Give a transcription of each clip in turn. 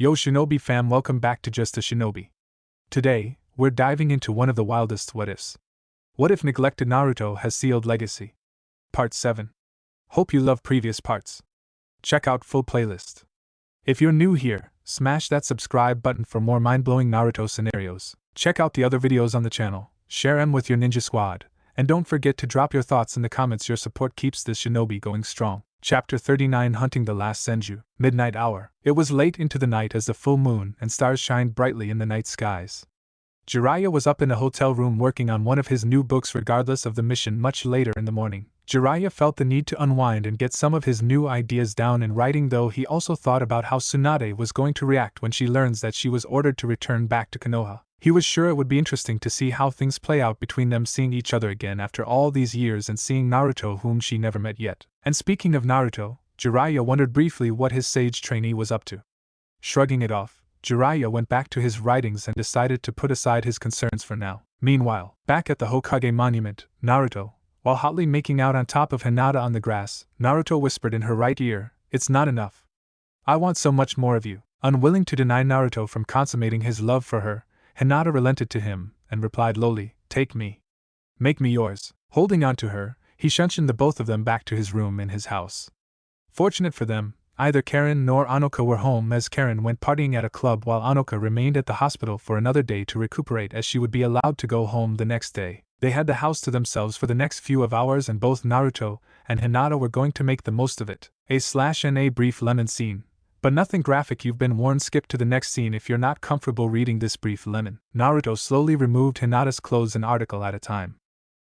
Yo Shinobi fam, welcome back to Just a Shinobi. Today, we're diving into one of the wildest what-ifs. What if neglected Naruto has sealed legacy? Part 7. Hope you love previous parts. Check out full playlist. If you're new here, smash that subscribe button for more mind-blowing Naruto scenarios. Check out the other videos on the channel, share them with your ninja squad, and don't forget to drop your thoughts in the comments. Your support keeps this shinobi going strong. Chapter 39, Hunting the Last Senju. Midnight hour. It was late into the night as the full moon and stars shined brightly in the night skies. Jiraiya was up in a hotel room working on one of his new books regardless of the mission. Much later in the morning, Jiraiya felt the need to unwind and get some of his new ideas down in writing, though he also thought about how Tsunade was going to react when she learns that she was ordered to return back to Konoha. He was sure it would be interesting to see how things play out between them, seeing each other again after all these years and seeing Naruto, whom she never met yet. And speaking of Naruto, Jiraiya wondered briefly what his sage trainee was up to. Shrugging it off, Jiraiya went back to his writings and decided to put aside his concerns for now. Meanwhile, back at the Hokage monument, Naruto, while hotly making out on top of Hinata on the grass, Naruto whispered in her right ear, "It's not enough. I want so much more of you." Unwilling to deny Naruto from consummating his love for her, Hinata relented to him and replied lowly, "Take me. Make me yours." Holding on to her, he shunshined the both of them back to his room in his house. Fortunate for them, neither Karen nor Anoka were home, as Karen went partying at a club while Anoka remained at the hospital for another day to recuperate, as she would be allowed to go home the next day. They had the house to themselves for the next few hours, and both Naruto and Hinata were going to make the most of it. A brief lemon scene. But nothing graphic, you've been warned. Skip to the next scene if you're not comfortable reading this brief lemon. Naruto slowly removed Hinata's clothes an article at a time.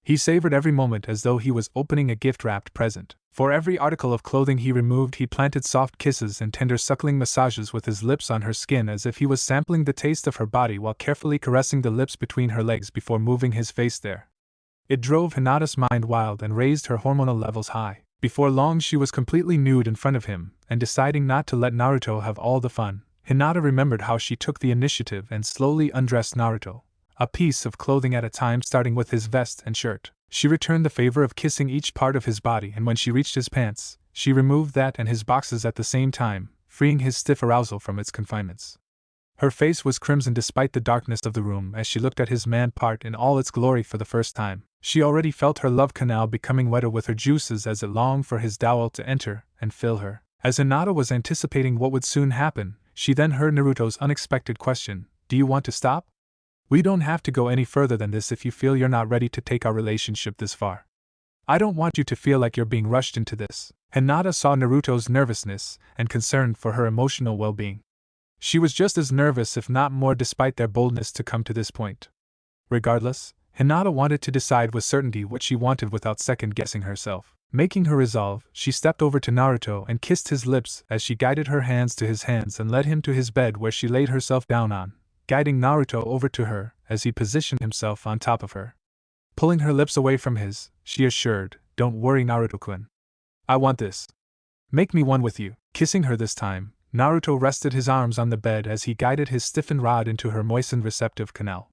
He savored every moment as though he was opening a gift-wrapped present. For every article of clothing he removed, he planted soft kisses and tender suckling massages with his lips on her skin, as if he was sampling the taste of her body while carefully caressing the lips between her legs before moving his face there. It drove Hinata's mind wild and raised her hormonal levels high. Before long she was completely nude in front of him, and deciding not to let Naruto have all the fun, Hinata remembered how she took the initiative and slowly undressed Naruto, a piece of clothing at a time, starting with his vest and shirt. She returned the favor of kissing each part of his body, and when she reached his pants, she removed that and his boxes at the same time, freeing his stiff arousal from its confinements. Her face was crimson despite the darkness of the room as she looked at his man part in all its glory for the first time. She already felt her love canal becoming wetter with her juices as it longed for his dowel to enter and fill her. As Hinata was anticipating what would soon happen, she then heard Naruto's unexpected question, "Do you want to stop? We don't have to go any further than this if you feel you're not ready to take our relationship this far. I don't want you to feel like you're being rushed into this." Hinata saw Naruto's nervousness and concern for her emotional well-being. She was just as nervous, if not more, despite their boldness to come to this point. Regardless, Hinata wanted to decide with certainty what she wanted without second-guessing herself. Making her resolve, she stepped over to Naruto and kissed his lips as she guided her hands to his hands and led him to his bed, where she laid herself down on, guiding Naruto over to her as he positioned himself on top of her. Pulling her lips away from his, she assured, "Don't worry, Naruto-kun. I want this. Make me one with you." Kissing her this time, Naruto rested his arms on the bed as he guided his stiffened rod into her moistened receptive canal.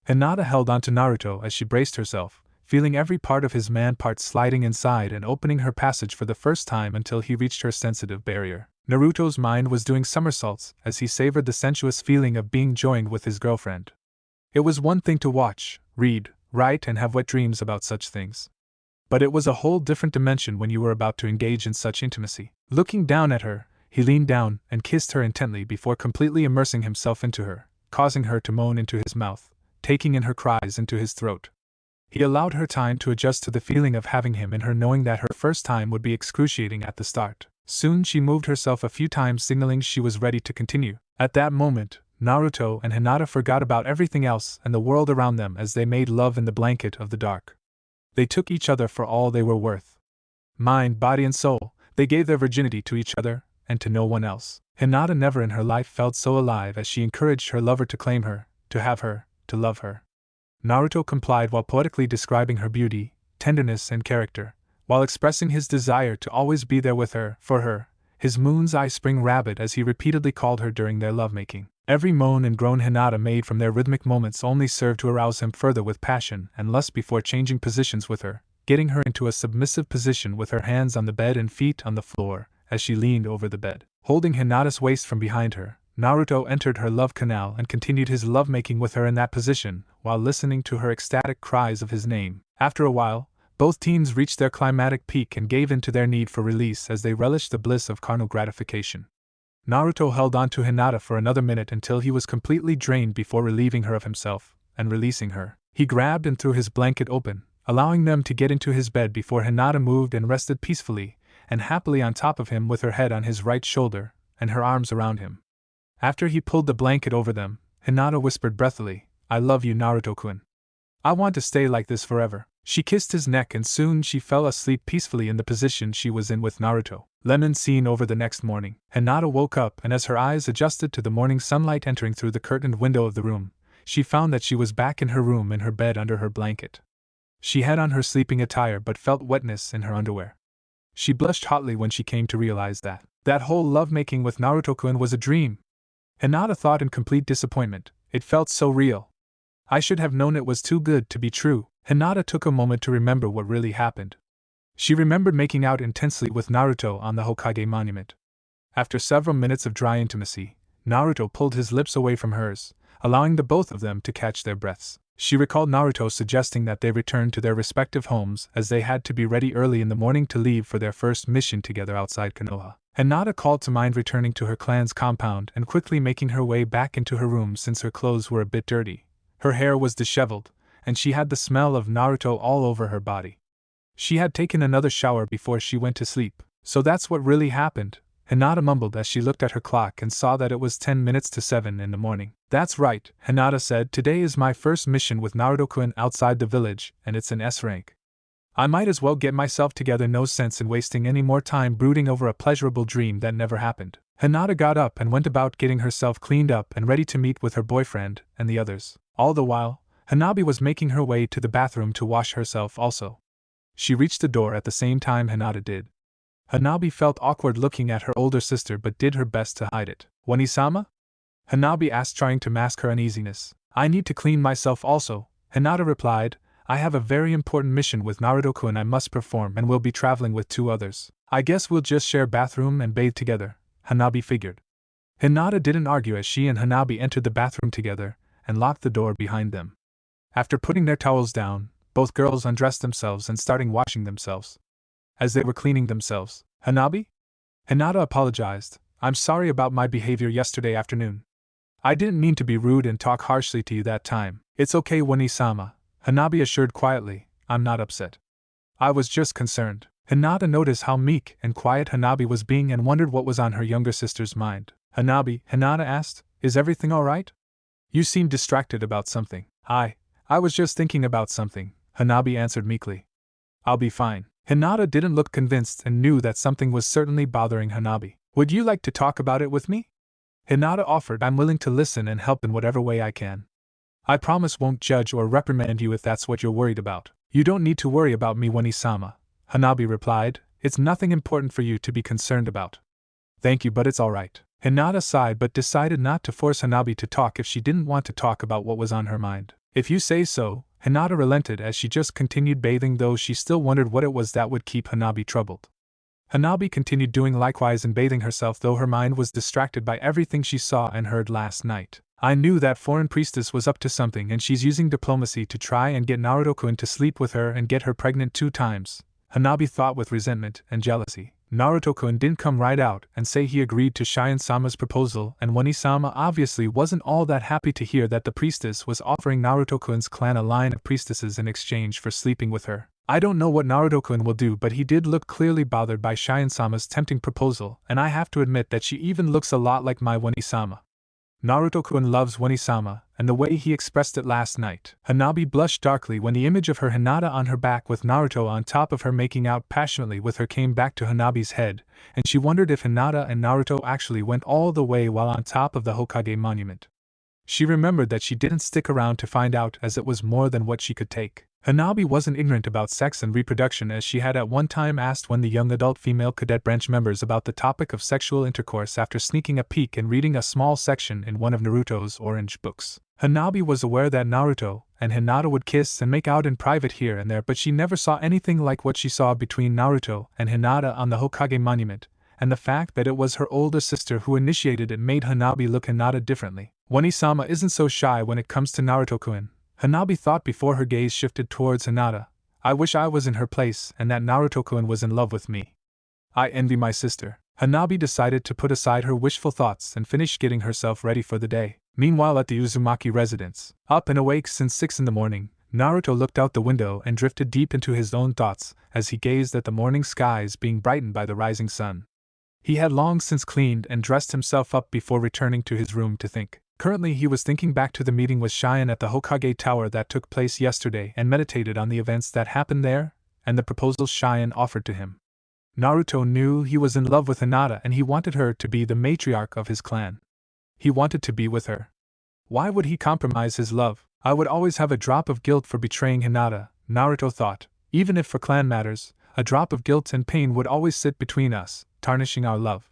Hinata held onto Naruto as she braced herself, feeling every part of his man part sliding inside and opening her passage for the first time until he reached her sensitive barrier. Naruto's mind was doing somersaults as he savored the sensuous feeling of being joined with his girlfriend. It was one thing to watch, read, write, and have wet dreams about such things. But it was a whole different dimension when you were about to engage in such intimacy. Looking down at her, he leaned down and kissed her intently before completely immersing himself into her, causing her to moan into his mouth, taking in her cries into his throat. He allowed her time to adjust to the feeling of having him in her, knowing that her first time would be excruciating at the start. Soon she moved herself a few times, signaling she was ready to continue. At that moment, Naruto and Hinata forgot about everything else and the world around them as they made love in the blanket of the dark. They took each other for all they were worth. Mind, body, and soul, they gave their virginity to each other, and to no one else. Hinata never in her life felt so alive as she encouraged her lover to claim her, to have her, to love her. Naruto complied while poetically describing her beauty, tenderness, and character, while expressing his desire to always be there with her, for her, his moon's eye spring rabbit, as he repeatedly called her during their lovemaking. Every moan and groan Hinata made from their rhythmic moments only served to arouse him further with passion and lust before changing positions with her, getting her into a submissive position with her hands on the bed and feet on the floor, as she leaned over the bed. Holding Hinata's waist from behind her, Naruto entered her love canal and continued his lovemaking with her in that position, while listening to her ecstatic cries of his name. After a while, both teens reached their climatic peak and gave in to their need for release as they relished the bliss of carnal gratification. Naruto held on to Hinata for another minute until he was completely drained before relieving her of himself and releasing her. He grabbed and threw his blanket open, allowing them to get into his bed before Hinata moved and rested peacefully and happily on top of him with her head on his right shoulder and her arms around him. After he pulled the blanket over them, Hinata whispered breathily, "I love you, Naruto-kun. I want to stay like this forever." She kissed his neck and soon she fell asleep peacefully in the position she was in with Naruto. Lemon scene over the next morning. Hinata woke up and as her eyes adjusted to the morning sunlight entering through the curtained window of the room, she found that she was back in her room in her bed under her blanket. She had on her sleeping attire but felt wetness in her underwear. She blushed hotly when she came to realize that that whole lovemaking with Naruto-kun was a dream. Hinata thought in complete disappointment. It felt so real. I should have known it was too good to be true. Hinata took a moment to remember what really happened. She remembered making out intensely with Naruto on the Hokage monument. After several minutes of dry intimacy, Naruto pulled his lips away from hers, allowing the both of them to catch their breaths. She recalled Naruto suggesting that they return to their respective homes as they had to be ready early in the morning to leave for their first mission together outside Konoha. Hinata called to mind returning to her clan's compound and quickly making her way back into her room since her clothes were a bit dirty. Her hair was disheveled, and she had the smell of Naruto all over her body. She had taken another shower before she went to sleep. So that's what really happened, Hinata mumbled as she looked at her clock and saw that it was 10 minutes to 7 in the morning. That's right, Hinata said, today is my first mission with Naruto-kun outside the village, and it's an S rank. I might as well get myself together, no sense in wasting any more time brooding over a pleasurable dream that never happened. Hinata got up and went about getting herself cleaned up and ready to meet with her boyfriend and the others. All the while, Hanabi was making her way to the bathroom to wash herself also. She reached the door at the same time Hinata did. Hanabi felt awkward looking at her older sister but did her best to hide it. "Wani-sama?" Hanabi asked, trying to mask her uneasiness. "I need to clean myself also," Hinata replied. "I have a very important mission with Naruto-kun I must perform and will be traveling with 2 others. I guess we'll just share bathroom and bathe together," Hanabi figured. Hinata didn't argue as she and Hanabi entered the bathroom together and locked the door behind them. After putting their towels down, both girls undressed themselves and starting washing themselves. As they were cleaning themselves, "Hanabi?" Hinata apologized. "I'm sorry about my behavior yesterday afternoon. I didn't mean to be rude and talk harshly to you that time." "It's okay, Wani-sama," Hanabi assured quietly. "I'm not upset. I was just concerned." Hinata noticed how meek and quiet Hanabi was being and wondered what was on her younger sister's mind. "Hanabi," Hinata asked, "is everything all right? You seem distracted about something." I was just thinking about something," Hanabi answered meekly. "I'll be fine." Hinata didn't look convinced and knew that something was certainly bothering Hanabi. "Would you like to talk about it with me?" Hinata offered. "I'm willing to listen and help in whatever way I can. I promise won't judge or reprimand you if that's what you're worried about." "You don't need to worry about me, Wani-sama," Hanabi replied. "It's nothing important for you to be concerned about." "Thank you, but it's all right." Hinata sighed but decided not to force Hanabi to talk if she didn't want to talk about what was on her mind. "If you say so," Hinata relented as she just continued bathing, though she still wondered what it was that would keep Hanabi troubled. Hanabi continued doing likewise and bathing herself, though her mind was distracted by everything she saw and heard last night. "I knew that foreign priestess was up to something and she's using diplomacy to try and get Naruto-kun to sleep with her and get her pregnant 2 times, Hanabi thought with resentment and jealousy. Naruto-kun didn't come right out and say he agreed to Shion-sama's proposal, and Wani-sama obviously wasn't all that happy to hear that the priestess was offering Naruto-kun's clan a line of priestesses in exchange for sleeping with her. I don't know what Naruto-kun will do, but he did look clearly bothered by Shion-sama's tempting proposal, and I have to admit that she even looks a lot like my Wani-sama. Naruto-kun loves Wani-sama, and the way he expressed it last night." Hanabi blushed darkly when the image of her Hinata on her back with Naruto on top of her making out passionately with her came back to Hanabi's head, and she wondered if Hinata and Naruto actually went all the way while on top of the Hokage monument. She remembered that she didn't stick around to find out, as it was more than what she could take. Hanabi wasn't ignorant about sex and reproduction, as she had at one time asked one of the young adult female cadet branch members about the topic of sexual intercourse after sneaking a peek and reading a small section in one of Naruto's orange books. Hanabi was aware that Naruto and Hinata would kiss and make out in private here and there, but she never saw anything like what she saw between Naruto and Hinata on the Hokage monument, and the fact that it was her older sister who initiated it made Hanabi look Hinata differently. One-sama isn't so shy when it comes to Naruto-kun, Hanabi thought before her gaze shifted towards Hinata. I wish I was in her place and that Naruto-kun was in love with me. I envy my sister. Hanabi decided to put aside her wishful thoughts and finish getting herself ready for the day. Meanwhile at the Uzumaki residence, up and awake since 6 in the morning, Naruto looked out the window and drifted deep into his own thoughts as he gazed at the morning skies being brightened by the rising sun. He had long since cleaned and dressed himself up before returning to his room to think. Currently he was thinking back to the meeting with Cheyenne at the Hokage Tower that took place yesterday and meditated on the events that happened there, and the proposals Cheyenne offered to him. Naruto knew he was in love with Hinata and he wanted her to be the matriarch of his clan. He wanted to be with her. Why would he compromise his love? I would always have a drop of guilt for betraying Hinata, Naruto thought. Even if for clan matters, a drop of guilt and pain would always sit between us, tarnishing our love.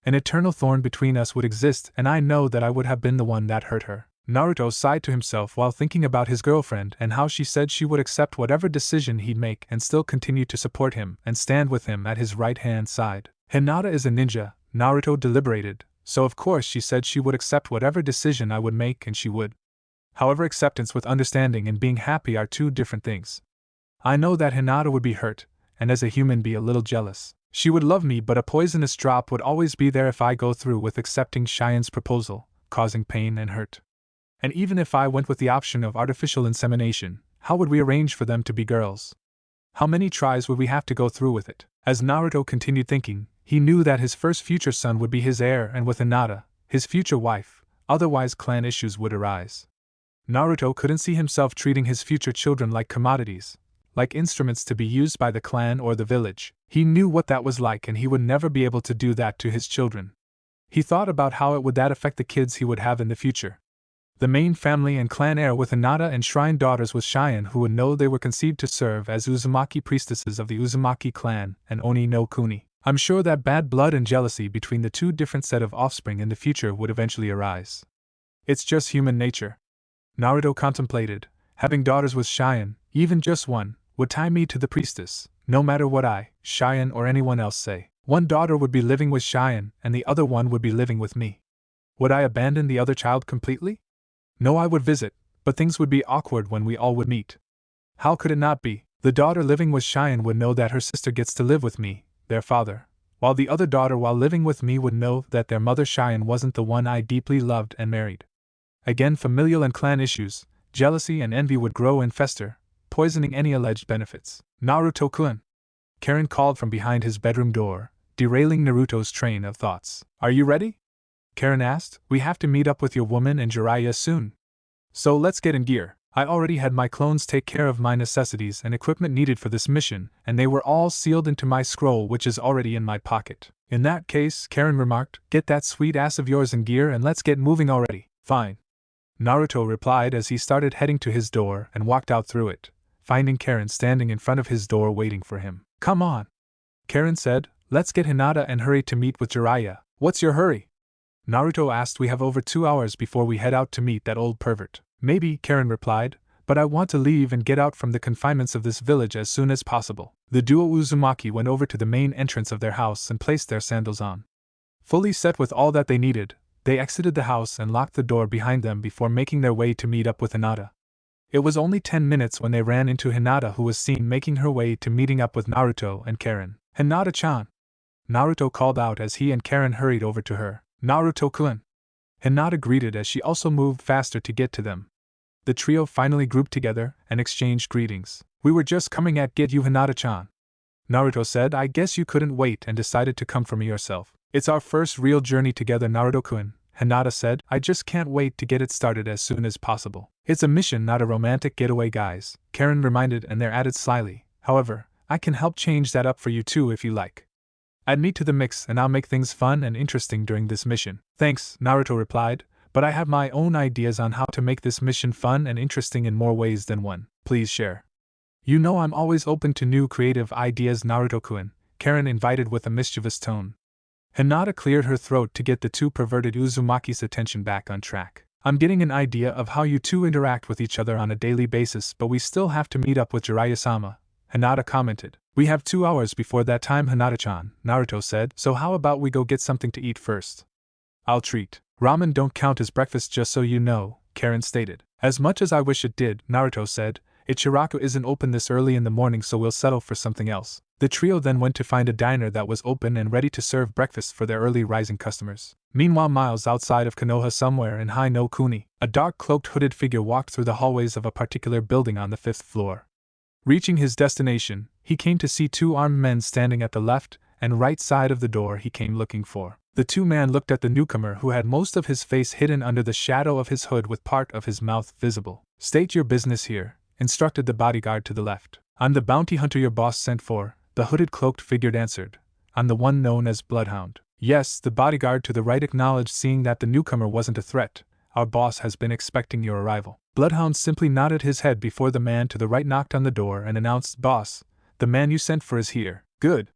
An eternal thorn between us would exist, and I know that I would have been the one that hurt her. Naruto sighed to himself while thinking about his girlfriend and how she said she would accept whatever decision he'd make and still continue to support him and stand with him at his right-hand side. Hinata is a ninja, Naruto deliberated, so of course she said she would accept whatever decision I would make and she would. However, acceptance with understanding and being happy are two different things. I know that Hinata would be hurt, and as a human be a little jealous. She would love me, but a poisonous drop would always be there if I go through with accepting Cheyenne's proposal, causing pain and hurt. And even if I went with the option of artificial insemination, how would we arrange for them to be girls? How many tries would we have to go through with it? As Naruto continued thinking, he knew that his first future son would be his heir and with Hinata, his future wife, otherwise clan issues would arise. Naruto couldn't see himself treating his future children like commodities, like instruments to be used by the clan or the village. He knew what that was like and he would never be able to do that to his children. He thought about how it would that affect the kids he would have in the future. The main family and clan heir with Hinata and shrine daughters was Cheyenne, who would know they were conceived to serve as Uzumaki priestesses of the Uzumaki clan and Oni no Kuni. I'm sure that bad blood and jealousy between the two different set of offspring in the future would eventually arise. It's just human nature. Naruto contemplated. Having daughters with Cheyenne, even just one, would tie me to the priestess, no matter what I, Cheyenne or anyone else say. One daughter would be living with Cheyenne and the other one would be living with me. Would I abandon the other child completely? No, I would visit, but things would be awkward when we all would meet. How could it not be? The daughter living with Cheyenne would know that her sister gets to live with me, their father, while the other daughter while living with me would know that their mother Cheyenne wasn't the one I deeply loved and married. Again, familial and clan issues, jealousy and envy would grow and fester, poisoning any alleged benefits. Naruto-kun! Karen called from behind his bedroom door, derailing Naruto's train of thoughts. Are you ready? Karen asked. We have to meet up with your woman and Jiraiya soon. So let's get in gear. I already had my clones take care of my necessities and equipment needed for this mission, and they were all sealed into my scroll which is already in my pocket. In that case, Karen remarked, get that sweet ass of yours in gear and let's get moving already. Fine. Naruto replied as he started heading to his door and walked out through it, finding Karen standing in front of his door waiting for him. Come on, Karen said, let's get Hinata and hurry to meet with Jiraiya. What's your hurry? Naruto asked. We have over 2 hours before we head out to meet that old pervert. Maybe, Karen replied, but I want to leave and get out from the confinements of this village as soon as possible. The duo Uzumaki went over to the main entrance of their house and placed their sandals on. Fully set with all that they needed, they exited the house and locked the door behind them before making their way to meet up with Hinata. It was only 10 minutes when they ran into Hinata, who was seen making her way to meeting up with Naruto and Karen. Hinata-chan! Naruto called out as he and Karen hurried over to her. Naruto-kun! Hinata greeted as she also moved faster to get to them. The trio finally grouped together and exchanged greetings. We were just coming at get you, Hinata-chan. Naruto said. I guess you couldn't wait and decided to come for me yourself. It's our first real journey together, Naruto-kun, Hinata said. I just can't wait to get it started as soon as possible. It's a mission, not a romantic getaway, guys, Karen reminded, and they added slyly. However, I can help change that up for you too if you like. Add me to the mix and I'll make things fun and interesting during this mission. Thanks, Naruto replied, but I have my own ideas on how to make this mission fun and interesting in more ways than one. Please share. You know I'm always open to new creative ideas, Naruto-kun, Karen invited with a mischievous tone. Hinata cleared her throat to get the two perverted Uzumaki's attention back on track. I'm getting an idea of how you two interact with each other on a daily basis, but we still have to meet up with Jiraiya-sama, Hinata commented. We have 2 hours before that time, Hinata-chan, Naruto said, so how about we go get something to eat first? I'll treat. Ramen don't count as breakfast, just so you know, Karen stated. As much as I wish it did, Naruto said, Ichiraku isn't open this early in the morning, so we'll settle for something else. The trio then went to find a diner that was open and ready to serve breakfast for their early rising customers. Meanwhile, miles outside of Konoha, somewhere in Hai no Kuni, a dark cloaked hooded figure walked through the hallways of a particular building on the 5th floor. Reaching his destination, he came to see 2 armed men standing at the left and right side of the door he came looking for. The 2 men looked at the newcomer, who had most of his face hidden under the shadow of his hood with part of his mouth visible. State your business here, instructed the bodyguard to the left. I'm the bounty hunter your boss sent for, the hooded cloaked figure answered. I'm the one known as Bloodhound. Yes, the bodyguard to the right acknowledged, seeing that the newcomer wasn't a threat. Our boss has been expecting your arrival. Bloodhound simply nodded his head before the man to the right knocked on the door and announced, Boss, the man you sent for is here. Good.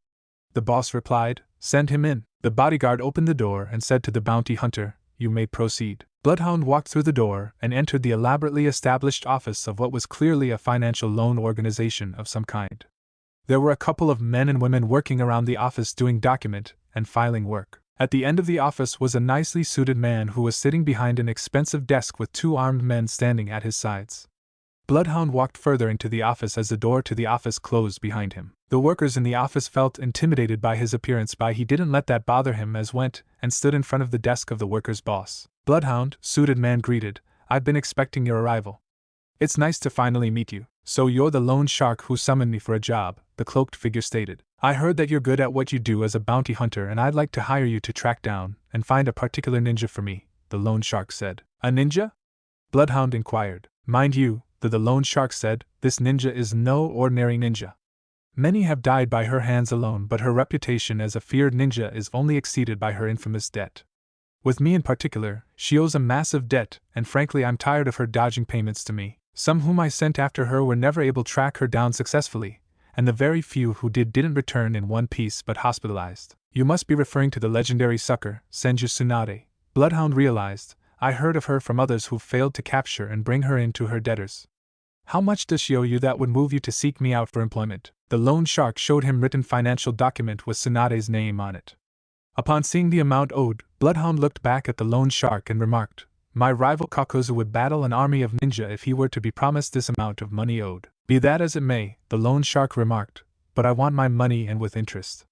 The boss replied, Send him in. The bodyguard opened the door and said to the bounty hunter, You may proceed. Bloodhound walked through the door and entered the elaborately established office of what was clearly a financial loan organization of some kind. There were a couple of men and women working around the office doing document and filing work. At the end of the office was a nicely suited man who was sitting behind an expensive desk with 2 armed men standing at his sides. Bloodhound walked further into the office as the door to the office closed behind him. The workers in the office felt intimidated by his appearance, but he didn't let that bother him, as went and stood in front of the desk of the workers' boss. Bloodhound, suited man greeted, I've been expecting your arrival. It's nice to finally meet you. So you're the loan shark who summoned me for a job, the cloaked figure stated. I heard that you're good at what you do as a bounty hunter, and I'd like to hire you to track down and find a particular ninja for me, the loan shark said. A ninja? Bloodhound inquired. Mind you, the loan shark said, this ninja is no ordinary ninja. Many have died by her hands alone, but her reputation as a feared ninja is only exceeded by her infamous debt. With me in particular, she owes a massive debt, and frankly I'm tired of her dodging payments to me. Some whom I sent after her were never able to track her down successfully, and the very few who didn't return in one piece but hospitalized. You must be referring to the legendary sucker, Senju Tsunade. Bloodhound realized, I heard of her from others who failed to capture and bring her in to her debtors. How much does she owe you that would move you to seek me out for employment? The loan shark showed him written financial document with Tsunade's name on it. Upon seeing the amount owed, Bloodhound looked back at the loan shark and remarked, My rival Kakuzu would battle an army of ninja if he were to be promised this amount of money owed. Be that as it may, the loan shark remarked, but I want my money and with interest.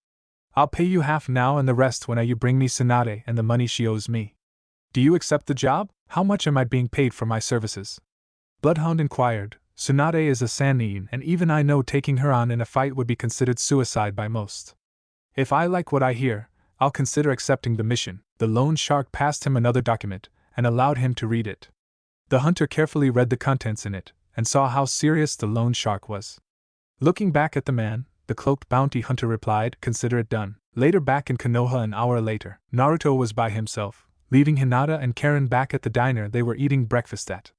I'll pay you half now and the rest when you bring me Tsunade and the money she owes me. Do you accept the job? How much am I being paid for my services? Bloodhound inquired. Tsunade is a Sannin, and even I know taking her on in a fight would be considered suicide by most. If I like what I hear, I'll consider accepting the mission. The loan shark passed him another document and allowed him to read it. The hunter carefully read the contents in it and saw how serious the loan shark was. Looking back at the man, the cloaked bounty hunter replied, Consider it done. Later, back in Konoha an hour later, Naruto was by himself, leaving Hinata and Karen back at the diner they were eating breakfast at.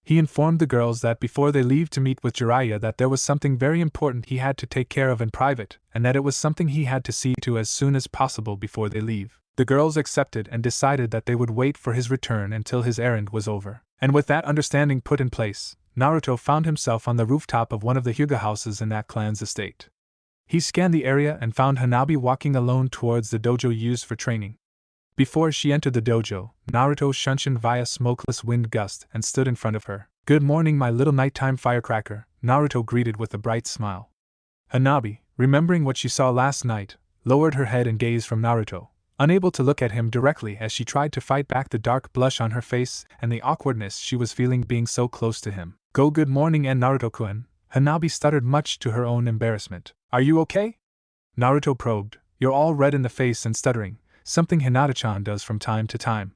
He informed the girls that before they leave to meet with Jiraiya that there was something very important he had to take care of in private, and that it was something he had to see to as soon as possible before they leave. The girls accepted and decided that they would wait for his return until his errand was over. And with that understanding put in place, Naruto found himself on the rooftop of one of the Hyuga houses in that clan's estate. He scanned the area and found Hanabi walking alone towards the dojo used for training. Before she entered the dojo, Naruto shunshined via smokeless wind gust and stood in front of her. Good morning, my little nighttime firecracker, Naruto greeted with a bright smile. Hanabi, remembering what she saw last night, lowered her head and gazed from Naruto, unable to look at him directly as she tried to fight back the dark blush on her face and the awkwardness she was feeling being so close to him. Good morning, and Naruto-kun, Hanabi stuttered much to her own embarrassment. Are you okay? Naruto probed. You're all red in the face and stuttering, something Hinata-chan does from time to time.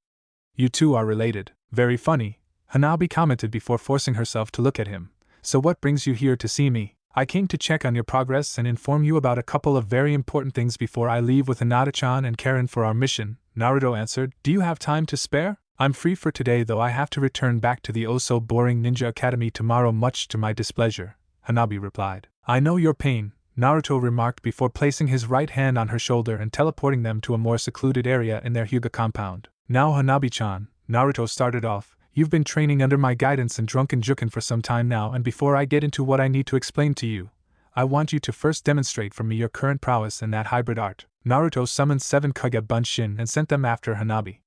You two are related. Very funny, Hanabi commented before forcing herself to look at him. So what brings you here to see me? I came to check on your progress and inform you about a couple of very important things before I leave with Hinata-chan and Karen for our mission, Naruto answered. Do you have time to spare? I'm free for today, though I have to return back to the oh-so-boring Ninja Academy tomorrow, much to my displeasure, Hanabi replied. I know your pain, Naruto remarked before placing his right hand on her shoulder and teleporting them to a more secluded area in their Hyuga compound. Now Hanabi-chan, Naruto started off, you've been training under my guidance in Drunken Juken for some time now, and before I get into what I need to explain to you, I want you to first demonstrate for me your current prowess in that hybrid art. Naruto summoned 7 Kage Bunshin and sent them after Hanabi.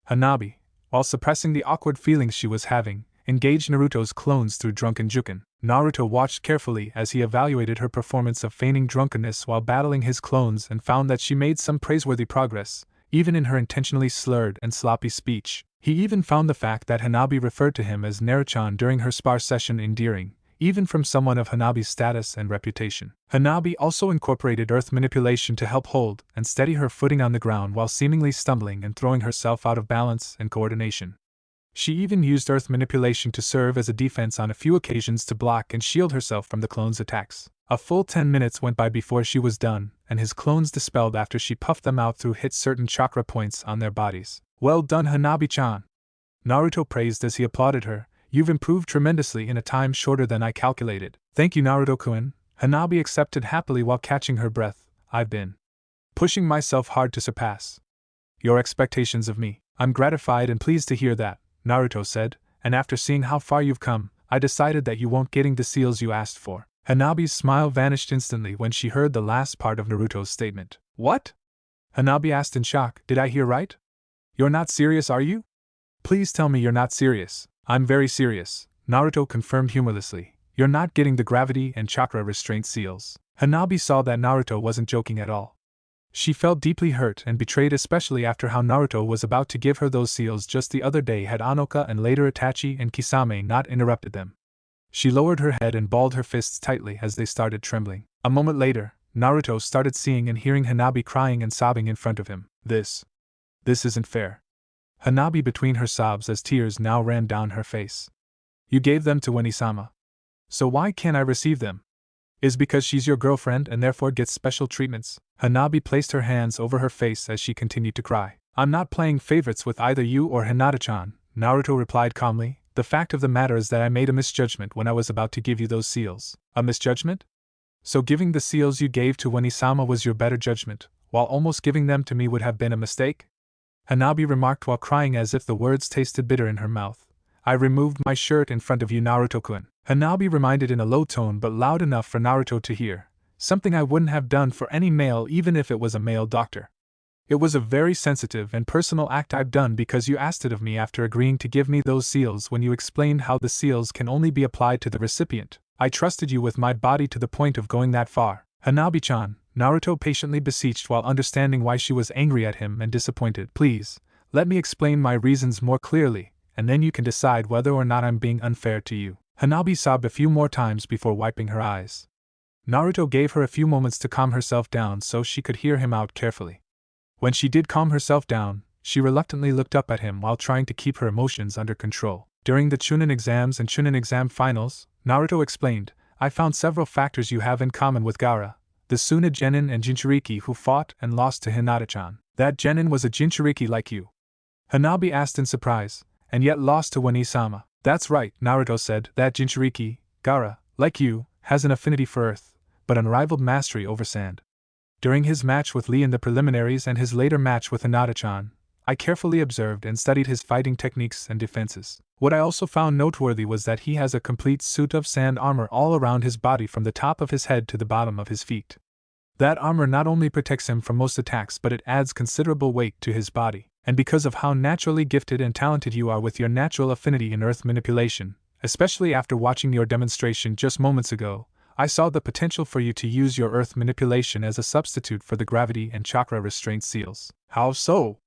Hanabi, while suppressing the awkward feelings she was having, engaged Naruto's clones through drunken juken. Naruto watched carefully as he evaluated her performance of feigning drunkenness while battling his clones and found that she made some praiseworthy progress, even in her intentionally slurred and sloppy speech. He even found the fact that Hanabi referred to him as Naruchan during her spar session endearing, even from someone of Hanabi's status and reputation. Hanabi also incorporated earth manipulation to help hold and steady her footing on the ground while seemingly stumbling and throwing herself out of balance and coordination. She even used earth manipulation to serve as a defense on a few occasions to block and shield herself from the clones' attacks. A full 10 minutes went by before she was done, and his clones dispelled after she puffed them out through hit certain chakra points on their bodies. Well done, Hanabi-chan! Naruto praised as he applauded her. You've improved tremendously in a time shorter than I calculated. Thank you, Naruto-kun. Hanabi accepted happily while catching her breath. I've been pushing myself hard to surpass your expectations of me. I'm gratified and pleased to hear that, Naruto said, and after seeing how far you've come, I decided that you won't getting the seals you asked for. Hanabi's smile vanished instantly when she heard the last part of Naruto's statement. What? Hanabi asked in shock. Did I hear right? You're not serious, are you? Please tell me you're not serious. I'm very serious, Naruto confirmed humorlessly. You're not getting the gravity and chakra restraint seals. Hanabi saw that Naruto wasn't joking at all. She felt deeply hurt and betrayed, especially after how Naruto was about to give her those seals just the other day had Anoka and later Itachi and Kisame not interrupted them. She lowered her head and balled her fists tightly as they started trembling. A moment later, Naruto started seeing and hearing Hanabi crying and sobbing in front of him. This isn't fair. Hanabi between her sobs as tears now ran down her face. You gave them to Weni-sama. So why can't I receive them? Is because she's your girlfriend and therefore gets special treatments? Hanabi placed her hands over her face as she continued to cry. I'm not playing favorites with either you or Hinata-chan, Naruto replied calmly. The fact of the matter is that I made a misjudgment when I was about to give you those seals. A misjudgment? So giving the seals you gave to Weni-sama was your better judgment, while almost giving them to me would have been a mistake? Hanabi remarked while crying as if the words tasted bitter in her mouth. I removed my shirt in front of you, Naruto-kun. Hanabi reminded in a low tone but loud enough for Naruto to hear. Something I wouldn't have done for any male even if it was a male doctor. It was a very sensitive and personal act I've done because you asked it of me after agreeing to give me those seals when you explained how the seals can only be applied to the recipient. I trusted you with my body to the point of going that far. Hanabi-chan, Naruto patiently beseeched while understanding why she was angry at him and disappointed. Please, let me explain my reasons more clearly, and then you can decide whether or not I'm being unfair to you. Hanabi sobbed a few more times before wiping her eyes. Naruto gave her a few moments to calm herself down so she could hear him out carefully. When she did calm herself down, she reluctantly looked up at him while trying to keep her emotions under control. During the Chunin exams and Chunin exam finals, Naruto explained, I found several factors you have in common with Gaara, the Suna Genin and Jinchuriki who fought and lost to Hinata-chan. That Genin was a Jinchuriki like you? Hanabi asked in surprise, and yet lost to Weni-sama. That's right, Naruto said, that Jinchuriki, Gaara, like you, has an affinity for earth, but unrivaled mastery over sand. During his match with Lee in the preliminaries and his later match with Hinata-chan, I carefully observed and studied his fighting techniques and defenses. What I also found noteworthy was that he has a complete suit of sand armor all around his body from the top of his head to the bottom of his feet. That armor not only protects him from most attacks but it adds considerable weight to his body, and because of how naturally gifted and talented you are with your natural affinity in earth manipulation, especially after watching your demonstration just moments ago, I saw the potential for you to use your earth manipulation as a substitute for the gravity and chakra restraint seals. How so?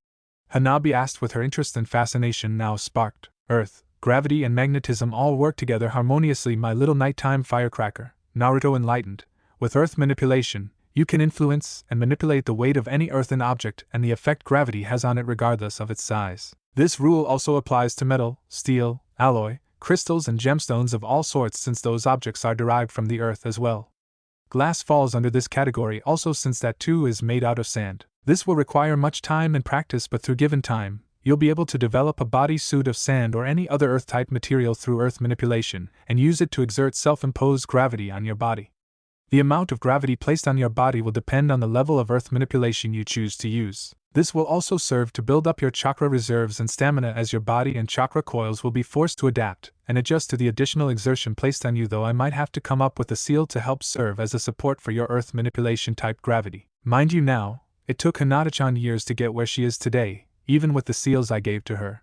Hanabi asked with her interest and fascination now sparked. Earth, gravity and magnetism all work together harmoniously, my little nighttime firecracker, Naruto enlightened. With earth manipulation, you can influence and manipulate the weight of any earthen object and the effect gravity has on it regardless of its size. This rule also applies to metal, steel, alloy, crystals and gemstones of all sorts since those objects are derived from the earth as well. Glass falls under this category also since that too is made out of sand. This will require much time and practice, but through given time, you'll be able to develop a body suit of sand or any other earth-type material through earth manipulation and use it to exert self-imposed gravity on your body. The amount of gravity placed on your body will depend on the level of earth manipulation you choose to use. This will also serve to build up your chakra reserves and stamina, as your body and chakra coils will be forced to adapt and adjust to the additional exertion placed on you, though I might have to come up with a seal to help serve as a support for your earth manipulation type gravity. Mind you now, it took Hinata-chan years to get where she is today, even with the seals I gave to her.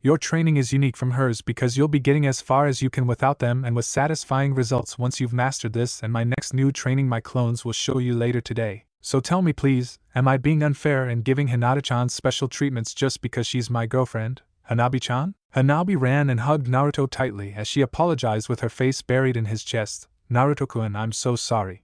Your training is unique from hers because you'll be getting as far as you can without them and with satisfying results once you've mastered this, and my next new training my clones will show you later today. So tell me please, am I being unfair in giving Hinata-chan special treatments just because she's my girlfriend, Hanabi-chan? Hanabi ran and hugged Naruto tightly as she apologized with her face buried in his chest. Naruto-kun, I'm so sorry.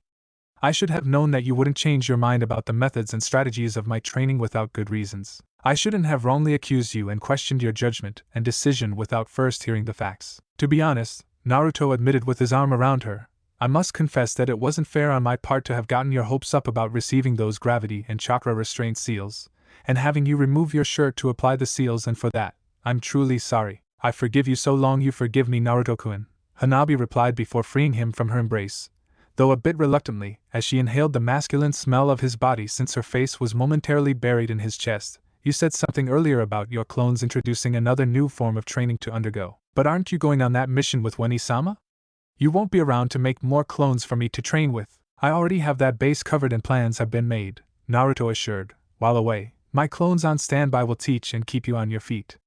I should have known that you wouldn't change your mind about the methods and strategies of my training without good reasons. I shouldn't have wrongly accused you and questioned your judgment and decision without first hearing the facts. To be honest, Naruto admitted with his arm around her, I must confess that it wasn't fair on my part to have gotten your hopes up about receiving those gravity and chakra restraint seals, and having you remove your shirt to apply the seals, and for that, I'm truly sorry. I forgive you so long you forgive me, Naruto-kun, Hanabi replied before freeing him from her embrace, though a bit reluctantly, as she inhaled the masculine smell of his body since her face was momentarily buried in his chest. You said something earlier about your clones introducing another new form of training to undergo, but aren't you going on that mission with Weni-sama? You won't be around to make more clones for me to train with. I already have that base covered and plans have been made, Naruto assured. While away, my clones on standby will teach and keep you on your feet.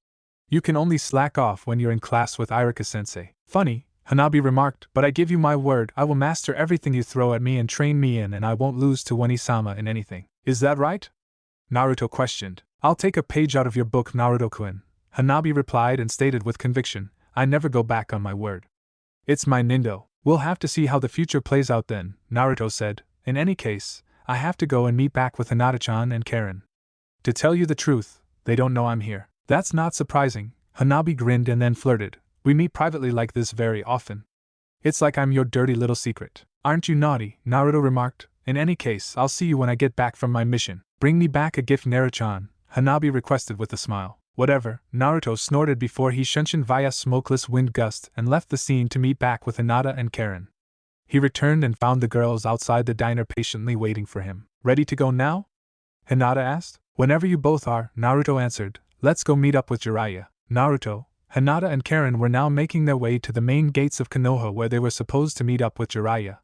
You can only slack off when you're in class with Irika-sensei. Funny, Hanabi remarked, but I give you my word I will master everything you throw at me and train me in, and I won't lose to Weni-sama in anything. Is that right? Naruto questioned. I'll take a page out of your book, Naruto-kun, Hanabi replied and stated with conviction, I never go back on my word. It's my nindo. We'll have to see how the future plays out then, Naruto said. In any case, I have to go and meet back with Hinata-chan and Karen. To tell you the truth, they don't know I'm here. That's not surprising, Hanabi grinned and then flirted. We meet privately like this very often. It's like I'm your dirty little secret. Aren't you naughty? Naruto remarked. In any case, I'll see you when I get back from my mission. Bring me back a gift, Naruto-chan, Hanabi requested with a smile. Whatever, Naruto snorted before he shunshin via smokeless wind gust and left the scene to meet back with Hinata and Karen. He returned and found the girls outside the diner patiently waiting for him. Ready to go now? Hinata asked. Whenever you both are, Naruto answered. Let's go meet up with Jiraiya. Naruto, Hinata and Karen were now making their way to the main gates of Konoha where they were supposed to meet up with Jiraiya.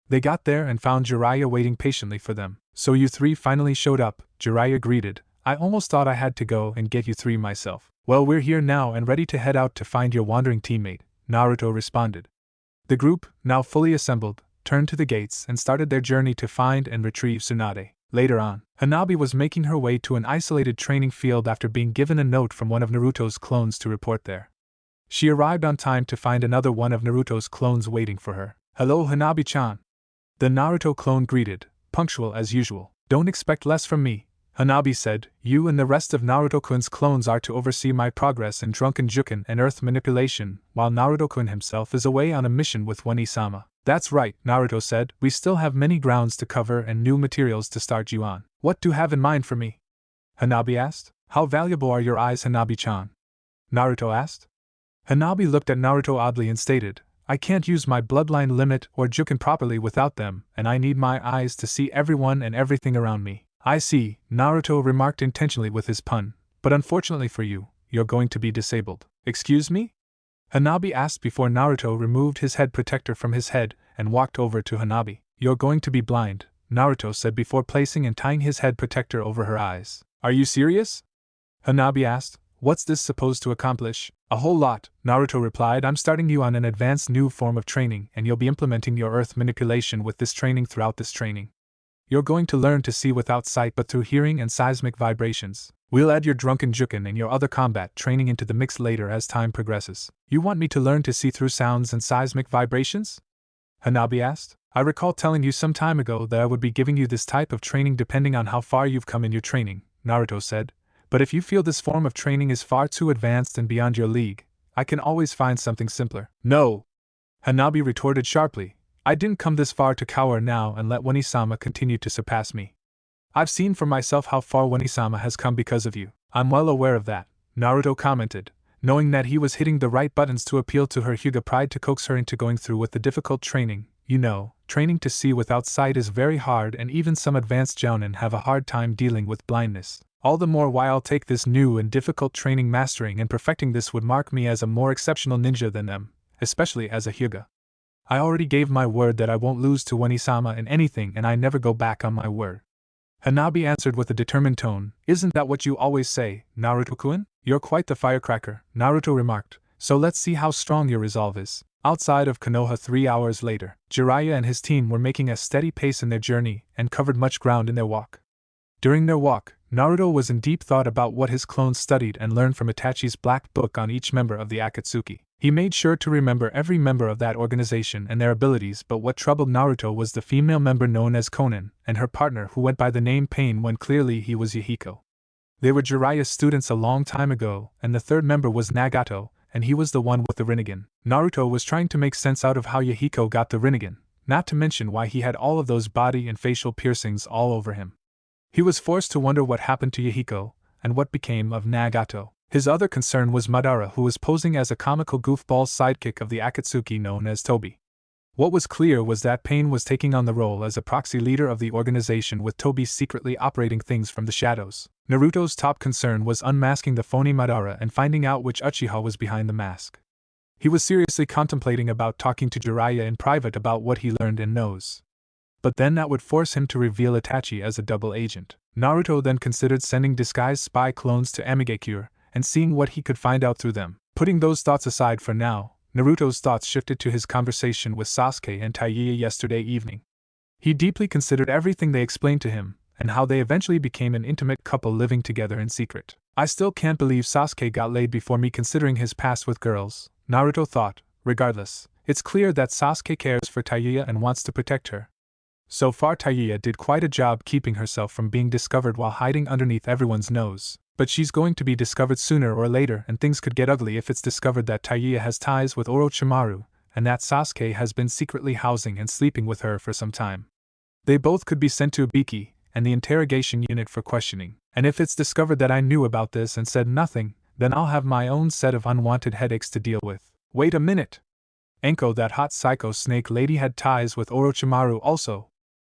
They got there and found Jiraiya waiting patiently for them. So you three finally showed up, Jiraiya greeted. I almost thought I had to go and get you three myself. Well, we're here now and ready to head out to find your wandering teammate, Naruto responded. The group, now fully assembled, turned to the gates and started their journey to find and retrieve Tsunade. Later on, Hanabi was making her way to an isolated training field after being given a note from one of Naruto's clones to report there. She arrived on time to find another one of Naruto's clones waiting for her. Hello, Hanabi-chan. The Naruto clone greeted, punctual as usual. Don't expect less from me, Hanabi said. You and the rest of Naruto-kun's clones are to oversee my progress in drunken juken and earth manipulation, while Naruto-kun himself is away on a mission with Weni-sama. That's right, Naruto said. We still have many grounds to cover and new materials to start you on. What do you have in mind for me? Hanabi asked. How valuable are your eyes, Hanabi-chan? Naruto asked. Hanabi looked at Naruto oddly and stated, I can't use my bloodline limit or juken properly without them, and I need my eyes to see everyone and everything around me. I see, Naruto remarked intentionally with his pun, but unfortunately for you, you're going to be disabled. Excuse me? Hanabi asked before Naruto removed his head protector from his head and walked over to Hanabi. You're going to be blind, Naruto said before placing and tying his head protector over her eyes. Are you serious? Hanabi asked. What's this supposed to accomplish? A whole lot, Naruto replied. I'm starting you on an advanced new form of training, and you'll be implementing your earth manipulation with this training throughout this training. You're going to learn to see without sight but through hearing and seismic vibrations. We'll add your drunken juken and your other combat training into the mix later as time progresses. You want me to learn to see through sounds and seismic vibrations? Hanabi asked. I recall telling you some time ago that I would be giving you this type of training depending on how far you've come in your training, Naruto said. But if you feel this form of training is far too advanced and beyond your league, I can always find something simpler. No! Hanabi retorted sharply. I didn't come this far to cower now and let Weni-sama continue to surpass me. I've seen for myself how far Weni-sama has come because of you. I'm well aware of that, Naruto commented, knowing that he was hitting the right buttons to appeal to her Hyuga pride to coax her into going through with the difficult training. You know, training to see without sight is very hard, and even some advanced jounin have a hard time dealing with blindness. All the more why I'll take this new and difficult training. Mastering and perfecting this would mark me as a more exceptional ninja than them, especially as a Hyuga. I already gave my word that I won't lose to Wanisama in anything, and I never go back on my word. Hanabi answered with a determined tone. Isn't that what you always say, Naruto-kun? You're quite the firecracker, Naruto remarked, so let's see how strong your resolve is. Outside of Konoha 3 hours later, Jiraiya and his team were making a steady pace in their journey and covered much ground in their walk. During their walk, Naruto was in deep thought about what his clones studied and learned from Itachi's black book on each member of the Akatsuki. He made sure to remember every member of that organization and their abilities, but what troubled Naruto was the female member known as Konan, and her partner who went by the name Pain when clearly he was Yahiko. They were Jiraiya's students a long time ago, and the third member was Nagato, and he was the one with the Rinnegan. Naruto was trying to make sense out of how Yahiko got the Rinnegan, not to mention why he had all of those body and facial piercings all over him. He was forced to wonder what happened to Yahiko, and what became of Nagato. His other concern was Madara, who was posing as a comical goofball sidekick of the Akatsuki known as Tobi. What was clear was that Pain was taking on the role as a proxy leader of the organization, with Tobi secretly operating things from the shadows. Naruto's top concern was unmasking the phony Madara and finding out which Uchiha was behind the mask. He was seriously contemplating about talking to Jiraiya in private about what he learned and knows. But then that would force him to reveal Itachi as a double agent. Naruto then considered sending disguised spy clones to Amigakure and seeing what he could find out through them. Putting those thoughts aside for now, Naruto's thoughts shifted to his conversation with Sasuke and Taiya yesterday evening. He deeply considered everything they explained to him, and how they eventually became an intimate couple living together in secret. I still can't believe Sasuke got laid before me, considering his past with girls, Naruto thought. Regardless, it's clear that Sasuke cares for Taiya and wants to protect her. So far Taiya did quite a job keeping herself from being discovered while hiding underneath everyone's nose. But she's going to be discovered sooner or later, and things could get ugly if it's discovered that Taiya has ties with Orochimaru, and that Sasuke has been secretly housing and sleeping with her for some time. They both could be sent to Ibiki and the interrogation unit for questioning, and if it's discovered that I knew about this and said nothing, then I'll have my own set of unwanted headaches to deal with. Wait a minute! Enko, that hot psycho snake lady, had ties with Orochimaru also.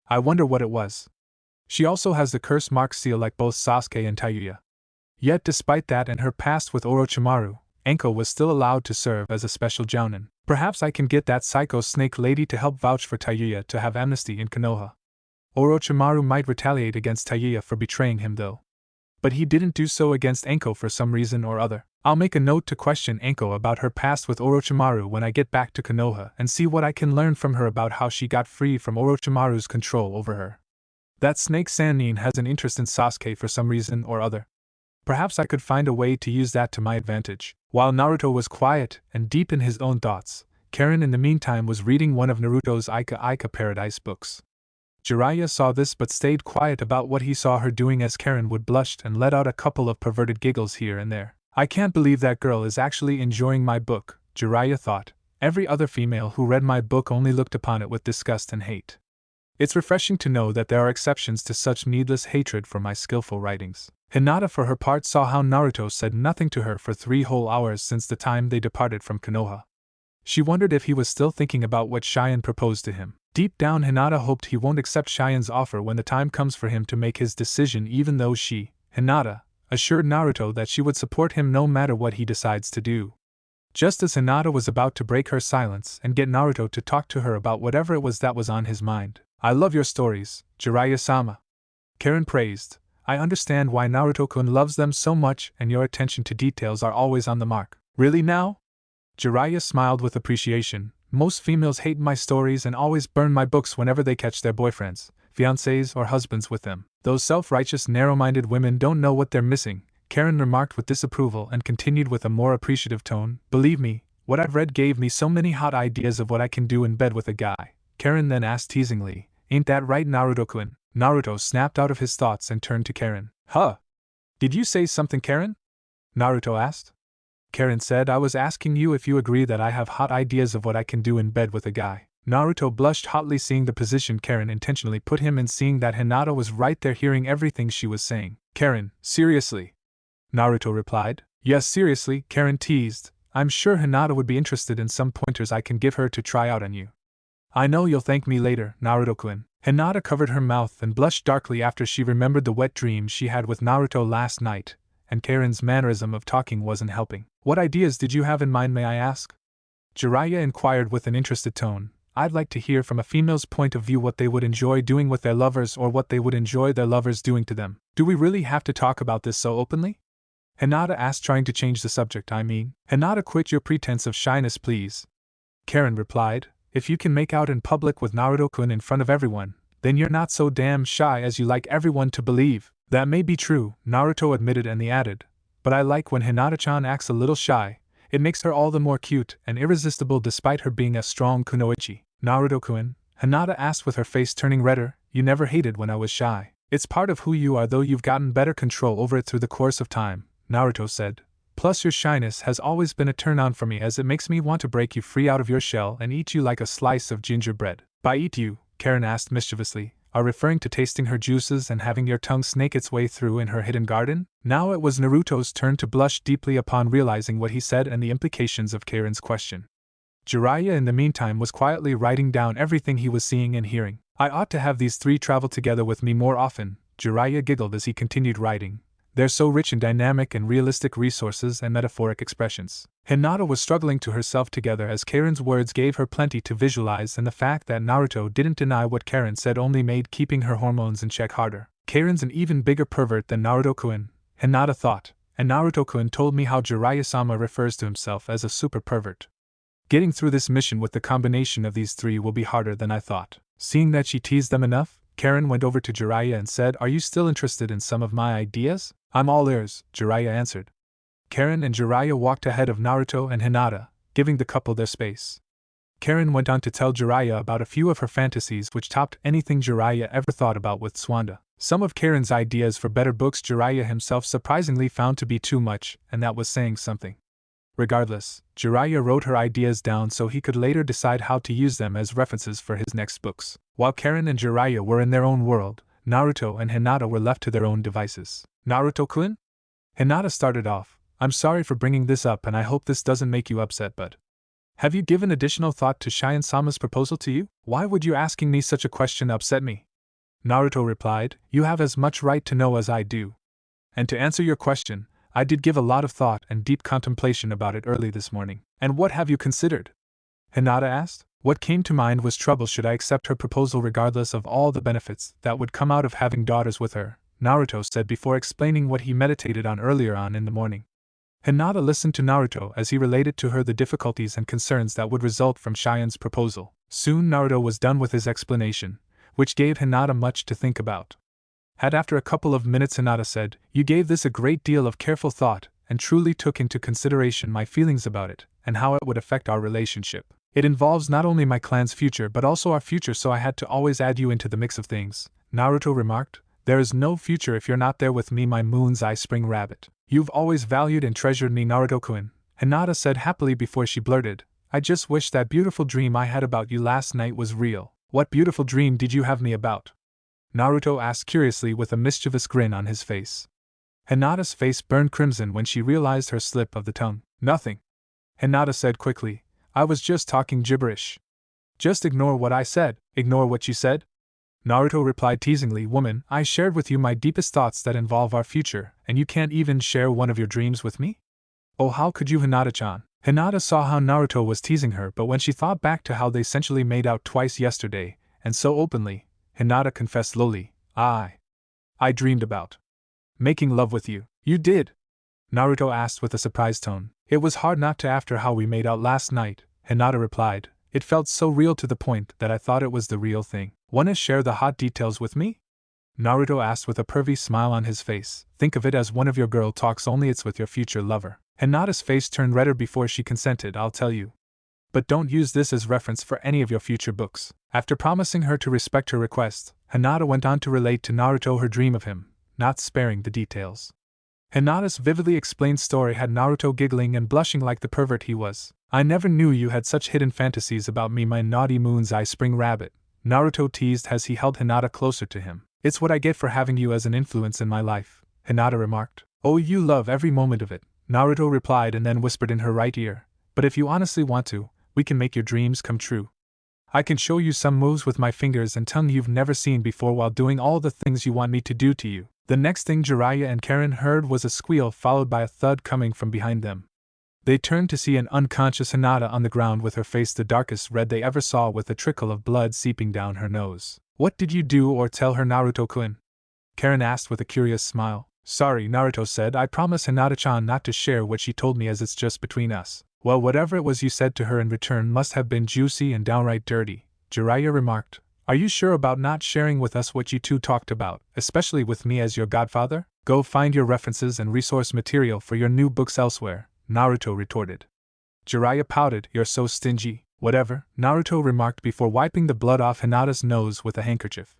I wonder what it was. She also has the curse mark seal like both Sasuke and Taiya. Yet despite that and her past with Orochimaru, Enko was still allowed to serve as a special jounin. Perhaps I can get that psycho snake lady to help vouch for Taiya to have amnesty in Konoha. Orochimaru might retaliate against Taiya for betraying him though. But he didn't do so against Enko for some reason or other. I'll make a note to question Enko about her past with Orochimaru when I get back to Konoha and see what I can learn from her about how she got free from Orochimaru's control over her. That snake Sannin has an interest in Sasuke for some reason or other. Perhaps I could find a way to use that to my advantage. While Naruto was quiet and deep in his own thoughts, Karen in the meantime was reading one of Naruto's Ika Paradise books. Jiraiya saw this but stayed quiet about what he saw her doing, as Karen would blush and let out a couple of perverted giggles here and there. I can't believe that girl is actually enjoying my book, Jiraiya thought. Every other female who read my book only looked upon it with disgust and hate. It's refreshing to know that there are exceptions to such needless hatred for my skillful writings. Hinata for her part saw how Naruto said nothing to her for 3 whole hours since the time they departed from Konoha. She wondered if he was still thinking about what Cheyenne proposed to him. Deep down Hinata hoped he won't accept Cheyenne's offer when the time comes for him to make his decision, even though she, Hinata, assured Naruto that she would support him no matter what he decides to do. Just as Hinata was about to break her silence and get Naruto to talk to her about whatever it was that was on his mind. I love your stories, Jiraiya-sama. Karen praised. I understand why Naruto-kun loves them so much, and your attention to details are always on the mark. Really now? Jiraiya smiled with appreciation. Most females hate my stories and always burn my books whenever they catch their boyfriends, fiancés, or husbands with them. Those self-righteous, narrow-minded women don't know what they're missing, Karen remarked with disapproval and continued with a more appreciative tone. Believe me, what I've read gave me so many hot ideas of what I can do in bed with a guy. Karen then asked teasingly, ain't that right, Naruto-kun? Naruto snapped out of his thoughts and turned to Karen. Huh? Did you say something, Karen? Naruto asked. Karen said, I was asking you if you agree that I have hot ideas of what I can do in bed with a guy. Naruto blushed hotly, seeing the position Karen intentionally put him in, seeing that Hinata was right there hearing everything she was saying. Karen, seriously? Naruto replied. Yes, seriously, Karen teased. I'm sure Hinata would be interested in some pointers I can give her to try out on you. I know you'll thank me later, Naruto-kun. Hinata covered her mouth and blushed darkly after she remembered the wet dream she had with Naruto last night, and Karen's mannerism of talking wasn't helping. What ideas did you have in mind, may I ask? Jiraiya inquired with an interested tone. I'd like to hear from a female's point of view what they would enjoy doing with their lovers or what they would enjoy their lovers doing to them. Do we really have to talk about this so openly? Hinata asked, trying to change the subject. Hinata, quit your pretense of shyness, please. Karen replied, if you can make out in public with Naruto-kun in front of everyone, then you're not so damn shy as you like everyone to believe. That may be true, Naruto admitted, and he added, but I like when Hinata-chan acts a little shy. It makes her all the more cute and irresistible despite her being a strong kunoichi. Naruto-kun, Hinata asked with her face turning redder, you never hated when I was shy. It's part of who you are, though you've gotten better control over it through the course of time, Naruto said. Plus your shyness has always been a turn-on for me, as it makes me want to break you free out of your shell and eat you like a slice of gingerbread. By eat you, Karen asked mischievously, are referring to tasting her juices and having your tongue snake its way through in her hidden garden? Now it was Naruto's turn to blush deeply upon realizing what he said and the implications of Karen's question. Jiraiya in the meantime was quietly writing down everything he was seeing and hearing. I ought to have these three travel together with me more often, Jiraiya giggled as he continued writing. They're so rich in dynamic and realistic resources and metaphoric expressions. Hinata was struggling to herself together as Karen's words gave her plenty to visualize, and the fact that Naruto didn't deny what Karen said only made keeping her hormones in check harder. Karen's an even bigger pervert than Naruto-kun, Hinata thought, and Naruto-kun told me how Jiraiya-sama refers to himself as a super pervert. Getting through this mission with the combination of these three will be harder than I thought. Seeing that she teased them enough, Karen went over to Jiraiya and said, are you still interested in some of my ideas? I'm all ears, Jiraiya answered. Karen and Jiraiya walked ahead of Naruto and Hinata, giving the couple their space. Karen went on to tell Jiraiya about a few of her fantasies which topped anything Jiraiya ever thought about with Swanda. Some of Karen's ideas for better books Jiraiya himself surprisingly found to be too much, and that was saying something. Regardless, Jiraiya wrote her ideas down so he could later decide how to use them as references for his next books. While Karen and Jiraiya were in their own world, Naruto and Hinata were left to their own devices. Naruto-kun? Hinata started off, I'm sorry for bringing this up and I hope this doesn't make you upset, but have you given additional thought to Shion-sama's proposal to you? Why would you asking me such a question upset me? Naruto replied, you have as much right to know as I do. And to answer your question, I did give a lot of thought and deep contemplation about it early this morning. And what have you considered? Hinata asked. What came to mind was trouble should I accept her proposal regardless of all the benefits that would come out of having daughters with her, Naruto said before explaining what he meditated on earlier on in the morning. Hinata listened to Naruto as he related to her the difficulties and concerns that would result from Shion's proposal. Soon Naruto was done with his explanation, which gave Hinata much to think about. After a couple of minutes, Hinata said, you gave this a great deal of careful thought, and truly took into consideration my feelings about it, and how it would affect our relationship. It involves not only my clan's future but also our future, so I had to always add you into the mix of things, Naruto remarked. There is no future if you're not there with me, my moon's eye spring rabbit. You've always valued and treasured me, Naruto-kun, Hinata said happily before she blurted, I just wish that beautiful dream I had about you last night was real. What beautiful dream did you have me about? Naruto asked curiously with a mischievous grin on his face. Hinata's face burned crimson when she realized her slip of the tongue. Nothing, Hinata said quickly. I was just talking gibberish. Just ignore what I said. Ignore what you said? Naruto replied teasingly, woman, I shared with you my deepest thoughts that involve our future, and you can't even share one of your dreams with me? Oh, how could you, Hinata-chan? Hinata saw how Naruto was teasing her, but when she thought back to how they essentially made out twice yesterday, and so openly, Hinata confessed slowly, I dreamed about making love with you. You did? Naruto asked with a surprised tone. It was hard not to after how we made out last night, Hinata replied. It felt so real to the point that I thought it was the real thing. Wanna share the hot details with me? Naruto asked with a pervy smile on his face. Think of it as one of your girl talks, only it's with your future lover. Hinata's face turned redder before she consented. I'll tell you. But don't use this as reference for any of your future books. After promising her to respect her request, Hinata went on to relate to Naruto her dream of him, not sparing the details. Hinata's vividly explained story had Naruto giggling and blushing like the pervert he was. I never knew you had such hidden fantasies about me, my naughty moon's eye spring rabbit, Naruto teased as he held Hinata closer to him. It's what I get for having you as an influence in my life, Hinata remarked. Oh, you love every moment of it, Naruto replied and then whispered in her right ear. But if you honestly want to, we can make your dreams come true. I can show you some moves with my fingers and tongue you've never seen before while doing all the things you want me to do to you. The next thing Jiraiya and Karen heard was a squeal followed by a thud coming from behind them. They turned to see an unconscious Hinata on the ground with her face the darkest red they ever saw with a trickle of blood seeping down her nose. What did you do or tell her, Naruto-kun? Karen asked with a curious smile. Sorry, Naruto said, I promise Hinata-chan not to share what she told me as it's just between us. Well, whatever it was you said to her in return must have been juicy and downright dirty, Jiraiya remarked. Are you sure about not sharing with us what you two talked about, especially with me as your godfather? Go find your references and resource material for your new books elsewhere, Naruto retorted. Jiraiya pouted. You're so stingy. Whatever, Naruto remarked before wiping the blood off Hinata's nose with a handkerchief.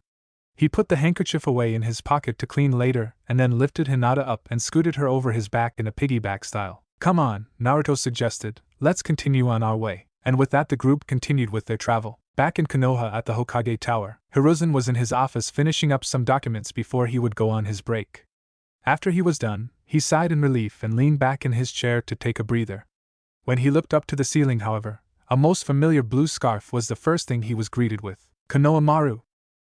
He put the handkerchief away in his pocket to clean later and then lifted Hinata up and scooted her over his back in a piggyback style. Come on, Naruto suggested, let's continue on our way. And with that the group continued with their travel. Back in Konoha at the Hokage Tower, Hiruzen was in his office finishing up some documents before he would go on his break. After he was done, he sighed in relief and leaned back in his chair to take a breather. When he looked up to the ceiling, however, a most familiar blue scarf was the first thing he was greeted with. Konohamaru!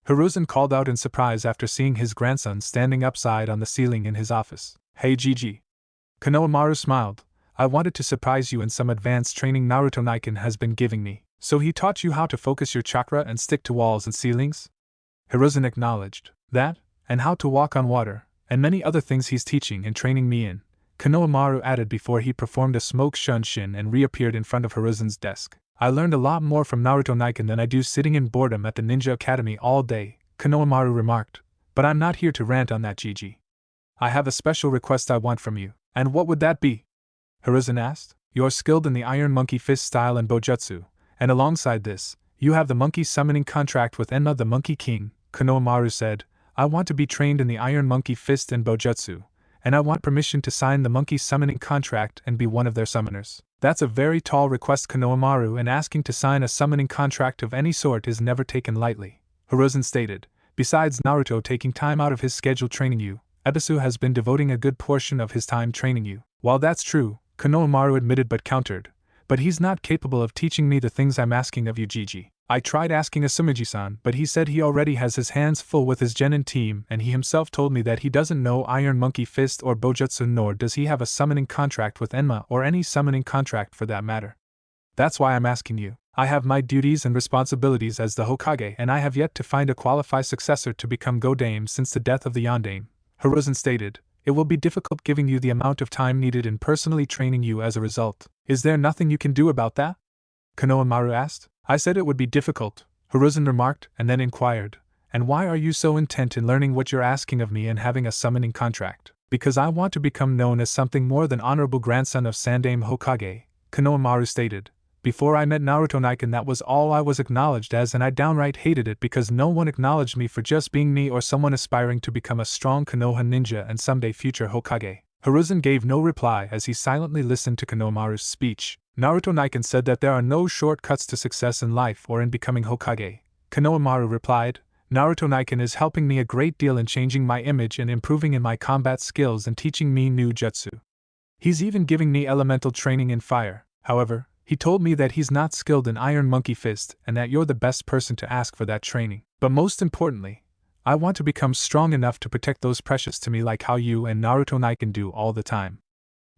Hiruzen called out in surprise after seeing his grandson standing upside on the ceiling in his office. Hey Gigi! Konohamaru smiled. I wanted to surprise you in some advanced training Naruto Niken has been giving me. So he taught you how to focus your chakra and stick to walls and ceilings? Hiruzen acknowledged. That, and how to walk on water, and many other things he's teaching and training me in, Konohamaru added before he performed a smoke shunshin and reappeared in front of Hiruzen's desk. I learned a lot more from Naruto Niken than I do sitting in boredom at the Ninja Academy all day, Konohamaru remarked. But I'm not here to rant on that, Gigi. I have a special request I want from you. And what would that be? Hiruzen asked. You're skilled in the Iron Monkey Fist style and Bojutsu, and alongside this, you have the monkey summoning contract with Enma the Monkey King, Konohamaru said. I want to be trained in the Iron Monkey Fist and Bojutsu, and I want permission to sign the monkey summoning contract and be one of their summoners. That's a very tall request, Konohamaru, and asking to sign a summoning contract of any sort is never taken lightly, Hiruzen stated. Besides Naruto taking time out of his schedule training you, Ebisu has been devoting a good portion of his time training you. While that's true, Konohamaru admitted but countered, but he's not capable of teaching me the things I'm asking of you, Gigi. I tried asking Asumiji-san, but he said he already has his hands full with his genin team, and he himself told me that he doesn't know Iron Monkey Fist or Bojutsu, nor does he have a summoning contract with Enma or any summoning contract for that matter. That's why I'm asking you. I have my duties and responsibilities as the Hokage, and I have yet to find a qualified successor to become Godame since the death of the Yondaime, Hiruzen stated. It will be difficult giving you the amount of time needed in personally training you as a result. Is there nothing you can do about that? Konohamaru asked. I said it would be difficult, Hiruzen remarked, and then inquired, and why are you so intent in learning what you're asking of me and having a summoning contract? Because I want to become known as something more than honorable grandson of Sandaime Hokage, Konohamaru stated. Before I met Naruto Niken, that was all I was acknowledged as, and I downright hated it because no one acknowledged me for just being me or someone aspiring to become a strong Konoha ninja and someday future Hokage. Hiruzen gave no reply as he silently listened to Konohamaru's speech. Naruto Niken said that there are no shortcuts to success in life or in becoming Hokage. Konohamaru replied, Naruto Niken is helping me a great deal in changing my image and improving in my combat skills and teaching me new jutsu. He's even giving me elemental training in fire. However, he told me that he's not skilled in Iron Monkey Fist and that you're the best person to ask for that training. But most importantly, I want to become strong enough to protect those precious to me like how you and Naruto Niken do all the time.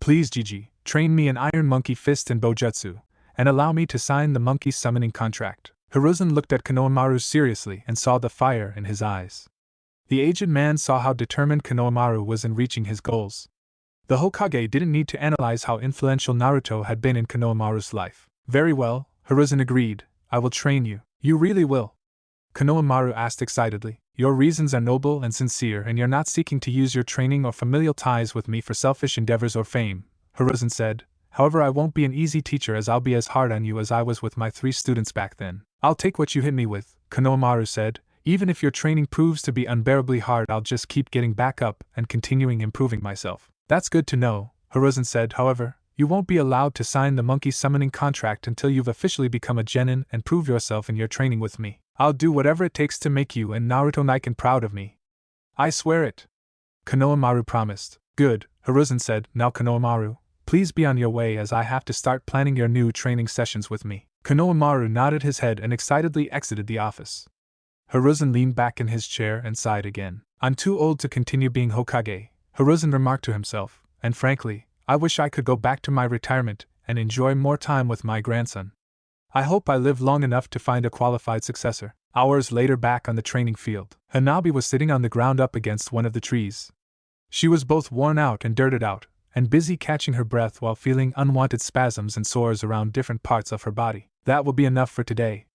Please, Gigi, train me in Iron Monkey Fist and Bojutsu, and allow me to sign the monkey summoning contract. Hiruzen looked at Konohamaru seriously and saw the fire in his eyes. The aged man saw how determined Konohamaru was in reaching his goals. The Hokage didn't need to analyze how influential Naruto had been in Konohamaru's life. Very well, Hiruzen agreed, I will train you. You really will? Konohamaru asked excitedly. Your reasons are noble and sincere, and you're not seeking to use your training or familial ties with me for selfish endeavors or fame, Hiruzen said. However, I won't be an easy teacher as I'll be as hard on you as I was with my 3 students back then. I'll take what you hit me with, Konohamaru said. Even if your training proves to be unbearably hard, I'll just keep getting back up and continuing improving myself. That's good to know, Hiruzen said. However, you won't be allowed to sign the monkey summoning contract until you've officially become a genin and prove yourself in your training with me. I'll do whatever it takes to make you and Naruto Niken proud of me. I swear it. Konohamaru promised. Good, Hiruzen said. Now Konohamaru, please be on your way as I have to start planning your new training sessions with me. Konohamaru nodded his head and excitedly exited the office. Hiruzen leaned back in his chair and sighed again. I'm too old to continue being Hokage, Hiruzen remarked to himself, and frankly, I wish I could go back to my retirement and enjoy more time with my grandson. I hope I live long enough to find a qualified successor. Hours later, back on the training field, Hanabi was sitting on the ground up against one of the trees. She was both worn out and dirted out, and busy catching her breath while feeling unwanted spasms and sores around different parts of her body. That will be enough for today.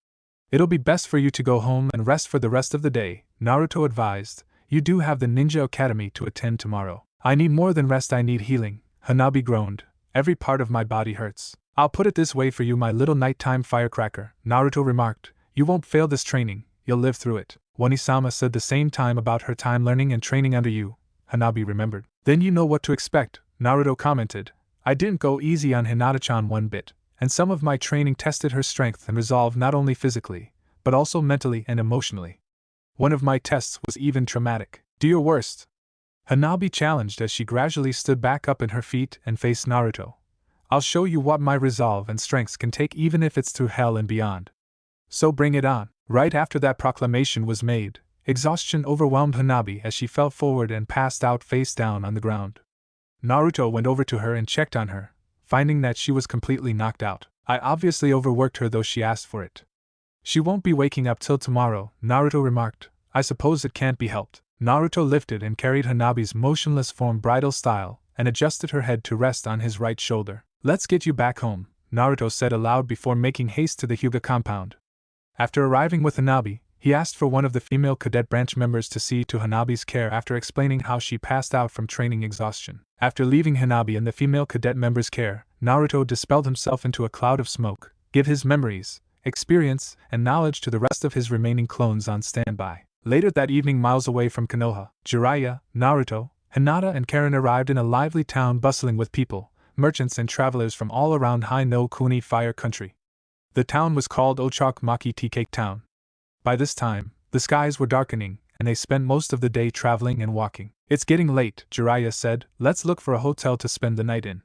It'll be best for you to go home and rest for the rest of the day, Naruto advised. You do have the Ninja Academy to attend tomorrow. I need more than rest, I need healing, Hanabi groaned. Every part of my body hurts. I'll put it this way for you, my little nighttime firecracker, Naruto remarked. You won't fail this training, you'll live through it. Wanisama said the same time about her time learning and training under you, Hanabi remembered. Then you know what to expect, Naruto commented. I didn't go easy on Hinata-chan one bit, and some of my training tested her strength and resolve not only physically, but also mentally and emotionally. One of my tests was even traumatic. Do your worst, Hanabi challenged as she gradually stood back up in her feet and faced Naruto. I'll show you what my resolve and strengths can take, even if it's through hell and beyond. So bring it on. Right after that proclamation was made, exhaustion overwhelmed Hanabi as she fell forward and passed out face down on the ground. Naruto went over to her and checked on her, finding that she was completely knocked out. I obviously overworked her, though she asked for it. She won't be waking up till tomorrow, Naruto remarked. I suppose it can't be helped. Naruto lifted and carried Hanabi's motionless form bridal style and adjusted her head to rest on his right shoulder. Let's get you back home, Naruto said aloud before making haste to the Hyuga compound. After arriving with Hanabi, he asked for one of the female cadet branch members to see to Hanabi's care after explaining how she passed out from training exhaustion. After leaving Hanabi in the female cadet member's care, Naruto dispelled himself into a cloud of smoke, give his memories, experience, and knowledge to the rest of his remaining clones on standby. Later that evening, miles away from Konoha, Jiraiya, Naruto, Hinata and Karen arrived in a lively town bustling with people, merchants and travelers from all around High no Kuni Fire Country. The town was called Ochakmaki Tea Cake Town. By this time, the skies were darkening, and they spent most of the day traveling and walking. It's getting late, Jiraiya said. Let's look for a hotel to spend the night in.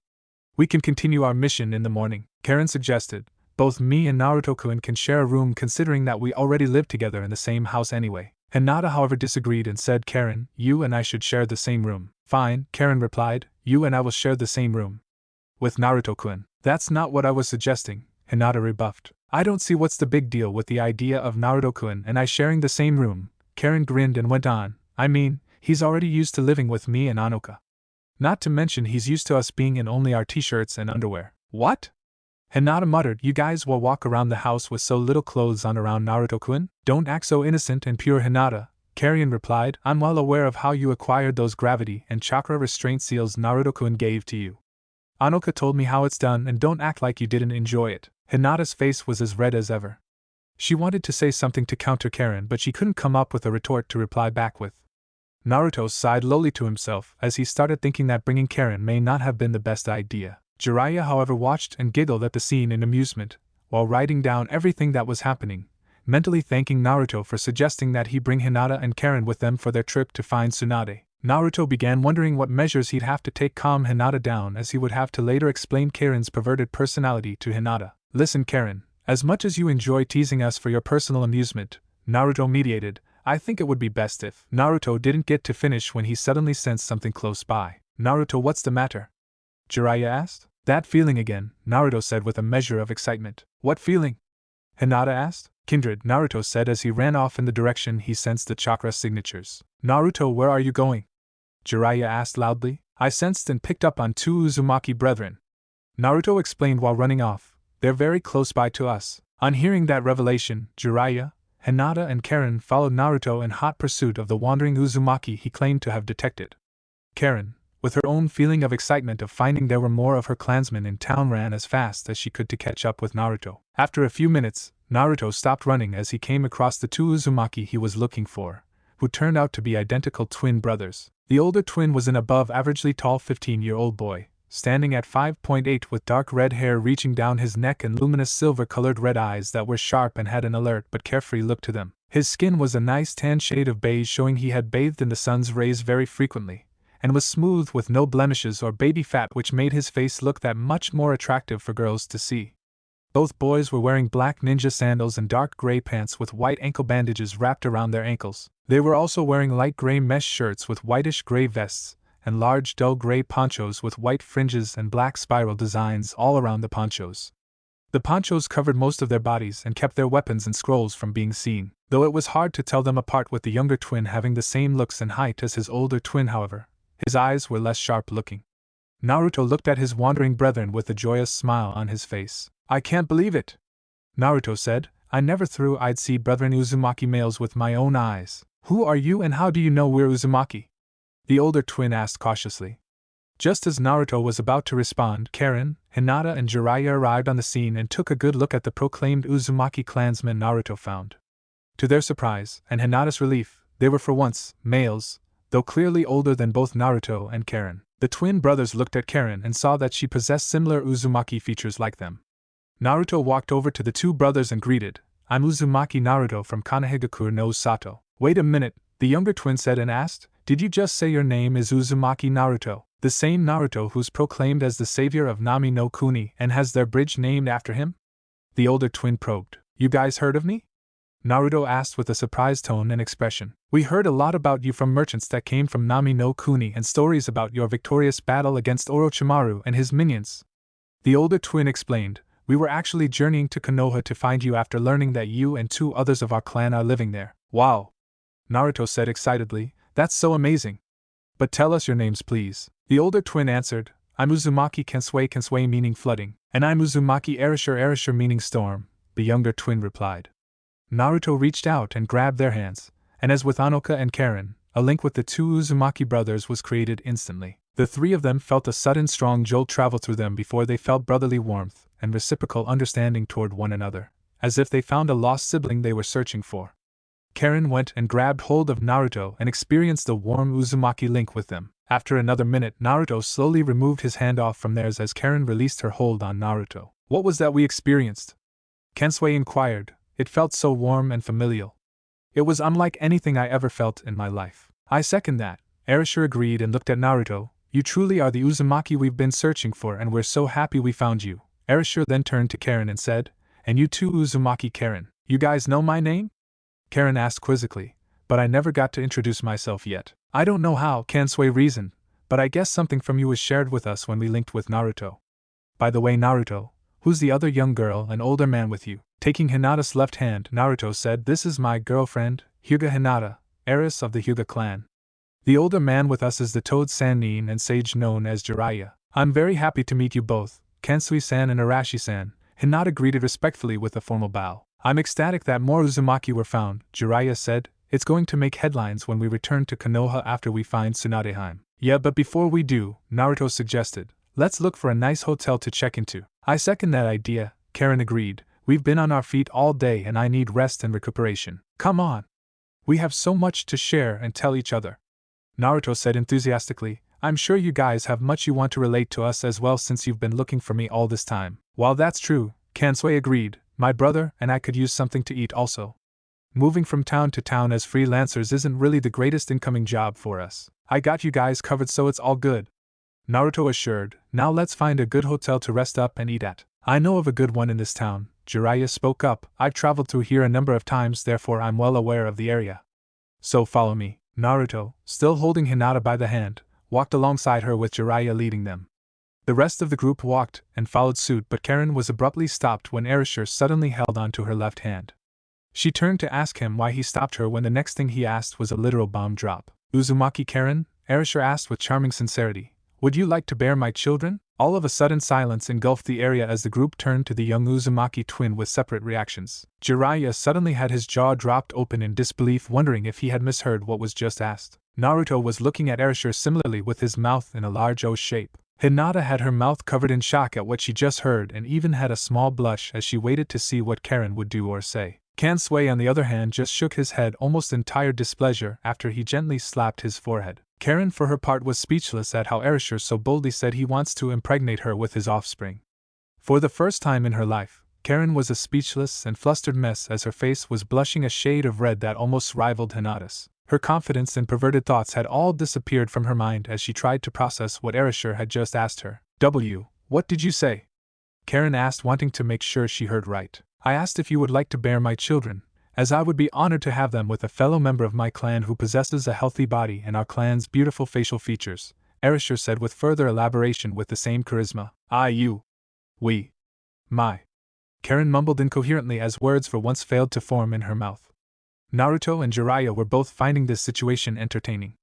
We can continue our mission in the morning, Karen suggested. Both me and Naruto-kun can share a room, considering that we already live together in the same house anyway. Hinata, however, disagreed and said, Karen, you and I should share the same room. Fine, Karen replied, you and I will share the same room. With Naruto-kun. That's not what I was suggesting, Hinata rebuffed. I don't see what's the big deal with the idea of Naruto-kun and I sharing the same room, Karen grinned and went on. I mean, he's already used to living with me and Anoka. Not to mention he's used to us being in only our t-shirts and underwear. What? Hinata muttered. You guys will walk around the house with so little clothes on around Naruto-kun? Don't act so innocent and pure, Hinata, Karen replied. I'm well aware of how you acquired those gravity and chakra restraint seals Naruto-kun gave to you. Anoka told me how it's done, and don't act like you didn't enjoy it. Hinata's face was as red as ever. She wanted to say something to counter Karen, but she couldn't come up with a retort to reply back with. Naruto sighed lowly to himself as he started thinking that bringing Karen may not have been the best idea. Jiraiya, however, watched and giggled at the scene in amusement, while writing down everything that was happening, mentally thanking Naruto for suggesting that he bring Hinata and Karen with them for their trip to find Tsunade. Naruto began wondering what measures he'd have to take to calm Hinata down, as he would have to later explain Karen's perverted personality to Hinata. Listen, Karen, as much as you enjoy teasing us for your personal amusement, Naruto mediated, I think it would be best if. Naruto didn't get to finish when he suddenly sensed something close by. Naruto, what's the matter? Jiraiya asked. That feeling again, Naruto said with a measure of excitement. What feeling? Hinata asked. Kindred, Naruto said as he ran off in the direction he sensed the chakra signatures. Naruto, where are you going? Jiraiya asked loudly. I sensed and picked up on two Uzumaki brethren. Naruto explained while running off. They're very close by to us. On hearing that revelation, Jiraiya, Hinata and Karen followed Naruto in hot pursuit of the wandering Uzumaki he claimed to have detected. Karen, with her own feeling of excitement of finding there were more of her clansmen in town, ran as fast as she could to catch up with Naruto. After a few minutes, Naruto stopped running as he came across the two Uzumaki he was looking for, who turned out to be identical twin brothers. The older twin was an above-averagely tall 15-year-old boy, standing at 5'8" with dark red hair reaching down his neck and luminous silver-colored red eyes that were sharp and had an alert but carefree look to them. His skin was a nice tan shade of beige, showing he had bathed in the sun's rays very frequently, and was smooth with no blemishes or baby fat, which made his face look that much more attractive for girls to see. Both boys were wearing black ninja sandals and dark gray pants with white ankle bandages wrapped around their ankles. They were also wearing light gray mesh shirts with whitish gray vests, and large dull gray ponchos with white fringes and black spiral designs all around the ponchos. The ponchos covered most of their bodies and kept their weapons and scrolls from being seen, though it was hard to tell them apart with the younger twin having the same looks and height as his older twin. However, his eyes were less sharp-looking. Naruto looked at his wandering brethren with a joyous smile on his face. "I can't believe it," Naruto said. "I never thought I'd see brethren Uzumaki males with my own eyes. Who are you and how do you know we're Uzumaki?" the older twin asked cautiously. Just as Naruto was about to respond, Karen, Hinata, and Jiraiya arrived on the scene and took a good look at the proclaimed Uzumaki clansmen Naruto found. To their surprise, and Hinata's relief, they were for once males, though clearly older than both Naruto and Karen. The twin brothers looked at Karen and saw that she possessed similar Uzumaki features like them. Naruto walked over to the two brothers and greeted, "I'm Uzumaki Naruto from Konohagakure no Sato." "Wait a minute," the younger twin said and asked, "did you just say your name is Uzumaki Naruto? The same Naruto who's proclaimed as the savior of Nami no Kuni and has their bridge named after him?" The older twin probed. "You guys heard of me?" Naruto asked with a surprised tone and expression. "We heard a lot about you from merchants that came from Nami no Kuni and stories about your victorious battle against Orochimaru and his minions." The older twin explained, "We were actually journeying to Konoha to find you after learning that you and two others of our clan are living there." "Wow!" Naruto said excitedly, "That's so amazing. But tell us your names please." The older twin answered, "I'm Uzumaki Kensui meaning flooding, and I'm Uzumaki Erashur meaning storm," the younger twin replied. Naruto reached out and grabbed their hands, and as with Anoka and Karen, a link with the two Uzumaki brothers was created instantly. The three of them felt a sudden strong jolt travel through them before they felt brotherly warmth and reciprocal understanding toward one another, as if they found a lost sibling they were searching for. Karen went and grabbed hold of Naruto and experienced the warm Uzumaki link with them. After another minute, Naruto slowly removed his hand off from theirs as Karen released her hold on Naruto. "What was that we experienced?" Kensui inquired. "It felt so warm and familial. It was unlike anything I ever felt in my life." "I second that," Erashur agreed and looked at Naruto. "You truly are the Uzumaki we've been searching for and we're so happy we found you." Erashur then turned to Karen and said, "And you too Uzumaki Karen. You guys know my name?" Karen asked quizzically, "But I never got to introduce myself yet." "I don't know how," Kensui reasoned, "but I guess something from you was shared with us when we linked with Naruto. By the way Naruto, who's the other young girl and older man with you?" Taking Hinata's left hand, Naruto said, "This is my girlfriend, Hyuga Hinata, heiress of the Hyuga clan. The older man with us is the Toad Sannin and sage known as Jiraiya. I'm very happy to meet you both, Kensui-san and Arashi-san," Hinata greeted respectfully with a formal bow. "I'm ecstatic that more Uzumaki were found," Jiraiya said. "It's going to make headlines when we return to Konoha after we find Tsunadeheim." "Yeah, but before we do," Naruto suggested, "let's look for a nice hotel to check into." "I second that idea," Karen agreed. "We've been on our feet all day and I need rest and recuperation." "Come on! We have so much to share and tell each other," Naruto said enthusiastically. "I'm sure you guys have much you want to relate to us as well since you've been looking for me all this time." "While that's true," Kensui agreed, "my brother and I could use something to eat also. Moving from town to town as freelancers isn't really the greatest incoming job for us. I got you guys covered so it's all good," Naruto assured. "Now let's find a good hotel to rest up and eat at." "I know of a good one in this town," Jiraiya spoke up. "I've traveled through here a number of times, therefore I'm well aware of the area. So follow me." Naruto, still holding Hinata by the hand, walked alongside her with Jiraiya leading them. The rest of the group walked and followed suit, but Karen was abruptly stopped when Erashur suddenly held onto her left hand. She turned to ask him why he stopped her when the next thing he asked was a literal bomb drop. "Uzumaki Karen?" Erashur asked with charming sincerity. "Would you like to bear my children?" All of a sudden silence engulfed the area as the group turned to the young Uzumaki twin with separate reactions. Jiraiya suddenly had his jaw dropped open in disbelief, wondering if he had misheard what was just asked. Naruto was looking at Erashur similarly with his mouth in a large O shape. Hinata had her mouth covered in shock at what she just heard and even had a small blush as she waited to see what Karen would do or say. Kensui on the other hand just shook his head almost in tired displeasure after he gently slapped his forehead. Karen for her part was speechless at how Erashur so boldly said he wants to impregnate her with his offspring. For the first time in her life, Karen was a speechless and flustered mess as her face was blushing a shade of red that almost rivaled Hinata's. Her confidence and perverted thoughts had all disappeared from her mind as she tried to process what Erashur had just asked her. "What did you say?" Karen asked, wanting to make sure she heard right. I asked if you would like to bear my children, as I would be honored to have them with a fellow member of my clan who possesses a healthy body and our clan's beautiful facial features, Erasure said with further elaboration with the same charisma. We. My. Karen mumbled incoherently as words for once failed to form in her mouth. Naruto and Jiraiya were both finding this situation entertaining.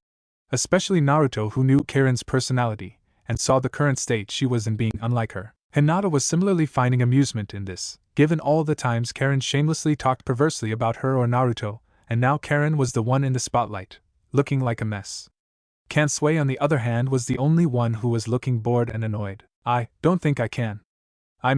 Especially Naruto, who knew Karen's personality, and saw the current state she was in being unlike her. Hinata was similarly finding amusement in this, given all the times Karen shamelessly talked perversely about her or Naruto, and now Karen was the one in the spotlight, looking like a mess. Kansui, on the other hand, was the only one who was looking bored and annoyed. I don't think I can. I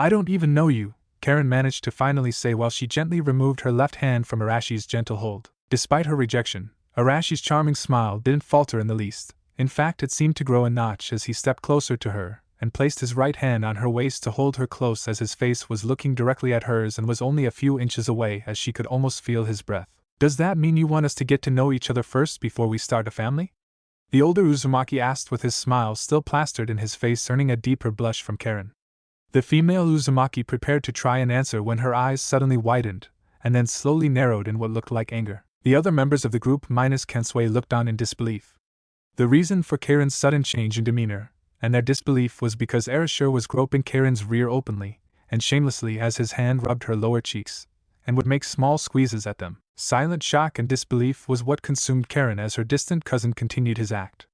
don't even know you, Karen managed to finally say while she gently removed her left hand from Arashi's gentle hold. Despite her rejection, Arashi's charming smile didn't falter in the least. In fact, it seemed to grow a notch as he stepped closer to her and placed his right hand on her waist to hold her close, as his face was looking directly at hers and was only a few inches away, as she could almost feel his breath. Does that mean you want us to get to know each other first before we start a family? The older Uzumaki asked, with his smile still plastered in his face, earning a deeper blush from Karen. The female Uzumaki prepared to try and answer when her eyes suddenly widened, and then slowly narrowed in what looked like anger. The other members of the group minus Kansui looked on in disbelief. The reason for Karen's sudden change in demeanor, and their disbelief, was because Erasure was groping Karen's rear openly and shamelessly as his hand rubbed her lower cheeks, and would make small squeezes at them. Silent shock and disbelief was what consumed Karen as her distant cousin continued his act.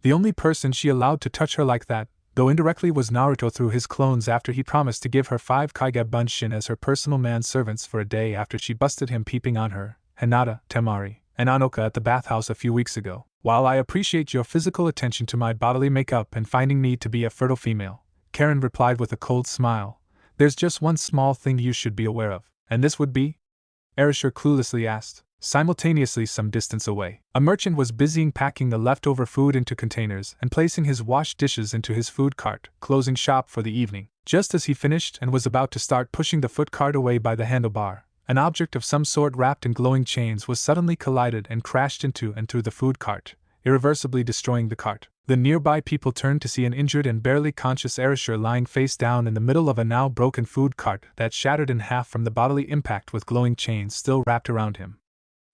The only person she allowed to touch her like that, though indirectly, was Naruto through his clones, after he promised to give her 5 Kaiga Bunshin as her personal manservants for a day after she busted him peeping on her, Hinata, Temari, and Anoka at the bathhouse a few weeks ago. While I appreciate your physical attention to my bodily makeup and finding me to be a fertile female, Karen replied with a cold smile, there's just one small thing you should be aware of. And this would be? Erasure cluelessly asked. Simultaneously, some distance away, a merchant was busying packing the leftover food into containers and placing his washed dishes into his food cart, closing shop for the evening. Just as he finished and was about to start pushing the foot cart away by the handlebar, an object of some sort wrapped in glowing chains was suddenly collided and crashed into and through the food cart, irreversibly destroying the cart. The nearby people turned to see an injured and barely conscious Erasure lying face down in the middle of a now broken food cart that shattered in half from the bodily impact, with glowing chains still wrapped around him.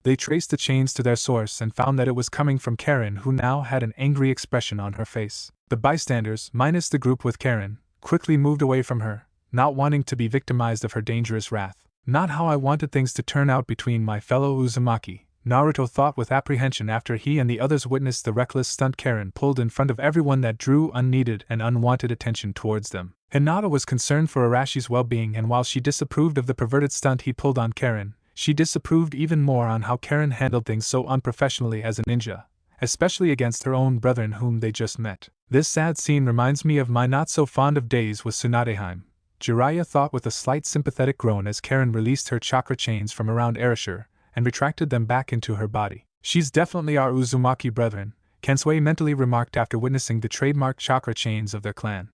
They traced the chains to their source and found that it was coming from Karen, who now had an angry expression on her face. The bystanders, minus the group with Karen, quickly moved away from her, not wanting to be victimized of her dangerous wrath. Not how I wanted things to turn out between my fellow Uzumaki, Naruto thought with apprehension after he and the others witnessed the reckless stunt Karen pulled in front of everyone that drew unneeded and unwanted attention towards them. Hinata was concerned for Arashi's well-being, and while she disapproved of the perverted stunt he pulled on Karen, she disapproved even more on how Karen handled things so unprofessionally as a ninja, especially against her own brethren whom they just met. This sad scene reminds me of my not-so-fond-of days with Tsunadeheim, Jiraiya thought with a slight sympathetic groan as Karen released her chakra chains from around Erasure and retracted them back into her body. She's definitely our Uzumaki brethren, Kansui mentally remarked after witnessing the trademark chakra chains of their clan.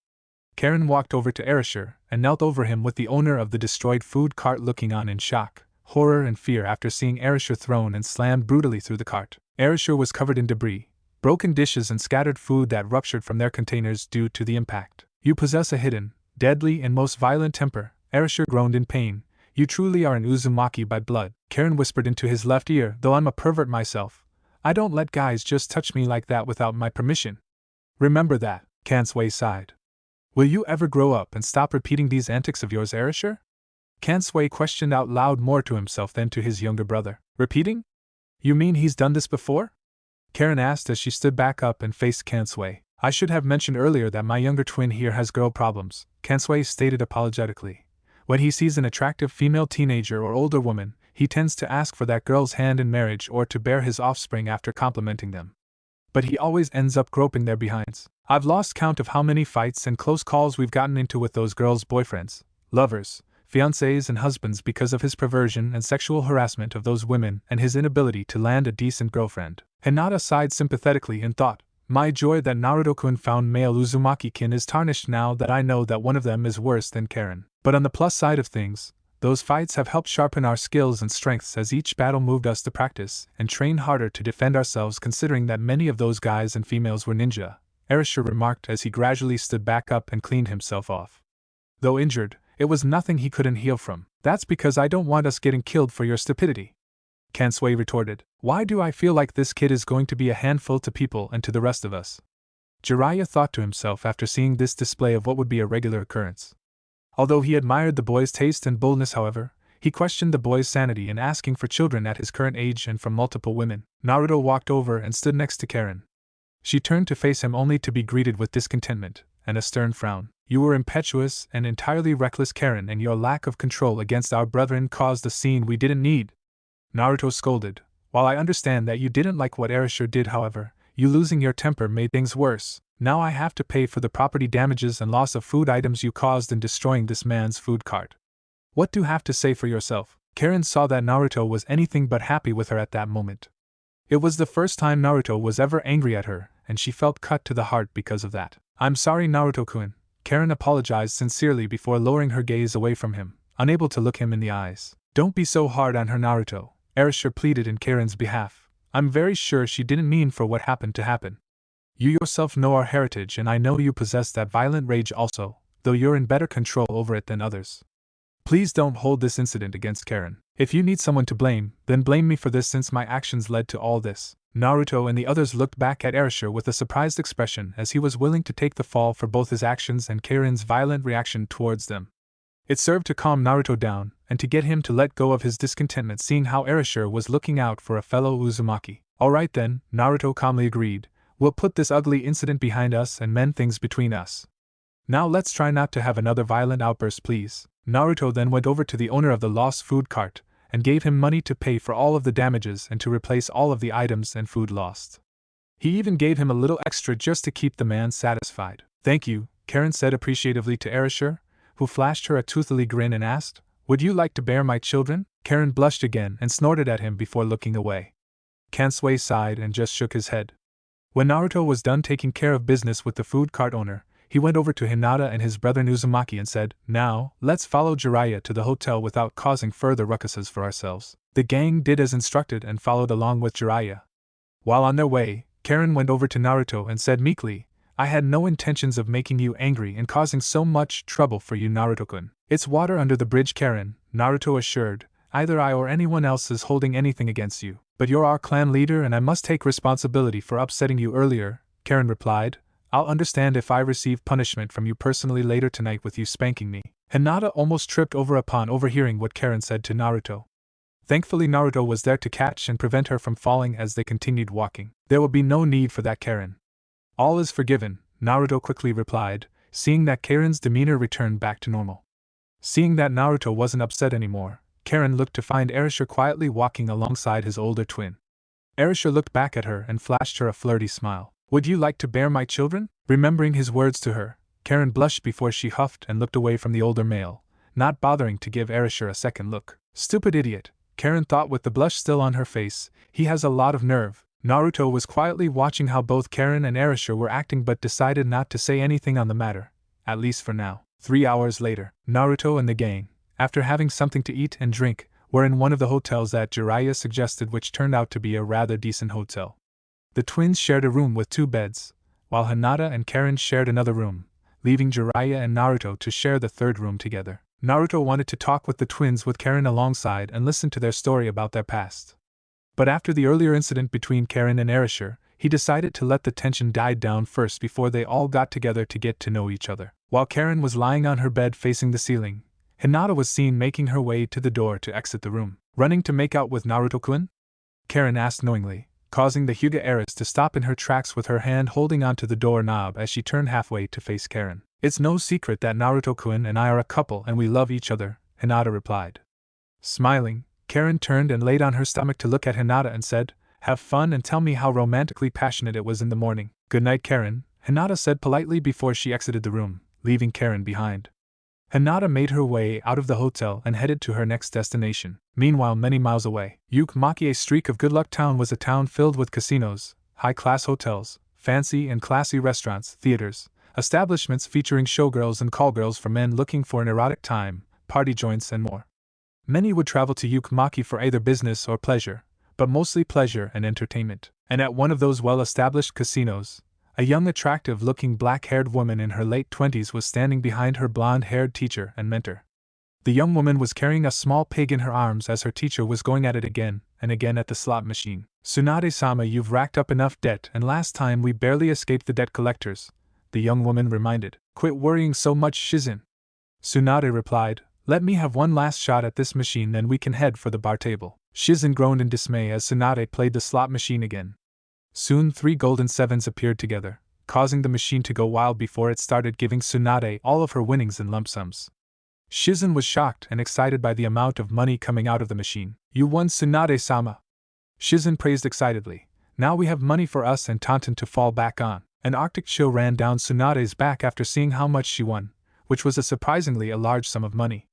Karen walked over to Erasure and knelt over him, with the owner of the destroyed food cart looking on in shock, horror and fear after seeing Erasure thrown and slammed brutally through the cart. Erasure was covered in debris, broken dishes and scattered food that ruptured from their containers due to the impact. You possess a hidden, deadly and most violent temper, Erasure groaned in pain. You truly are an Uzumaki by blood, Karen whispered into his left ear. Though I'm a pervert myself, I don't let guys just touch me like that without my permission. Remember that, Kansui sighed. Will you ever grow up and stop repeating these antics of yours, Erasure? Kansui questioned out loud, more to himself than to his younger brother. Repeating? You mean he's done this before? Karen asked as she stood back up and faced Kansui. I should have mentioned earlier that my younger twin here has girl problems, Kansui stated apologetically. When he sees an attractive female teenager or older woman, he tends to ask for that girl's hand in marriage or to bear his offspring after complimenting them. But he always ends up groping their behinds. I've lost count of how many fights and close calls we've gotten into with those girls' boyfriends, lovers, fiancés and husbands because of his perversion and sexual harassment of those women and his inability to land a decent girlfriend. Hinata sighed sympathetically and thought, my joy that Naruto-kun found male Uzumaki-kin is tarnished now that I know that one of them is worse than Karen. But on the plus side of things, those fights have helped sharpen our skills and strengths, as each battle moved us to practice and train harder to defend ourselves, considering that many of those guys and females were ninja, Erasure remarked as he gradually stood back up and cleaned himself off. Though injured, it was nothing he couldn't heal from. That's because I don't want us getting killed for your stupidity. Kansui retorted. Why do I feel like this kid is going to be a handful to people and to the rest of us? Jiraiya thought to himself after seeing this display of what would be a regular occurrence. Although he admired the boy's taste and boldness, however, he questioned the boy's sanity in asking for children at his current age and from multiple women. Naruto walked over and stood next to Karen. She turned to face him only to be greeted with discontentment and a stern frown. You were impetuous and entirely reckless, Karen, and your lack of control against our brethren caused a scene we didn't need. Naruto scolded. While I understand that you didn't like what Erasure did, however, you losing your temper made things worse. Now I have to pay for the property damages and loss of food items you caused in destroying this man's food cart. What do you have to say for yourself? Karen saw that Naruto was anything but happy with her at that moment. It was the first time Naruto was ever angry at her, and she felt cut to the heart because of that. I'm sorry, Naruto-kun. Karen apologized sincerely before lowering her gaze away from him, unable to look him in the eyes. Don't be so hard on her, Naruto, Erasure pleaded in Karen's behalf. I'm very sure she didn't mean for what happened to happen. You yourself know our heritage, and I know you possess that violent rage also, though you're in better control over it than others. Please don't hold this incident against Karen. If you need someone to blame, then blame me for this since my actions led to all this. Naruto and the others looked back at Erasure with a surprised expression as he was willing to take the fall for both his actions and Karen's violent reaction towards them. It served to calm Naruto down, and to get him to let go of his discontentment seeing how Erasure was looking out for a fellow Uzumaki. Alright then, Naruto calmly agreed. We'll put this ugly incident behind us and mend things between us. Now let's try not to have another violent outburst, please. Naruto then went over to the owner of the lost food cart, and gave him money to pay for all of the damages and to replace all of the items and food lost. He even gave him a little extra just to keep the man satisfied. Thank you, Karen said appreciatively to Erasure, who flashed her a toothly grin and asked, Would you like to bear my children? Karen blushed again and snorted at him before looking away. Kansui sighed and just shook his head. When Naruto was done taking care of business with the food cart owner, he went over to Hinata and his brother Uzumaki and said, Now, let's follow Jiraiya to the hotel without causing further ruckuses for ourselves. The gang did as instructed and followed along with Jiraiya. While on their way, Karen went over to Naruto and said meekly, I had no intentions of making you angry and causing so much trouble for you, Naruto-kun. It's water under the bridge, Karen, Naruto assured. Either I or anyone else is holding anything against you. But you're our clan leader and I must take responsibility for upsetting you earlier, Karen replied. I'll understand if I receive punishment from you personally later tonight with you spanking me. Hinata almost tripped over upon overhearing what Karen said to Naruto. Thankfully Naruto was there to catch and prevent her from falling as they continued walking. There will be no need for that, Karen. All is forgiven, Naruto quickly replied, seeing that Karen's demeanor returned back to normal. Seeing that Naruto wasn't upset anymore, Karen looked to find Erasure quietly walking alongside his older twin. Erasure looked back at her and flashed her a flirty smile. Would you like to bear my children? Remembering his words to her, Karen blushed before she huffed and looked away from the older male, not bothering to give Erasure a second look. Stupid idiot, Karen thought with the blush still on her face, he has a lot of nerve. Naruto was quietly watching how both Karen and Erasure were acting but decided not to say anything on the matter, at least for now. 3 hours later, Naruto and the gang, after having something to eat and drink, were in one of the hotels that Jiraiya suggested, which turned out to be a rather decent hotel. The twins shared a room with 2 beds, while Hinata and Karen shared another room, leaving Jiraiya and Naruto to share the 3rd room together. Naruto wanted to talk with the twins with Karen alongside and listen to their story about their past. But after the earlier incident between Karen and Erasure, he decided to let the tension die down first before they all got together to get to know each other. While Karen was lying on her bed facing the ceiling, Hinata was seen making her way to the door to exit the room. Running to make out with Naruto-kun? Karen asked knowingly, causing the Hyuga heiress to stop in her tracks with her hand holding onto the doorknob as she turned halfway to face Karen. It's no secret that Naruto-kun and I are a couple and we love each other, Hinata replied. Smiling, Karen turned and laid on her stomach to look at Hinata and said, Have fun and tell me how romantically passionate it was in the morning. Good night, Karen, Hinata said politely before she exited the room, leaving Karen behind. Hinata made her way out of the hotel and headed to her next destination. Meanwhile, many miles away, Uchiha, a streak of Good Luck Town, was a town filled with casinos, high-class hotels, fancy and classy restaurants, theaters, establishments featuring showgirls and callgirls for men looking for an erotic time, party joints and more. Many would travel to Uchiha for either business or pleasure, but mostly pleasure and entertainment. And at one of those well-established casinos, A young attractive-looking black-haired woman in her late 20s was standing behind her blonde-haired teacher and mentor. The young woman was carrying a small pig in her arms as her teacher was going at it again and again at the slot machine. "Tsunade-sama, you've racked up enough debt, and last time we barely escaped the debt collectors," the young woman reminded. "Quit worrying so much, Shizen." Tsunade replied, "Let me have one last shot at this machine, then we can head for the bar table." Shizen groaned in dismay as Tsunade played the slot machine again. Soon 3 golden sevens appeared together, causing the machine to go wild before it started giving Tsunade all of her winnings in lump sums. Shizen was shocked and excited by the amount of money coming out of the machine. "You won, Tsunade-sama!" Shizen praised excitedly. "Now we have money for us and Taunton to fall back on." An arctic chill ran down Tsunade's back after seeing how much she won, which was a surprisingly large sum of money.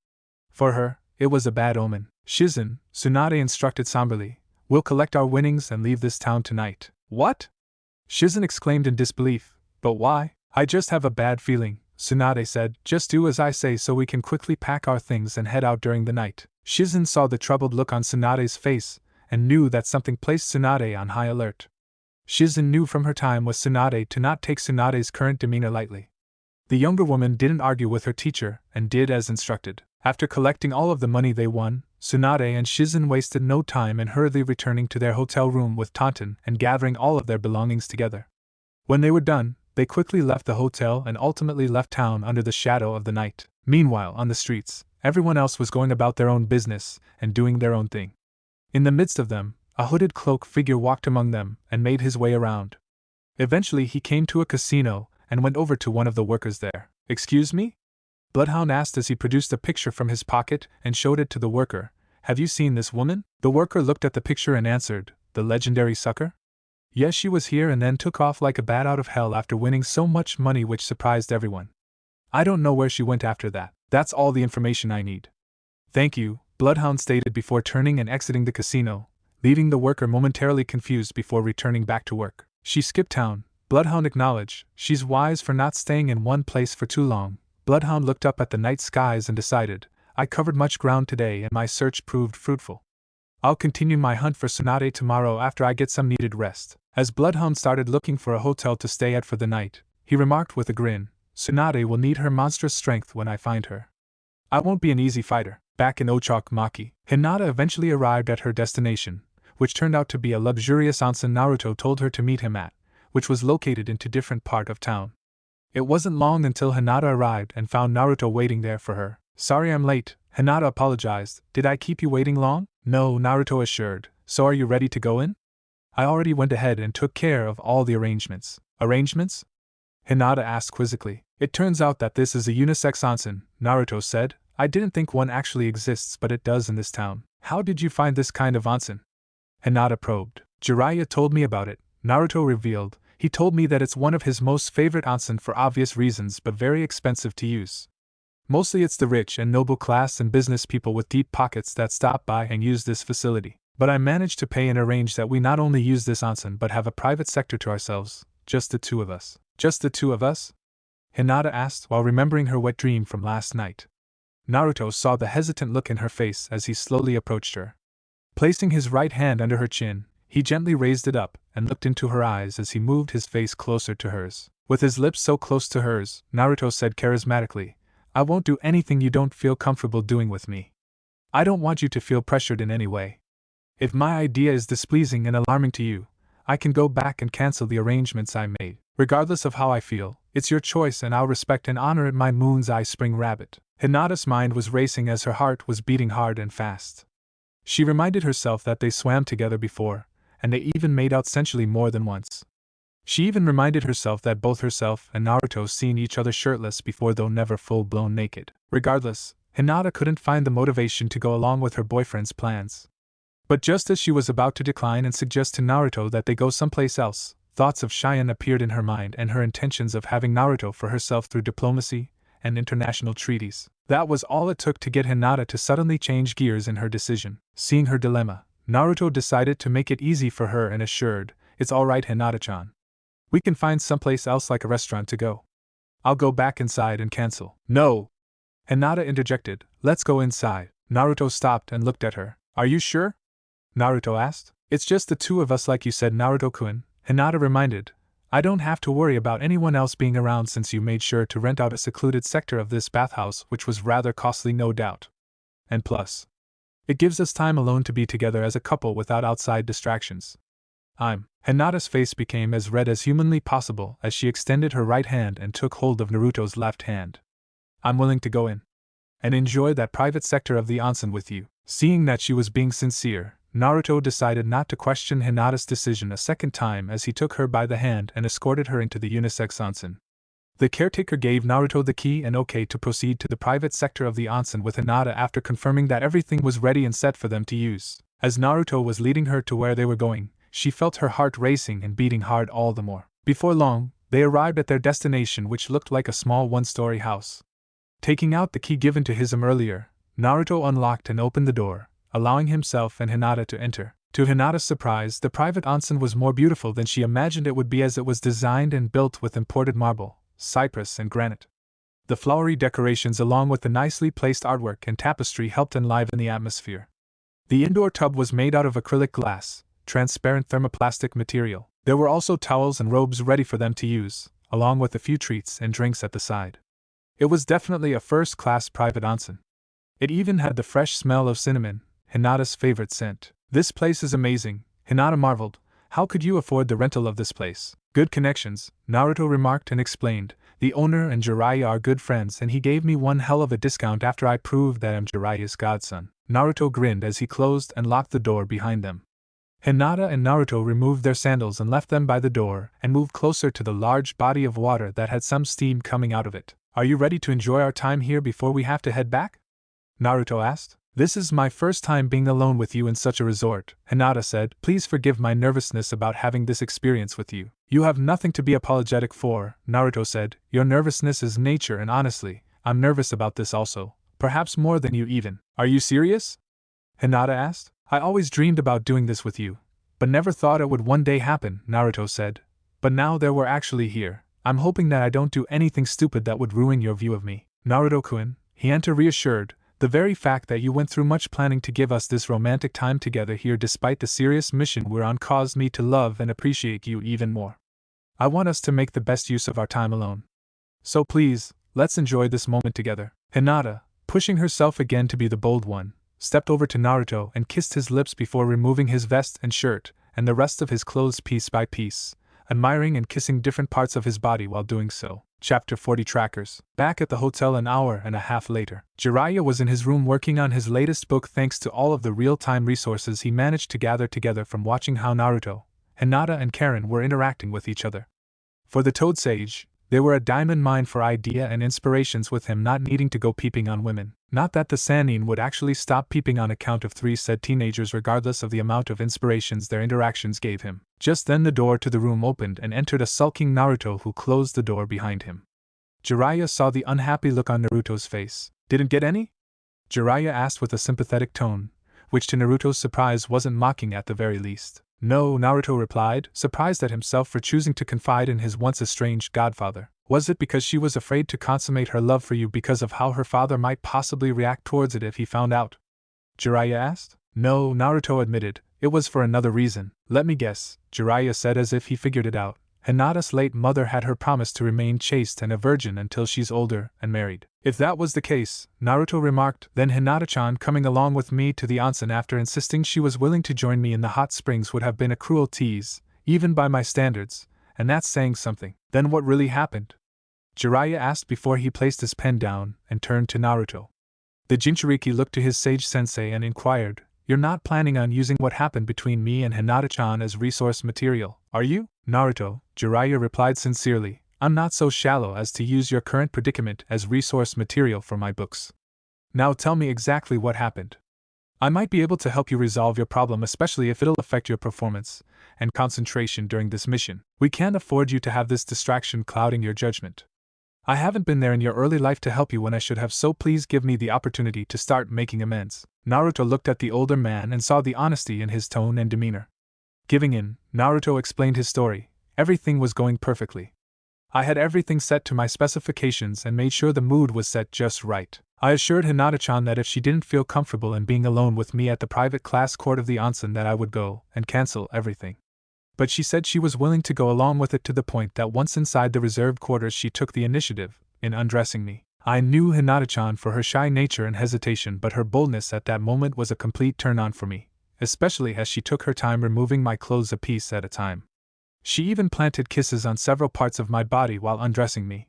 For her, it was a bad omen. "Shizen," Tsunade instructed somberly, "we'll collect our winnings and leave this town tonight." "What?" Shizen exclaimed in disbelief. "But why?" "I just have a bad feeling," Tsunade said. "Just do as I say so we can quickly pack our things and head out during the night." Shizen saw the troubled look on Tsunade's face and knew that something placed Tsunade on high alert. Shizen knew from her time with Tsunade to not take Tsunade's current demeanor lightly. The younger woman didn't argue with her teacher and did as instructed. After collecting all of the money they won, Tsunade and Shizen wasted no time in hurriedly returning to their hotel room with Taunton and gathering all of their belongings together. When they were done, they quickly left the hotel and ultimately left town under the shadow of the night. Meanwhile, on the streets, everyone else was going about their own business and doing their own thing. In the midst of them, a hooded cloaked figure walked among them and made his way around. Eventually he came to a casino and went over to one of the workers there. "Excuse me?" Bloodhound asked as he produced a picture from his pocket and showed it to the worker. "Have you seen this woman?" The worker looked at the picture and answered, "The legendary sucker?" "Yes, she was here and then took off like a bat out of hell after winning so much money, which surprised everyone. I don't know where she went after that. That's all the information I need." "Thank you," Bloodhound stated before turning and exiting the casino, leaving the worker momentarily confused before returning back to work. "She skipped town," Bloodhound acknowledged. "She's wise for not staying in one place for too long." Bloodhound looked up at the night skies and decided, "I covered much ground today and my search proved fruitful. I'll continue my hunt for Tsunade tomorrow after I get some needed rest." As Bloodhound started looking for a hotel to stay at for the night, he remarked with a grin, "Tsunade will need her monstrous strength when I find her. I won't be an easy fighter." Back in Ochakmaki, Hinata eventually arrived at her destination, which turned out to be a luxurious onsen Naruto told her to meet him at, which was located in a different part of town. It wasn't long until Hinata arrived and found Naruto waiting there for her. "Sorry I'm late," Hinata apologized. "Did I keep you waiting long?" "No," Naruto assured. "So are you ready to go in?" "I already went ahead and took care of all the arrangements." "Arrangements?" Hinata asked quizzically. "It turns out that this is a unisex onsen," Naruto said. "I didn't think one actually exists, but it does in this town." "How did you find this kind of onsen?" Hinata probed. "Jiraiya told me about it," Naruto revealed. "He told me that it's one of his most favorite onsen for obvious reasons but very expensive to use. Mostly it's the rich and noble class and business people with deep pockets that stop by and use this facility. But I managed to pay and arrange that we not only use this onsen but have a private sector to ourselves, just the two of us." "Just the two of us?" Hinata asked while remembering her wet dream from last night. Naruto saw the hesitant look in her face as he slowly approached her. Placing his right hand under her chin, he gently raised it up and looked into her eyes as he moved his face closer to hers. With his lips so close to hers, Naruto said charismatically, "I won't do anything you don't feel comfortable doing with me. I don't want you to feel pressured in any way. If my idea is displeasing and alarming to you, I can go back and cancel the arrangements I made. Regardless of how I feel, it's your choice and I'll respect and honor it." My moon's eye spring rabbit. Hinata's mind was racing as her heart was beating hard and fast. She reminded herself that they swam together before, and they even made out sensually more than once. She even reminded herself that both herself and Naruto seen each other shirtless before, though never full-blown naked. Regardless, Hinata couldn't find the motivation to go along with her boyfriend's plans. But just as she was about to decline and suggest to Naruto that they go someplace else, thoughts of Cheyenne appeared in her mind and her intentions of having Naruto for herself through diplomacy and international treaties. That was all it took to get Hinata to suddenly change gears in her decision. Seeing her dilemma, Naruto decided to make it easy for her and assured, "It's alright, Hinata-chan. We can find someplace else like a restaurant to go. I'll go back inside and cancel." "No!" Hinata interjected. "Let's go inside." Naruto stopped and looked at her. "Are you sure?" Naruto asked. "It's just the two of us like you said, Naruto-kun," Hinata reminded. I don't have to worry about anyone else being around since you made sure to rent out a secluded sector of this bathhouse, which was rather costly, no doubt. And plus, it gives us time alone to be together as a couple without outside distractions. Hinata's face became as red as humanly possible as she extended her right hand and took hold of Naruto's left hand. I'm willing to go in and enjoy that private sector of the onsen with you. Seeing that she was being sincere, Naruto decided not to question Hinata's decision a second time as he took her by the hand and escorted her into the unisex onsen. The caretaker gave Naruto the key and okay to proceed to the private sector of the onsen with Hinata after confirming that everything was ready and set for them to use. As Naruto was leading her to where they were going, she felt her heart racing and beating hard all the more. Before long, they arrived at their destination, which looked like a small one-story house. Taking out the key given to him earlier, Naruto unlocked and opened the door, allowing himself and Hinata to enter. To Hinata's surprise, the private onsen was more beautiful than she imagined it would be, as it was designed and built with imported marble, cypress, and granite. The flowery decorations along with the nicely placed artwork and tapestry helped enliven the atmosphere. The indoor tub was made out of acrylic glass, transparent thermoplastic material. There were also towels and robes ready for them to use, along with a few treats and drinks at the side. It was definitely a first-class private onsen. It even had the fresh smell of cinnamon, Hinata's favorite scent. This place is amazing, Hinata marveled. How could you afford the rental of this place? Good connections, Naruto remarked and explained. The owner and Jiraiya are good friends and he gave me one hell of a discount after I proved that I'm Jiraiya's godson. Naruto grinned as he closed and locked the door behind them. Hinata and Naruto removed their sandals and left them by the door and moved closer to the large body of water that had some steam coming out of it. Are you ready to enjoy our time here before we have to head back? Naruto asked. This is my first time being alone with you in such a resort, Hinata said. Please forgive my nervousness about having this experience with you. You have nothing to be apologetic for, Naruto said. Your nervousness is nature and honestly, I'm nervous about this also, perhaps more than you even. Are you serious? Hinata asked. I always dreamed about doing this with you, but never thought it would one day happen, Naruto said. But now that we're actually here, I'm hoping that I don't do anything stupid that would ruin your view of me. Naruto-kun, Hinata reassured, the very fact that you went through much planning to give us this romantic time together here despite the serious mission we're on caused me to love and appreciate you even more. I want us to make the best use of our time alone. So please, let's enjoy this moment together. Hinata, pushing herself again to be the bold one, stepped over to Naruto and kissed his lips before removing his vest and shirt and the rest of his clothes piece by piece, admiring and kissing different parts of his body while doing so. Chapter 40 Trackers. Back at the hotel an hour and a half later, Jiraiya was in his room working on his latest book thanks to all of the real-time resources he managed to gather together from watching how Naruto, Hinata and Karen were interacting with each other. For the Toad Sage, they were a diamond mine for idea and inspirations, with him not needing to go peeping on women. Not that the Sannin would actually stop peeping on account of three said teenagers regardless of the amount of inspirations their interactions gave him. Just then the door to the room opened and entered a sulking Naruto who closed the door behind him. Jiraiya saw the unhappy look on Naruto's face. Didn't get any? Jiraiya asked with a sympathetic tone, which to Naruto's surprise wasn't mocking at the very least. No, Naruto replied, surprised at himself for choosing to confide in his once estranged godfather. Was it because she was afraid to consummate her love for you because of how her father might possibly react towards it if he found out? Jiraiya asked. No, Naruto admitted, it was for another reason. Let me guess, Jiraiya said as if he figured it out. Hinata's late mother had her promise to remain chaste and a virgin until she's older and married. If that was the case, Naruto remarked, then Hinata-chan coming along with me to the onsen after insisting she was willing to join me in the hot springs would have been a cruel tease, even by my standards, and that's saying something. Then what really happened? Jiraiya asked before he placed his pen down and turned to Naruto. The Jinchuriki looked to his sage sensei and inquired, You're not planning on using what happened between me and Hinata-chan as resource material, are you? Naruto, Jiraiya replied sincerely, I'm not so shallow as to use your current predicament as resource material for my books. Now tell me exactly what happened. I might be able to help you resolve your problem, especially if it'll affect your performance and concentration during this mission. We can't afford you to have this distraction clouding your judgment. I haven't been there in your early life to help you when I should have, so please give me the opportunity to start making amends. Naruto looked at the older man and saw the honesty in his tone and demeanor. Giving in, Naruto explained his story. Everything was going perfectly. I had everything set to my specifications and made sure the mood was set just right. I assured Hinata-chan that if she didn't feel comfortable in being alone with me at the private class court of the onsen that I would go and cancel everything. but she said she was willing to go along with it to the point that once inside the reserved quarters she took the initiative in undressing me. I knew Hinata-chan for her shy nature and hesitation, but her boldness at that moment was a complete turn-on for me, especially as she took her time removing my clothes a piece at a time. She even planted kisses on several parts of my body while undressing me.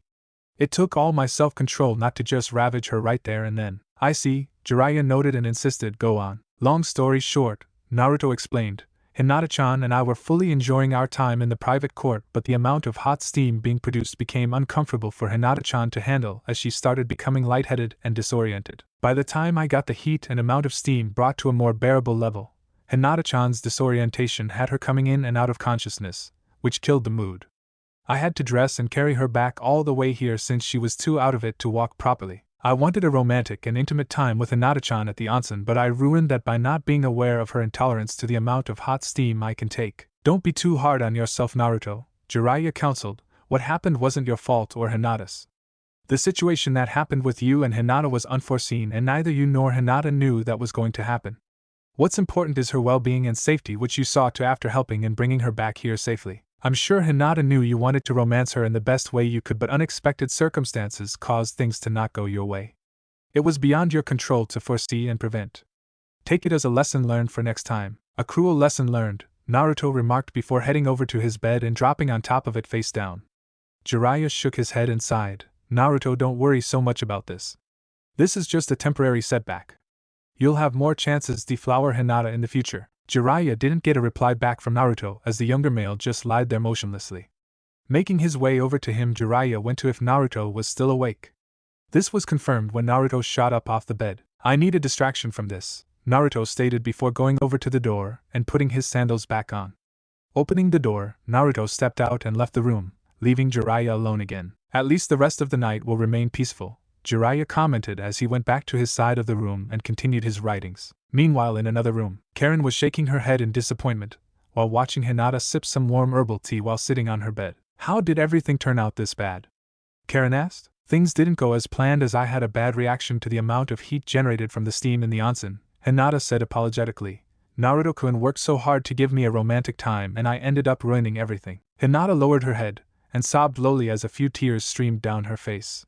It took all my self-control not to just ravage her right there and then. I see, Jiraiya noted and insisted, go on. Long story short, Naruto explained, Hinata-chan and I were fully enjoying our time in the private court, but the amount of hot steam being produced became uncomfortable for Hinata-chan to handle as she started becoming lightheaded and disoriented. By the time I got the heat and amount of steam brought to a more bearable level, Hinata-chan's disorientation had her coming in and out of consciousness, which killed the mood. I had to dress and carry her back all the way here since she was too out of it to walk properly. I wanted a romantic and intimate time with Hinata-chan at the onsen, but I ruined that by not being aware of her intolerance to the amount of hot steam I can take. Don't be too hard on yourself, Naruto, Jiraiya counseled. What happened wasn't your fault or Hinata's. The situation that happened with you and Hinata was unforeseen, and neither you nor Hinata knew that was going to happen. What's important is her well-being and safety, which you saw to after helping and bringing her back here safely. I'm sure Hinata knew you wanted to romance her in the best way you could, but unexpected circumstances caused things to not go your way. It was beyond your control to foresee and prevent. Take it as a lesson learned for next time. A cruel lesson learned, Naruto remarked before heading over to his bed and dropping on top of it face down. Jiraiya shook his head and sighed. Naruto, don't worry so much about this. This is just a temporary setback. You'll have more chances to deflower Hinata in the future. Jiraiya didn't get a reply back from Naruto as the younger male just lied there motionlessly. Making his way over to him, Jiraiya went to if Naruto was still awake. This was confirmed when Naruto shot up off the bed. I need a distraction from this, Naruto stated before going over to the door and putting his sandals back on. Opening the door, Naruto stepped out and left the room, leaving Jiraiya alone again. At least the rest of the night will remain peaceful, Jiraiya commented as he went back to his side of the room and continued his writings. Meanwhile, in another room, Karen was shaking her head in disappointment, while watching Hinata sip some warm herbal tea while sitting on her bed. How did everything turn out this bad? Karen asked. Things didn't go as planned, as I had a bad reaction to the amount of heat generated from the steam in the onsen, Hinata said apologetically. Naruto-kun worked so hard to give me a romantic time and I ended up ruining everything. Hinata lowered her head and sobbed lowly as a few tears streamed down her face.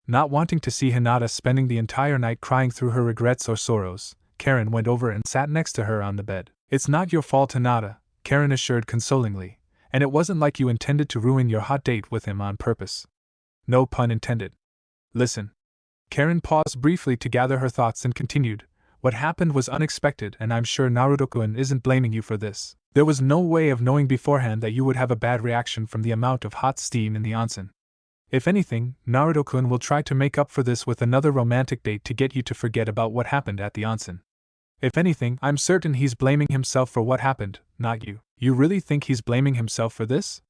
Not wanting to see Hinata spending the entire night crying through her regrets or sorrows, Karen went over and sat next to her on the bed. It's not your fault, Hinata, Karen assured consolingly, and it wasn't like you intended to ruin your hot date with him on purpose. No pun intended. Listen. Karen paused briefly to gather her thoughts and continued. What happened was unexpected, and I'm sure Naruto-kun isn't blaming you for this. There was no way of knowing beforehand that you would have a bad reaction from the amount of hot steam in the onsen. If anything, Naruto-kun will try to make up for this with another romantic date to get you to forget about what happened at the onsen. If anything, I'm certain he's blaming himself for what happened, not you. You really think he's blaming himself for this?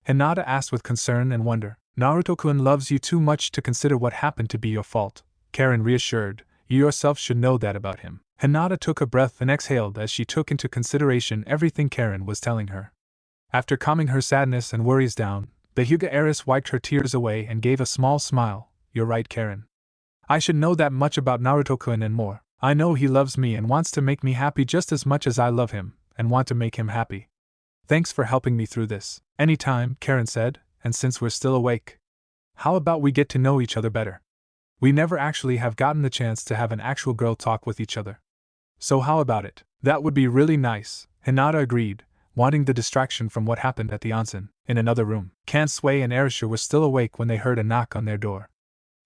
Hinata asked with concern and wonder. Naruto-kun loves you too much to consider what happened to be your fault, Karen reassured. You yourself should know that about him. Hinata took a breath and exhaled as she took into consideration everything Karen was telling her. After calming her sadness and worries down, the Hyuga heiress wiped her tears away and gave a small smile. You're right, Karen. I should know that much about Naruto-kun and more. I know he loves me and wants to make me happy just as much as I love him, and want to make him happy. Thanks for helping me through this. Anytime, Karen said, and since we're still awake, how about we get to know each other better? We never actually have gotten the chance to have an actual girl talk with each other. So how about it? That would be really nice, Hinata agreed, wanting the distraction from what happened at the onsen. In another room, Kansui and Erasure were still awake when they heard a knock on their door.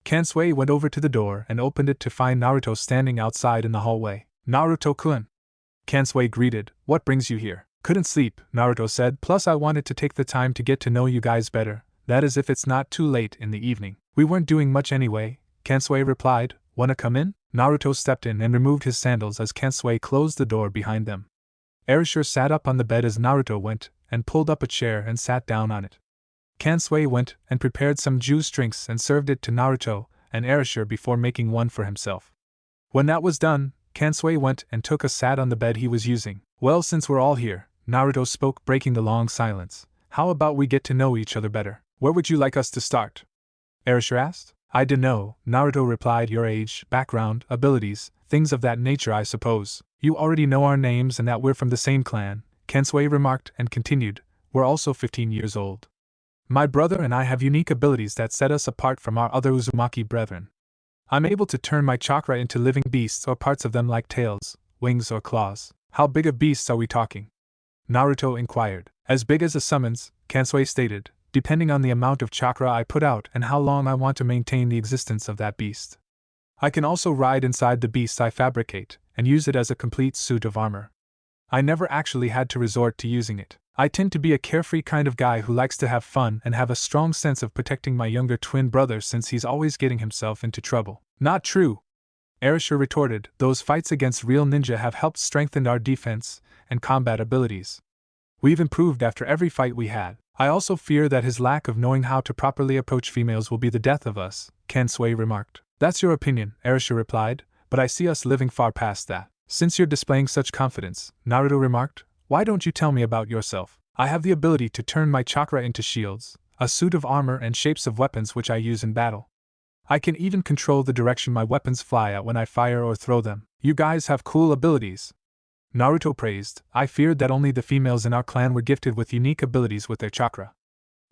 Kansui went over to the door and opened it to find Naruto standing outside in the hallway. Naruto-kun, Kansui greeted. What brings you here? Couldn't sleep, Naruto said, plus I wanted to take the time to get to know you guys better, that is if it's not too late in the evening. We weren't doing much anyway, Kansui replied. Wanna come in? Naruto stepped in and removed his sandals as Kansui closed the door behind them. Erasure sat up on the bed as Naruto went, and pulled up a chair and sat down on it. Kansui went and prepared some juice drinks and served it to Naruto and Erasure before making one for himself. When that was done, Kansui went and took a sat on the bed he was using. Well, since we're all here, Naruto spoke, breaking the long silence, how about we get to know each other better? Where would you like us to start? Erasure asked. I dunno, Naruto replied. Your age, background, abilities, things of that nature I suppose. You already know our names and that we're from the same clan, Kensui remarked and continued, we're also 15 years old. My brother and I have unique abilities that set us apart from our other Uzumaki brethren. I'm able to turn my chakra into living beasts or parts of them like tails, wings or claws. How big of beasts are we talking? Naruto inquired. As big as a summons, Kensui stated, depending on the amount of chakra I put out and how long I want to maintain the existence of that beast. I can also ride inside the beast I fabricate, and use it as a complete suit of armor. I never actually had to resort to using it. I tend to be a carefree kind of guy who likes to have fun and have a strong sense of protecting my younger twin brother since he's always getting himself into trouble. Not true, Erasure retorted, those fights against real ninja have helped strengthen our defense and combat abilities. We've improved after every fight we had. I also fear that his lack of knowing how to properly approach females will be the death of us, Kensui remarked. That's your opinion, Erasure replied, but I see us living far past that. Since you're displaying such confidence, Naruto remarked, why don't you tell me about yourself? I have the ability to turn my chakra into shields, a suit of armor and shapes of weapons which I use in battle. I can even control the direction my weapons fly at when I fire or throw them. You guys have cool abilities. Naruto praised. I feared that only the females in our clan were gifted with unique abilities with their chakra.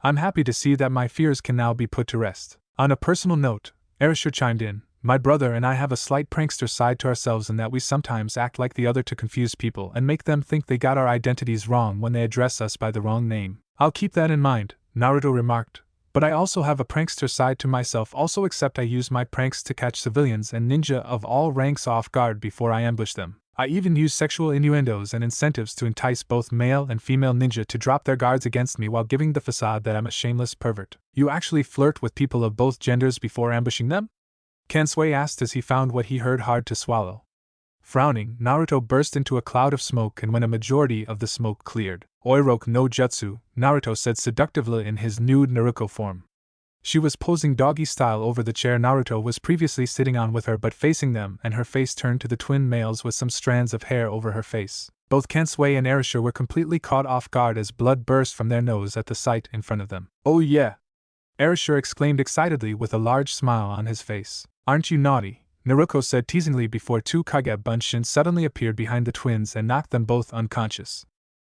I'm happy to see that my fears can now be put to rest. On a personal note, Erasure chimed in, my brother and I have a slight prankster side to ourselves in that we sometimes act like the other to confuse people and make them think they got our identities wrong when they address us by the wrong name. I'll keep that in mind, Naruto remarked. But I also have a prankster side to myself also, except I use my pranks to catch civilians and ninja of all ranks off guard before I ambush them. I even use sexual innuendos and incentives to entice both male and female ninja to drop their guards against me while giving the facade that I'm a shameless pervert. You actually flirt with people of both genders before ambushing them? Kensui asked as he found what he heard hard to swallow. Frowning, Naruto burst into a cloud of smoke, and when a majority of the smoke cleared, Oiroke no Jutsu, Naruto said seductively in his nude Naruto form. She was posing doggy style over the chair Naruto was previously sitting on with her but facing them, and her face turned to the twin males with some strands of hair over her face. Both Kensui and Erasure were completely caught off guard as blood burst from their nose at the sight in front of them. Oh yeah! Erasure exclaimed excitedly with a large smile on his face. Aren't you naughty? Naruto said teasingly before two Kage Bunshin suddenly appeared behind the twins and knocked them both unconscious.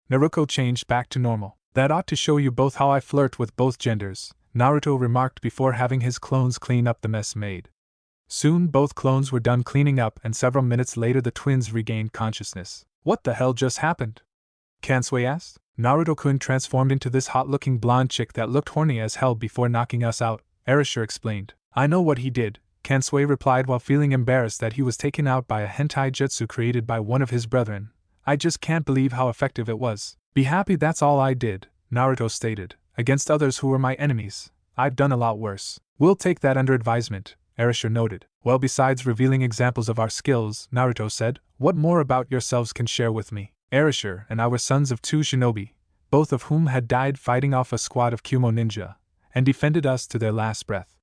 Naruto changed back to normal. That ought to show you both how I flirt with both genders, Naruto remarked before having his clones clean up the mess made. Soon both clones were done cleaning up, and several minutes later the twins regained consciousness. What the hell just happened? Kensui asked. Naruto-kun transformed into this hot-looking blonde chick that looked horny as hell before knocking us out, Erasure explained. I know what he did, Kensui replied while feeling embarrassed that he was taken out by a hentai jutsu created by one of his brethren. I just can't believe how effective it was. Be happy that's all I did, Naruto stated. Against others who were my enemies, I've done a lot worse. We'll take that under advisement, Erasure noted. Well, besides revealing examples of our skills, Naruto said, what more about yourselves can share with me? Erasure and I were sons of two shinobi, both of whom had died fighting off a squad of Kumo ninja, and defended us to their last breath.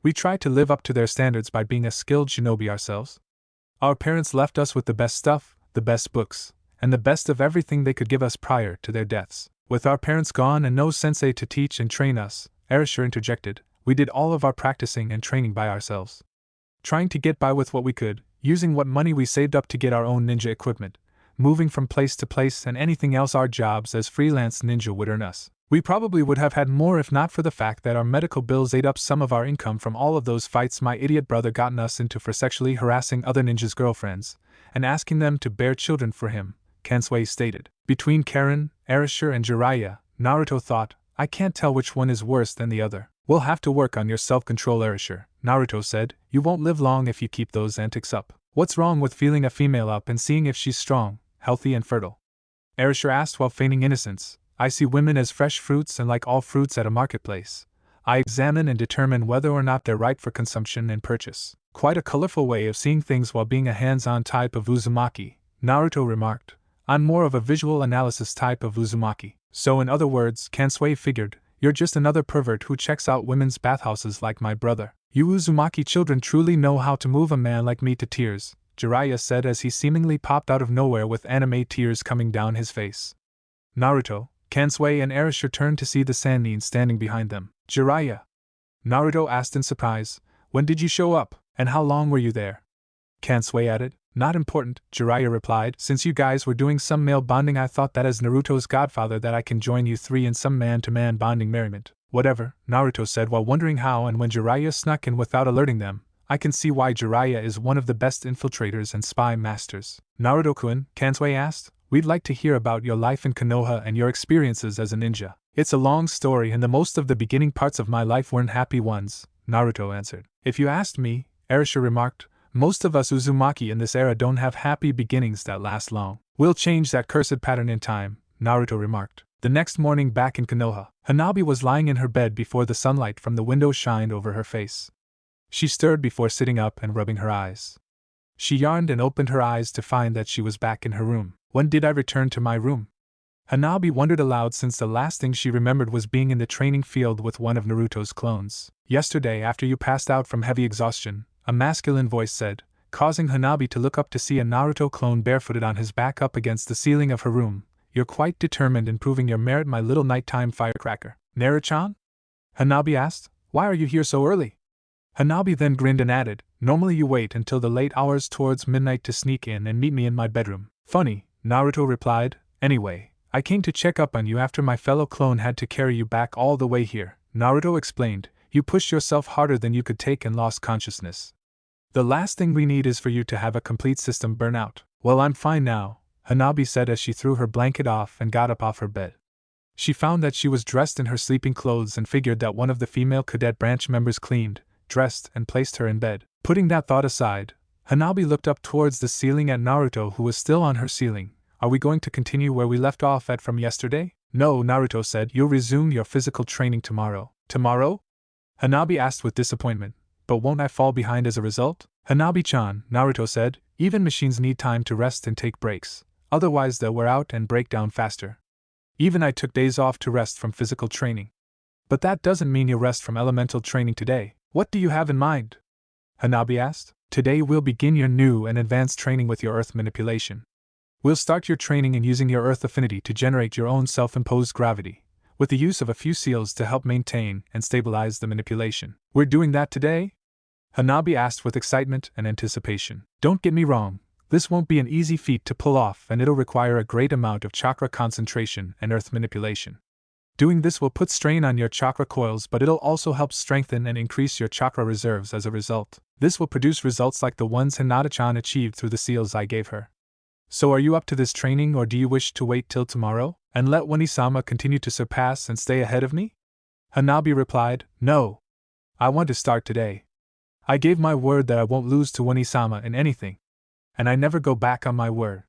We tried to live up to their standards by being a skilled shinobi ourselves. Our parents left us with the best stuff, the best books, and the best of everything they could give us prior to their deaths. With our parents gone and no sensei to teach and train us, Erasure interjected, we did all of our practicing and training by ourselves. Trying to get by with what we could, using what money we saved up to get our own ninja equipment, moving from place to place and anything else our jobs as freelance ninja would earn us. We probably would have had more if not for the fact that our medical bills ate up some of our income from all of those fights my idiot brother gotten us into for sexually harassing other ninjas' girlfriends, and asking them to bear children for him, Kensui stated. Between Karen, Erasure and Jiraiya, Naruto thought, I can't tell which one is worse than the other. We'll have to work on your self-control, Erasure, Naruto said. You won't live long if you keep those antics up. What's wrong with feeling a female up and seeing if she's strong, healthy and fertile? Erasure asked while feigning innocence. I see women as fresh fruits, and like all fruits at a marketplace, I examine and determine whether or not they're ripe for consumption and purchase. Quite a colorful way of seeing things while being a hands-on type of Uzumaki, Naruto remarked. I'm more of a visual analysis type of Uzumaki. So in other words, Kensui figured, you're just another pervert who checks out women's bathhouses like my brother. You Uzumaki children truly know how to move a man like me to tears, Jiraiya said as he seemingly popped out of nowhere with anime tears coming down his face. Naruto, Kensui and Erasure turned to see the Sannin standing behind them. Jiraiya? Naruto asked in surprise, when did you show up, and how long were you there? Kansui added. Not important, Jiraiya replied. Since you guys were doing some male bonding, I thought that as Naruto's godfather that I can join you three in some man-to-man bonding merriment. Whatever, Naruto said while wondering how and when Jiraiya snuck in without alerting them. I can see why Jiraiya is one of the best infiltrators and spy masters. Naruto-kun, Kansui asked, we'd like to hear about your life in Konoha and your experiences as a ninja. It's a long story and the most of the beginning parts of my life weren't happy ones, Naruto answered. If you asked me, Arisha remarked, most of us Uzumaki in this era don't have happy beginnings that last long. We'll change that cursed pattern in time, Naruto remarked. The next morning back in Konoha, Hanabi was lying in her bed before the sunlight from the window shined over her face. She stirred before sitting up and rubbing her eyes. She yawned and opened her eyes to find that she was back in her room. When did I return to my room? Hanabi wondered aloud since the last thing she remembered was being in the training field with one of Naruto's clones. Yesterday after you passed out from heavy exhaustion, a masculine voice said, causing Hanabi to look up to see a Naruto clone barefooted on his back up against the ceiling of her room. You're quite determined in proving your merit, my little nighttime firecracker. Naru-chan? Hanabi asked, why are you here so early? Hanabi then grinned and added, normally you wait until the late hours towards midnight to sneak in and meet me in my bedroom. Funny, Naruto replied. Anyway, I came to check up on you after my fellow clone had to carry you back all the way here. Naruto explained, you pushed yourself harder than you could take and lost consciousness. The last thing we need is for you to have a complete system burnout. Well, I'm fine now, Hanabi said as she threw her blanket off and got up off her bed. She found that she was dressed in her sleeping clothes and figured that one of the female cadet branch members cleaned, dressed, and placed her in bed. Putting that thought aside, Hanabi looked up towards the ceiling at Naruto, who was still on her ceiling. Are we going to continue where we left off at from yesterday? No, Naruto said. You'll resume your physical training tomorrow. Tomorrow? Hanabi asked with disappointment. But won't I fall behind as a result? Hanabi-chan, Naruto said, even machines need time to rest and take breaks. Otherwise they'll wear out and break down faster. Even I took days off to rest from physical training. But that doesn't mean you'll rest from elemental training today. What do you have in mind? Hanabi asked. Today we'll begin your new and advanced training with your earth manipulation. We'll start your training in using your earth affinity to generate your own self-imposed gravity, with the use of a few seals to help maintain and stabilize the manipulation. We're doing that today? Hanabi asked with excitement and anticipation. Don't get me wrong, this won't be an easy feat to pull off and it'll require a great amount of chakra concentration and earth manipulation. Doing this will put strain on your chakra coils, but it'll also help strengthen and increase your chakra reserves as a result. This will produce results like the ones Hinata-chan achieved through the seals I gave her. So are you up to this training, or do you wish to wait till tomorrow, and let Wanisama continue to surpass and stay ahead of me? Hanabi replied, no. I want to start today. I gave my word that I won't lose to Wanisama in anything. And I never go back on my word.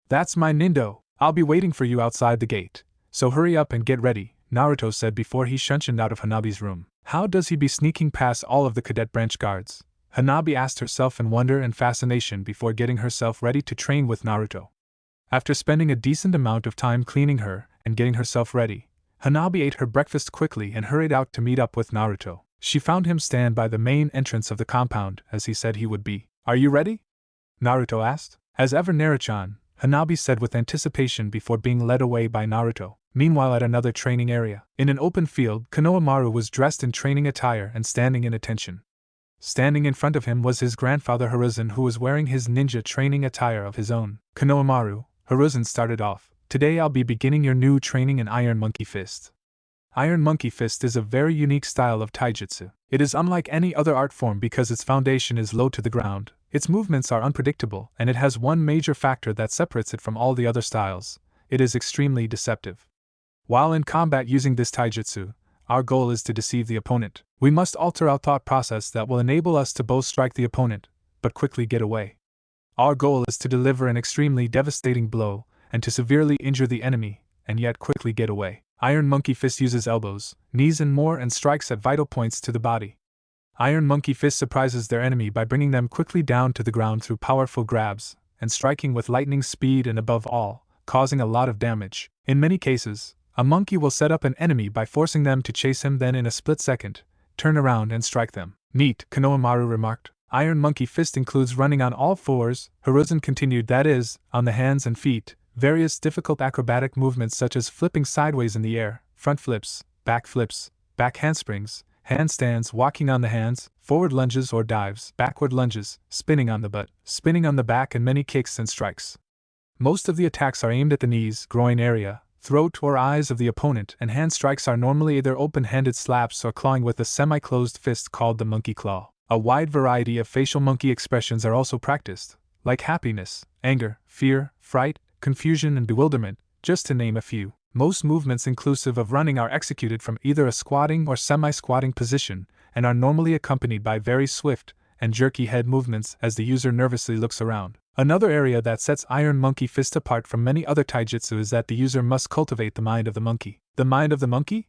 That's my Nindo. I'll be waiting for you outside the gate. So hurry up and get ready, Naruto said before he shunshined out of Hanabi's room. How does he be sneaking past all of the cadet branch guards? Hanabi asked herself in wonder and fascination before getting herself ready to train with Naruto. After spending a decent amount of time cleaning her and getting herself ready, Hanabi ate her breakfast quickly and hurried out to meet up with Naruto. She found him stand by the main entrance of the compound, as he said he would be. Are you ready? Naruto asked. As ever, Naru-chan, Hanabi said with anticipation before being led away by Naruto. Meanwhile, at another training area, in an open field, Konohamaru was dressed in training attire and standing in attention. Standing in front of him was his grandfather Hiruzen, who was wearing his ninja training attire of his own. Konohamaru, Hiruzen started off. Today I'll be beginning your new training in Iron Monkey Fist. Iron Monkey Fist is a very unique style of taijutsu. It is unlike any other art form because its foundation is low to the ground, its movements are unpredictable, and it has one major factor that separates it from all the other styles: it is extremely deceptive. While in combat using this taijutsu, our goal is to deceive the opponent. We must alter our thought process that will enable us to both strike the opponent, but quickly get away. Our goal is to deliver an extremely devastating blow, and to severely injure the enemy, and yet quickly get away. Iron Monkey Fist uses elbows, knees and more and strikes at vital points to the body. Iron Monkey Fist surprises their enemy by bringing them quickly down to the ground through powerful grabs, and striking with lightning speed and above all, causing a lot of damage. In many cases, a monkey will set up an enemy by forcing them to chase him, then in a split second, turn around and strike them. Neat, Konohamaru remarked. Iron Monkey Fist includes running on all fours, Hiruzen continued, that is, on the hands and feet. Various difficult acrobatic movements such as flipping sideways in the air, front flips, back handsprings, handstands, walking on the hands, forward lunges or dives, backward lunges, spinning on the butt, spinning on the back, and many kicks and strikes. Most of the attacks are aimed at the knees, groin area, throat or eyes of the opponent, and hand strikes are normally either open-handed slaps or clawing with a semi-closed fist called the monkey claw. A wide variety of facial monkey expressions are also practiced, like happiness, anger, fear, fright, confusion, and bewilderment, just to name a few. Most movements inclusive of running are executed from either a squatting or semi-squatting position, and are normally accompanied by very swift and jerky head movements as the user nervously looks around. Another area that sets Iron Monkey Fist apart from many other taijutsu is that the user must cultivate the mind of the monkey. The mind of the monkey?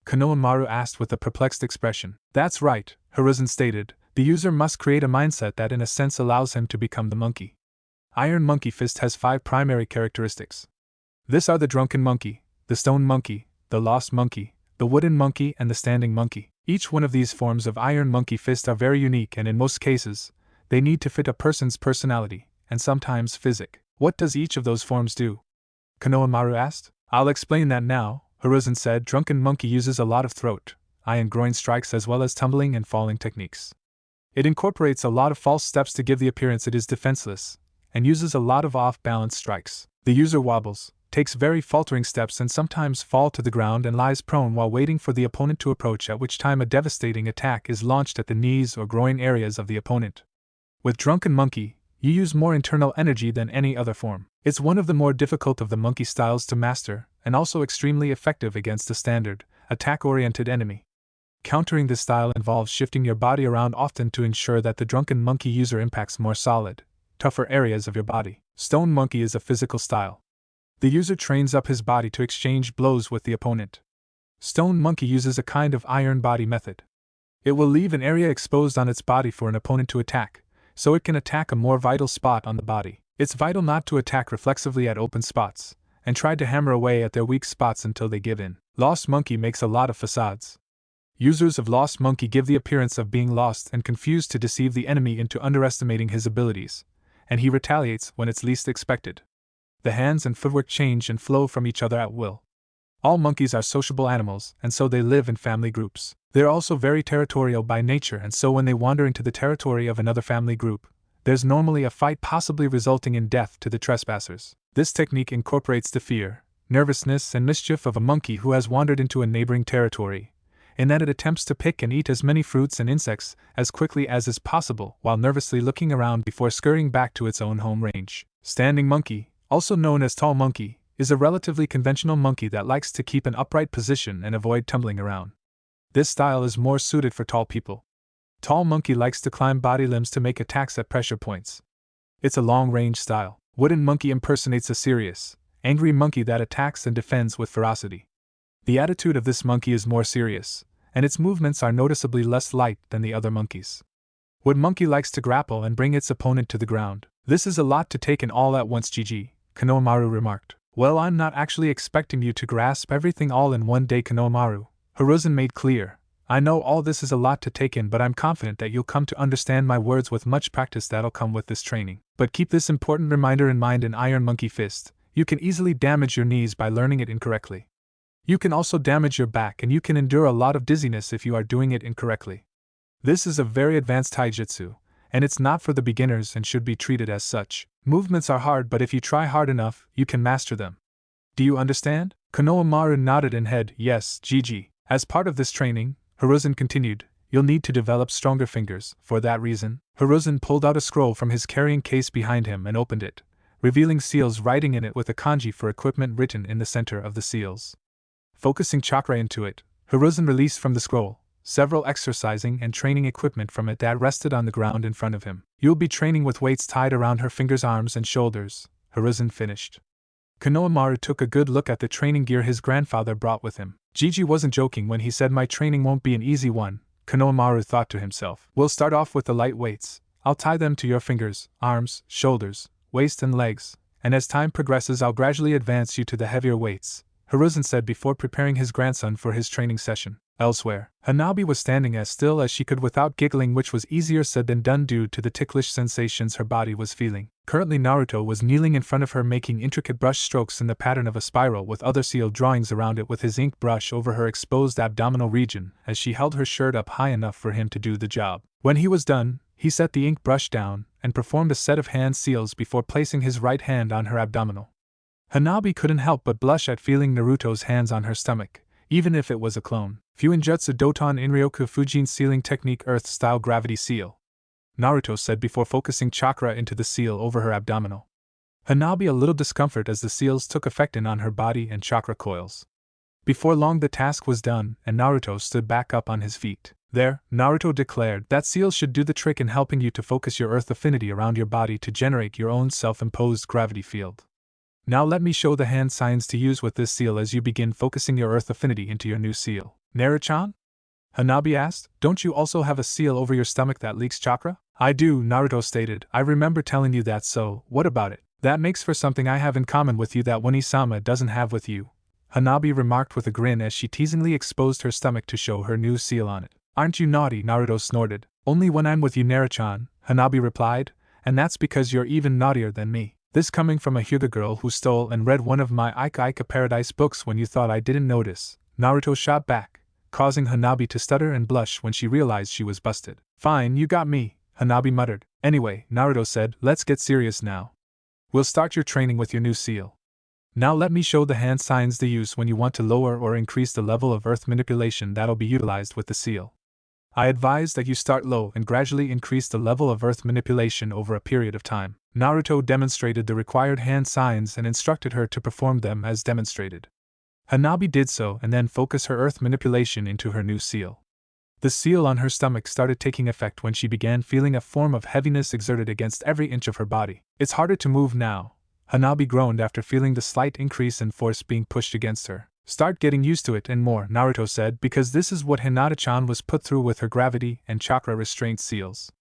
Konohamaru asked with a perplexed expression. That's right, Hiruzen stated. The user must create a mindset that in a sense allows him to become the monkey. Iron Monkey Fist has 5 primary characteristics. These are the drunken monkey, the stone monkey, the lost monkey, the wooden monkey, and the standing monkey. Each one of these forms of Iron Monkey Fist are very unique, and in most cases, they need to fit a person's personality, and sometimes physique. What does each of those forms do? Konohamaru asked. I'll explain that now, Hiruzen said. Drunken monkey uses a lot of throat, eye, and groin strikes as well as tumbling and falling techniques. It incorporates a lot of false steps to give the appearance it is defenseless, and uses a lot of off-balance strikes. The user wobbles, takes very faltering steps, and sometimes falls to the ground and lies prone while waiting for the opponent to approach, at which time a devastating attack is launched at the knees or groin areas of the opponent. With Drunken Monkey, you use more internal energy than any other form. It's one of the more difficult of the monkey styles to master, and also extremely effective against a standard, attack-oriented enemy. Countering this style involves shifting your body around often to ensure that the Drunken Monkey user impacts more solid, tougher areas of your body. Stone Monkey is a physical style. The user trains up his body to exchange blows with the opponent. Stone Monkey uses a kind of iron body method. It will leave an area exposed on its body for an opponent to attack, so it can attack a more vital spot on the body. It's vital not to attack reflexively at open spots, and try to hammer away at their weak spots until they give in. Lost Monkey makes a lot of facades. Users of Lost Monkey give the appearance of being lost and confused to deceive the enemy into underestimating his abilities, and he retaliates when it's least expected. The hands and footwork change and flow from each other at will. All monkeys are sociable animals, and so they live in family groups. They're also very territorial by nature, and so when they wander into the territory of another family group, there's normally a fight, possibly resulting in death to the trespassers. This technique incorporates the fear, nervousness, and mischief of a monkey who has wandered into a neighboring territory, in that it attempts to pick and eat as many fruits and insects as quickly as is possible while nervously looking around before scurrying back to its own home range. Standing monkey, also known as tall monkey, is a relatively conventional monkey that likes to keep an upright position and avoid tumbling around. This style is more suited for tall people. Tall monkey likes to climb body limbs to make attacks at pressure points. It's a long-range style. Wooden monkey impersonates a serious, angry monkey that attacks and defends with ferocity. The attitude of this monkey is more serious, and its movements are noticeably less light than the other monkeys. Wood monkey likes to grapple and bring its opponent to the ground. This is a lot to take in all at once, GG, Konohamaru remarked. Well, I'm not actually expecting you to grasp everything all in one day, Konohamaru, Hiruzen made clear. I know all this is a lot to take in, but I'm confident that you'll come to understand my words with much practice that'll come with this training. But keep this important reminder in mind: in Iron Monkey Fist, you can easily damage your knees by learning it incorrectly. You can also damage your back, and you can endure a lot of dizziness if you are doing it incorrectly. This is a very advanced taijutsu, and it's not for the beginners and should be treated as such. Movements are hard, but if you try hard enough, you can master them. Do you understand? Konohamaru nodded and head. Yes, GG. As part of this training, Hiruzen continued, you'll need to develop stronger fingers. For that reason, Hiruzen pulled out a scroll from his carrying case behind him and opened it, revealing seals writing in it with a kanji for equipment written in the center of the seals. Focusing chakra into it, Hiruzen released from the scroll several exercising and training equipment from it that rested on the ground in front of him. You'll be training with weights tied around her fingers, arms, and shoulders, Hiruzen finished. Konohamaru took a good look at the training gear his grandfather brought with him. Gigi wasn't joking when he said my training won't be an easy one, Konohamaru thought to himself. We'll start off with the light weights. I'll tie them to your fingers, arms, shoulders, waist, and legs, and as time progresses I'll gradually advance you to the heavier weights, Hiruzen said before preparing his grandson for his training session. Elsewhere, Hanabi was standing as still as she could without giggling, which was easier said than done due to the ticklish sensations her body was feeling. Currently Naruto was kneeling in front of her making intricate brush strokes in the pattern of a spiral with other sealed drawings around it with his ink brush over her exposed abdominal region as she held her shirt up high enough for him to do the job. When he was done, he set the ink brush down and performed a set of hand seals before placing his right hand on her abdominal. Hanabi couldn't help but blush at feeling Naruto's hands on her stomach, even if it was a clone. Fuinjutsu Doton Inryoku Fujin Sealing Technique Earth-Style Gravity Seal, Naruto said before focusing chakra into the seal over her abdominal. Hanabi a little discomfort as the seals took effect on her body and chakra coils. Before long the task was done and Naruto stood back up on his feet. There, Naruto declared that seals should do the trick in helping you to focus your earth affinity around your body to generate your own self-imposed gravity field. Now let me show the hand signs to use with this seal as you begin focusing your earth affinity into your new seal. Naruto-chan? Hanabi asked, don't you also have a seal over your stomach that leaks chakra? I do, Naruto stated. I remember telling you that, so what about it? That makes for something I have in common with you that Oni-sama doesn't have with you, Hanabi remarked with a grin as she teasingly exposed her stomach to show her new seal on it. Aren't you naughty? Naruto snorted. Only when I'm with you, Naruto-chan, Hanabi replied, and that's because you're even naughtier than me. This coming from a Hyuga girl who stole and read one of my Ika Ika Paradise books when you thought I didn't notice, Naruto shot back, causing Hanabi to stutter and blush when she realized she was busted. Fine, you got me, Hanabi muttered. Anyway, Naruto said, let's get serious now. We'll start your training with your new seal. Now let me show the hand signs to use when you want to lower or increase the level of earth manipulation that'll be utilized with the seal. I advise that you start low and gradually increase the level of earth manipulation over a period of time. Naruto demonstrated the required hand signs and instructed her to perform them as demonstrated. Hanabi did so and then focused her earth manipulation into her new seal. The seal on her stomach started taking effect when she began feeling a form of heaviness exerted against every inch of her body. It's harder to move now, Hanabi groaned after feeling the slight increase in force being pushed against her. Start getting used to it and more, Naruto said, because this is what Hinata-chan was put through with her gravity and chakra restraint seals.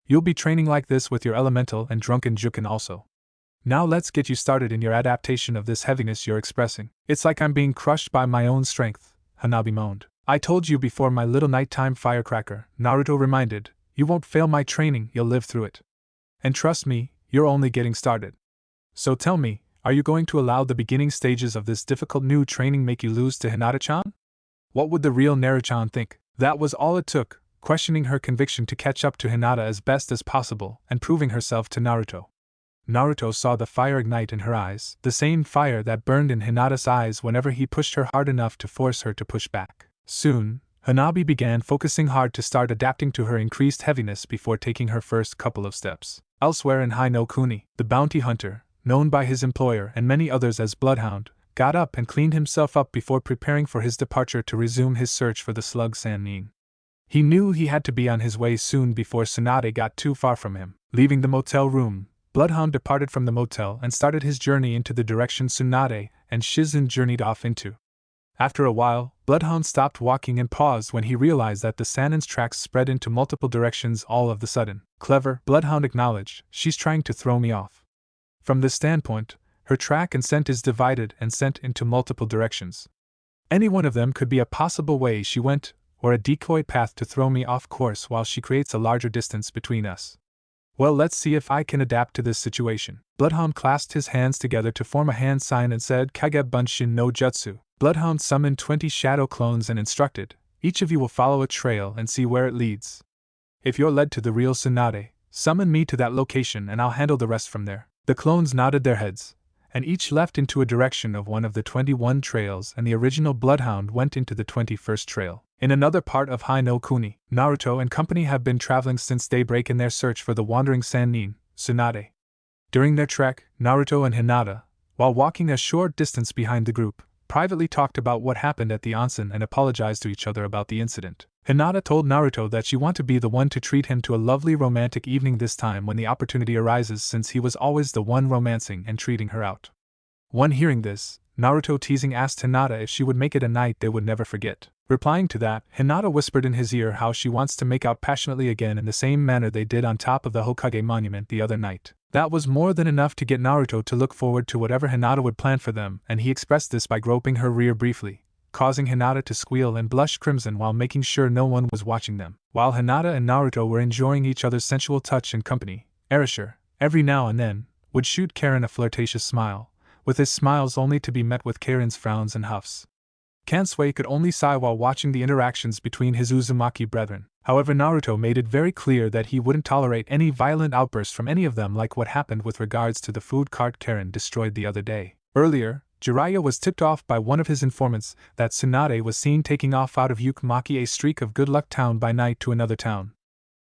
You'll be training like this with your elemental and drunken Juken also. Now let's get you started in your adaptation of this heaviness you're expressing. It's like I'm being crushed by my own strength, Hanabi moaned. I told you before, my little nighttime firecracker, Naruto reminded. You won't fail my training, you'll live through it. And trust me, you're only getting started. So tell me, are you going to allow the beginning stages of this difficult new training make you lose to Hinata-chan? What would the real Naruto-chan think? That was all it took, questioning her conviction to catch up to Hinata as best as possible and proving herself to Naruto. Naruto saw the fire ignite in her eyes, the same fire that burned in Hinata's eyes whenever he pushed her hard enough to force her to push back. Soon, Hanabi began focusing hard to start adapting to her increased heaviness before taking her first couple of steps. Elsewhere in Hai no Kuni, the bounty hunter, known by his employer and many others as Bloodhound, got up and cleaned himself up before preparing for his departure to resume his search for the slug Sannin. He knew he had to be on his way soon before Tsunade got too far from him. Leaving the motel room, Bloodhound departed from the motel and started his journey into the direction Tsunade and Shizen journeyed off into. After a while, Bloodhound stopped walking and paused when he realized that the Sannin's tracks spread into multiple directions all of the sudden. Clever, Bloodhound acknowledged, she's trying to throw me off. From this standpoint, her track and scent is divided and sent into multiple directions. Any one of them could be a possible way she went, or a decoy path to throw me off course while she creates a larger distance between us. Well, let's see if I can adapt to this situation. Bloodhound clasped his hands together to form a hand sign and said, Kage Bunshin no Jutsu. Bloodhound summoned 20 shadow clones and instructed, each of you will follow a trail and see where it leads. If you're led to the real Tsunade, summon me to that location and I'll handle the rest from there. The clones nodded their heads, and each left into a direction of one of the 21 trails, and the original Bloodhound went into the 21st trail. In another part of Hai no Kuni, Naruto and company have been traveling since daybreak in their search for the wandering Sannin, Tsunade. During their trek, Naruto and Hinata, while walking a short distance behind the group, privately talked about what happened at the onsen and apologized to each other about the incident. Hinata told Naruto that she wanted to be the one to treat him to a lovely romantic evening this time when the opportunity arises, since he was always the one romancing and treating her out. When hearing this, Naruto teasing asked Hinata if she would make it a night they would never forget. Replying to that, Hinata whispered in his ear how she wants to make out passionately again in the same manner they did on top of the Hokage monument the other night. That was more than enough to get Naruto to look forward to whatever Hinata would plan for them, and he expressed this by groping her rear briefly, causing Hinata to squeal and blush crimson while making sure no one was watching them. While Hinata and Naruto were enjoying each other's sensual touch and company, Erasure, every now and then, would shoot Karen a flirtatious smile, with his smiles only to be met with Karen's frowns and huffs. Kansui could only sigh while watching the interactions between his Uzumaki brethren. However, Naruto made it very clear that he wouldn't tolerate any violent outbursts from any of them, like what happened with regards to the food cart Karen destroyed the other day. Earlier, Jiraiya was tipped off by one of his informants that Tsunade was seen taking off out of Uchiha, a streak of good luck town by night, to another town.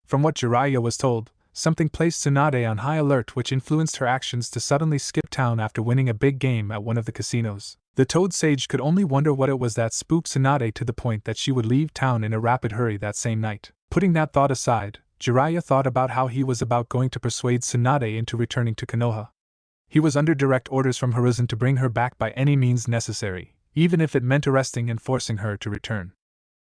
From what Jiraiya was told, something placed Tsunade on high alert, which influenced her actions to suddenly skip town after winning a big game at one of the casinos. The Toad Sage could only wonder what it was that spooked Tsunade to the point that she would leave town in a rapid hurry that same night. Putting that thought aside, Jiraiya thought about how he was about going to persuade Tsunade into returning to Konoha. He was under direct orders from Hiruzen to bring her back by any means necessary, even if it meant arresting and forcing her to return.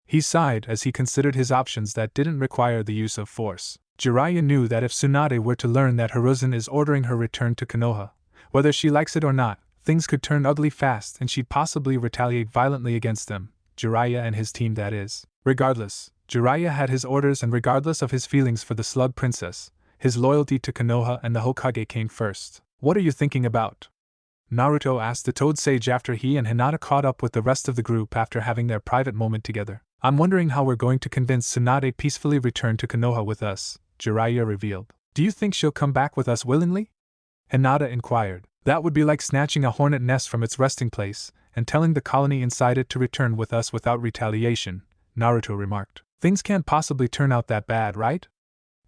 He sighed as he considered his options that didn't require the use of force. Jiraiya knew that if Tsunade were to learn that Hiruzen is ordering her return to Konoha, whether she likes it or not, things could turn ugly fast and she'd possibly retaliate violently against them, Jiraiya and his team, that is. Regardless, Jiraiya had his orders, and regardless of his feelings for the Slug Princess, his loyalty to Konoha and the Hokage came first. "What are you thinking about?" Naruto asked the Toad Sage after he and Hinata caught up with the rest of the group after having their private moment together. "I'm wondering how we're going to convince Tsunade peacefully return to Konoha with us," Jiraiya revealed. "Do you think she'll come back with us willingly?" Hinata inquired. "That would be like snatching a hornet nest from its resting place and telling the colony inside it to return with us without retaliation," Naruto remarked. "Things can't possibly turn out that bad, right?"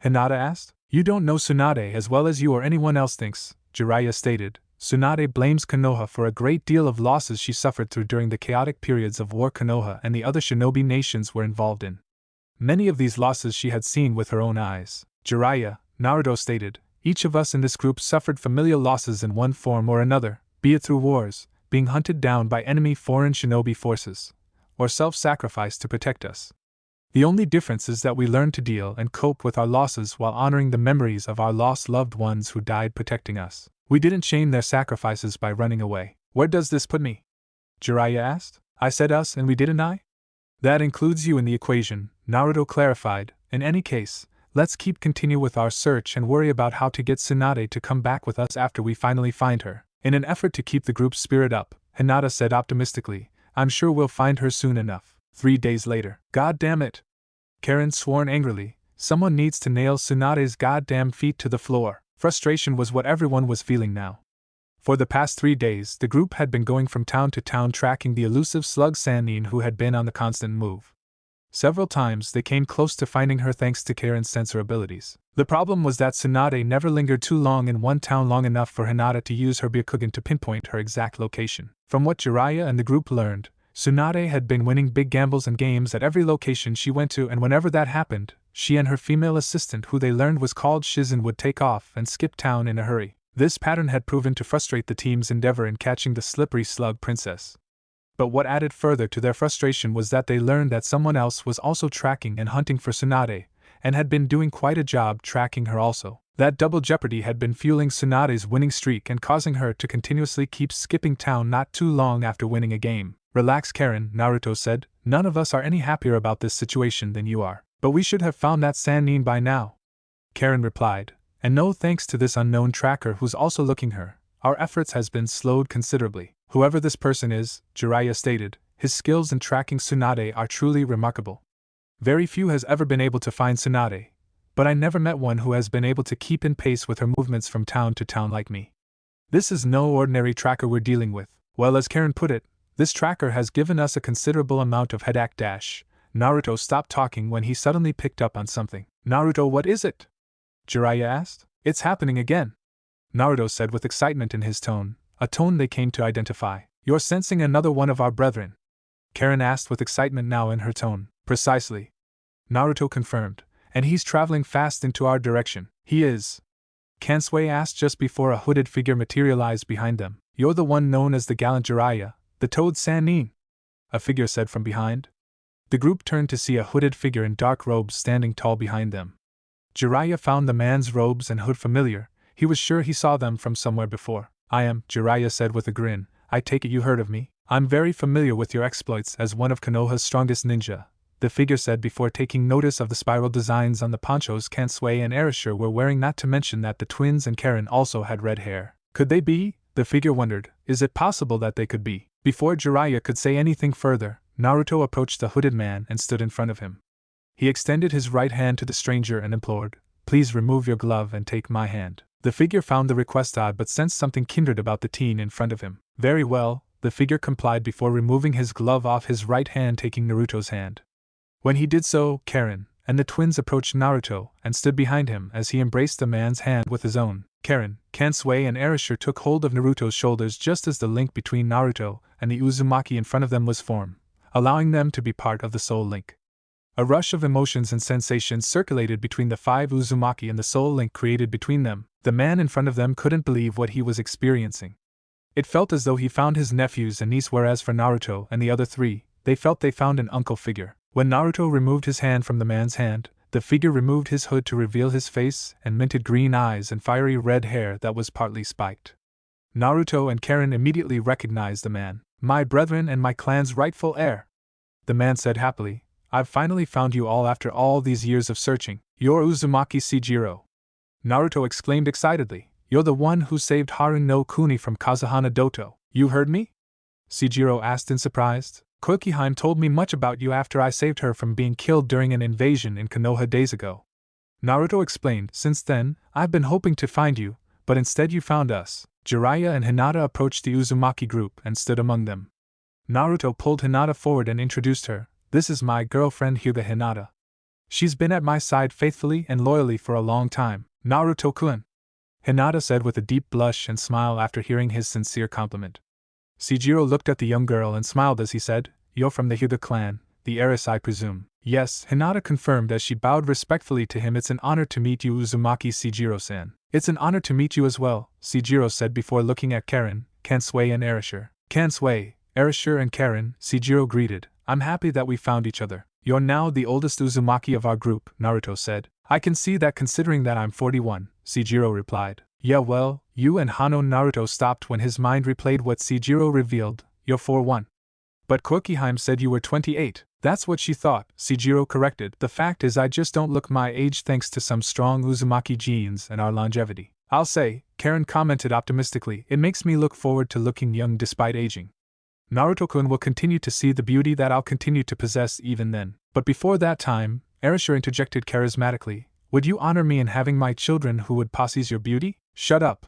Hinata asked. "You don't know Tsunade as well as you or anyone else thinks," Jiraiya stated. "Tsunade blames Konoha for a great deal of losses she suffered through during the chaotic periods of war Konoha and the other shinobi nations were involved in. Many of these losses she had seen with her own eyes." "Jiraiya," Naruto stated, "each of us in this group suffered familial losses in one form or another, be it through wars, being hunted down by enemy foreign shinobi forces, or self-sacrifice to protect us. The only difference is that we learned to deal and cope with our losses while honoring the memories of our lost loved ones who died protecting us. We didn't shame their sacrifices by running away." "Where does this put me?" Jiraiya asked. "I said us and we, didn't I?" "That includes you in the equation," Naruto clarified. "In any case, let's continue with our search and worry about how to get Tsunade to come back with us after we finally find her." In an effort to keep the group's spirit up, Hinata said optimistically, "I'm sure we'll find her soon enough." 3 days later. "God damn it!" Karen swore angrily. "Someone needs to nail Tsunade's goddamn feet to the floor." Frustration was what everyone was feeling now. For the past 3 days, the group had been going from town to town tracking the elusive slug Sannin, who had been on the constant move. Several times they came close to finding her thanks to Karen's sensor abilities. The problem was that Tsunade never lingered too long in one town, long enough for Hinata to use her Byakugan to pinpoint her exact location. From what Jiraiya and the group learned, Tsunade had been winning big gambles and games at every location she went to, and whenever that happened, she and her female assistant, who they learned was called Shizen, would take off and skip town in a hurry. This pattern had proven to frustrate the team's endeavor in catching the slippery slug princess. But what added further to their frustration was that they learned that someone else was also tracking and hunting for Tsunade, and had been doing quite a job tracking her also. That double jeopardy had been fueling Tsunade's winning streak and causing her to continuously keep skipping town not too long after winning a game. "Relax, Karen," Naruto said. "None of us are any happier about this situation than you are. But we should have found that Sannin by now," Karen replied. "And no thanks to this unknown tracker who's also looking her, our efforts has been slowed considerably." "Whoever this person is," Jiraiya stated, "his skills in tracking Tsunade are truly remarkable. Very few has ever been able to find Tsunade, but I never met one who has been able to keep in pace with her movements from town to town like me. This is no ordinary tracker we're dealing with." "Well, as Karen put it, this tracker has given us a considerable amount of headache dash." Naruto stopped talking when he suddenly picked up on something. "Naruto, what is it?" Jiraiya asked. "It's happening again," Naruto said with excitement in his tone, a tone they came to identify. "You're sensing another one of our brethren?" Karen asked with excitement now in her tone. "Precisely," Naruto confirmed, "and he's traveling fast into our direction." "He is?" Kansui asked just before a hooded figure materialized behind them. "You're the one known as the gallant Jiraiya, the Toad Sannin," a figure said from behind. The group turned to see a hooded figure in dark robes standing tall behind them. Jiraiya found the man's robes and hood familiar. He was sure he saw them from somewhere before. "I am," Jiraiya said with a grin. "I take it you heard of me? I'm very familiar with your exploits as one of Konoha's strongest ninja, the figure said before taking notice of the spiral designs on the ponchos Kansui and Erasure were wearing, not to mention that the twins and Karen also had red hair. Could they be? The figure wondered. Is it possible that they could be? Before Jiraiya could say anything further, Naruto approached the hooded man and stood in front of him. He extended his right hand to the stranger and implored, "Please remove your glove and take my hand." The figure found the request odd but sensed something kindred about the teen in front of him. Very well, the figure complied before removing his glove off his right hand, taking Naruto's hand. When he did so, Karen and the twins approached Naruto and stood behind him as he embraced the man's hand with his own. Karen, Kansui and Erasure took hold of Naruto's shoulders just as the link between Naruto and the Uzumaki in front of them was formed, allowing them to be part of the soul link. A rush of emotions and sensations circulated between the 5 Uzumaki and the soul link created between them. The man in front of them couldn't believe what he was experiencing. It felt as though he found his nephews and niece, whereas for Naruto and the other 3, they felt they found an uncle figure. When Naruto removed his hand from the man's hand, the figure removed his hood to reveal his face and minted green eyes and fiery red hair that was partly spiked. Naruto and Karen immediately recognized the man. "My brethren and my clan's rightful heir," the man said happily. "I've finally found you all after all these years of searching. You're Uzumaki Seijiro." Naruto exclaimed excitedly. "You're the one who saved Harun no Kuni from Kazuhana Doto." "You heard me?" Seijiro asked in surprise. "Kokiheim told me much about you after I saved her from being killed during an invasion in Konoha days ago." Naruto explained. "Since then, I've been hoping to find you, but instead you found us." Jiraiya and Hinata approached the Uzumaki group and stood among them. Naruto pulled Hinata forward and introduced her. "This is my girlfriend Hyuga Hinata. She's been at my side faithfully and loyally for a long time." "Naruto-kun," Hinata said with a deep blush and smile after hearing his sincere compliment. Seijiro looked at the young girl and smiled as he said, "You're from the Hyuga clan, the heiress I presume." "Yes," Hinata confirmed as she bowed respectfully to him. "It's an honor to meet you, Uzumaki Seijiro-san." "It's an honor to meet you as well," Seijiro said before looking at Karen, Kansui and Erasure. "Kansui, Erasure and Karen," Seijiro greeted. "I'm happy that we found each other." "You're now the oldest Uzumaki of our group," Naruto said. "I can see that considering that I'm 41, Seijiro replied. "Yeah, well, you and Hano." Naruto stopped when his mind replayed what Seijiro revealed. "You're 41. But Kokiheim said you were 28. "That's what she thought," Seijiro corrected. "The fact is I just don't look my age thanks to some strong Uzumaki genes and our longevity." "I'll say," Karen commented optimistically, "it makes me look forward to looking young despite aging. Naruto-kun will continue to see the beauty that I'll continue to possess even then." But before that time, Erasure interjected charismatically, "Would you honor me in having my children who would possess your beauty?" "Shut up!"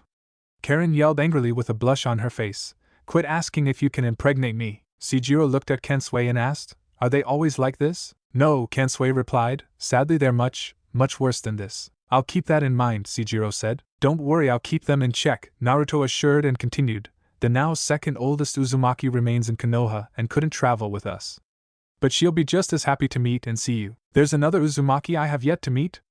Karen yelled angrily with a blush on her face. "Quit asking if you can impregnate me." Seijiro looked at Kansui and asked, "Are they always like this?" "No," Kansui replied. "Sadly they're much, much worse than this." "I'll keep that in mind," Seijiro said. "Don't worry, I'll keep them in check," Naruto assured and continued. "The now second oldest Uzumaki remains in Konoha and couldn't travel with us. But she'll be just as happy to meet and see you." "There's another Uzumaki I have yet to meet?"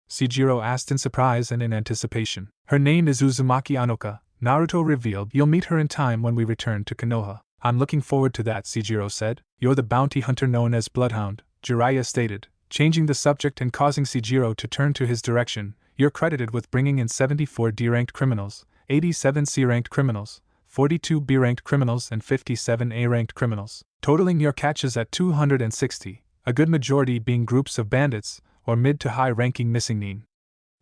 Seijiro asked in surprise and in anticipation. "Her name is Uzumaki Anoka," Naruto revealed. "You'll meet her in time when we return to Konoha." "I'm looking forward to that," Seijiro said. "You're the bounty hunter known as Bloodhound," Jiraiya stated, changing the subject and causing Seijiro to turn to his direction. "You're credited with bringing in 74 D-ranked criminals, 87 C-ranked criminals, 42 B-ranked criminals and 57 A-ranked criminals, totaling your catches at 260, a good majority being groups of bandits, or mid to high-ranking missing nin.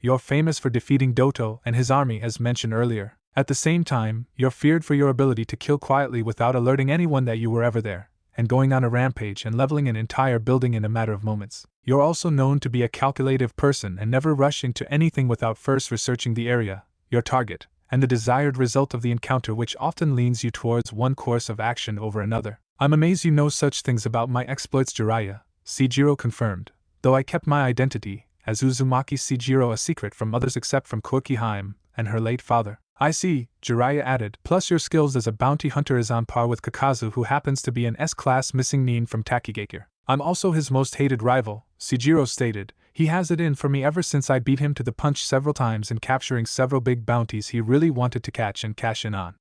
You're famous for defeating Doto and his army as mentioned earlier. At the same time, you're feared for your ability to kill quietly without alerting anyone that you were ever there, and going on a rampage and leveling an entire building in a matter of moments. You're also known to be a calculative person and never rush into anything without first researching the area, your target, and the desired result of the encounter, which often leans you towards one course of action over another. I'm amazed you know such things about my exploits, Jiraiya," Seijiro confirmed, "though I kept my identity as Uzumaki Seijiro a secret from others except from Kokiheim and her late father." "I see," Jiraiya added, "plus your skills as a bounty hunter is on par with Kakazu, who happens to be an S-class missing nin from Takigakure." "I'm also his most hated rival," Seijiro stated. "He has it in for me ever since I beat him to the punch several times in capturing several big bounties he really wanted to catch and cash in on.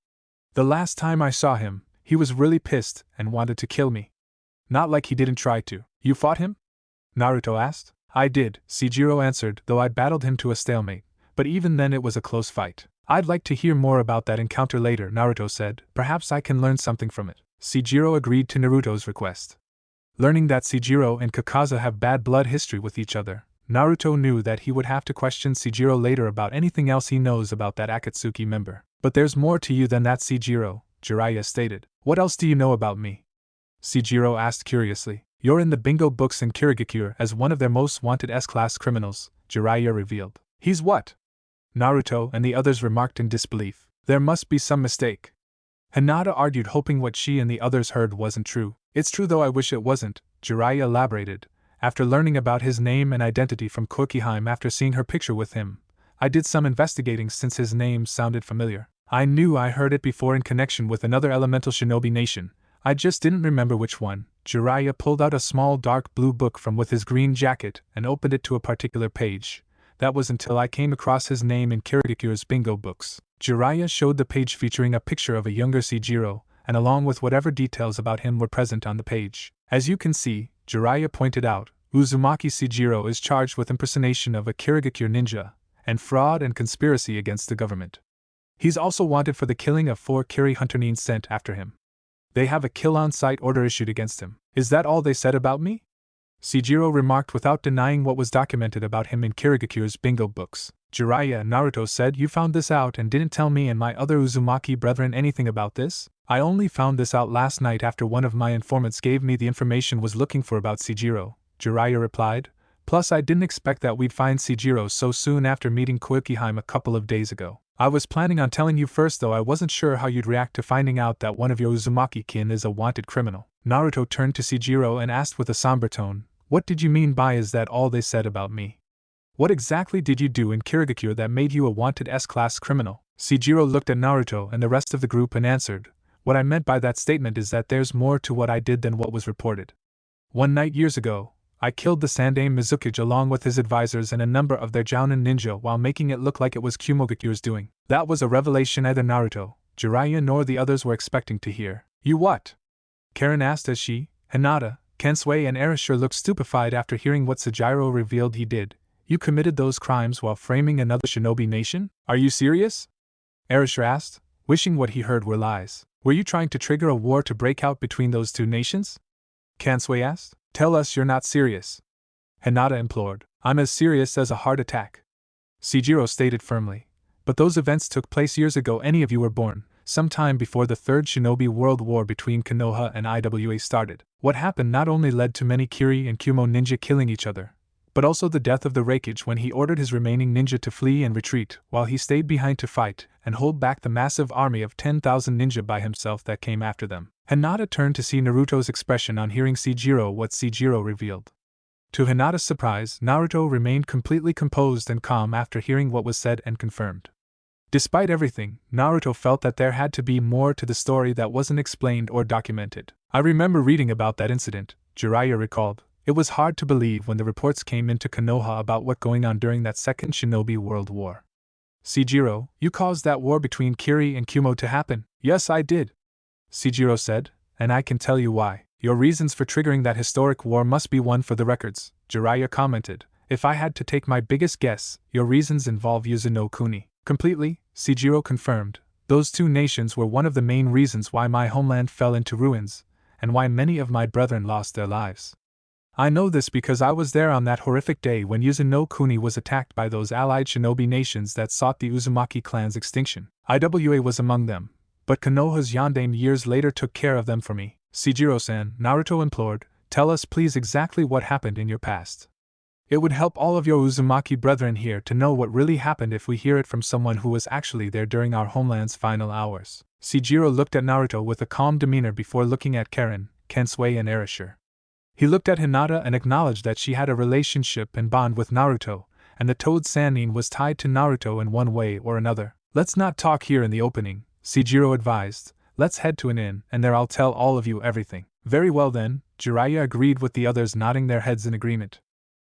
The last time I saw him, he was really pissed and wanted to kill me. Not like he didn't try to." "You fought him?" Naruto asked. "I did," Seijiro answered, "though I battled him to a stalemate, but even then it was a close fight." "I'd like to hear more about that encounter later," Naruto said. "Perhaps I can learn something from it." Seijiro agreed to Naruto's request. Learning that Seijiro and Kakaza have bad blood history with each other, Naruto knew that he would have to question Seijiro later about anything else he knows about that Akatsuki member. But there's more to you than that, Seijiro, Jiraiya stated. What else do you know about me? Seijiro asked curiously. You're in the bingo books in Kirigakure as one of their most wanted S-class criminals, Jiraiya revealed. He's what? Naruto and the others remarked in disbelief. There must be some mistake. Hinata argued, hoping what she and the others heard wasn't true. It's true, though I wish it wasn't, Jiraiya elaborated. After learning about his name and identity from Kokiheim after seeing her picture with him, I did some investigating since his name sounded familiar. I knew I heard it before in connection with another elemental shinobi nation. I just didn't remember which one. Jiraiya pulled out a small dark blue book from with his green jacket and opened it to a particular page. That was until I came across his name in Kirigakure's bingo books. Jiraiya showed the page featuring a picture of a younger Seijiro, and along with whatever details about him were present on the page. As you can see, Jiraiya pointed out, Uzumaki Seijiro is charged with impersonation of a Kirigakure ninja, and fraud and conspiracy against the government. He's also wanted for the killing of 4 Kiri hunter-nin sent after him. They have a kill-on-sight order issued against him. Is that all they said about me? Seijiro remarked without denying what was documented about him in Kirigakure's bingo books. Jiraiya and Naruto said, you found this out and didn't tell me and my other Uzumaki brethren anything about this? I only found this out last night after one of my informants gave me the information was looking for about Seijiro, Jiraiya replied. Plus I didn't expect that we'd find Seijiro so soon after meeting Kokiheim a couple of days ago. I was planning on telling you first, though I wasn't sure how you'd react to finding out that one of your Uzumaki-kin is a wanted criminal. Naruto turned to Seijiro and asked with a somber tone, what did you mean by is that all they said about me? What exactly did you do in Kirigakure that made you a wanted S-class criminal? Seijiro looked at Naruto and the rest of the group and answered, what I meant by that statement is that there's more to what I did than what was reported. One night years ago, I killed the Sandaime Mizukage along with his advisors and a number of their Jounin ninja while making it look like it was Kumogakure's doing. That was a revelation neither Naruto, Jiraiya nor the others were expecting to hear. You what? Karen asked as she, Hinata, Kensui and Erasure looked stupefied after hearing what Seijiro revealed he did. You committed those crimes while framing another shinobi nation? Are you serious? Erasure asked, wishing what he heard were lies. Were you trying to trigger a war to break out between those two nations? Kensui asked. Tell us you're not serious. Hinata implored. I'm as serious as a heart attack. Seijiro stated firmly. But those events took place years ago. Any of you were born, sometime before the Third Shinobi World War between Konoha and Iwa started. What happened not only led to many Kiri and Kumo ninja killing each other, but also the death of the Reikage when he ordered his remaining ninja to flee and retreat, while he stayed behind to fight and hold back the massive army of 10,000 ninja by himself that came after them. Hinata turned to see Naruto's expression on hearing Seijiro what Seijiro revealed. To Hinata's surprise, Naruto remained completely composed and calm after hearing what was said and confirmed. Despite everything, Naruto felt that there had to be more to the story that wasn't explained or documented. I remember reading about that incident, Jiraiya recalled. It was hard to believe when the reports came into Konoha about what going on during that Second Shinobi World War. Seijiro, you caused that war between Kiri and Kumo to happen. Yes, I did. Seijiro said, and I can tell you why. Your reasons for triggering that historic war must be one for the records, Jiraiya commented. If I had to take my biggest guess, your reasons involve Yuzuno Kuni. Completely, Seijiro confirmed. Those two nations were one of the main reasons why my homeland fell into ruins, and why many of my brethren lost their lives. I know this because I was there on that horrific day when Yuzuno Kuni was attacked by those allied shinobi nations that sought the Uzumaki clan's extinction. Iwa was among them, but Konoha's Yondaime years later took care of them for me. Seijiro-san, Naruto implored, tell us please exactly what happened in your past. It would help all of your Uzumaki brethren here to know what really happened if we hear it from someone who was actually there during our homeland's final hours. Seijiro looked at Naruto with a calm demeanor before looking at Karen, Kensui and Erasure. He looked at Hinata and acknowledged that she had a relationship and bond with Naruto, and the Toad Sannin was tied to Naruto in one way or another. Let's not talk here in the opening, Seijiro advised. Let's head to an inn, and there I'll tell all of you everything. Very well then, Jiraiya agreed with the others nodding their heads in agreement.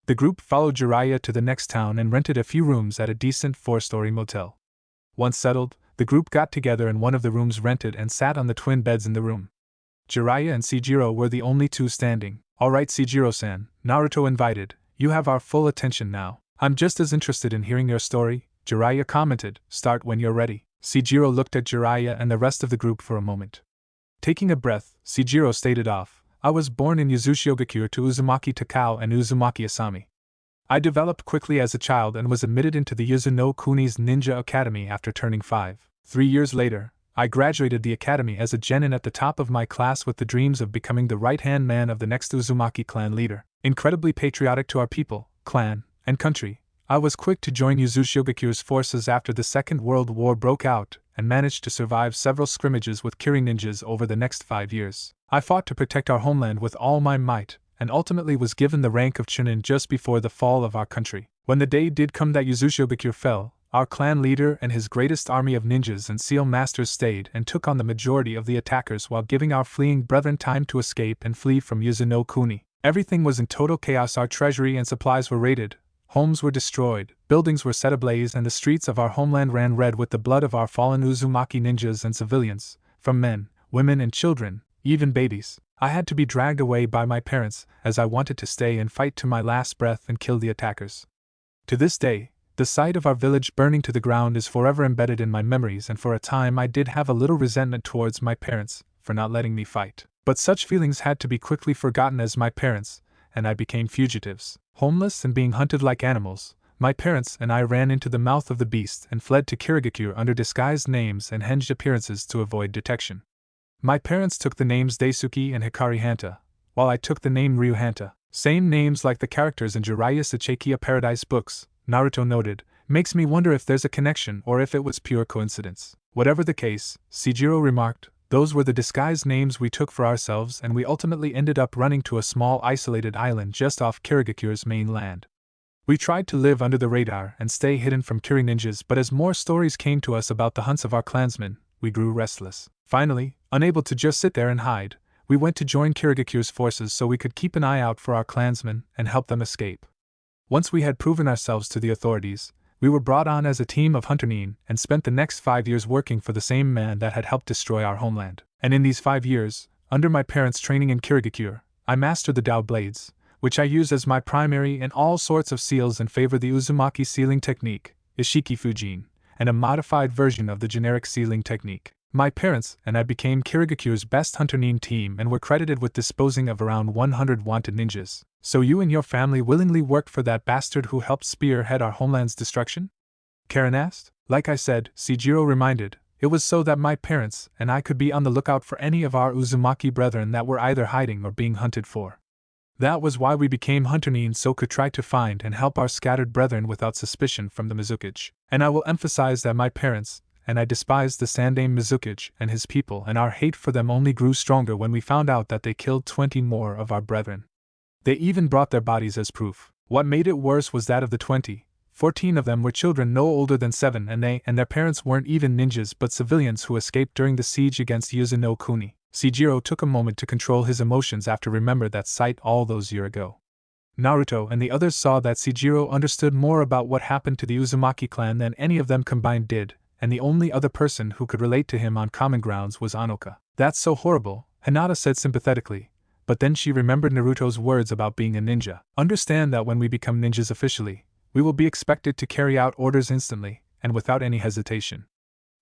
The group followed Jiraiya to the next town and rented a few rooms at a decent 4-story motel. Once settled, the group got together in one of the rooms rented and sat on the twin beds in the room. Jiraiya and Seijiro were the only two standing. Alright Seijiro-san, Naruto invited, you have our full attention now. I'm just as interested in hearing your story, Jiraiya commented, start when you're ready. Seijiro looked at Jiraiya and the rest of the group for a moment. Taking a breath, Seijiro stated off, I was born in Yuzushiogakure to Uzumaki Takao and Uzumaki Asami. I developed quickly as a child and was admitted into the Yuzu no Kuni's Ninja Academy after turning 5. 3 years later, I graduated the academy as a genin at the top of my class with the dreams of becoming the right-hand man of the next Uzumaki clan leader. Incredibly patriotic to our people, clan, and country, I was quick to join Yuzushigakure's forces after the Second World War broke out and managed to survive several scrimmages with Kirin ninjas over the next 5 years. I fought to protect our homeland with all my might, and ultimately was given the rank of Chunin just before the fall of our country. When the day did come that Yuzushiogakure fell, our clan leader and his greatest army of ninjas and seal masters stayed and took on the majority of the attackers while giving our fleeing brethren time to escape and flee from Yuzu no Kuni. Everything was in total chaos. Our treasury and supplies were raided, homes were destroyed, buildings were set ablaze, and the streets of our homeland ran red with the blood of our fallen Uzumaki ninjas and civilians, from men, women and children, even babies. I had to be dragged away by my parents, as I wanted to stay and fight to my last breath and kill the attackers. To this day, the sight of our village burning to the ground is forever embedded in my memories, and for a time I did have a little resentment towards my parents for not letting me fight. But such feelings had to be quickly forgotten as my parents and I became fugitives. Homeless and being hunted like animals, my parents and I ran into the mouth of the beast and fled to Kirigakure under disguised names and hinged appearances to avoid detection. My parents took the names Daisuke and Hikari Hanta, while I took the name Ryu Hanta. Same names like the characters in Jiraiya Sachekia Paradise books, Naruto noted. Makes me wonder if there's a connection or if it was pure coincidence. Whatever the case, Seijiro remarked, those were the disguised names we took for ourselves, and we ultimately ended up running to a small isolated island just off Kirigakure's mainland. We tried to live under the radar and stay hidden from Kirin ninjas, but as more stories came to us about the hunts of our clansmen, we grew restless. Finally, unable to just sit there and hide, we went to join Kirigakure's forces so we could keep an eye out for our clansmen and help them escape. Once we had proven ourselves to the authorities, we were brought on as a team of hunter-nin and spent the next 5 years working for the same man that had helped destroy our homeland. And in these 5 years, under my parents' training in Kirigakure, I mastered the Dao blades, which I use as my primary in all sorts of seals and favor the Uzumaki sealing technique, Ishiki Fujin, and a modified version of the generic sealing technique. My parents and I became Kirigakure's best hunter-nin team and were credited with disposing of around 100 wanted ninjas. So you and your family willingly worked for that bastard who helped spearhead our homeland's destruction? Karen asked. Like I said, Seijiro reminded, it was so that my parents and I could be on the lookout for any of our Uzumaki brethren that were either hiding or being hunted for. That was why we became hunter-nin, so could try to find and help our scattered brethren without suspicion from the Mizukage. And I will emphasize that my parents and I despised the Sandaime Mizukage and his people, and our hate for them only grew stronger when we found out that they killed 20 more of our brethren. They even brought their bodies as proof. What made it worse was that of the 20, 14 of them were children no older than 7, and they and their parents weren't even ninjas but civilians who escaped during the siege against Yuzu no Kuni. Seijiro took a moment to control his emotions after remembering that sight all those years ago. Naruto and the others saw that Seijiro understood more about what happened to the Uzumaki clan than any of them combined did, and the only other person who could relate to him on common grounds was Anoka. That's so horrible, Hinata said sympathetically, but then she remembered Naruto's words about being a ninja. Understand that when we become ninjas officially, we will be expected to carry out orders instantly, and without any hesitation.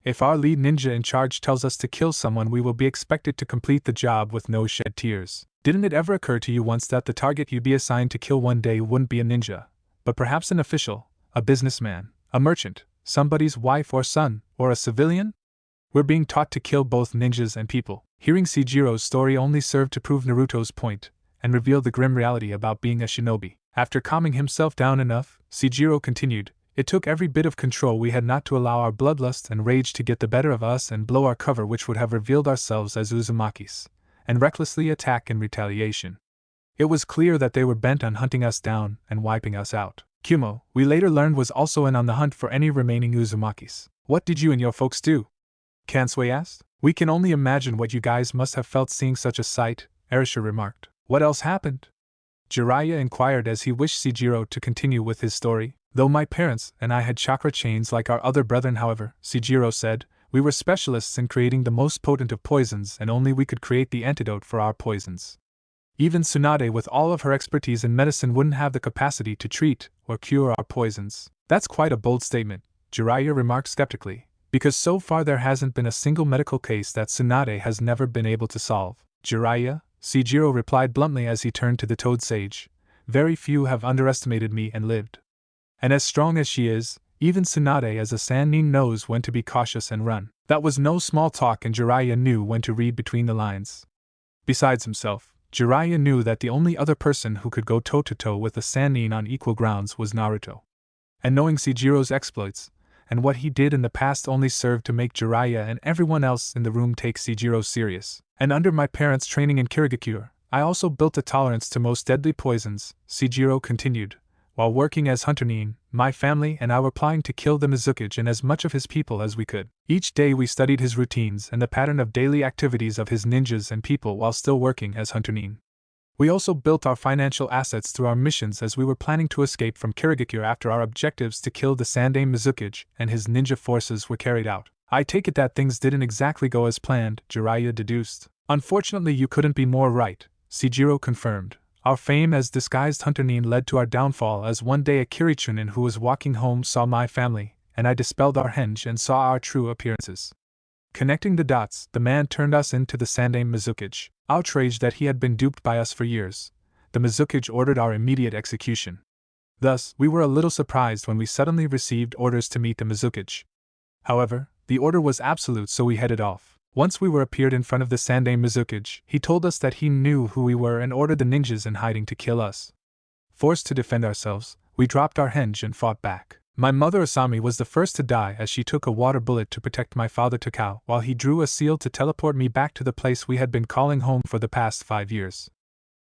If our lead ninja in charge tells us to kill someone, we will be expected to complete the job with no shed tears. Didn't it ever occur to you once that the target you'd be assigned to kill one day wouldn't be a ninja, but perhaps an official, a businessman, a merchant, somebody's wife or son, or a civilian? We're being taught to kill both ninjas and people. Hearing Seijiro's story only served to prove Naruto's point, and reveal the grim reality about being a shinobi. After calming himself down enough, Seijiro continued, it took every bit of control we had not to allow our bloodlust and rage to get the better of us and blow our cover, which would have revealed ourselves as Uzumakis, and recklessly attack in retaliation. It was clear that they were bent on hunting us down and wiping us out. Kumo, we later learned, was also in on the hunt for any remaining Uzumakis. What did you and your folks do? Kansui asked. We can only imagine what you guys must have felt seeing such a sight, Arisha remarked. What else happened? Jiraiya inquired as he wished Seijiro to continue with his story. Though my parents and I had chakra chains like our other brethren, however, Seijiro said, we were specialists in creating the most potent of poisons, and only we could create the antidote for our poisons. Even Tsunade, with all of her expertise in medicine, wouldn't have the capacity to treat or cure our poisons. That's quite a bold statement, Jiraiya remarked skeptically, because so far there hasn't been a single medical case that Tsunade has never been able to solve. Jiraiya, Seijiro replied bluntly as he turned to the Toad Sage. Very few have underestimated me and lived. And as strong as she is, even Tsunade as a Sannin knows when to be cautious and run. That was no small talk, and Jiraiya knew when to read between the lines. Besides himself, Jiraiya knew that the only other person who could go toe-to-toe with a Sannin on equal grounds was Naruto. And knowing Seijiro's exploits, and what he did in the past only served to make Jiraiya and everyone else in the room take Seijiro serious. And under my parents' training in Kirigakure, I also built a tolerance to most deadly poisons, Seijiro continued. While working as Hunter Nin, my family and I were planning to kill the Mizukage and as much of his people as we could. Each day we studied his routines and the pattern of daily activities of his ninjas and people while still working as Hunter Nin. We also built our financial assets through our missions as we were planning to escape from Kirigakure after our objectives to kill the Sandaime Mizukage and his ninja forces were carried out. I take it that things didn't exactly go as planned, Jiraiya deduced. Unfortunately, you couldn't be more right, Seijiro confirmed. Our fame as disguised Hunter Nin led to our downfall, as one day a Kirichunin who was walking home saw my family, and I dispelled our henge and saw our true appearances. Connecting the dots, the man turned us into the Sandaime Mizukage. Outraged that he had been duped by us for years, the Mizukage ordered our immediate execution. Thus, we were a little surprised when we suddenly received orders to meet the Mizukage. However, the order was absolute, so we headed off. Once we were appeared in front of the Sandaime Mizukage, he told us that he knew who we were and ordered the ninjas in hiding to kill us. Forced to defend ourselves, we dropped our henge and fought back. My mother Asami was the first to die as she took a water bullet to protect my father Takao, while he drew a seal to teleport me back to the place we had been calling home for the past 5 years.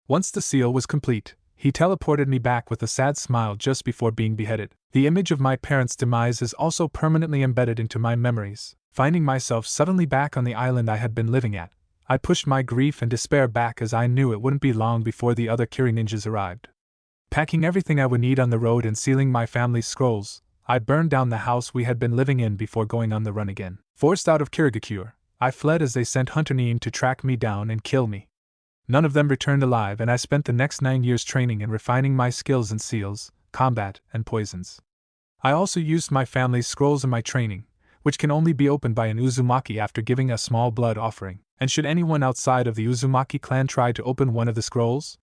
Once the seal was complete, he teleported me back with a sad smile just before being beheaded. The image of my parents' demise is also permanently embedded into my memories. Finding myself suddenly back on the island I had been living at, I pushed my grief and despair back as I knew it wouldn't be long before the other Kiri ninjas arrived. Packing everything I would need on the road and sealing my family's scrolls, I burned down the house we had been living in before going on the run again. Forced out of Kirigakure, I fled as they sent Hunter Nin to track me down and kill me. None of them returned alive, and I spent the next 9 years training and refining my skills in seals, combat, and poisons. I also used my family's scrolls in my training, which can only be opened by an Uzumaki after giving a small blood offering. And should anyone outside of the Uzumaki clan try to open one of the scrolls?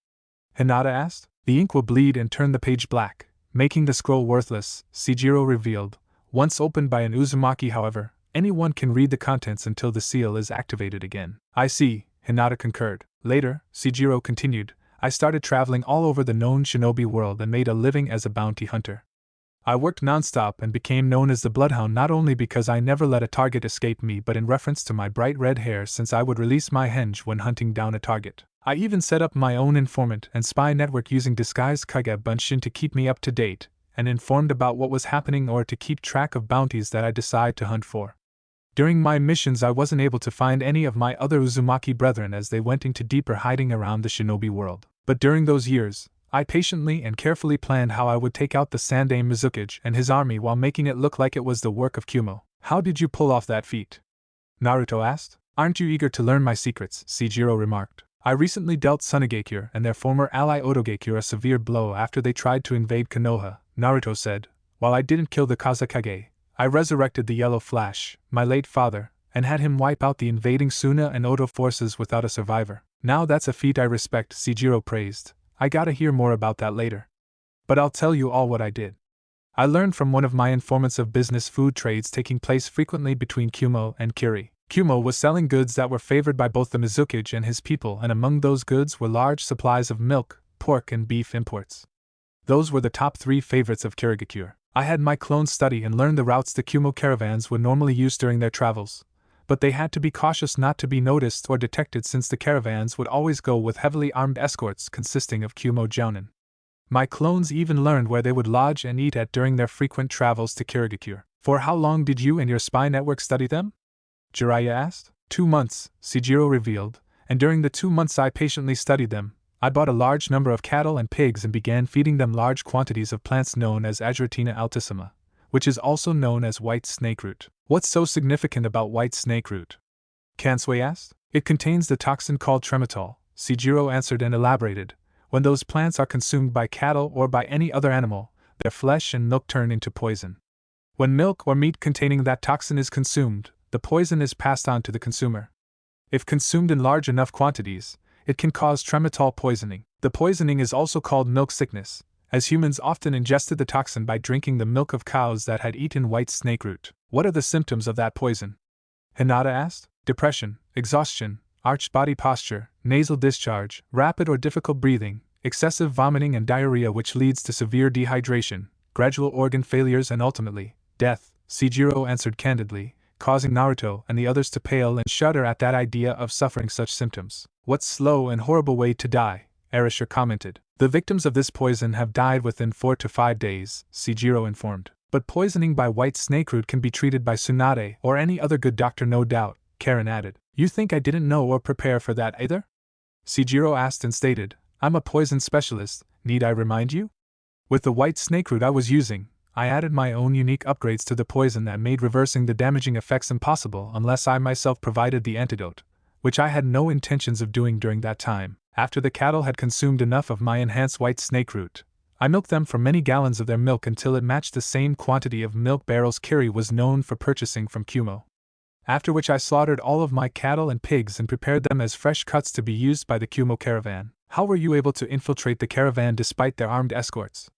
Hinata asked. The ink will bleed and turn the page black, making the scroll worthless, Seijiro revealed. Once opened by an Uzumaki, however, anyone can read the contents until the seal is activated again. I see, Hinata concurred. Later, Seijiro continued, I started traveling all over the known shinobi world and made a living as a bounty hunter. I worked non-stop and became known as the Bloodhound not only because I never let a target escape me but in reference to my bright red hair, since I would release my henge when hunting down a target. I even set up my own informant and spy network using disguised Kage Bunshin to keep me up to date and informed about what was happening or to keep track of bounties that I decide to hunt for. During my missions I wasn't able to find any of my other Uzumaki brethren as they went into deeper hiding around the shinobi world. But during those years, I patiently and carefully planned how I would take out the Sandaime Mizukage and his army while making it look like it was the work of Kumo. How did you pull off that feat? Naruto asked. Aren't you eager to learn my secrets? Seijiro remarked. I recently dealt Tsunagakure and their former ally Otogakure a severe blow after they tried to invade Konoha, Naruto said. While I didn't kill the Kazekage, I resurrected the Yellow Flash, my late father, and had him wipe out the invading Suna and Oto forces without a survivor. Now that's a feat I respect, Seijiro praised. I gotta hear more about that later. But I'll tell you all what I did. I learned from one of my informants of business food trades taking place frequently between Kumo and Kiri. Kumo was selling goods that were favored by both the Mizukage and his people, and among those goods were large supplies of milk, pork, and beef imports. Those were the top 3 favorites of Kirigakure. I had my clones study and learn the routes the Kumo caravans would normally use during their travels, but they had to be cautious not to be noticed or detected since the caravans would always go with heavily armed escorts consisting of Kumo jounin. My clones even learned where they would lodge and eat at during their frequent travels to Kirigakure. For how long did you and your spy network study them? Jiraiya asked. 2 months, Seijiro revealed, and during the 2 months I patiently studied them. I bought a large number of cattle and pigs and began feeding them large quantities of plants known as Ageratina altissima, which is also known as white snake root. What's so significant about white snake root? Kansui asked. It contains the toxin called trematol, Seijiro answered and elaborated. When those plants are consumed by cattle or by any other animal, their flesh and milk turn into poison. When milk or meat containing that toxin is consumed, the poison is passed on to the consumer. If consumed in large enough quantities, it can cause trematol poisoning. The poisoning is also called milk sickness, as humans often ingested the toxin by drinking the milk of cows that had eaten white snake root. What are the symptoms of that poison? Hinata asked. Depression, exhaustion, arched body posture, nasal discharge, rapid or difficult breathing, excessive vomiting and diarrhea which leads to severe dehydration, gradual organ failures and ultimately, death, Seijiro answered candidly, causing Naruto and the others to pale and shudder at that idea of suffering such symptoms. What slow and horrible way to die, Erasure commented. The victims of this poison have died within 4 to 5 days, Seijiro informed. But poisoning by white snake root can be treated by Tsunade or any other good doctor, no doubt, Karen added. You think I didn't know or prepare for that either? Seijiro asked and stated, I'm a poison specialist, need I remind you? With the white snake root I was using, I added my own unique upgrades to the poison that made reversing the damaging effects impossible unless I myself provided the antidote, which I had no intentions of doing during that time. After the cattle had consumed enough of my enhanced white snake root, I milked them for many gallons of their milk until it matched the same quantity of milk barrels Kiri was known for purchasing from Kumo. After which I slaughtered all of my cattle and pigs and prepared them as fresh cuts to be used by the Kumo caravan. How were you able to infiltrate the caravan despite their armed escorts?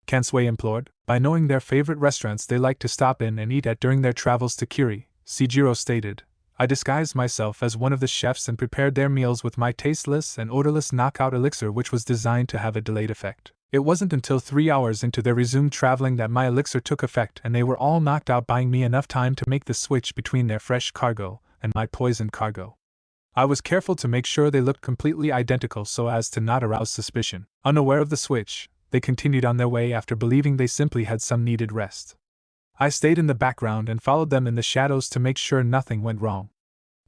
Kansui implored. By knowing their favorite restaurants they like to stop in and eat at during their travels to Kiri, Seijiro stated. I disguised myself as one of the chefs and prepared their meals with my tasteless and odorless knockout elixir, which was designed to have a delayed effect. It wasn't until 3 hours into their resumed traveling that my elixir took effect and they were all knocked out, buying me enough time to make the switch between their fresh cargo and my poisoned cargo. I was careful to make sure they looked completely identical so as to not arouse suspicion. Unaware of the switch, they continued on their way after believing they simply had some needed rest. I stayed in the background and followed them in the shadows to make sure nothing went wrong.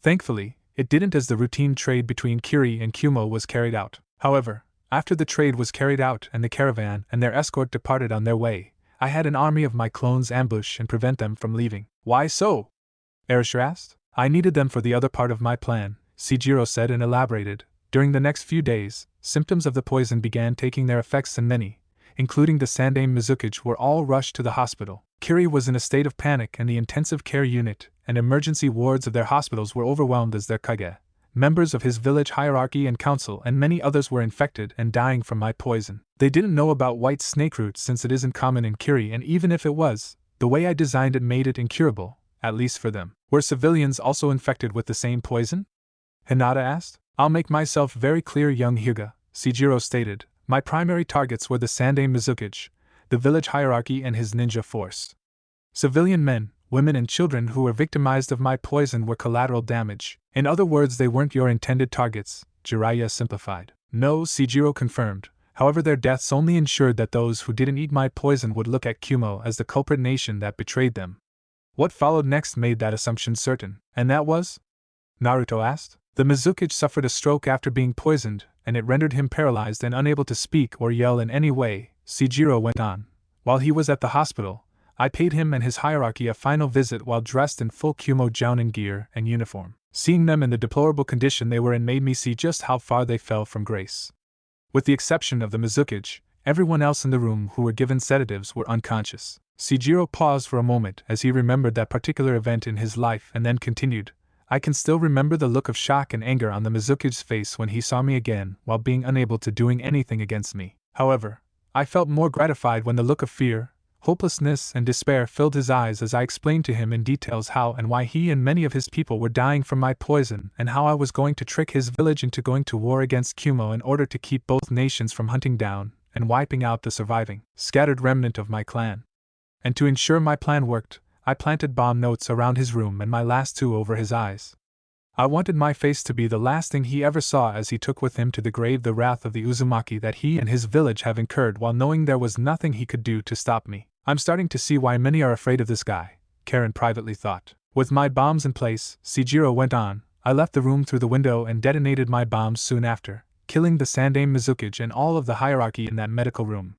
Thankfully, it didn't, as the routine trade between Kiri and Kumo was carried out. However, after the trade was carried out and the caravan and their escort departed on their way, I had an army of my clones ambush and prevent them from leaving. Why so? Erasure asked. I needed them for the other part of my plan, Seijiro said and elaborated. During the next few days, symptoms of the poison began taking their effects and many, including the Sandaime Mizuki's, were all rushed to the hospital. Kiri was in a state of panic and the intensive care unit and emergency wards of their hospitals were overwhelmed as their kage, members of his village hierarchy and council and many others were infected and dying from my poison. They didn't know about white snake root since it isn't common in Kiri, and even if it was, the way I designed it made it incurable, at least for them. Were civilians also infected with the same poison? Hinata asked. I'll make myself very clear, young Hyuga, Seijiro stated. My primary targets were the Sandaime Mizuki, the village hierarchy and his ninja force. Civilian men, women and children who were victimized of my poison were collateral damage. In other words, they weren't your intended targets, Jiraiya simplified. No, Seijiro confirmed. However, their deaths only ensured that those who didn't eat my poison would look at Kumo as the culprit nation that betrayed them. What followed next made that assumption certain. And that was? Naruto asked. The Mizuki suffered a stroke after being poisoned, and it rendered him paralyzed and unable to speak or yell in any way, Seijiro went on. While he was at the hospital, I paid him and his hierarchy a final visit while dressed in full Kumo Jounin gear and uniform. Seeing them in the deplorable condition they were in made me see just how far they fell from grace. With the exception of the Mizuki, everyone else in the room who were given sedatives were unconscious. Seijiro paused for a moment as he remembered that particular event in his life and then continued. I can still remember the look of shock and anger on the Mizuki's face when he saw me again while being unable to doing anything against me. However, I felt more gratified when the look of fear, hopelessness and despair filled his eyes as I explained to him in details how and why he and many of his people were dying from my poison and how I was going to trick his village into going to war against Kumo in order to keep both nations from hunting down and wiping out the surviving, scattered remnant of my clan. And to ensure my plan worked, I planted bomb notes around his room and my last 2 over his eyes. I wanted my face to be the last thing he ever saw as he took with him to the grave the wrath of the Uzumaki that he and his village have incurred while knowing there was nothing he could do to stop me. I'm starting to see why many are afraid of this guy, Karen privately thought. With my bombs in place, Seijiro went on, I left the room through the window and detonated my bombs soon after, killing the Sandaime Mizuki and all of the hierarchy in that medical room.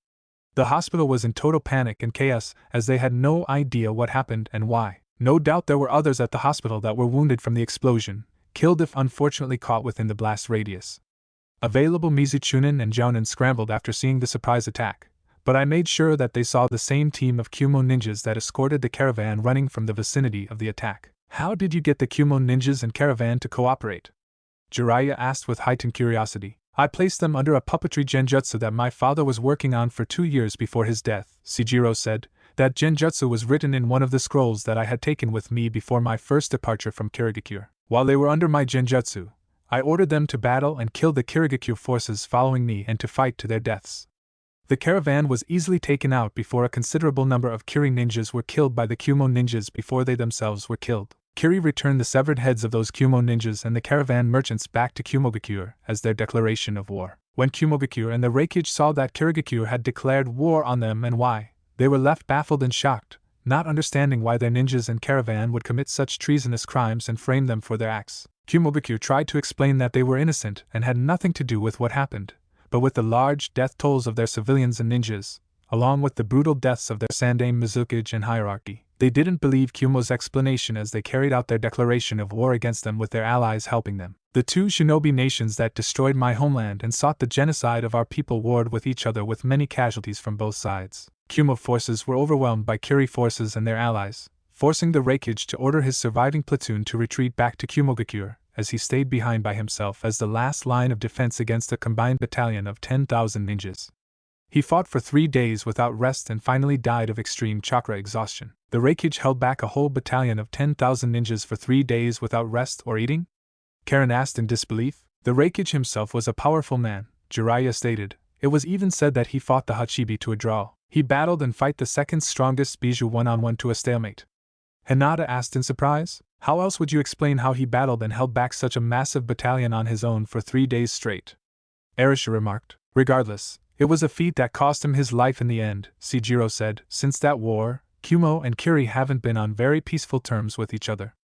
The hospital was in total panic and chaos as they had no idea what happened and why. No doubt there were others at the hospital that were wounded from the explosion, killed if unfortunately caught within the blast radius. Available Mizuchunin and Jounin scrambled after seeing the surprise attack, but I made sure that they saw the same team of Kumo ninjas that escorted the caravan running from the vicinity of the attack. How did you get the Kumo ninjas and caravan to cooperate? Jiraiya asked with heightened curiosity. I placed them under a puppetry genjutsu that my father was working on for 2 years before his death, Seijiro said. That genjutsu was written in one of the scrolls that I had taken with me before my first departure from Kirigakure. While they were under my genjutsu, I ordered them to battle and kill the Kirigakure forces following me and to fight to their deaths. The caravan was easily taken out before a considerable number of Kiri ninjas were killed by the Kumo ninjas before they themselves were killed. Kiri returned the severed heads of those Kumo ninjas and the caravan merchants back to Kumogakure as their declaration of war. When Kumogakure and the Reikage saw that Kirigakure had declared war on them and why, they were left baffled and shocked, not understanding why their ninjas and caravan would commit such treasonous crimes and frame them for their acts. Kumogakure tried to explain that they were innocent and had nothing to do with what happened, but with the large death tolls of their civilians and ninjas, along with the brutal deaths of their Sandaime Mizukage and hierarchy, they didn't believe Kumo's explanation as they carried out their declaration of war against them with their allies helping them. The two shinobi nations that destroyed my homeland and sought the genocide of our people warred with each other with many casualties from both sides. Kumo forces were overwhelmed by Kiri forces and their allies, forcing the Reikage to order his surviving platoon to retreat back to Kumogakure, as he stayed behind by himself as the last line of defense against a combined battalion of 10,000 ninjas. He fought for 3 days without rest and finally died of extreme chakra exhaustion. The Reikage held back a whole battalion of 10,000 ninjas for 3 days without rest or eating? Karen asked in disbelief. The Reikage himself was a powerful man, Jiraiya stated. It was even said that he fought the Hachibi to a draw. He battled and fight the second strongest Bijou one-on-one to a stalemate. Hinata asked in surprise. How else would you explain how he battled and held back such a massive battalion on his own for 3 days straight? Arisha remarked. Regardless, it was a feat that cost him his life in the end, Seijiro said. Since that war, Kumo and Kiri haven't been on very peaceful terms with each other.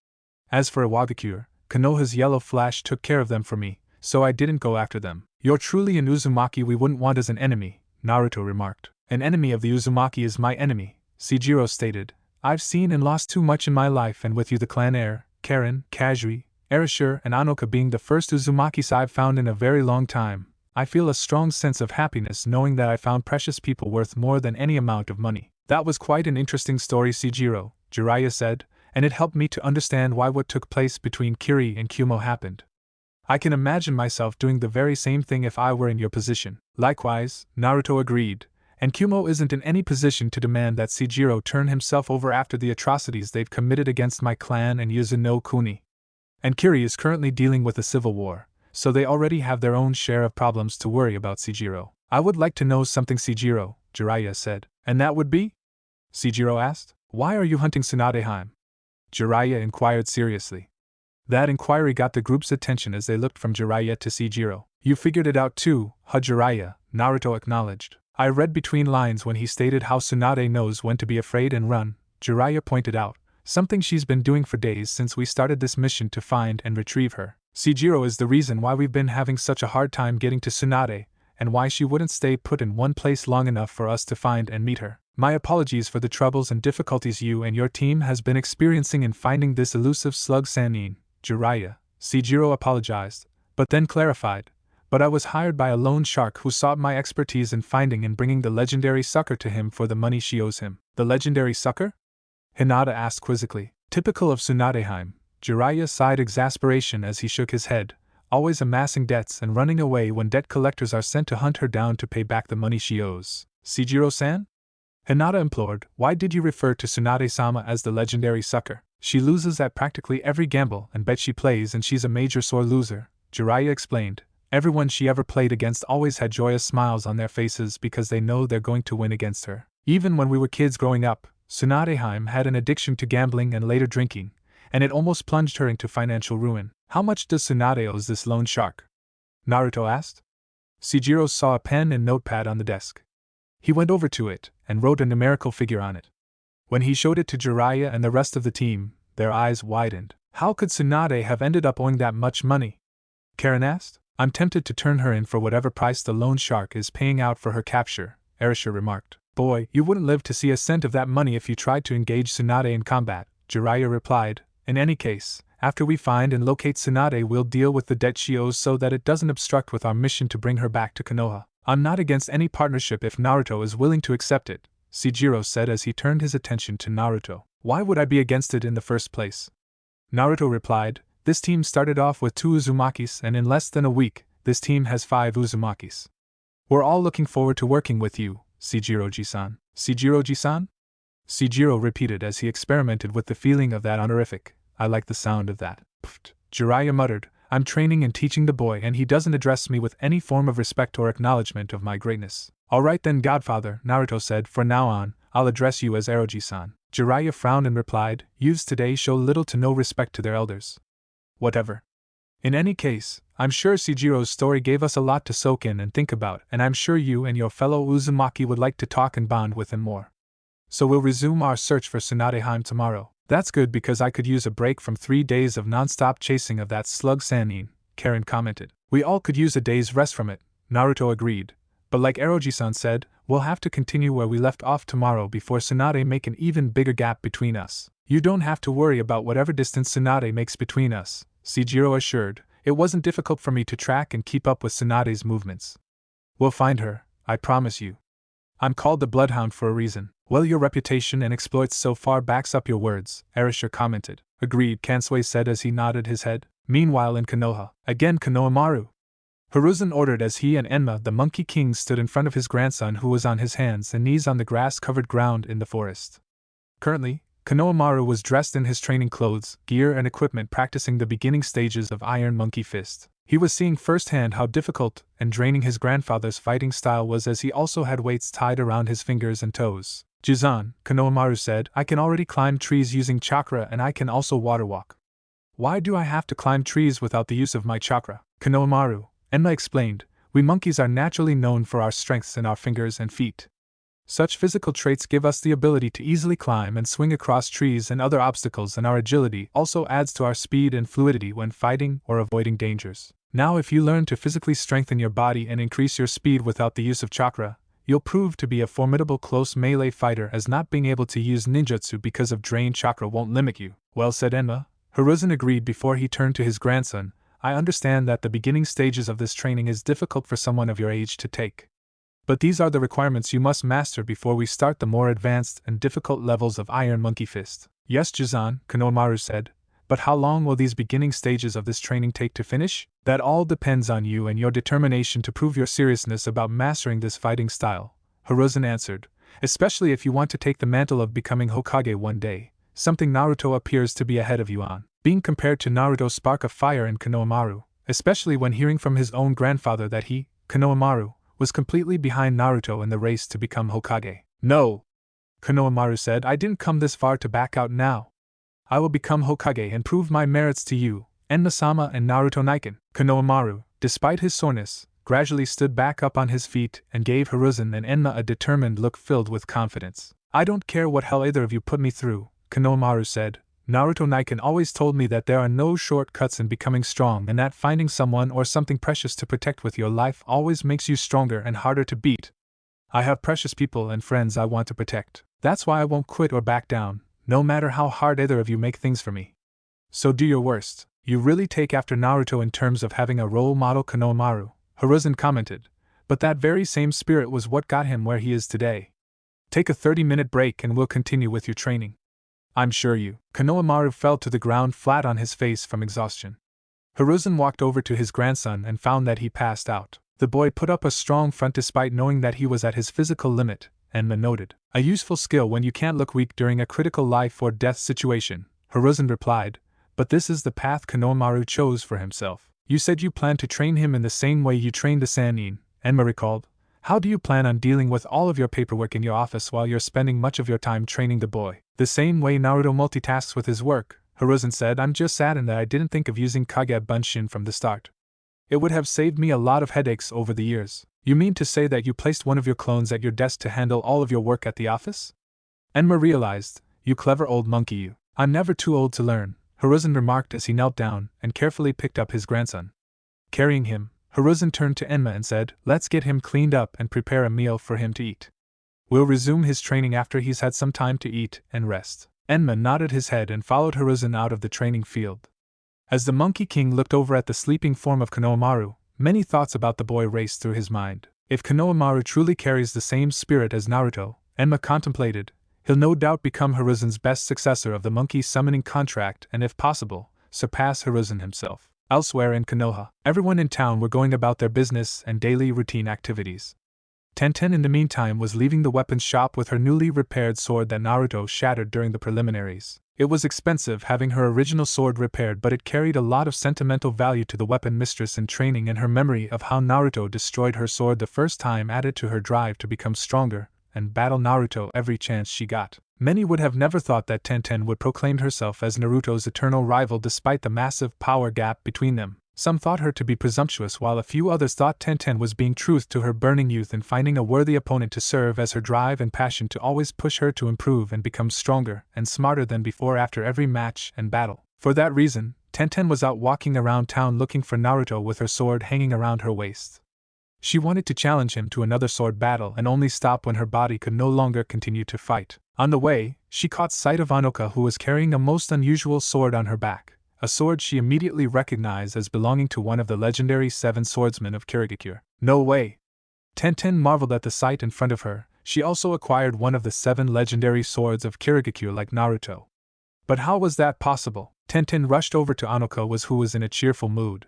As for Iwagakure, Konoha's yellow flash took care of them for me, so I didn't go after them. You're truly an Uzumaki we wouldn't want as an enemy, Naruto remarked. An enemy of the Uzumaki is my enemy, Seijiro stated. I've seen and lost too much in my life, and with you the clan heir, Karen, Kazui, Erishur and Anoka being the first Uzumakis I've found in a very long time, I feel a strong sense of happiness knowing that I found precious people worth more than any amount of money. That was quite an interesting story, Seijiro, Jiraiya said, and it helped me to understand why what took place between Kiri and Kumo happened. I can imagine myself doing the very same thing if I were in your position. Likewise, Naruto agreed, and Kumo isn't in any position to demand that Seijiro turn himself over after the atrocities they've committed against my clan and Yuzuno Kuni. And Kiri is currently dealing with a civil war, so they already have their own share of problems to worry about. Seijiro. I would like to know something, Seijiro, Jiraiya said. And that would be? Seijiro asked. Why are you hunting Tsunadeheim? Jiraiya inquired seriously. That inquiry got the group's attention as they looked from Jiraiya to Seijiro. You figured it out too, Jiraiya, Naruto acknowledged. I read between lines when he stated how Tsunade knows when to be afraid and run, Jiraiya pointed out, something she's been doing for days since we started this mission to find and retrieve her. Seijiro is the reason why we've been having such a hard time getting to Tsunade, and why she wouldn't stay put in one place long enough for us to find and meet her. My apologies for the troubles and difficulties you and your team has been experiencing in finding this elusive slug Sannin, Jiraiya, Seijiro apologized, but then clarified. But I was hired by a loan shark who sought my expertise in finding and bringing the legendary sucker to him for the money she owes him. The legendary sucker? Hinata asked quizzically. Typical of Tsunadeheim, Jiraiya sighed exasperation as he shook his head, always amassing debts and running away when debt collectors are sent to hunt her down to pay back the money she owes. Seijiro-san? Hinata implored, why did you refer to Tsunade-sama as the legendary sucker? She loses at practically every gamble and bet she plays, and she's a major sore loser, Jiraiya explained. Everyone she ever played against always had joyous smiles on their faces because they know they're going to win against her. Even when we were kids growing up, Tsunadeheim had an addiction to gambling and later drinking, and it almost plunged her into financial ruin. How much does Tsunade owe this loan shark? Naruto asked. Seijiro saw a pen and notepad on the desk. He went over to it and wrote a numerical figure on it. When he showed it to Jiraiya and the rest of the team, their eyes widened. How could Tsunade have ended up owing that much money? Karen asked. I'm tempted to turn her in for whatever price the loan shark is paying out for her capture, Arisha remarked. Boy, you wouldn't live to see a cent of that money if you tried to engage Tsunade in combat, Jiraiya replied. In any case, after we find and locate Tsunade, we'll deal with the debt she owes so that it doesn't obstruct with our mission to bring her back to Konoha. I'm not against any partnership if Naruto is willing to accept it, Seijiro said as he turned his attention to Naruto. Why would I be against it in the first place? Naruto replied, This team started off with 2 Uzumakis, and in less than a week, this team has 5 Uzumakis. We're all looking forward to working with you, Shijiroji-san. Shijiroji-san? Shijiro repeated as he experimented with the feeling of that honorific. I like the sound of that. Pfft. Jiraiya muttered, I'm training and teaching the boy and he doesn't address me with any form of respect or acknowledgement of my greatness. Alright then, Godfather, Naruto said, from now on, I'll address you as Eroji-san. Jiraiya frowned and replied, youths today show little to no respect to their elders. Whatever. In any case, I'm sure Shijiro's story gave us a lot to soak in and think about, and I'm sure you and your fellow Uzumaki would like to talk and bond with him more. So we'll resume our search for Tsunadeheim tomorrow. That's good because I could use a break from 3 days of non-stop chasing of that slug Sannin, Karen commented. We all could use a day's rest from it, Naruto agreed. But like Eroji-san said, we'll have to continue where we left off tomorrow before Tsunade make an even bigger gap between us. You don't have to worry about whatever distance Tsunade makes between us, Shijiro assured. It wasn't difficult for me to track and keep up with Tsunade's movements. We'll find her, I promise you. I'm called the Bloodhound for a reason. Well, your reputation and exploits so far backs up your words, Erasure commented. Agreed, Kansui said as he nodded his head. Meanwhile in Konoha, again Konohamaru. Hiruzen ordered as he and Enma the Monkey King stood in front of his grandson who was on his hands and knees on the grass-covered ground in the forest. Currently, Konohamaru was dressed in his training clothes, gear and equipment practicing the beginning stages of Iron Monkey Fist. He was seeing firsthand how difficult and draining his grandfather's fighting style was as he also had weights tied around his fingers and toes. Jizan, Konohamaru said, I can already climb trees using chakra and I can also water walk. Why do I have to climb trees without the use of my chakra? Konohamaru, Enma explained, we monkeys are naturally known for our strengths in our fingers and feet. Such physical traits give us the ability to easily climb and swing across trees and other obstacles, and our agility also adds to our speed and fluidity when fighting or avoiding dangers. Now if you learn to physically strengthen your body and increase your speed without the use of chakra, you'll prove to be a formidable close melee fighter, as not being able to use ninjutsu because of drained chakra won't limit you. Well said, Enma. Hiruzen agreed before he turned to his grandson. I understand that the beginning stages of this training is difficult for someone of your age to take. But these are the requirements you must master before we start the more advanced and difficult levels of Iron Monkey Fist. Yes, Jizan, Konohamaru said. But how long will these beginning stages of this training take to finish? That all depends on you and your determination to prove your seriousness about mastering this fighting style, Hiruzen answered, especially if you want to take the mantle of becoming Hokage one day, something Naruto appears to be ahead of you on. Being compared to Naruto's spark of fire in Konohamaru, especially when hearing from his own grandfather that he, Konohamaru, was completely behind Naruto in the race to become Hokage. No! Konohamaru said, I didn't come this far to back out now. I will become Hokage and prove my merits to you, Enma-sama and Naruto Naiken. Konohamaru, despite his soreness, gradually stood back up on his feet and gave Hiruzen and Enma a determined look filled with confidence. I don't care what hell either of you put me through, Konohamaru said. Naruto Naiken always told me that there are no shortcuts in becoming strong and that finding someone or something precious to protect with your life always makes you stronger and harder to beat. I have precious people and friends I want to protect. That's why I won't quit or back down, no matter how hard either of you make things for me. So do your worst. You really take after Naruto in terms of having a role model, Konohamaru, Hiruzen commented, but that very same spirit was what got him where he is today. Take a 30-minute break and we'll continue with your training. I'm sure you. Konohamaru fell to the ground flat on his face from exhaustion. Hiruzen walked over to his grandson and found that he passed out. The boy put up a strong front despite knowing that he was at his physical limit, Enma noted. A useful skill when you can't look weak during a critical life or death situation, Hiruzen replied, but this is the path Konohamaru chose for himself. You said you planned to train him in the same way you trained the Sannin, Enma recalled. How do you plan on dealing with all of your paperwork in your office while you're spending much of your time training the boy? The same way Naruto multitasks with his work, Hiruzen said. I'm just saddened that I didn't think of using Kage Bunshin from the start. It would have saved me a lot of headaches over the years. You mean to say that you placed one of your clones at your desk to handle all of your work at the office? Enma realized, you clever old monkey you. I'm never too old to learn, Hiruzen remarked as he knelt down and carefully picked up his grandson. Carrying him, Hiruzen turned to Enma and said, let's get him cleaned up and prepare a meal for him to eat. We'll resume his training after he's had some time to eat and rest. Enma nodded his head and followed Hiruzen out of the training field. As the Monkey King looked over at the sleeping form of Konohamaru, many thoughts about the boy raced through his mind. If Konohamaru truly carries the same spirit as Naruto, Enma contemplated, he'll no doubt become Hiruzen's best successor of the monkey summoning contract and if possible, surpass Hiruzen himself. Elsewhere in Konoha, everyone in town were going about their business and daily routine activities. Tenten in the meantime was leaving the weapons shop with her newly repaired sword that Naruto shattered during the preliminaries. It was expensive having her original sword repaired, but it carried a lot of sentimental value to the weapon mistress in training, and her memory of how Naruto destroyed her sword the first time added to her drive to become stronger and battle Naruto every chance she got. Many would have never thought that Tenten would proclaim herself as Naruto's eternal rival despite the massive power gap between them. Some thought her to be presumptuous, while a few others thought Tenten was being truth to her burning youth in finding a worthy opponent to serve as her drive and passion to always push her to improve and become stronger and smarter than before after every match and battle. For that reason, Tenten was out walking around town looking for Naruto with her sword hanging around her waist. She wanted to challenge him to another sword battle and only stop when her body could no longer continue to fight. On the way, she caught sight of Anoka, who was carrying a most unusual sword on her back, a sword she immediately recognized as belonging to one of the legendary 7 swordsmen of Kirigakure. No way! Tenten marveled at the sight in front of her. She also acquired one of the 7 legendary swords of Kirigakure like Naruto. But how was that possible? Tenten rushed over to Anoka, who was in a cheerful mood.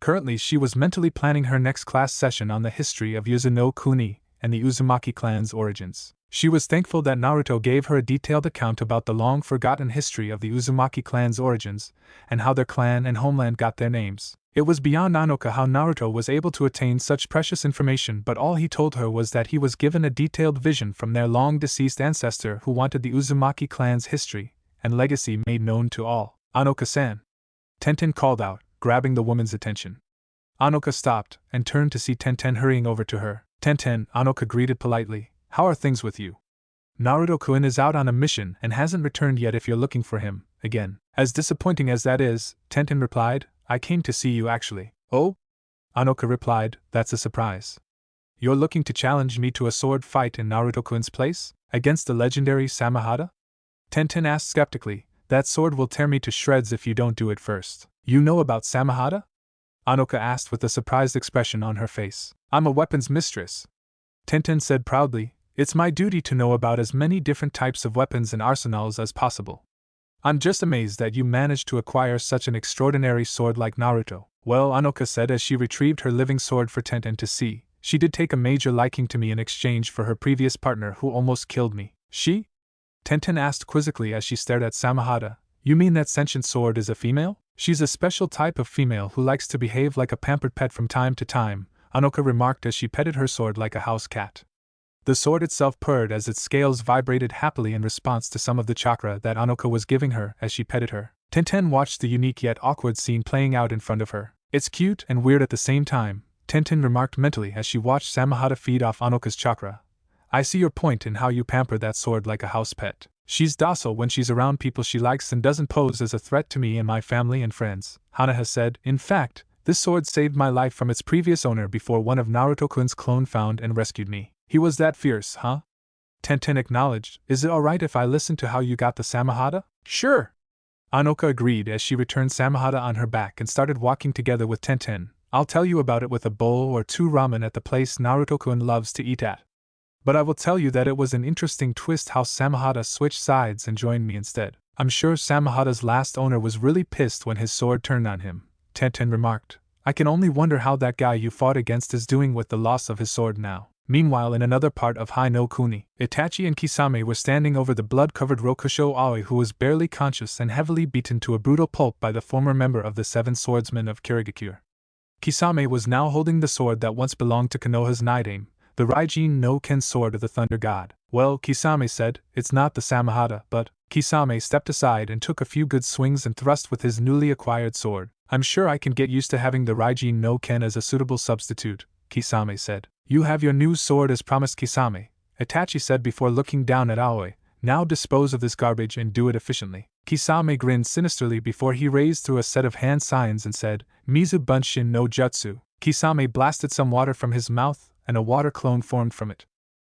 Currently she was mentally planning her next class session on the history of Yuzuno Kuni and the Uzumaki clan's origins. She was thankful that Naruto gave her a detailed account about the long-forgotten history of the Uzumaki clan's origins, and how their clan and homeland got their names. It was beyond Anoka how Naruto was able to attain such precious information, but all he told her was that he was given a detailed vision from their long-deceased ancestor who wanted the Uzumaki clan's history and legacy made known to all. Anoka-san! Tenten called out, grabbing the woman's attention. Anoka stopped and turned to see Tenten hurrying over to her. Tenten, Anoka greeted politely. How are things with you? Naruto-kun is out on a mission and hasn't returned yet if you're looking for him, again. As disappointing as that is, Tenten replied, I came to see you actually. Oh? Anoka replied, that's a surprise. You're looking to challenge me to a sword fight in Naruto-kun's place? Against the legendary Samahada? Tenten asked skeptically, that sword will tear me to shreds if you don't do it first. You know about Samahada? Anoka asked with a surprised expression on her face. I'm a weapons mistress. Tenten said proudly, it's my duty to know about as many different types of weapons and arsenals as possible. I'm just amazed that you managed to acquire such an extraordinary sword like Naruto. Well, Anoka said as she retrieved her living sword for Tenten to see, she did take a major liking to me in exchange for her previous partner who almost killed me. She? Tenten asked quizzically as she stared at Samahada. You mean that sentient sword is a female? She's a special type of female who likes to behave like a pampered pet from time to time, Anoka remarked as she petted her sword like a house cat. The sword itself purred as its scales vibrated happily in response to some of the chakra that Anoka was giving her as she petted her. Tenten watched the unique yet awkward scene playing out in front of her. It's cute and weird at the same time, Tenten remarked mentally as she watched Samahada feed off Anoka's chakra. I see your point in how you pamper that sword like a house pet. She's docile when she's around people she likes and doesn't pose as a threat to me and my family and friends, Hanaha said. In fact, this sword saved my life from its previous owner before one of Naruto-kun's clone found and rescued me. He was that fierce, huh? Tenten acknowledged. Is it alright if I listen to how you got the Samahada? Sure! Anoka agreed as she returned Samahada on her back and started walking together with Tenten. I'll tell you about it with a bowl or 2 ramen at the place Naruto-kun loves to eat at. But I will tell you that it was an interesting twist how Samahada switched sides and joined me instead. I'm sure Samahada's last owner was really pissed when his sword turned on him, Tenten remarked. I can only wonder how that guy you fought against is doing with the loss of his sword now. Meanwhile, in another part of Hai no Kuni, Itachi and Kisame were standing over the blood-covered Rokusho Aoi, who was barely conscious and heavily beaten to a brutal pulp by the former member of the 7 swordsmen of Kirigakure. Kisame was now holding the sword that once belonged to Konoha's Nidaime, the Raijin no Ken sword of the Thunder God. Well, Kisame said, it's not the Samahada, but... Kisame stepped aside and took a few good swings and thrusts with his newly acquired sword. I'm sure I can get used to having the Raijin no Ken as a suitable substitute, Kisame said. You have your new sword as promised, Kisame, Itachi said before looking down at Aoi. Now dispose of this garbage and do it efficiently. Kisame grinned sinisterly before he raised through a set of hand signs and said, Mizu Bunshin no Jutsu. Kisame blasted some water from his mouth, and a water clone formed from it.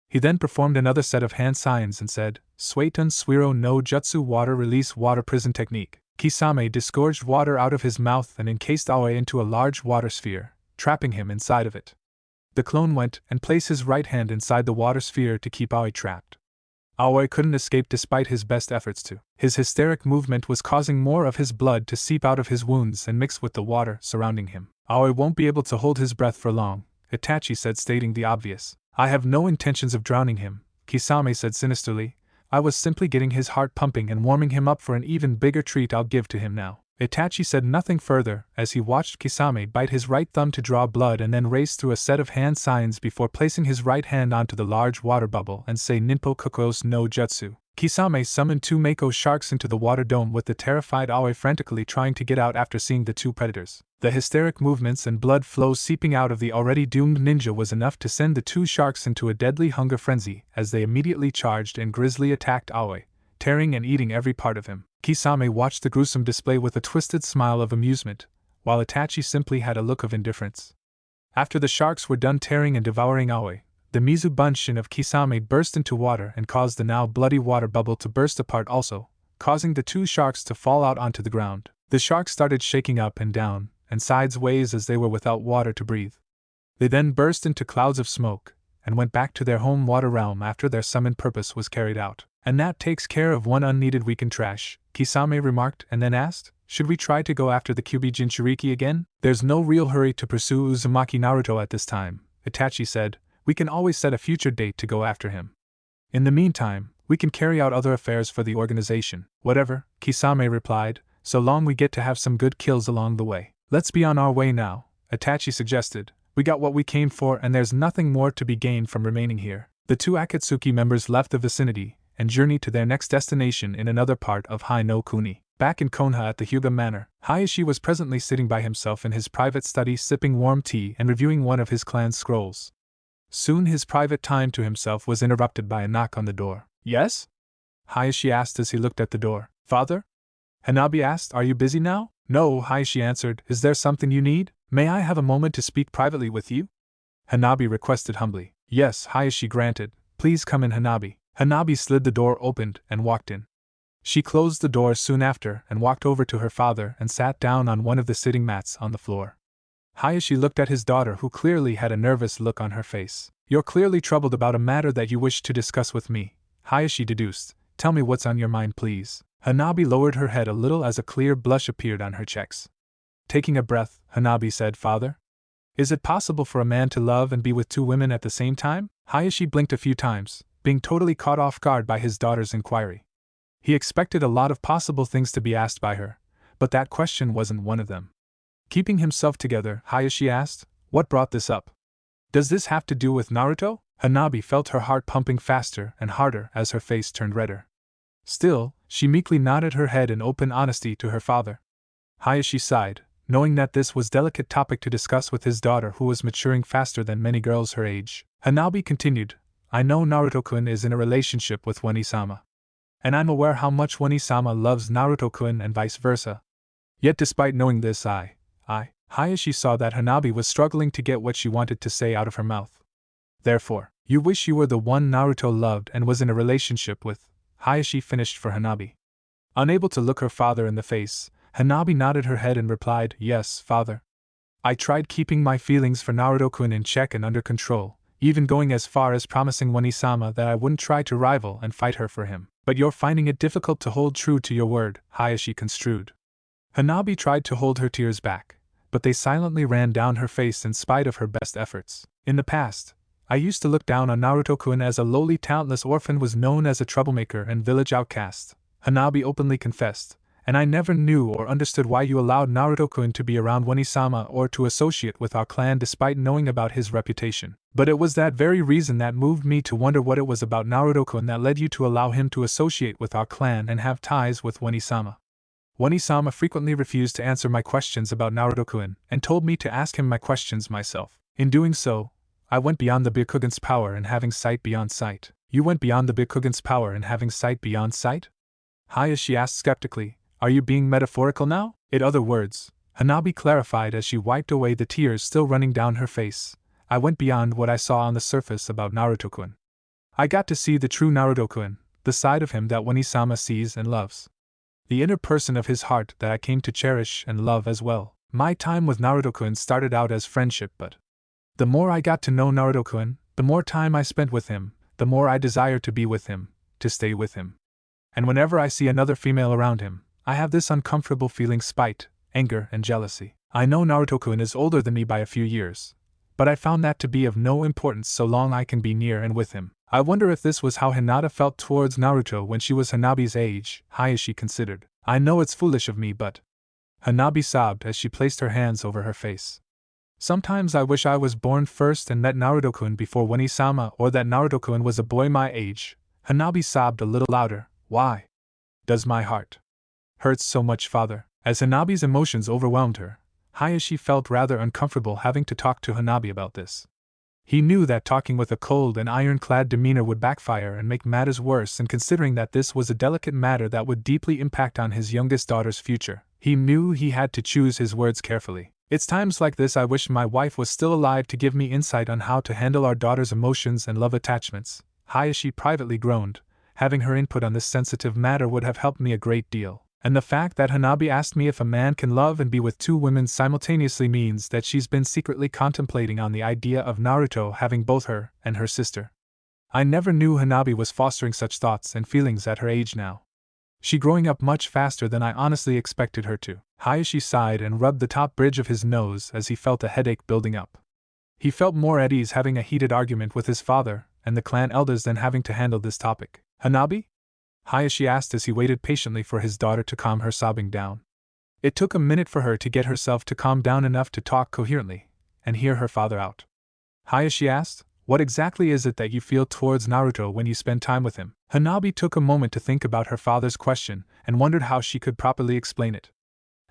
He then performed another set of hand signs and said, Suetun Suiro no Jutsu water release water prison technique. Kisame disgorged water out of his mouth and encased Aoi into a large water sphere, trapping him inside of it. The clone went and placed his right hand inside the water sphere to keep Aoi trapped. Aoi couldn't escape despite his best efforts to. His hysteric movement was causing more of his blood to seep out of his wounds and mix with the water surrounding him. Aoi won't be able to hold his breath for long, Itachi said, stating the obvious. I have no intentions of drowning him, Kisame said sinisterly. I was simply getting his heart pumping and warming him up for an even bigger treat I'll give to him now. Itachi said nothing further as he watched Kisame bite his right thumb to draw blood and then race through a set of hand signs before placing his right hand onto the large water bubble and say Ninpo Kokos no Jutsu. Kisame summoned 2 Mako sharks into the water dome with the terrified Aoi frantically trying to get out after seeing the 2 predators. The hysteric movements and blood flow seeping out of the already doomed ninja was enough to send the 2 sharks into a deadly hunger frenzy as they immediately charged and grisly attacked Aoi, tearing and eating every part of him. Kisame watched the gruesome display with a twisted smile of amusement, while Itachi simply had a look of indifference. After the sharks were done tearing and devouring Aoi, the Mizu Bunshin of Kisame burst into water and caused the now bloody water bubble to burst apart also, causing the 2 sharks to fall out onto the ground. The sharks started shaking up and down, and sideways as they were without water to breathe. They then burst into clouds of smoke, and went back to their home water realm after their summoned purpose was carried out. And that takes care of one unneeded weakened trash, Kisame remarked and then asked, should we try to go after the Kyuubi Jinchuriki again? There's no real hurry to pursue Uzumaki Naruto at this time, Itachi said. We can always set a future date to go after him. In the meantime, we can carry out other affairs for the organization. Whatever, Kisame replied, so long we get to have some good kills along the way. Let's be on our way now, Itachi suggested. We got what we came for and there's nothing more to be gained from remaining here. The 2 Akatsuki members left the vicinity and journeyed to their next destination in another part of Hai no Kuni. Back in Konoha at the Hyuga Manor, Hayashi was presently sitting by himself in his private study sipping warm tea and reviewing one of his clan's scrolls. Soon his private time to himself was interrupted by a knock on the door. Yes? Hayashi asked as he looked at the door. Father? Hanabi asked, are you busy now? No, Hayashi answered. Is there something you need? May I have a moment to speak privately with you? Hanabi requested humbly. Yes, Hayashi granted. Please come in, Hanabi. Hanabi slid the door open and walked in. She closed the door soon after and walked over to her father and sat down on one of the sitting mats on the floor. Hayashi looked at his daughter, who clearly had a nervous look on her face. You're clearly troubled about a matter that you wish to discuss with me, Hayashi deduced. Tell me what's on your mind, please. Hanabi lowered her head a little as a clear blush appeared on her cheeks. Taking a breath, Hanabi said, Father? Is it possible for a man to love and be with 2 women at the same time? Hayashi blinked a few times, being totally caught off guard by his daughter's inquiry. He expected a lot of possible things to be asked by her, but that question wasn't one of them. Keeping himself together, Hayashi asked, what brought this up? Does this have to do with Naruto? Hanabi felt her heart pumping faster and harder as her face turned redder. Still, she meekly nodded her head in open honesty to her father. Hayashi sighed, knowing that this was a delicate topic to discuss with his daughter, who was maturing faster than many girls her age. Hanabi continued, I know Naruto-kun is in a relationship with Wani-sama. And I'm aware how much Wani-sama loves Naruto-kun and vice versa. Yet despite knowing this Hayashi saw that Hanabi was struggling to get what she wanted to say out of her mouth. Therefore, you wish you were the one Naruto loved and was in a relationship with, Hayashi finished for Hanabi. Unable to look her father in the face, Hanabi nodded her head and replied, Yes, father. I tried keeping my feelings for Naruto-kun in check and under control, even going as far as promising Wani-sama that I wouldn't try to rival and fight her for him. But you're finding it difficult to hold true to your word, Hayashi construed. Hanabi tried to hold her tears back, but they silently ran down her face in spite of her best efforts. In the past, I used to look down on Naruto-kun as a lowly talentless orphan was known as a troublemaker and village outcast, Hanabi openly confessed, and I never knew or understood why you allowed Naruto-kun to be around Wani-sama or to associate with our clan despite knowing about his reputation. But it was that very reason that moved me to wonder what it was about Naruto-kun that led you to allow him to associate with our clan and have ties with Wani-sama. Wani-sama frequently refused to answer my questions about Naruto-kun and told me to ask him my questions myself. In doing so, I went beyond the Byakugan's power and having sight beyond sight. You went beyond the Byakugan's power and having sight beyond sight? Hayashi asked skeptically, Are you being metaphorical now? In other words, Hanabi clarified as she wiped away the tears still running down her face, I went beyond what I saw on the surface about Naruto-kun. I got to see the true Naruto-kun, the side of him that Wani-sama sees and loves. The inner person of his heart that I came to cherish and love as well. My time with Naruto-kun started out as friendship, but the more I got to know Naruto-kun, the more time I spent with him, the more I desired to be with him, to stay with him. And whenever I see another female around him, I have this uncomfortable feeling: spite, anger, and jealousy. I know Naruto-kun is older than me by a few years, but I found that to be of no importance so long I can be near and with him. I wonder if this was how Hinata felt towards Naruto when she was Hanabi's age, Hayashi considered. I know it's foolish of me, but… Hanabi sobbed as she placed her hands over her face. Sometimes I wish I was born first and met Naruto-kun before Wani-sama, or that Naruto-kun was a boy my age. Hanabi sobbed a little louder. Why does my heart hurt so much, father? As Hanabi's emotions overwhelmed her, Hayashi felt rather uncomfortable having to talk to Hanabi about this. He knew that talking with a cold and ironclad demeanor would backfire and make matters worse, and considering that this was a delicate matter that would deeply impact on his youngest daughter's future, he knew he had to choose his words carefully. It's times like this I wish my wife was still alive to give me insight on how to handle our daughter's emotions and love attachments, Hayashi privately groaned. Having her input on this sensitive matter would have helped me a great deal. And the fact that Hanabi asked me if a man can love and be with two women simultaneously means that she's been secretly contemplating on the idea of Naruto having both her and her sister. I never knew Hanabi was fostering such thoughts and feelings at her age now. She growing up much faster than I honestly expected her to. Hayashi sighed and rubbed the top bridge of his nose as he felt a headache building up. He felt more at ease having a heated argument with his father and the clan elders than having to handle this topic. Hanabi? Hayashi asked as he waited patiently for his daughter to calm her sobbing down. It took a minute for her to get herself to calm down enough to talk coherently and hear her father out. Hayashi asked, "What exactly is it that you feel towards Naruto when you spend time with him?" Hanabi took a moment to think about her father's question and wondered how she could properly explain it.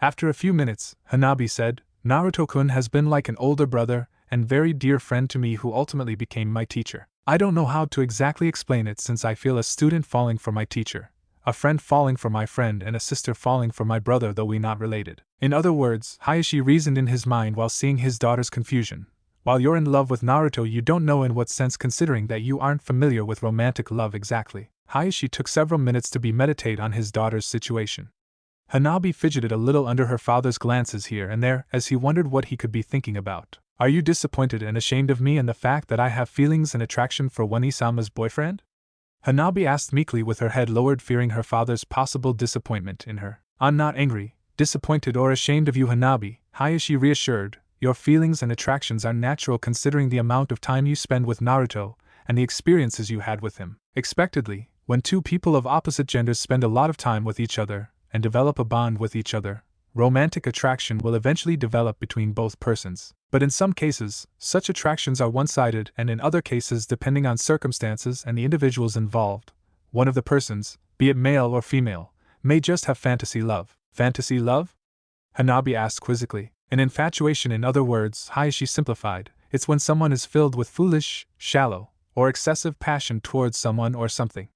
After a few minutes, Hanabi said, "Naruto-kun has been like an older brother and very dear friend to me who ultimately became my teacher. I don't know how to exactly explain it, since I feel a student falling for my teacher, a friend falling for my friend, and a sister falling for my brother, though we not related." In other words, Hayashi reasoned in his mind while seeing his daughter's confusion. While you're in love with Naruto, you don't know in what sense, considering that you aren't familiar with romantic love exactly. Hayashi took several minutes to meditate on his daughter's situation. Hanabi fidgeted a little under her father's glances here and there as he wondered what he could be thinking about. "Are you disappointed and ashamed of me and the fact that I have feelings and attraction for Wani-sama's boyfriend?" Hanabi asked meekly with her head lowered, fearing her father's possible disappointment in her. "I'm not angry, disappointed, or ashamed of you, Hanabi," Hayashi reassured. "Your feelings and attractions are natural considering the amount of time you spend with Naruto and the experiences you had with him. Expectedly, when two people of opposite genders spend a lot of time with each other and develop a bond with each other, romantic attraction will eventually develop between both persons. But in some cases, such attractions are one-sided, and in other cases, depending on circumstances and the individuals involved, one of the persons, be it male or female, may just have fantasy love." "Fantasy love?" Hanabi asked quizzically. "An infatuation, in other words," Hayashi simplified. "It's when someone is filled with foolish, shallow, or excessive passion towards someone or something.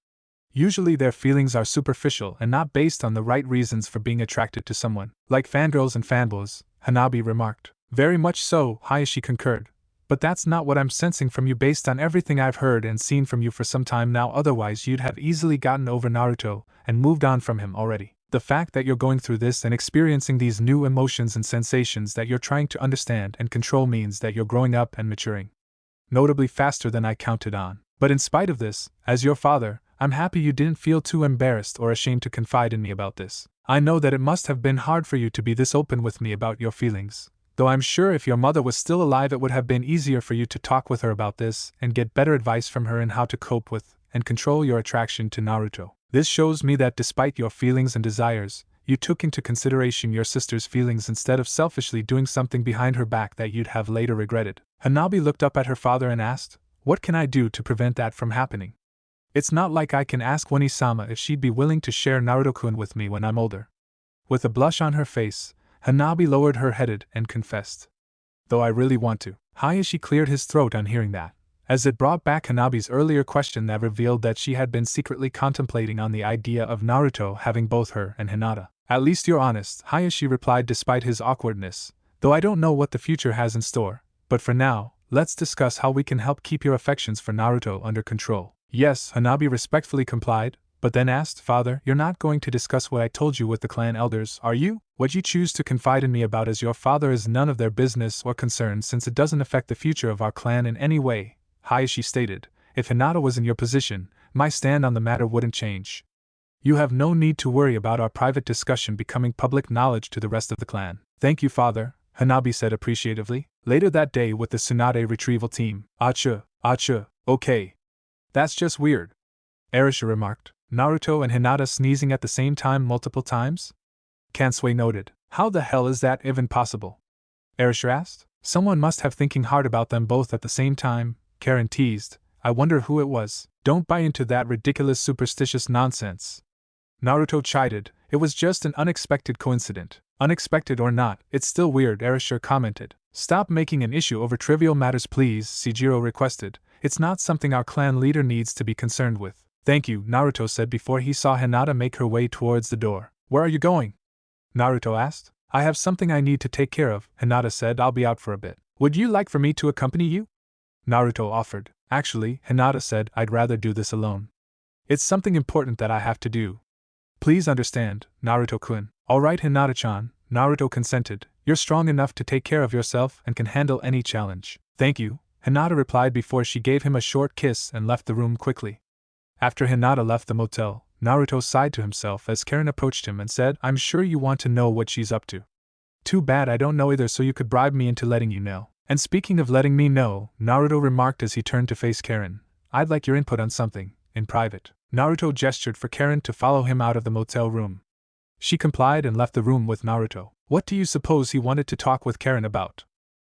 Usually their feelings are superficial and not based on the right reasons for being attracted to someone. Like fangirls and fanboys," Hanabi remarked. "Very much so," Hayashi concurred. "But that's not what I'm sensing from you based on everything I've heard and seen from you for some time now, otherwise you'd have easily gotten over Naruto and moved on from him already. The fact that you're going through this and experiencing these new emotions and sensations that you're trying to understand and control means that you're growing up and maturing. Notably faster than I counted on. But in spite of this, as your father, I'm happy you didn't feel too embarrassed or ashamed to confide in me about this. I know that it must have been hard for you to be this open with me about your feelings, though I'm sure if your mother was still alive it would have been easier for you to talk with her about this and get better advice from her in how to cope with and control your attraction to Naruto. This shows me that despite your feelings and desires, you took into consideration your sister's feelings instead of selfishly doing something behind her back that you'd have later regretted." Hanabi looked up at her father and asked, "What can I do to prevent that from happening? It's not like I can ask Wani-sama if she'd be willing to share Naruto-kun with me when I'm older." With a blush on her face, Hanabi lowered her head and confessed, "Though I really want to." Hayashi cleared his throat on hearing that, as it brought back Hanabi's earlier question that revealed that she had been secretly contemplating on the idea of Naruto having both her and Hinata. "At least you're honest," Hayashi replied despite his awkwardness, "though I don't know what the future has in store. But for now, let's discuss how we can help keep your affections for Naruto under control." "Yes," Hanabi respectfully complied, but then asked, "Father, you're not going to discuss what I told you with the clan elders, are you? What you choose to confide in me about as your father is none of their business or concern, since it doesn't affect the future of our clan in any way," Hayashi stated. "If Hinata was in your position, my stand on the matter wouldn't change. You have no need to worry about our private discussion becoming public knowledge to the rest of the clan. Thank you, father, Hanabi said appreciatively. Later that day with the Tsunade retrieval team. Acha, okay. That's just weird, Arisha remarked. Naruto and Hinata sneezing at the same time multiple times? Kansui noted. How the hell is that even possible? Arisha asked. Someone must have thinking hard about them both at the same time, Karen teased. I wonder who it was. Don't buy into that ridiculous superstitious nonsense. Naruto chided. It was just an unexpected coincidence. Unexpected or not, it's still weird, Arisha commented. Stop making an issue over trivial matters please, Sejiro requested. It's not something our clan leader needs to be concerned with. Thank you, Naruto said before he saw Hinata make her way towards the door. Where are you going? Naruto asked. I have something I need to take care of, Hinata said. I'll be out for a bit. Would you like for me to accompany you? Naruto offered. Actually, Hinata said, I'd rather do this alone. It's something important that I have to do. Please understand, Naruto-kun. Alright, Hinata-chan, Naruto consented. You're strong enough to take care of yourself and can handle any challenge. Thank you, Hinata replied before she gave him a short kiss and left the room quickly. After Hinata left the motel, Naruto sighed to himself as Karen approached him and said, I'm sure you want to know what she's up to. Too bad I don't know either, so you could bribe me into letting you know. And speaking of letting me know, Naruto remarked as he turned to face Karen, I'd like your input on something, in private. Naruto gestured for Karen to follow him out of the motel room. She complied and left the room with Naruto. What do you suppose he wanted to talk with Karen about?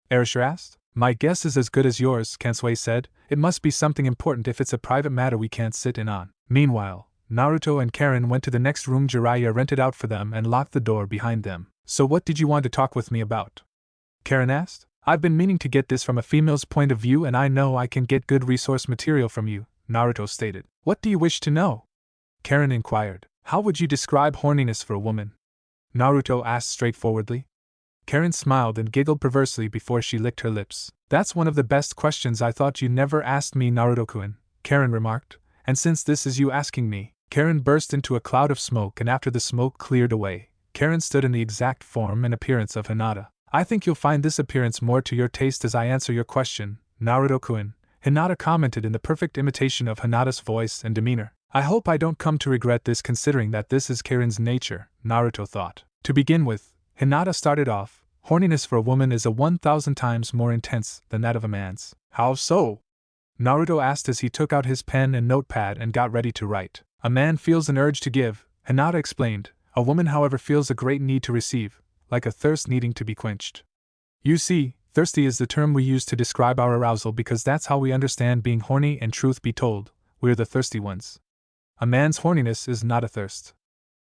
Arisha asked. My guess is as good as yours, Kansui said. It must be something important if it's a private matter we can't sit in on. Meanwhile, Naruto and Karen went to the next room Jiraiya rented out for them and locked the door behind them. So what did you want to talk with me about? Karen asked. I've been meaning to get this from a female's point of view and I know I can get good resource material from you, Naruto stated. What do you wish to know? Karen inquired. How would you describe horniness for a woman? Naruto asked straightforwardly. Karen smiled and giggled perversely before she licked her lips. That's one of the best questions I thought you never asked me, Naruto-kun, Karen remarked. And since this is you asking me, Karen burst into a cloud of smoke and after the smoke cleared away, Karen stood in the exact form and appearance of Hinata. I think you'll find this appearance more to your taste as I answer your question, Naruto-kun, Hinata commented in the perfect imitation of Hinata's voice and demeanor. I hope I don't come to regret this considering that this is Karen's nature, Naruto thought. To begin with, Hinata started off, horniness for a woman is 1,000 times more intense than that of a man's. How so? Naruto asked as he took out his pen and notepad and got ready to write. A man feels an urge to give, Hinata explained. A woman, however, feels a great need to receive, like a thirst needing to be quenched. You see, thirsty is the term we use to describe our arousal because that's how we understand being horny, and truth be told, we're the thirsty ones. A man's horniness is not a thirst.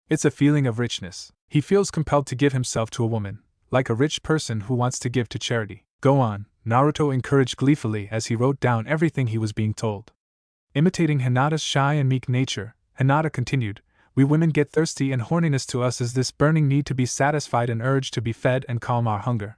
It's a feeling of richness. He feels compelled to give himself to a woman, like a rich person who wants to give to charity. Go on, Naruto encouraged gleefully as he wrote down everything he was being told. Imitating Hinata's shy and meek nature, Hinata continued, we women get thirsty and horniness to us is this burning need to be satisfied and urge to be fed and calm our hunger.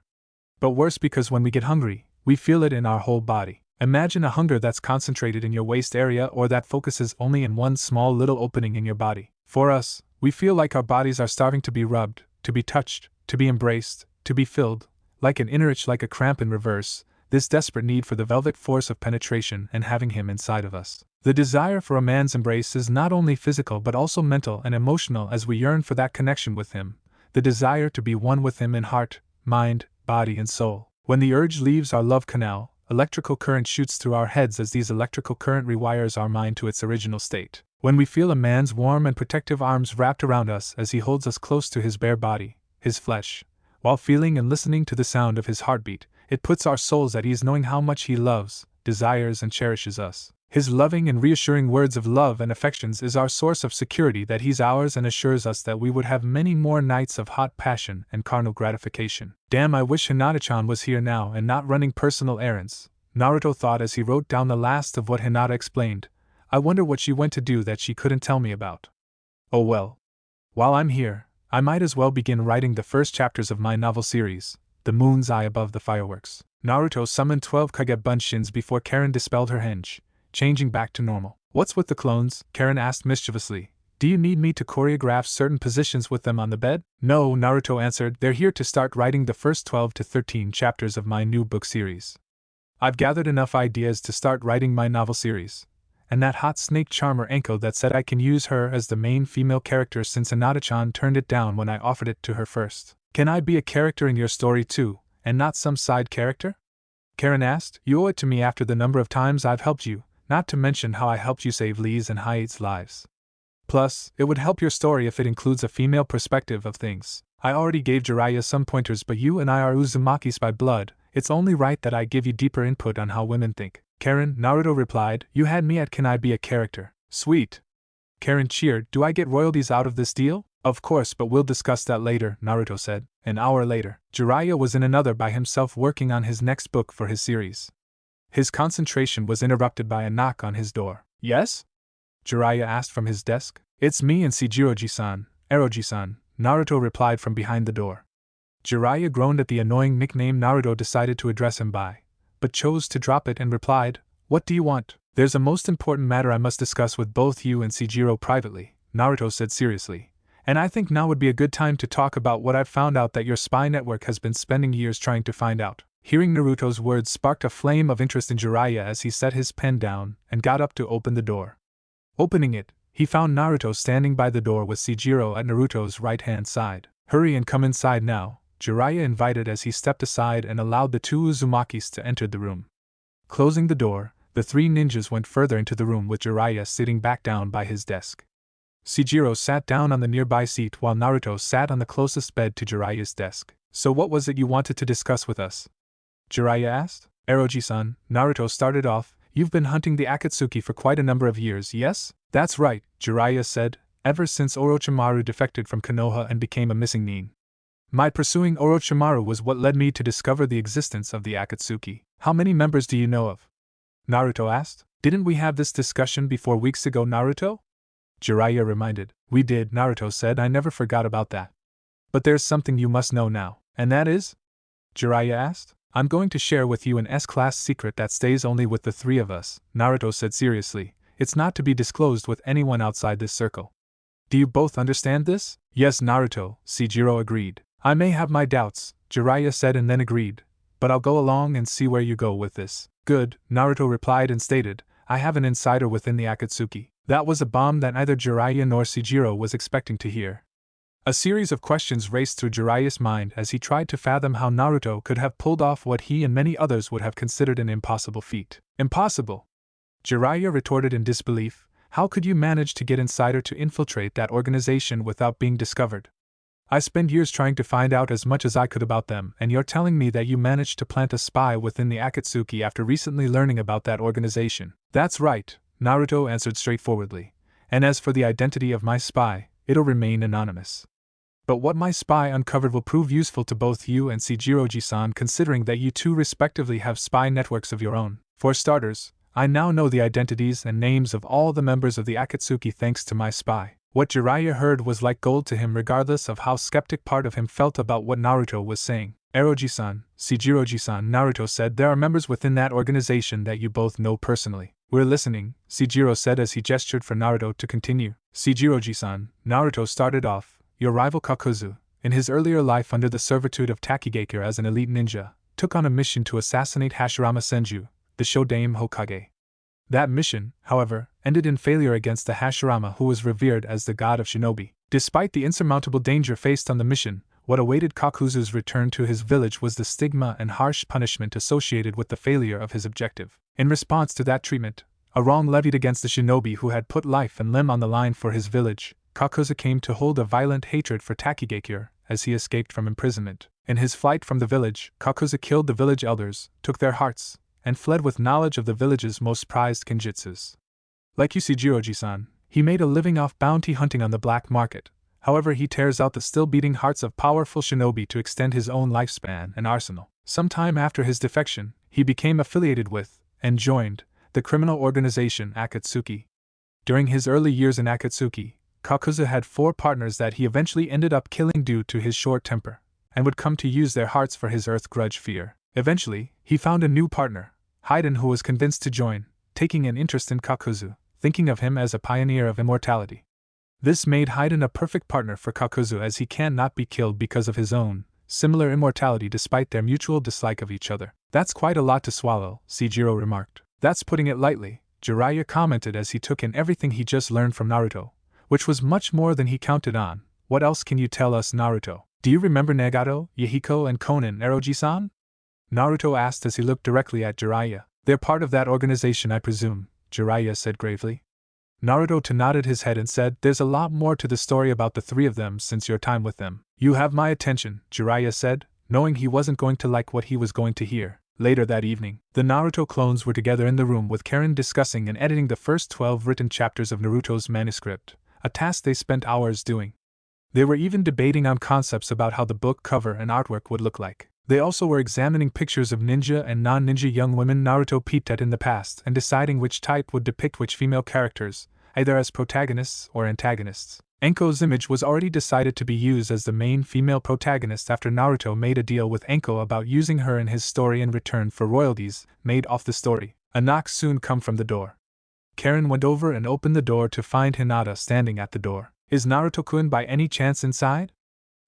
But worse because when we get hungry, we feel it in our whole body. Imagine a hunger that's concentrated in your waist area or that focuses only in one small little opening in your body. For us, we feel like our bodies are starving to be rubbed, to be touched, to be embraced, to be filled, like an inner itch, like a cramp in reverse, this desperate need for the velvet force of penetration and having him inside of us. The desire for a man's embrace is not only physical but also mental and emotional as we yearn for that connection with him, the desire to be one with him in heart, mind, body and soul. When the urge leaves our love canal, electrical current shoots through our heads as these electrical current rewires our mind to its original state. When we feel a man's warm and protective arms wrapped around us as he holds us close to his bare body, his flesh, while feeling and listening to the sound of his heartbeat, it puts our souls at ease knowing how much he loves, desires and cherishes us. His loving and reassuring words of love and affections is our source of security that he's ours and assures us that we would have many more nights of hot passion and carnal gratification. Damn, I wish Hinata-chan was here now and not running personal errands, Naruto thought as he wrote down the last of what Hinata explained. I wonder what she went to do that she couldn't tell me about. Oh well. While I'm here, I might as well begin writing the first chapters of my novel series, The Moon's Eye Above the Fireworks. Naruto summoned 12 Kage Bunshins before Karen dispelled her henge, changing back to normal. What's with the clones? Karen asked mischievously. Do you need me to choreograph certain positions with them on the bed? No, Naruto answered, they're here to start writing the first 12 to 13 chapters of my new book series. I've gathered enough ideas to start writing my novel series, and that hot snake charmer Enko that said I can use her as the main female character since Anata-chan turned it down when I offered it to her first. Can I be a character in your story too, and not some side character? Karen asked. You owe it to me after the number of times I've helped you, not to mention how I helped you save Lee's and Hyate's lives. Plus, it would help your story if it includes a female perspective of things. I already gave Jiraiya some pointers, but you and I are Uzumakis by blood. It's only right that I give you deeper input on how women think. Karen, Naruto replied, you had me at can I be a character? Sweet. Karen cheered, do I get royalties out of this deal? Of course, but we'll discuss that later, Naruto said. An hour later, Jiraiya was in another by himself working on his next book for his series. His concentration was interrupted by a knock on his door. Yes? Jiraiya asked from his desk. It's me and Shijiroji-san, Eroji-san, Naruto replied from behind the door. Jiraiya groaned at the annoying nickname Naruto decided to address him by, but chose to drop it and replied, What do you want? There's a most important matter I must discuss with both you and Shijiro privately, Naruto said seriously, and I think now would be a good time to talk about what I've found out that your spy network has been spending years trying to find out. Hearing Naruto's words sparked a flame of interest in Jiraiya as he set his pen down and got up to open the door. Opening it, he found Naruto standing by the door with Shijiro at Naruto's right-hand side. Hurry and come inside now, Jiraiya invited as he stepped aside and allowed the two Uzumakis to enter the room. Closing the door, the three ninjas went further into the room with Jiraiya sitting back down by his desk. Shijiro sat down on the nearby seat while Naruto sat on the closest bed to Jiraiya's desk. So what was it you wanted to discuss with us? Jiraiya asked. Eroji-san, Naruto started off, you've been hunting the Akatsuki for quite a number of years, yes? That's right, Jiraiya said, ever since Orochimaru defected from Konoha and became a missing nin. My pursuing Orochimaru was what led me to discover the existence of the Akatsuki. How many members do you know of? Naruto asked. Didn't we have this discussion before weeks ago, Naruto? Jiraiya reminded. We did, Naruto said. I never forgot about that. But there's something you must know now. And that is? Jiraiya asked. I'm going to share with you an S-class secret that stays only with the three of us, Naruto said seriously. It's not to be disclosed with anyone outside this circle. Do you both understand this? Yes, Naruto, Shijiro agreed. I may have my doubts, Jiraiya said and then agreed. But I'll go along and see where you go with this. Good, Naruto replied and stated, I have an insider within the Akatsuki. That was a bomb that neither Jiraiya nor Shijiro was expecting to hear. A series of questions raced through Jiraiya's mind as he tried to fathom how Naruto could have pulled off what he and many others would have considered an impossible feat. Impossible! Jiraiya retorted in disbelief. How could you manage to get insider to infiltrate that organization without being discovered? I spent years trying to find out as much as I could about them, and you're telling me that you managed to plant a spy within the Akatsuki after recently learning about that organization. That's right, Naruto answered straightforwardly. And as for the identity of my spy, it'll remain anonymous. But what my spy uncovered will prove useful to both you and Shijiroji-san, considering that you two respectively have spy networks of your own. For starters, I now know the identities and names of all the members of the Akatsuki thanks to my spy. What Jiraiya heard was like gold to him regardless of how skeptic part of him felt about what Naruto was saying. Eroji-san, Shijiroji-san, Naruto said, there are members within that organization that you both know personally. We're listening, Shijiro said as he gestured for Naruto to continue. Shijiroji-san, Naruto started off, your rival Kakuzu, in his earlier life under the servitude of Takigakure as an elite ninja, took on a mission to assassinate Hashirama Senju, the Shodaime Hokage. That mission, however, ended in failure against the Hashirama who was revered as the god of shinobi. Despite the insurmountable danger faced on the mission, what awaited Kakuzu's return to his village was the stigma and harsh punishment associated with the failure of his objective. In response to that treatment, a wrong levied against the shinobi who had put life and limb on the line for his village, Kakuzu came to hold a violent hatred for Takigakure as he escaped from imprisonment. In his flight from the village, Kakuzu killed the village elders, took their hearts, and fled with knowledge of the village's most prized kenjutsus. Like you see Jiroji-san, he made a living off bounty hunting on the black market. However, he tears out the still beating hearts of powerful shinobi to extend his own lifespan and arsenal. Sometime after his defection, he became affiliated with, and joined, the criminal organization Akatsuki. During his early years in Akatsuki, Kakuzu had 4 partners that he eventually ended up killing due to his short temper, and would come to use their hearts for his earth grudge fear. Eventually, he found a new partner, Haiden, who was convinced to join, taking an interest in Kakuzu, thinking of him as a pioneer of immortality. This made Haiden a perfect partner for Kakuzu as he cannot be killed because of his own similar immortality despite their mutual dislike of each other. That's quite a lot to swallow, Shijiro remarked. That's putting it lightly, Jiraiya commented as he took in everything he just learned from Naruto, which was much more than he counted on. What else can you tell us, Naruto? Do you remember Nagato, Yahiko, and Konan Eroji-san? Naruto asked as he looked directly at Jiraiya. They're part of that organization, I presume, Jiraiya said gravely. Naruto nodded his head and said, there's a lot more to the story about the three of them since your time with them. You have my attention, Jiraiya said, knowing he wasn't going to like what he was going to hear. Later that evening, the Naruto clones were together in the room with Karen discussing and editing the first 12 written chapters of Naruto's manuscript, a task they spent hours doing. They were even debating on concepts about how the book cover and artwork would look like. They also were examining pictures of ninja and non-ninja young women Naruto peeped at in the past and deciding which type would depict which female characters, either as protagonists or antagonists. Enko's image was already decided to be used as the main female protagonist after Naruto made a deal with Enko about using her in his story in return for royalties made off the story. A knock soon come from the door. Karen went over and opened the door to find Hinata standing at the door. Is Naruto-kun by any chance inside?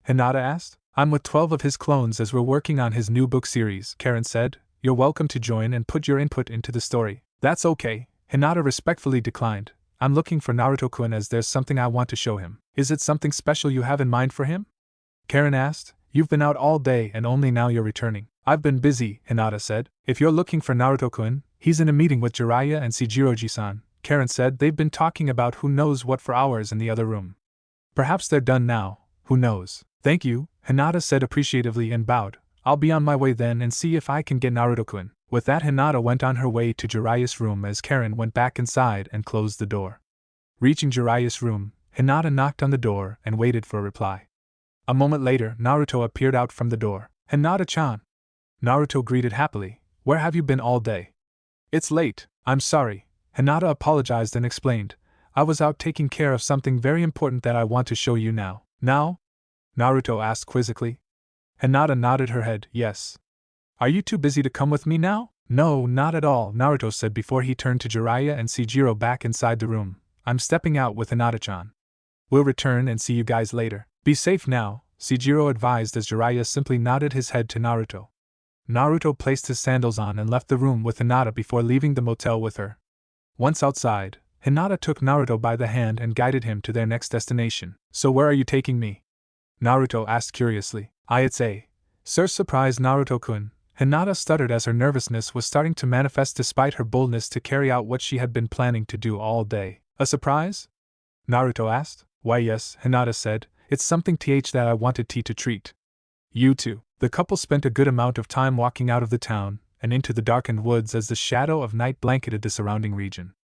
Hinata asked. I'm with 12 of his clones as we're working on his new book series, Karen said. You're welcome to join and put your input into the story. That's okay, Hinata respectfully declined. I'm looking for Naruto-kun as there's something I want to show him. Is it something special you have in mind for him? Karen asked. You've been out all day and only now you're returning. I've been busy, Hinata said. If you're looking for Naruto-kun, he's in a meeting with Jiraiya and Shijiroji-san, Karen said. They've been talking about who knows what for hours in the other room. Perhaps they're done now, who knows. Thank you, Hinata said appreciatively and bowed. I'll be on my way then and see if I can get Naruto-kun. With that, Hinata went on her way to Jiraiya's room as Karen went back inside and closed the door. Reaching Jiraiya's room, Hinata knocked on the door and waited for a reply. A moment later, Naruto appeared out from the door. Hinata-chan. Naruto greeted happily. Where have you been all day? It's late, I'm sorry. Hinata apologized and explained. I was out taking care of something very important that I want to show you now. Now? Naruto asked quizzically. Hinata nodded her head, yes. Are you too busy to come with me now? No, not at all, Naruto said before he turned to Jiraiya and Shijiro back inside the room. I'm stepping out with Hinata-chan. We'll return and see you guys later. Be safe now, Shijiro advised as Jiraiya simply nodded his head to Naruto. Naruto placed his sandals on and left the room with Hinata before leaving the motel with her. Once outside, Hinata took Naruto by the hand and guided him to their next destination. So where are you taking me? Naruto asked curiously. It's a surprise, Naruto-kun. Hinata stuttered as her nervousness was starting to manifest despite her boldness to carry out what she had been planning to do all day. A surprise? Naruto asked. Why yes, Hinata said. It's something that I wanted to treat. You too. The couple spent a good amount of time walking out of the town and into the darkened woods as the shadow of night blanketed the surrounding region.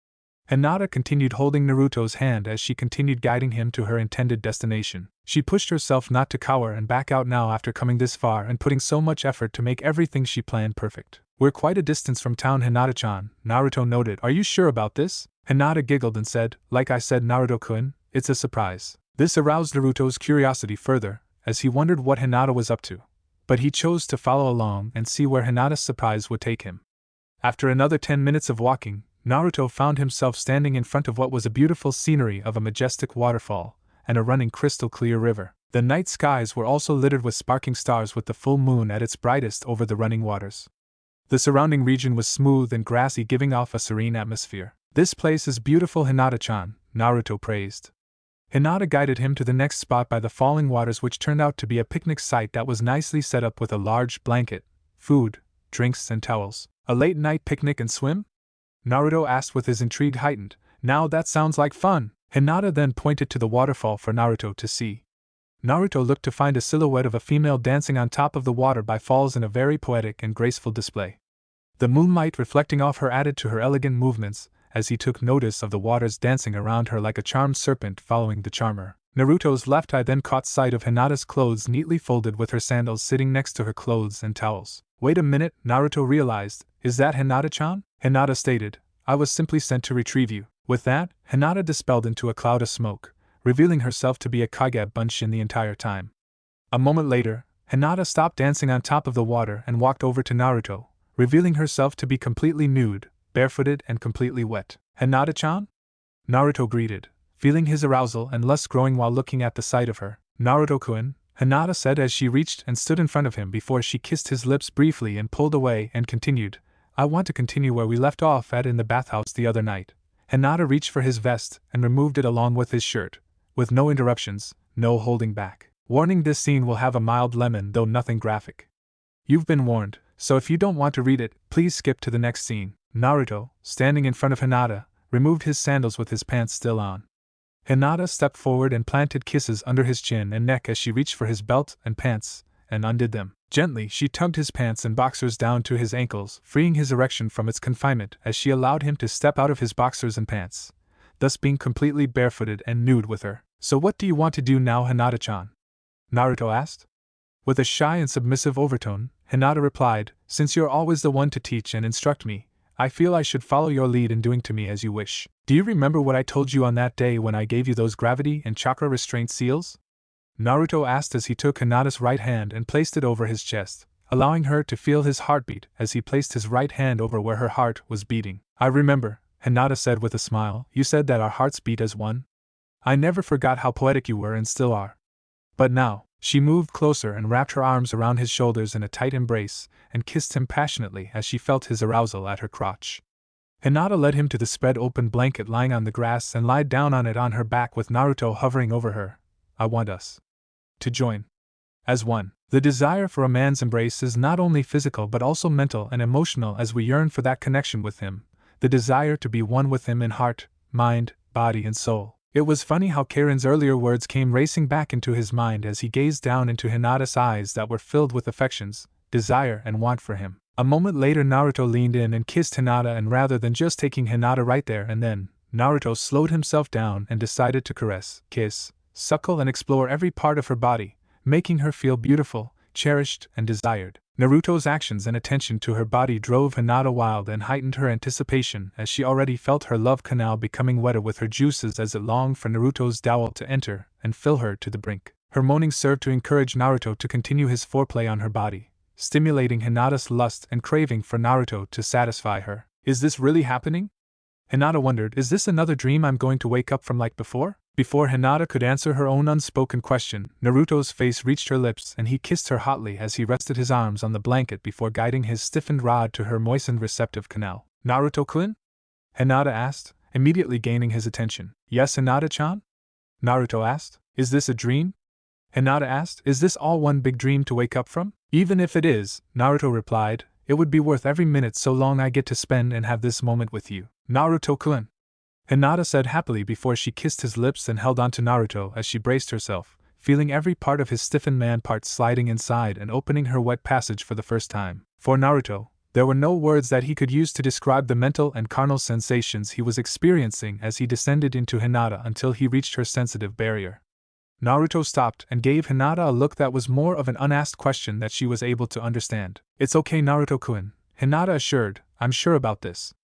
Hinata continued holding Naruto's hand as she continued guiding him to her intended destination. She pushed herself not to cower and back out now after coming this far and putting so much effort to make everything she planned perfect. We're quite a distance from town, Hinata-chan, Naruto noted. Are you sure about this? Hinata giggled and said, like I said, Naruto-kun, it's a surprise. This aroused Naruto's curiosity further, as he wondered what Hinata was up to. But he chose to follow along and see where Hinata's surprise would take him. After another 10 minutes of walking, Naruto found himself standing in front of what was a beautiful scenery of a majestic waterfall and a running crystal-clear river. The night skies were also littered with sparkling stars with the full moon at its brightest over the running waters. The surrounding region was smooth and grassy, giving off a serene atmosphere. This place is beautiful, Hinata-chan, Naruto praised. Hinata guided him to the next spot by the falling waters, which turned out to be a picnic site that was nicely set up with a large blanket, food, drinks and towels. A late-night picnic and swim? Naruto asked with his intrigue heightened. Now that sounds like fun. Hinata then pointed to the waterfall for Naruto to see. Naruto looked to find a silhouette of a female dancing on top of the water by falls in a very poetic and graceful display. The moonlight reflecting off her added to her elegant movements, as he took notice of the waters dancing around her like a charmed serpent following the charmer. Naruto's left eye then caught sight of Hinata's clothes neatly folded with her sandals sitting next to her clothes and towels. Wait a minute, Naruto realized. Is that Hinata-chan? Hinata stated. I was simply sent to retrieve you. With that, Hinata dispelled into a cloud of smoke, revealing herself to be a Kage Bunshin the entire time. A moment later, Hinata stopped dancing on top of the water and walked over to Naruto, revealing herself to be completely nude, barefooted and completely wet. Hinata-chan? Naruto greeted, feeling his arousal and lust growing while looking at the sight of her. Naruto-kun, Hinata said as she reached and stood in front of him before she kissed his lips briefly and pulled away and continued, I want to continue where we left off at in the bathhouse the other night. Hinata reached for his vest and removed it along with his shirt, with no interruptions, no holding back. Warning: this scene will have a mild lemon, though nothing graphic. You've been warned, so if you don't want to read it, please skip to the next scene. Naruto, standing in front of Hinata, removed his sandals with his pants still on. Hinata stepped forward and planted kisses under his chin and neck as she reached for his belt and pants, and undid them. Gently, she tugged his pants and boxers down to his ankles, freeing his erection from its confinement as she allowed him to step out of his boxers and pants, thus being completely barefooted and nude with her. So what do you want to do now, Hinata-chan? Naruto asked. With a shy and submissive overtone, Hinata replied, since you're always the one to teach and instruct me, I feel I should follow your lead in doing to me as you wish. Do you remember what I told you on that day when I gave you those gravity and chakra restraint seals? Naruto asked as he took Hinata's right hand and placed it over his chest, allowing her to feel his heartbeat as he placed his right hand over where her heart was beating. I remember, Hinata said with a smile. You said that our hearts beat as one? I never forgot how poetic you were and still are. But now, she moved closer and wrapped her arms around his shoulders in a tight embrace, and kissed him passionately as she felt his arousal at her crotch. Hinata led him to the spread-open blanket lying on the grass and lied down on it on her back with Naruto hovering over her. I want us to join as one. The desire for a man's embrace is not only physical but also mental and emotional as we yearn for that connection with him, the desire to be one with him in heart, mind, body and soul. It was funny how Karen's earlier words came racing back into his mind as he gazed down into Hinata's eyes that were filled with affections, desire and want for him. A moment later Naruto leaned in and kissed Hinata, and rather than just taking Hinata right there and then, Naruto slowed himself down and decided to caress, kiss, suckle and explore every part of her body, making her feel beautiful, cherished and desired. Naruto's actions and attention to her body drove Hinata wild and heightened her anticipation as she already felt her love canal becoming wetter with her juices as it longed for Naruto's dowel to enter and fill her to the brink. Her moaning served to encourage Naruto to continue his foreplay on her body, stimulating Hinata's lust and craving for Naruto to satisfy her. Is this really happening? Hinata wondered, is this another dream I'm going to wake up from like before? Before Hinata could answer her own unspoken question, Naruto's face reached her lips and he kissed her hotly as he rested his arms on the blanket before guiding his stiffened rod to her moistened receptive canal. Naruto-kun? Hinata asked, immediately gaining his attention. Yes, Hinata-chan? Naruto asked. Is this a dream? Hinata asked. Is this all one big dream to wake up from? Even if it is, Naruto replied, it would be worth every minute so long I get to spend and have this moment with you. Naruto-kun, Hinata said happily before she kissed his lips and held onto Naruto as she braced herself, feeling every part of his stiffened man part sliding inside and opening her wet passage for the first time. For Naruto, there were no words that he could use to describe the mental and carnal sensations he was experiencing as he descended into Hinata until he reached her sensitive barrier. Naruto stopped and gave Hinata a look that was more of an unasked question that she was able to understand. It's okay, Naruto-kun, Hinata assured, I'm sure about this.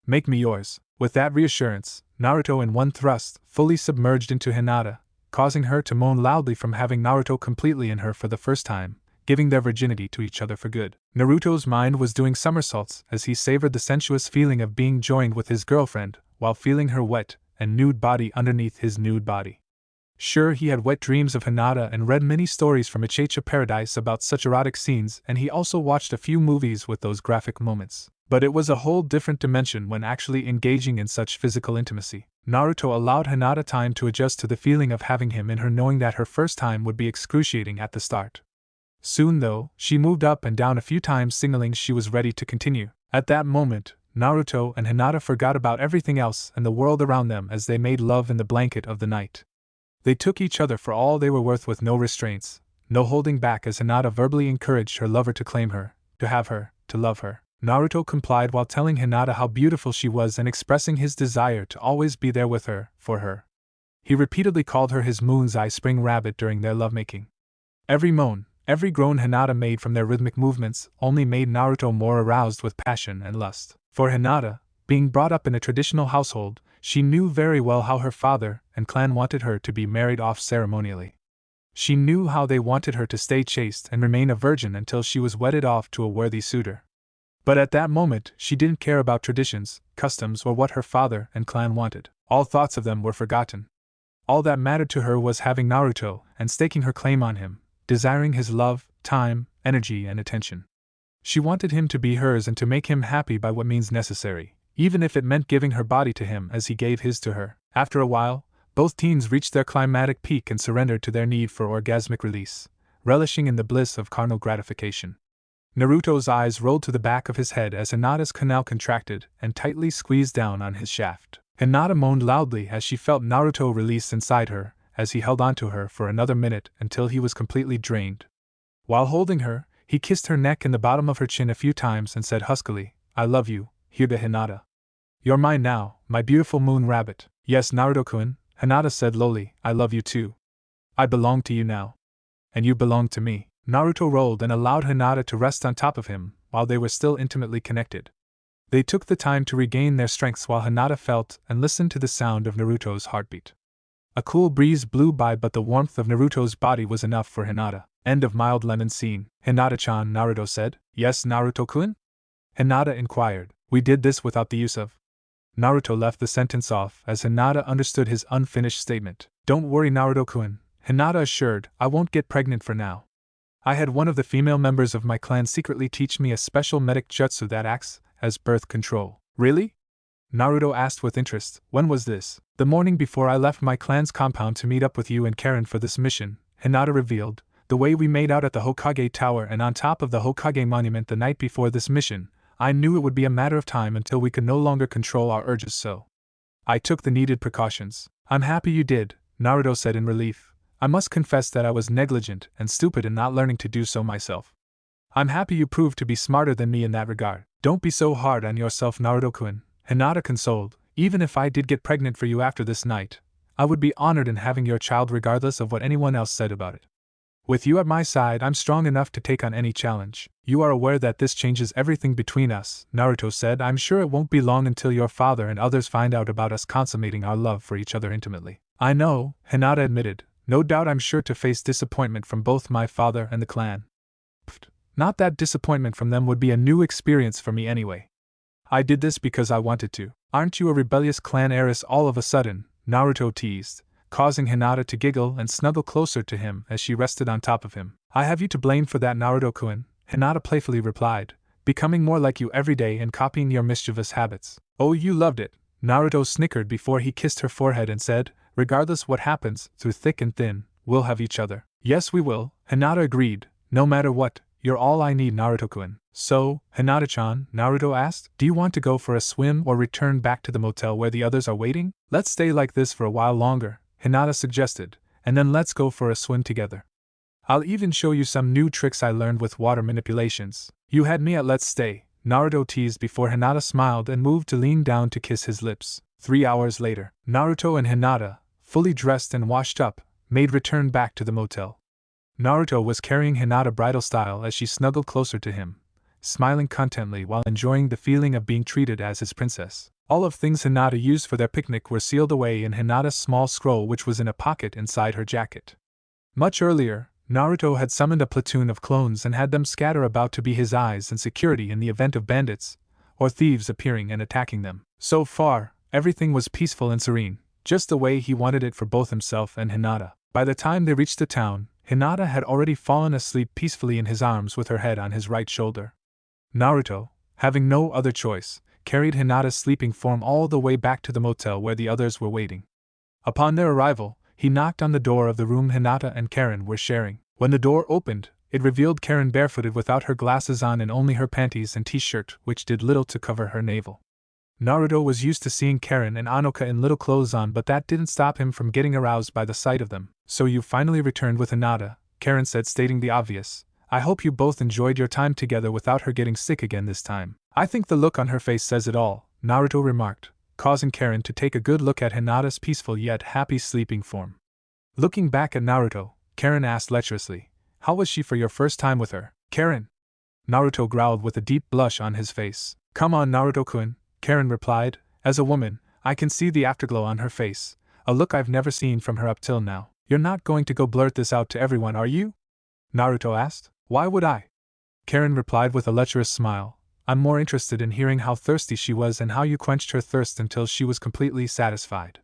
Make me yours. With that reassurance, Naruto in one thrust fully submerged into Hinata, causing her to moan loudly from having Naruto completely in her for the first time, giving their virginity to each other for good. Naruto's mind was doing somersaults as he savored the sensuous feeling of being joined with his girlfriend, while feeling her wet and nude body underneath his nude body. Sure, he had wet dreams of Hinata and read many stories from Uchiha Paradise about such erotic scenes, and he also watched a few movies with those graphic moments. But it was a whole different dimension when actually engaging in such physical intimacy. Naruto allowed Hinata time to adjust to the feeling of having him in her, knowing that her first time would be excruciating at the start. Soon though, she moved up and down a few times signaling she was ready to continue. At that moment, Naruto and Hinata forgot about everything else and the world around them as they made love in the blanket of the night. They took each other for all they were worth with no restraints, no holding back as Hinata verbally encouraged her lover to claim her, to have her, to love her. Naruto complied while telling Hinata how beautiful she was and expressing his desire to always be there with her, for her. He repeatedly called her his moon's eye spring rabbit during their lovemaking. Every moan, every groan Hinata made from their rhythmic movements only made Naruto more aroused with passion and lust. For Hinata, being brought up in a traditional household, she knew very well how her father and clan wanted her to be married off ceremonially. She knew how they wanted her to stay chaste and remain a virgin until she was wedded off to a worthy suitor. But at that moment, she didn't care about traditions, customs, or what her father and clan wanted. All thoughts of them were forgotten. All that mattered to her was having Naruto and staking her claim on him, desiring his love, time, energy, and attention. She wanted him to be hers and to make him happy by what means necessary, even if it meant giving her body to him as he gave his to her. After a while, both teens reached their climatic peak and surrendered to their need for orgasmic release, relishing in the bliss of carnal gratification. Naruto's eyes rolled to the back of his head as Hinata's canal contracted and tightly squeezed down on his shaft. Hinata moaned loudly as she felt Naruto release inside her, as he held onto her for another minute until he was completely drained. While holding her, he kissed her neck and the bottom of her chin a few times and said huskily, "I love you, Hyuga Hinata. You're mine now, my beautiful moon rabbit." "Yes, Naruto-kun," Hinata said lowly, "I love you too. I belong to you now. And you belong to me." Naruto rolled and allowed Hinata to rest on top of him while they were still intimately connected. They took the time to regain their strengths while Hinata felt and listened to the sound of Naruto's heartbeat. A cool breeze blew by, but the warmth of Naruto's body was enough for Hinata. End of mild lemon scene. "Hinata-chan," Naruto said. "Yes, Naruto-kun?" Hinata inquired. "We did this without the use of..." Naruto left the sentence off as Hinata understood his unfinished statement. "Don't worry, Naruto-kun," Hinata assured, "I won't get pregnant for now. I had one of the female members of my clan secretly teach me a special medic jutsu that acts as birth control." "Really?" Naruto asked with interest. "When was this?" "The morning before I left my clan's compound to meet up with you and Karen for this mission," Hinata revealed. "The way we made out at the Hokage Tower and on top of the Hokage Monument the night before this mission, I knew it would be a matter of time until we could no longer control our urges, so I took the needed precautions." "I'm happy you did," Naruto said in relief. "I must confess that I was negligent and stupid in not learning to do so myself. I'm happy you proved to be smarter than me in that regard." "Don't be so hard on yourself, Naruto-kun," Hinata consoled. "Even if I did get pregnant for you after this night, I would be honored in having your child regardless of what anyone else said about it. With you at my side, I'm strong enough to take on any challenge." "You are aware that this changes everything between us," Naruto said. "I'm sure it won't be long until your father and others find out about us consummating our love for each other intimately." "I know," Hinata admitted. "No doubt I'm sure to face disappointment from both my father and the clan. Pfft, not that disappointment from them would be a new experience for me anyway. I did this because I wanted to." "Aren't you a rebellious clan heiress all of a sudden?" Naruto teased, causing Hinata to giggle and snuggle closer to him as she rested on top of him. "I have you to blame for that, Naruto-kun," Hinata playfully replied, "becoming more like you every day and copying your mischievous habits." "Oh, you loved it," Naruto snickered before he kissed her forehead and said, "Regardless what happens, through thick and thin, we'll have each other." "Yes, we will," Hinata agreed. "No matter what, you're all I need, Naruto-kun." "So, Hinata-chan," Naruto asked, "do you want to go for a swim or return back to the motel where the others are waiting?" "Let's stay like this for a while longer," Hinata suggested, "and then let's go for a swim together. I'll even show you some new tricks I learned with water manipulations." "You had me at let's stay," Naruto teased before Hinata smiled and moved to lean down to kiss his lips. 3 hours later, Naruto and Hinata, fully dressed and washed up, made return back to the motel. Naruto was carrying Hinata bridal style as she snuggled closer to him, smiling contentedly while enjoying the feeling of being treated as his princess. All of things Hinata used for their picnic were sealed away in Hinata's small scroll, which was in a pocket inside her jacket. Much earlier, Naruto had summoned a platoon of clones and had them scatter about to be his eyes and security in the event of bandits or thieves appearing and attacking them. So far, everything was peaceful and serene, just the way he wanted it for both himself and Hinata. By the time they reached the town, Hinata had already fallen asleep peacefully in his arms with her head on his right shoulder. Naruto, having no other choice, carried Hinata's sleeping form all the way back to the motel where the others were waiting. Upon their arrival, he knocked on the door of the room Hinata and Karen were sharing. When the door opened, it revealed Karen barefooted without her glasses on and only her panties and t-shirt, which did little to cover her navel. Naruto was used to seeing Karen and Anoka in little clothes on, but that didn't stop him from getting aroused by the sight of them. "So you finally returned with Hinata," Karen said, stating the obvious. "I hope you both enjoyed your time together without her getting sick again this time." "I think the look on her face says it all," Naruto remarked, causing Karen to take a good look at Hinata's peaceful yet happy sleeping form. Looking back at Naruto, Karen asked lecherously, "How was she for your first time with her?" "Karen?" Naruto growled with a deep blush on his face. "Come on, Naruto-kun," Karen replied. "As a woman, I can see the afterglow on her face, a look I've never seen from her up till now." "You're not going to go blurt this out to everyone, are you?" Naruto asked. "Why would I?" Karen replied with a lecherous smile. "I'm more interested in hearing how thirsty she was and how you quenched her thirst until she was completely satisfied.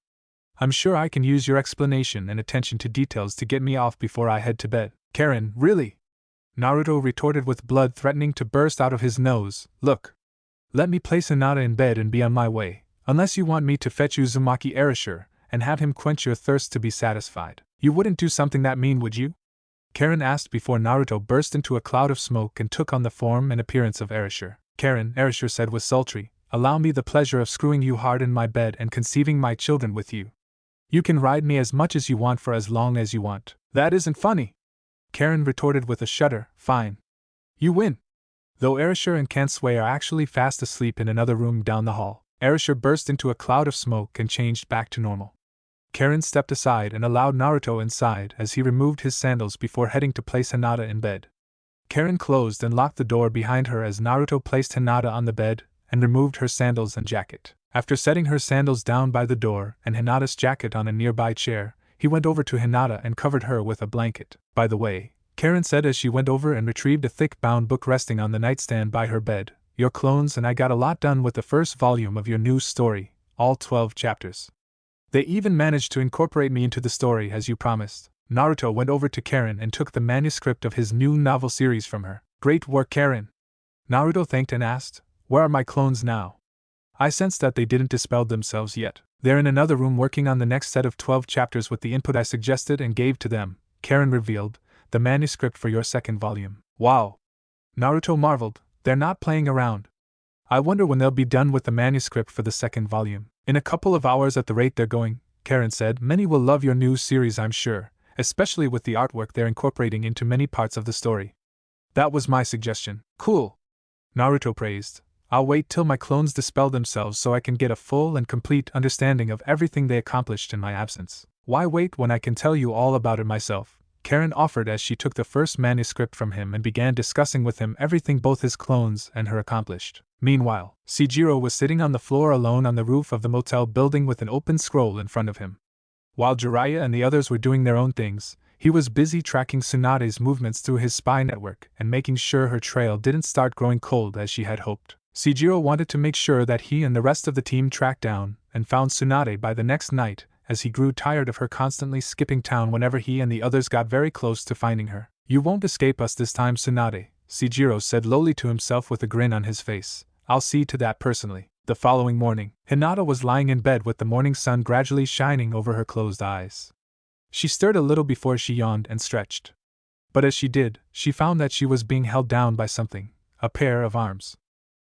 I'm sure I can use your explanation and attention to details to get me off before I head to bed." "Karen, really?" Naruto retorted with blood threatening to burst out of his nose. Look. Let me place Hinata in bed and be on my way, unless you want me to fetch Uzumaki Erasure and have him quench your thirst to be satisfied. You wouldn't do something that mean, would you? Karen asked before Naruto burst into a cloud of smoke and took on the form and appearance of Erasure. Karen, Erasure said with sultry, allow me the pleasure of screwing you hard in my bed and conceiving my children with you. You can ride me as much as you want for as long as you want. That isn't funny. Karen retorted with a shudder. Fine. You win. Though Erasure and Kansui are actually fast asleep in another room down the hall, Erasure burst into a cloud of smoke and changed back to normal. Karen stepped aside and allowed Naruto inside as he removed his sandals before heading to place Hinata in bed. Karen closed and locked the door behind her as Naruto placed Hinata on the bed and removed her sandals and jacket. After setting her sandals down by the door and Hinata's jacket on a nearby chair, he went over to Hinata and covered her with a blanket. By the way, Karen said as she went over and retrieved a thick-bound book resting on the nightstand by her bed, your clones and I got a lot done with the first volume of your new story, all 12 chapters. They even managed to incorporate me into the story as you promised. Naruto went over to Karen and took the manuscript of his new novel series from her. Great work, Karen. Naruto thanked and asked, where are my clones now? I sensed that they didn't dispel themselves yet. They're in another room working on the next set of 12 chapters with the input I suggested and gave to them, Karen revealed, the manuscript for your second volume. Wow! Naruto marveled, they're not playing around. I wonder when they'll be done with the manuscript for the second volume. In a couple of hours at the rate they're going, Karen said. Many will love your new series, I'm sure, especially with the artwork they're incorporating into many parts of the story. That was my suggestion. Cool! Naruto praised. I'll wait till my clones dispel themselves so I can get a full and complete understanding of everything they accomplished in my absence. Why wait when I can tell you all about it myself? Karen offered as she took the first manuscript from him and began discussing with him everything both his clones and her accomplished. Meanwhile, Seijiro was sitting on the floor alone on the roof of the motel building with an open scroll in front of him. While Jiraiya and the others were doing their own things, he was busy tracking Tsunade's movements through his spy network and making sure her trail didn't start growing cold as she had hoped. Seijiro wanted to make sure that he and the rest of the team tracked down and found Tsunade by the next night, as he grew tired of her constantly skipping town whenever he and the others got very close to finding her. You won't escape us this time, Tsunade, Seijiro said lowly to himself with a grin on his face. I'll see to that personally. The following morning, Hinata was lying in bed with the morning sun gradually shining over her closed eyes. She stirred a little before she yawned and stretched. But as she did, she found that she was being held down by something, a pair of arms.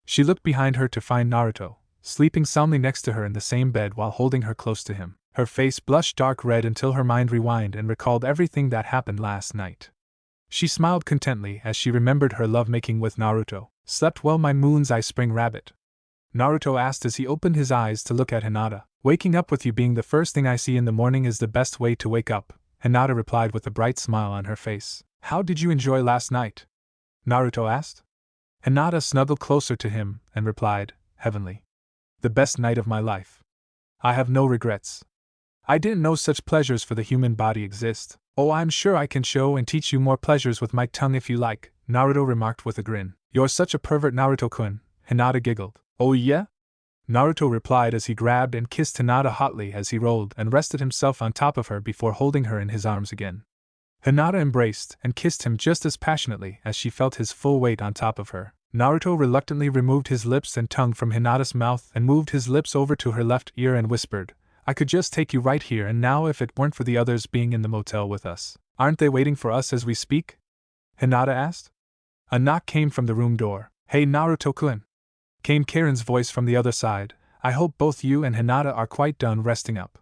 She looked behind her to find Naruto, sleeping soundly next to her in the same bed while holding her close to him. Her face blushed dark red until her mind rewound and recalled everything that happened last night. She smiled contently as she remembered her lovemaking with Naruto. Slept well, my moon's eye spring rabbit? Naruto asked as he opened his eyes to look at Hinata. Waking up with you being the first thing I see in the morning is the best way to wake up, Hinata replied with a bright smile on her face. How did you enjoy last night? Naruto asked. Hinata snuggled closer to him and replied, heavenly. The best night of my life. I have no regrets. I didn't know such pleasures for the human body exist. Oh, I'm sure I can show and teach you more pleasures with my tongue if you like, Naruto remarked with a grin. You're such a pervert, Naruto-kun, Hinata giggled. Oh yeah? Naruto replied as he grabbed and kissed Hinata hotly as he rolled and rested himself on top of her before holding her in his arms again. Hinata embraced and kissed him just as passionately as she felt his full weight on top of her. Naruto reluctantly removed his lips and tongue from Hinata's mouth and moved his lips over to her left ear and whispered, I could just take you right here and now if it weren't for the others being in the motel with us. Aren't they waiting for us as we speak? Hinata asked. A knock came from the room door. Hey Naruto-kun, came Karen's voice from the other side. I hope both you and Hinata are quite done resting up.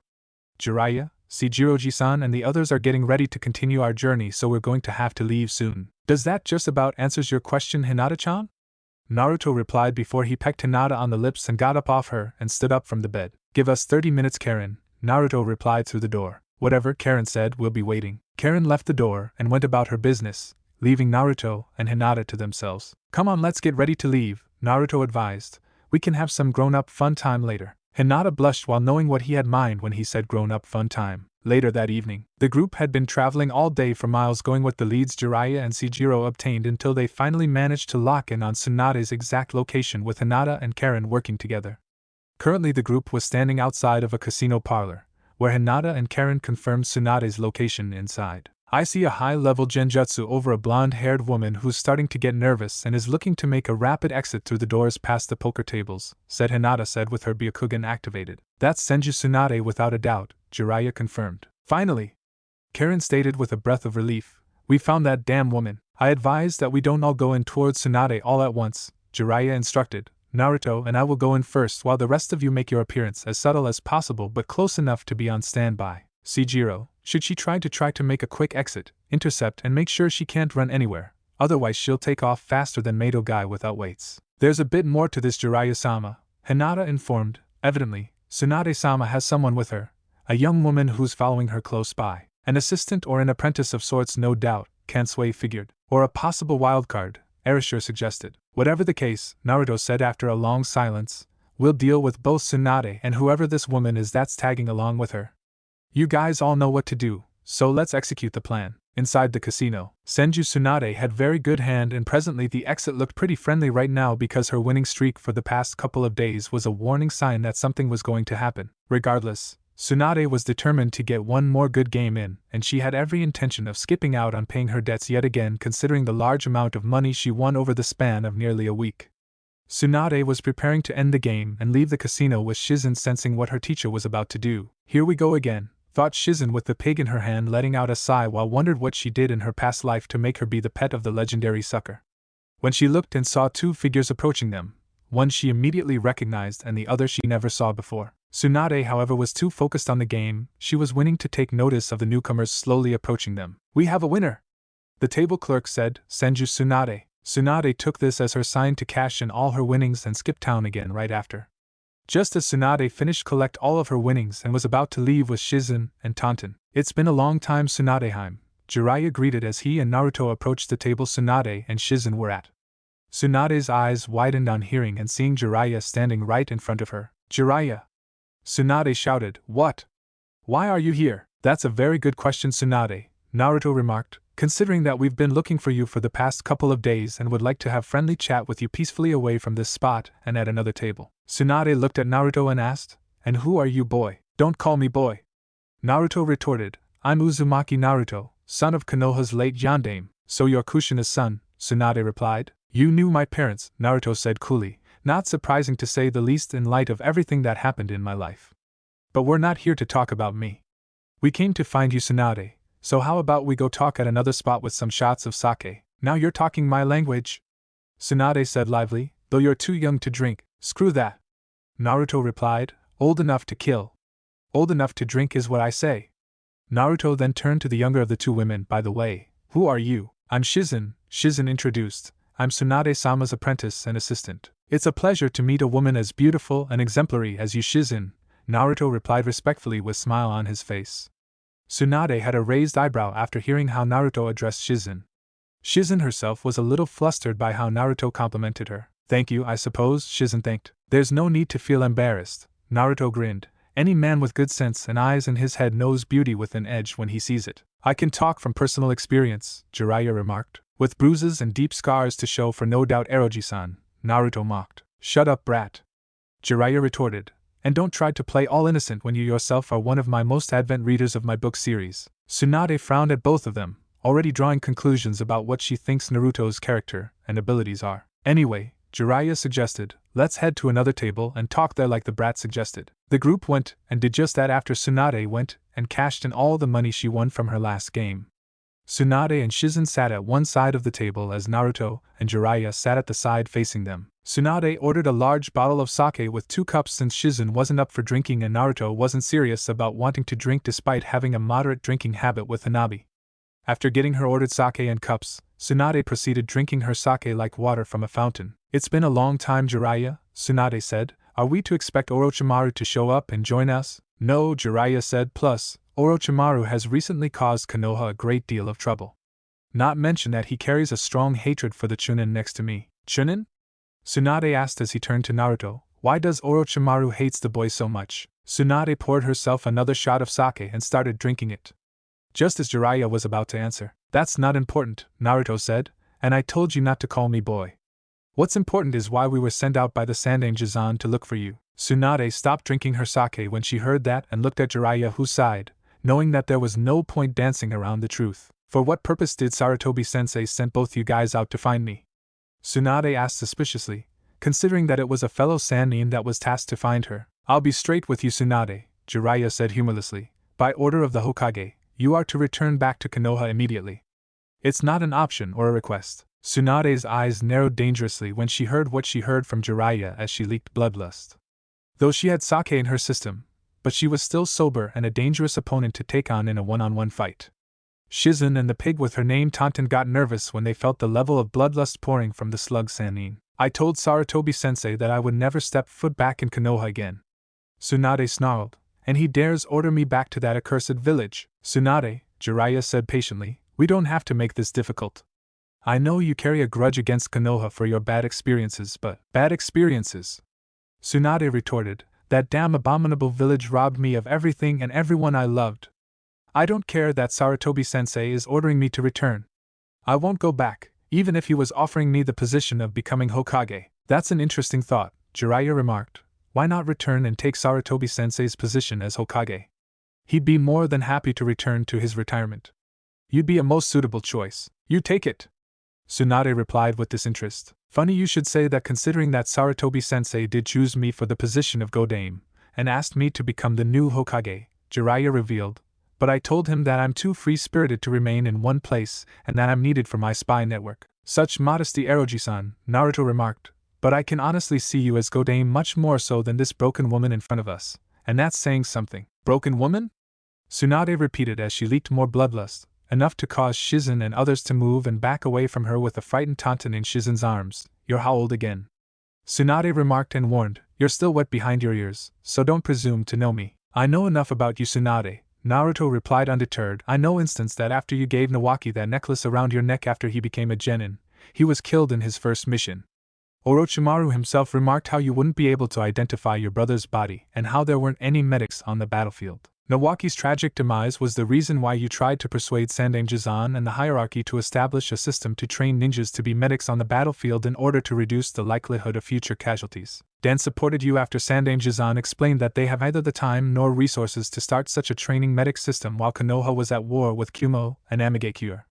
Jiraiya, Seijiroji-san and the others are getting ready to continue our journey, so we're going to have to leave soon. Does that just about answers your question, Hinata-chan? Naruto replied before he pecked Hinata on the lips and got up off her and stood up from the bed. Give us 30 minutes, Karen, Naruto replied through the door. Whatever, Karen said, we'll be waiting. Karen left the door and went about her business, leaving Naruto and Hinata to themselves. Come on, let's get ready to leave, Naruto advised. We can have some grown-up fun time later. Hinata blushed while knowing what he had in mind when he said grown-up fun time. Later that evening, the group had been traveling all day for miles going with the leads Jiraiya and Seijiro obtained until they finally managed to lock in on Tsunade's exact location with Hinata and Karen working together. Currently the group was standing outside of a casino parlor, where Hinata and Karen confirmed Tsunade's location inside. I see a high-level genjutsu over a blonde-haired woman who's starting to get nervous and is looking to make a rapid exit through the doors past the poker tables, said Hinata said with her Byakugan activated. That's Senju Tsunade without a doubt, Jiraiya confirmed. Finally, Karen stated with a breath of relief, we found that damn woman. I advise that we don't all go in towards Tsunade all at once, Jiraiya instructed. Naruto and I will go in first while the rest of you make your appearance as subtle as possible but close enough to be on standby. Sejiro, should she try to make a quick exit, intercept and make sure she can't run anywhere, otherwise she'll take off faster than Mato guy without weights. There's a bit more to this, Jiraiya-sama, Hinata informed. Evidently, Tsunade-sama has someone with her, a young woman who's following her close by. An assistant or an apprentice of sorts, no doubt, Kansui figured. Or a possible wildcard, Erashur suggested. Whatever the case, Naruto said after a long silence, we'll deal with both Tsunade and whoever this woman is that's tagging along with her. You guys all know what to do, so let's execute the plan. Inside the casino, Senju Tsunade had very good hand and presently the exit looked pretty friendly right now because her winning streak for the past couple of days was a warning sign that something was going to happen. Regardless, Tsunade was determined to get one more good game in, and she had every intention of skipping out on paying her debts yet again considering the large amount of money she won over the span of nearly a week. Tsunade was preparing to end the game and leave the casino with Shizen sensing what her teacher was about to do. Here we go again, thought Shizen with the pig in her hand, letting out a sigh while wondered what she did in her past life to make her be the pet of the legendary sucker. When she looked and saw two figures approaching them, one she immediately recognized and the other she never saw before. Tsunade, however, was too focused on the game she was winning to take notice of the newcomers slowly approaching them. We have a winner! The table clerk said, Senju Tsunade. Tsunade took this as her sign to cash in all her winnings and skip town again right after. Just as Tsunade finished collect all of her winnings and was about to leave with Shizen and Tonton. It's been a long time, Tsunadeheim, Jiraiya greeted as he and Naruto approached the table Tsunade and Shizen were at. Tsunade's eyes widened on hearing and seeing Jiraiya standing right in front of her. Jiraiya! Tsunade shouted, What? Why are you here? That's a very good question, Tsunade, Naruto remarked, considering that we've been looking for you for the past couple of days and would like to have friendly chat with you peacefully away from this spot and at another table. Tsunade looked at Naruto and asked, And who are you, boy? Don't call me boy. Naruto retorted, I'm Uzumaki Naruto, son of Konoha's late yandame. So you're Kushina's son, Tsunade replied. You knew my parents, Naruto said coolly, not surprising to say the least in light of everything that happened in my life. But we're not here to talk about me. We came to find you, Tsunade, so how about we go talk at another spot with some shots of sake? Now you're talking my language, Tsunade said lively, though you're too young to drink. Screw that, Naruto replied, old enough to kill. Old enough to drink is what I say. Naruto then turned to the younger of the two women. By the way, who are you? I'm Shizen, Shizen introduced. I'm Tsunade-sama's apprentice and assistant. It's a pleasure to meet a woman as beautiful and exemplary as you, Shizen, Naruto replied respectfully with a smile on his face. Tsunade had a raised eyebrow after hearing how Naruto addressed Shizen. Shizen herself was a little flustered by how Naruto complimented her. Thank you, I suppose, Shizen thanked. There's no need to feel embarrassed, Naruto grinned. Any man with good sense and eyes in his head knows beauty with an edge when he sees it. I can talk from personal experience, Jiraiya remarked. With bruises and deep scars to show for no doubt, Eroji-san, Naruto mocked. Shut up, brat, Jiraiya retorted. And don't try to play all innocent when you yourself are one of my most avid readers of my book series. Tsunade frowned at both of them, already drawing conclusions about what she thinks Naruto's character and abilities are. Anyway, Jiraiya suggested, let's head to another table and talk there like the brat suggested. The group went and did just that after Tsunade went and cashed in all the money she won from her last game. Tsunade and Shizen sat at one side of the table as Naruto and Jiraiya sat at the side facing them. Tsunade ordered a large bottle of sake with 2 cups since Shizen wasn't up for drinking and Naruto wasn't serious about wanting to drink despite having a moderate drinking habit with Hanabi. After getting her ordered sake and cups, Tsunade proceeded drinking her sake like water from a fountain. It's been a long time, Jiraiya, Tsunade said. Are we to expect Orochimaru to show up and join us? No, Jiraiya said, plus, Orochimaru has recently caused Konoha a great deal of trouble. Not mention that he carries a strong hatred for the Chunin next to me. Chunin? Tsunade asked as he turned to Naruto. Why does Orochimaru hates the boy so much? Tsunade poured herself another shot of sake and started drinking it. Just as Jiraiya was about to answer. That's not important, Naruto said, and I told you not to call me boy. What's important is why we were sent out by the Sandaime-jizan to look for you. Tsunade stopped drinking her sake when she heard that and looked at Jiraiya, who sighed, knowing that there was no point dancing around the truth. For what purpose did Sarutobi-sensei send both you guys out to find me? Tsunade asked suspiciously, considering that it was a fellow Sannin that was tasked to find her. I'll be straight with you, Tsunade, Jiraiya said humorlessly. By order of the Hokage, you are to return back to Konoha immediately. It's not an option or a request. Tsunade's eyes narrowed dangerously when she heard what she heard from Jiraiya as she leaked bloodlust. Though she had sake in her system, but she was still sober and a dangerous opponent to take on in a one-on-one fight. Shizen and the pig with her name Tonton got nervous when they felt the level of bloodlust pouring from the slug Sannin. I told Sarutobi-sensei that I would never step foot back in Konoha again. Tsunade snarled, and he dares order me back to that accursed village. Tsunade, Jiraiya said patiently, we don't have to make this difficult. I know you carry a grudge against Konoha for your bad experiences, but… Bad experiences? Tsunade retorted, that damn abominable village robbed me of everything and everyone I loved. I don't care that Sarutobi-sensei is ordering me to return. I won't go back, even if he was offering me the position of becoming Hokage. That's an interesting thought, Jiraiya remarked. Why not return and take Sarutobi-sensei's position as Hokage? He'd be more than happy to return to his retirement. You'd be a most suitable choice. You take it. Tsunade replied with disinterest. Funny you should say that, considering that Sarutobi-sensei did choose me for the position of Godame, and asked me to become the new Hokage, Jiraiya revealed, but I told him that I'm too free-spirited to remain in one place and that I'm needed for my spy network. Such modesty, Eroji-san, Naruto remarked, but I can honestly see you as Godame much more so than this broken woman in front of us, and that's saying something. Broken woman? Tsunade repeated as she leaked more bloodlust, enough to cause Shizen and others to move and back away from her with a frightened Tonton in Shizen's arms. You're howled again. Tsunade remarked and warned, you're still wet behind your ears, so don't presume to know me. I know enough about you, Tsunade, Naruto replied undeterred. I know instance that after you gave Nawaki that necklace around your neck after he became a genin, he was killed in his first mission. Orochimaru himself remarked how you wouldn't be able to identify your brother's body and how there weren't any medics on the battlefield. Nawaki's tragic demise was the reason why you tried to persuade Sandaime Jizan and the hierarchy to establish a system to train ninjas to be medics on the battlefield in order to reduce the likelihood of future casualties. Dan supported you after Sandaime Jizan explained that they have neither the time nor resources to start such a training medic system while Konoha was at war with Kumo and Amigekure.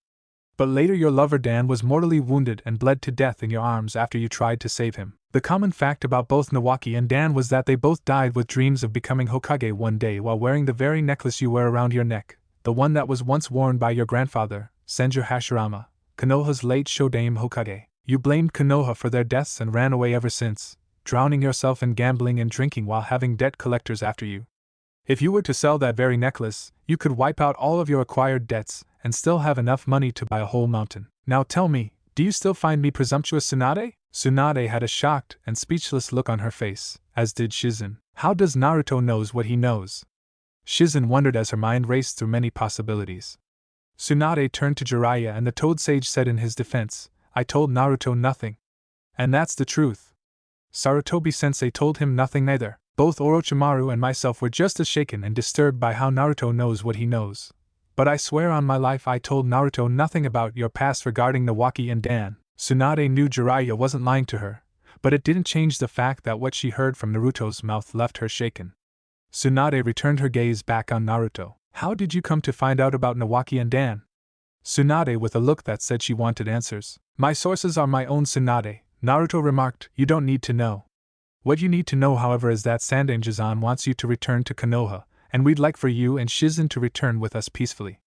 But later your lover Dan was mortally wounded and bled to death in your arms after you tried to save him. The common fact about both Nawaki and Dan was that they both died with dreams of becoming Hokage one day while wearing the very necklace you wear around your neck, the one that was once worn by your grandfather, Senju Hashirama, Konoha's late Shodaime Hokage. You blamed Konoha for their deaths and ran away ever since, drowning yourself in gambling and drinking while having debt collectors after you. If you were to sell that very necklace, you could wipe out all of your acquired debts and still have enough money to buy a whole mountain. Now tell me, do you still find me presumptuous, Tsunade? Tsunade had a shocked and speechless look on her face, as did Shizen. How does Naruto knows what he knows? Shizen wondered as her mind raced through many possibilities. Tsunade turned to Jiraiya and the Toad Sage said in his defense, I told Naruto nothing. And that's the truth. Sarutobi-sensei told him nothing neither. Both Orochimaru and myself were just as shaken and disturbed by how Naruto knows what he knows. But I swear on my life I told Naruto nothing about your past regarding Nawaki and Dan. Tsunade knew Jiraiya wasn't lying to her, but it didn't change the fact that what she heard from Naruto's mouth left her shaken. Tsunade returned her gaze back on Naruto. How did you come to find out about Nawaki and Dan? Tsunade with a look that said she wanted answers. My sources are my own, Tsunade, Naruto remarked. You don't need to know. What you need to know, however, is that Sandaime Jizan wants you to return to Konoha, and we'd like for you and Shizen to return with us peacefully.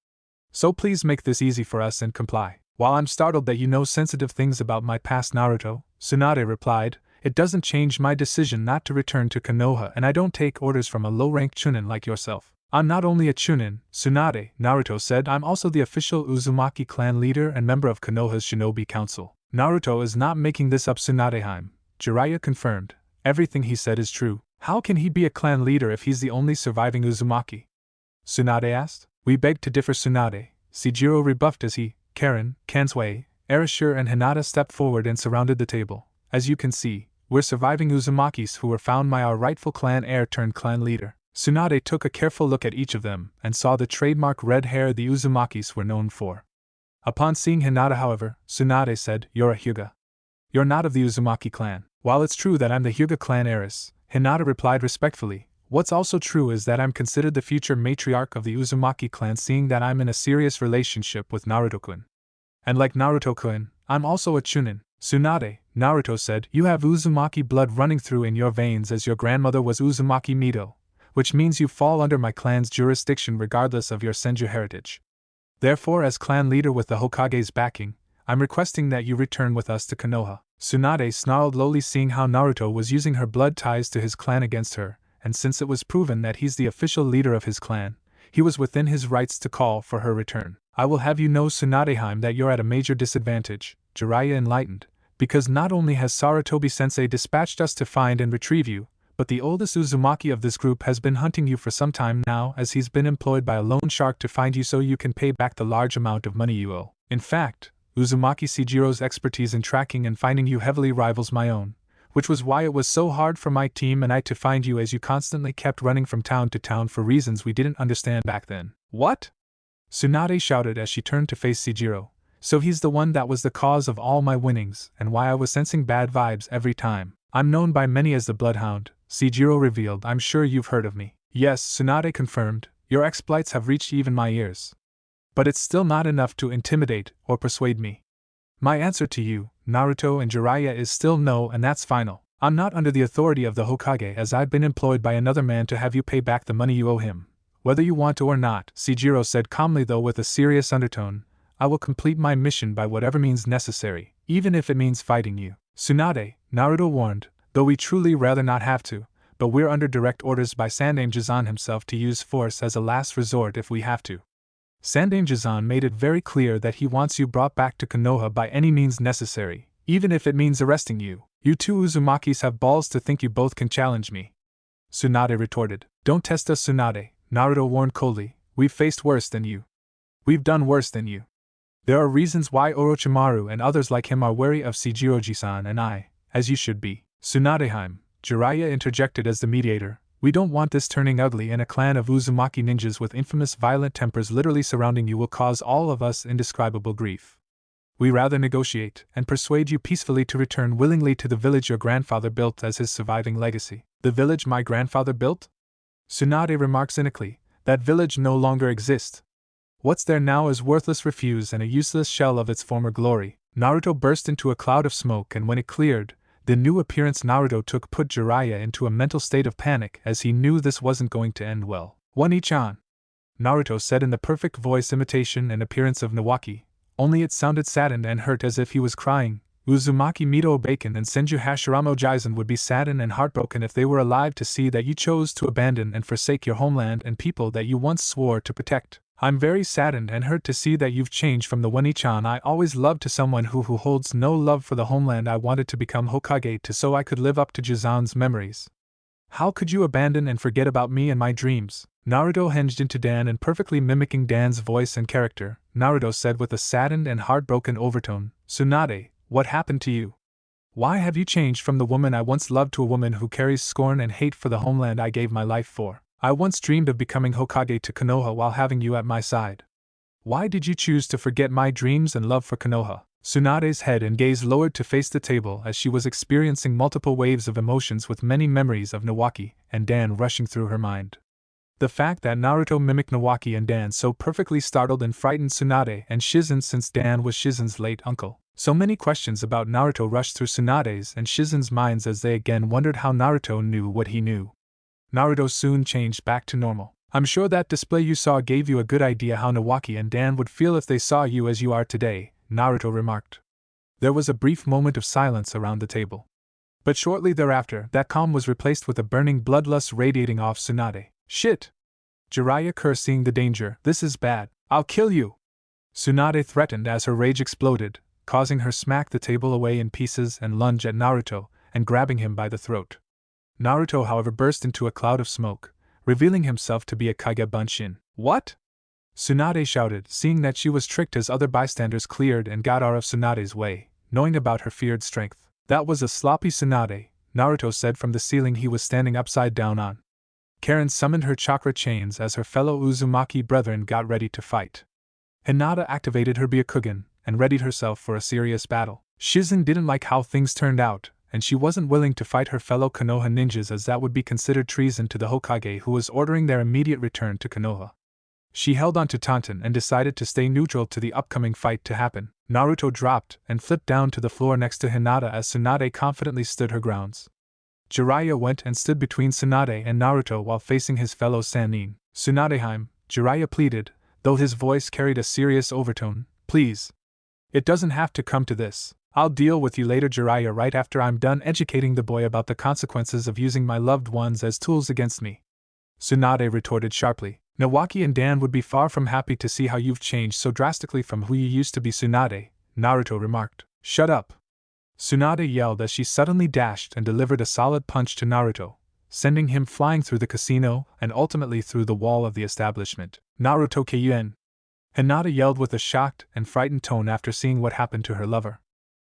So please make this easy for us and comply. While I'm startled that you know sensitive things about my past, Naruto, Tsunade replied, it doesn't change my decision not to return to Konoha, and I don't take orders from a low-ranked chunin like yourself. I'm not only a chunin, Tsunade, Naruto said, I'm also the official Uzumaki clan leader and member of Konoha's shinobi council. Naruto is not making this up, Tsunadeheim, Jiraiya confirmed. Everything he said is true. How can he be a clan leader if he's the only surviving Uzumaki? Tsunade asked. We beg to differ, Tsunade, Sejiro rebuffed as he, Karen, Kansui, Erashur and Hinata stepped forward and surrounded the table. As you can see, we're surviving Uzumakis who were found by our rightful clan heir turned clan leader. Tsunade took a careful look at each of them and saw the trademark red hair the Uzumakis were known for. Upon seeing Hinata, however, Tsunade said, You're a Hyuga. You're not of the Uzumaki clan. While it's true that I'm the Hyuga clan heiress, Hinata replied respectfully, What's also true is that I'm considered the future matriarch of the Uzumaki clan, seeing that I'm in a serious relationship with Naruto-kun. And like Naruto-kun, I'm also a Chunin. Tsunade, Naruto said, you have Uzumaki blood running through in your veins as your grandmother was Uzumaki Mido, which means you fall under my clan's jurisdiction regardless of your Senju heritage. Therefore, as clan leader with the Hokage's backing, I'm requesting that you return with us to Konoha. Tsunade snarled lowly, seeing how Naruto was using her blood ties to his clan against her, and since it was proven that he's the official leader of his clan, he was within his rights to call for her return. I will have you know, Tsunadeheim, that you're at a major disadvantage, Jiraiya enlightened, because not only has Sarutobi-sensei dispatched us to find and retrieve you, but the oldest Uzumaki of this group has been hunting you for some time now, as he's been employed by a loan shark to find you so you can pay back the large amount of money you owe. In fact, Uzumaki Shijiro's expertise in tracking and finding you heavily rivals my own, which was why it was so hard for my team and I to find you, as you constantly kept running from town to town for reasons we didn't understand back then. What? Tsunade shouted as she turned to face Shijiro. So he's the one that was the cause of all my winnings and why I was sensing bad vibes every time. I'm known by many as the Bloodhound, Shijiro revealed. I'm sure you've heard of me. Yes, Tsunade confirmed, your exploits have reached even my ears. But it's still not enough to intimidate or persuade me. My answer to you, Naruto and Jiraiya, is still no, and that's final. I'm not under the authority of the Hokage, as I've been employed by another man to have you pay back the money you owe him, whether you want to or not, Shijiro said calmly, though with a serious undertone. I will complete my mission by whatever means necessary, even if it means fighting you. Tsunade, Naruto warned, though we truly rather not have to, but we're under direct orders by Sandaime Jizan himself to use force as a last resort if we have to. Sandaime Jizan made it very clear that he wants you brought back to Konoha by any means necessary, even if it means arresting you. You two Uzumakis have balls to think you both can challenge me. Tsunade retorted. Don't test us, Tsunade, Naruto warned coldly. We've faced worse than you. We've done worse than you. There are reasons why Orochimaru and others like him are wary of Shijiroji-san and I, as you should be. Tsunadeheim, Jiraiya interjected as the mediator. We don't want this turning ugly, and a clan of Uzumaki ninjas with infamous violent tempers literally surrounding you will cause all of us indescribable grief. We rather negotiate and persuade you peacefully to return willingly to the village your grandfather built as his surviving legacy. The village my grandfather built? Tsunade remarked cynically. That village no longer exists. What's there now is worthless refuse and a useless shell of its former glory. Naruto burst into a cloud of smoke, and when it cleared, the new appearance Naruto took put Jiraiya into a mental state of panic, as he knew this wasn't going to end well. One-chan, Naruto said in the perfect voice imitation and appearance of Nawaki, only it sounded saddened and hurt, as if he was crying. Uzumaki Mido Bacon and Senju Hashirama Jizan would be saddened and heartbroken if they were alive to see that you chose to abandon and forsake your homeland and people that you once swore to protect. I'm very saddened and hurt to see that you've changed from the One-chan I always loved to someone who holds no love for the homeland I wanted to become Hokage to, so I could live up to Jizan's memories. How could you abandon and forget about me and my dreams? Naruto hinged into Dan, and perfectly mimicking Dan's voice and character, Naruto said with a saddened and heartbroken overtone, Tsunade, what happened to you? Why have you changed from the woman I once loved to a woman who carries scorn and hate for the homeland I gave my life for? I once dreamed of becoming Hokage to Konoha while having you at my side. Why did you choose to forget my dreams and love for Konoha? Tsunade's head and gaze lowered to face the table as she was experiencing multiple waves of emotions, with many memories of Nawaki and Dan rushing through her mind. The fact that Naruto mimicked Nawaki and Dan so perfectly startled and frightened Tsunade and Shizen, since Dan was Shizen's late uncle. So many questions about Naruto rushed through Tsunade's and Shizen's minds as they again wondered how Naruto knew what he knew. Naruto soon changed back to normal. I'm sure that display you saw gave you a good idea how Nawaki and Dan would feel if they saw you as you are today, Naruto remarked. There was a brief moment of silence around the table. But shortly thereafter, that calm was replaced with a burning bloodlust radiating off Tsunade. Shit! Jiraiya cursed, seeing the danger. This is bad. I'll kill you! Tsunade threatened as her rage exploded, causing her smack the table away in pieces and lunge at Naruto, and grabbing him by the throat. Naruto, however, burst into a cloud of smoke, revealing himself to be a Kage Bunshin. What? Tsunade shouted, seeing that she was tricked as other bystanders cleared and got out of Tsunade's way, knowing about her feared strength. That was a sloppy Tsunade, Naruto said from the ceiling he was standing upside down on. Karen summoned her chakra chains as her fellow Uzumaki brethren got ready to fight. Hinata activated her Byakugan and readied herself for a serious battle. Shizen didn't like how things turned out, and she wasn't willing to fight her fellow Konoha ninjas as that would be considered treason to the Hokage who was ordering their immediate return to Konoha. She held on to Taunton and decided to stay neutral to the upcoming fight to happen. Naruto dropped and flipped down to the floor next to Hinata as Tsunade confidently stood her grounds. Jiraiya went and stood between Tsunade and Naruto while facing his fellow Sannin. "Tsunadeheim," Jiraiya pleaded, though his voice carried a serious overtone, "please. It doesn't have to come to this. I'll deal with you later, Jiraiya, right after I'm done educating the boy about the consequences of using my loved ones as tools against me." Tsunade retorted sharply. "Nawaki and Dan would be far from happy to see how you've changed so drastically from who you used to be, Tsunade," Naruto remarked. "Shut up!" Tsunade yelled as she suddenly dashed and delivered a solid punch to Naruto, sending him flying through the casino and ultimately through the wall of the establishment. "Naruto Kyuen!" Hinata yelled with a shocked and frightened tone after seeing what happened to her lover.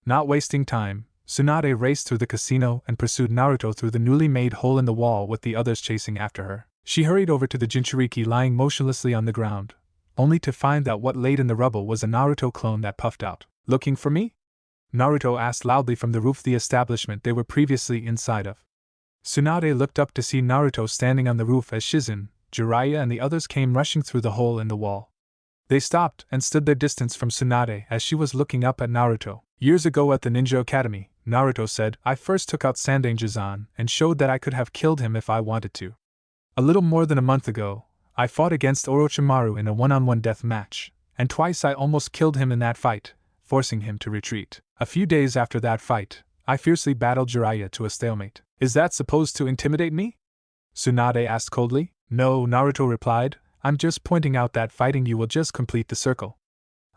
Not wasting time, Tsunade raced through the casino and pursued Naruto through the newly made hole in the wall with the others chasing after her. She hurried over to the Jinchuriki lying motionlessly on the ground, only to find that what laid in the rubble was a Naruto clone that puffed out. "Looking for me?" Naruto asked loudly from the roof of the establishment they were previously inside of. Tsunade looked up to see Naruto standing on the roof as Shizun, Jiraiya and the others came rushing through the hole in the wall. They stopped and stood their distance from Tsunade as she was looking up at Naruto. "Years ago at the Ninja Academy," Naruto said, "I first took out Sandanger-san and showed that I could have killed him if I wanted to. A little more than a month ago, I fought against Orochimaru in a one-on-one death match, and twice I almost killed him in that fight, forcing him to retreat. A few days after that fight, I fiercely battled Jiraiya to a stalemate. Is that supposed to intimidate me?" Tsunade asked coldly. "No," Naruto replied, "I'm just pointing out that fighting you will just complete the circle.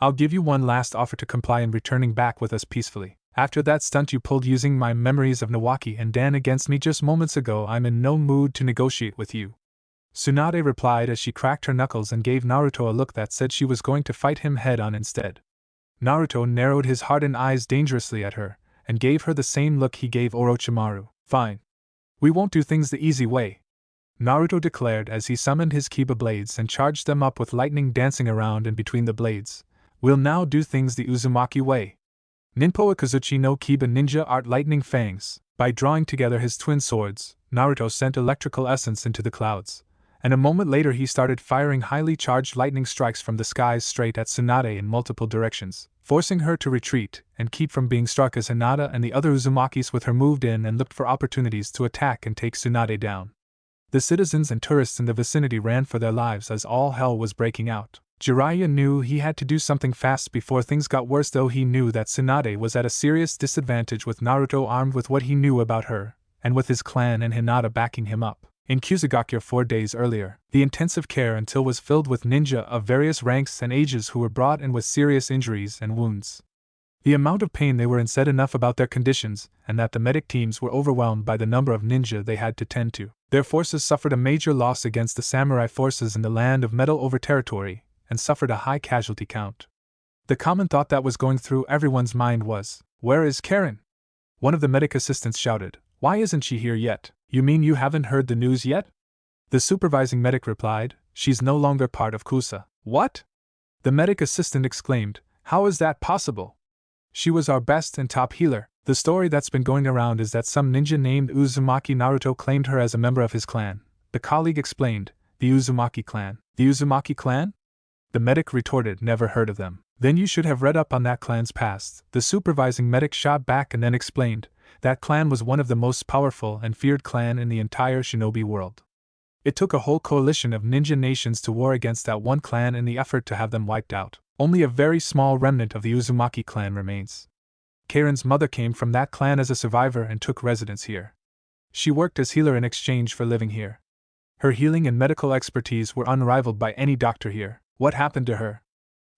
I'll give you one last offer to comply in returning back with us peacefully. After that stunt you pulled using my memories of Nawaki and Dan against me just moments ago, I'm in no mood to negotiate with you." Tsunade replied as she cracked her knuckles and gave Naruto a look that said she was going to fight him head-on instead. Naruto narrowed his hardened eyes dangerously at her, and gave her the same look he gave Orochimaru. "Fine. We won't do things the easy way," Naruto declared as he summoned his Kiba blades and charged them up with lightning dancing around and between the blades. "We'll now do things the Uzumaki way. Ninpo Akazuchi no Kiba Ninja Art Lightning Fangs." By drawing together his twin swords, Naruto sent electrical essence into the clouds, and a moment later he started firing highly charged lightning strikes from the skies straight at Tsunade in multiple directions, forcing her to retreat and keep from being struck as Hinata and the other Uzumakis with her moved in and looked for opportunities to attack and take Tsunade down. The citizens and tourists in the vicinity ran for their lives as all hell was breaking out. Jiraiya knew he had to do something fast before things got worse, though he knew that Tsunade was at a serious disadvantage with Naruto armed with what he knew about her, and with his clan and Hinata backing him up. In Kusugakure 4 days earlier, the intensive care until was filled with ninja of various ranks and ages who were brought in with serious injuries and wounds. The amount of pain they were in said enough about their conditions, and that the medic teams were overwhelmed by the number of ninja they had to tend to. Their forces suffered a major loss against the samurai forces in the land of metal over territory, and suffered a high casualty count. The common thought that was going through everyone's mind was, "Where is Karen?" One of the medic assistants shouted, "Why isn't she here yet?" "You mean you haven't heard the news yet?" The supervising medic replied, "She's no longer part of Kusa." "What?" The medic assistant exclaimed, "How is that possible? She was our best and top healer." "The story that's been going around is that some ninja named Uzumaki Naruto claimed her as a member of his clan," the colleague explained. "The Uzumaki clan." "The Uzumaki clan?" The medic retorted, "Never heard of them." "Then you should have read up on that clan's past," the supervising medic shot back and then explained. That clan was one of the most powerful and feared clan in the entire shinobi world. It took a whole coalition of ninja nations to war against that one clan in the effort to have them wiped out. Only a very small remnant of the Uzumaki clan remains. Karen's mother came from that clan as a survivor and took residence here. She worked as healer in exchange for living here. Her healing and medical expertise were unrivaled by any doctor here. "What happened to her?"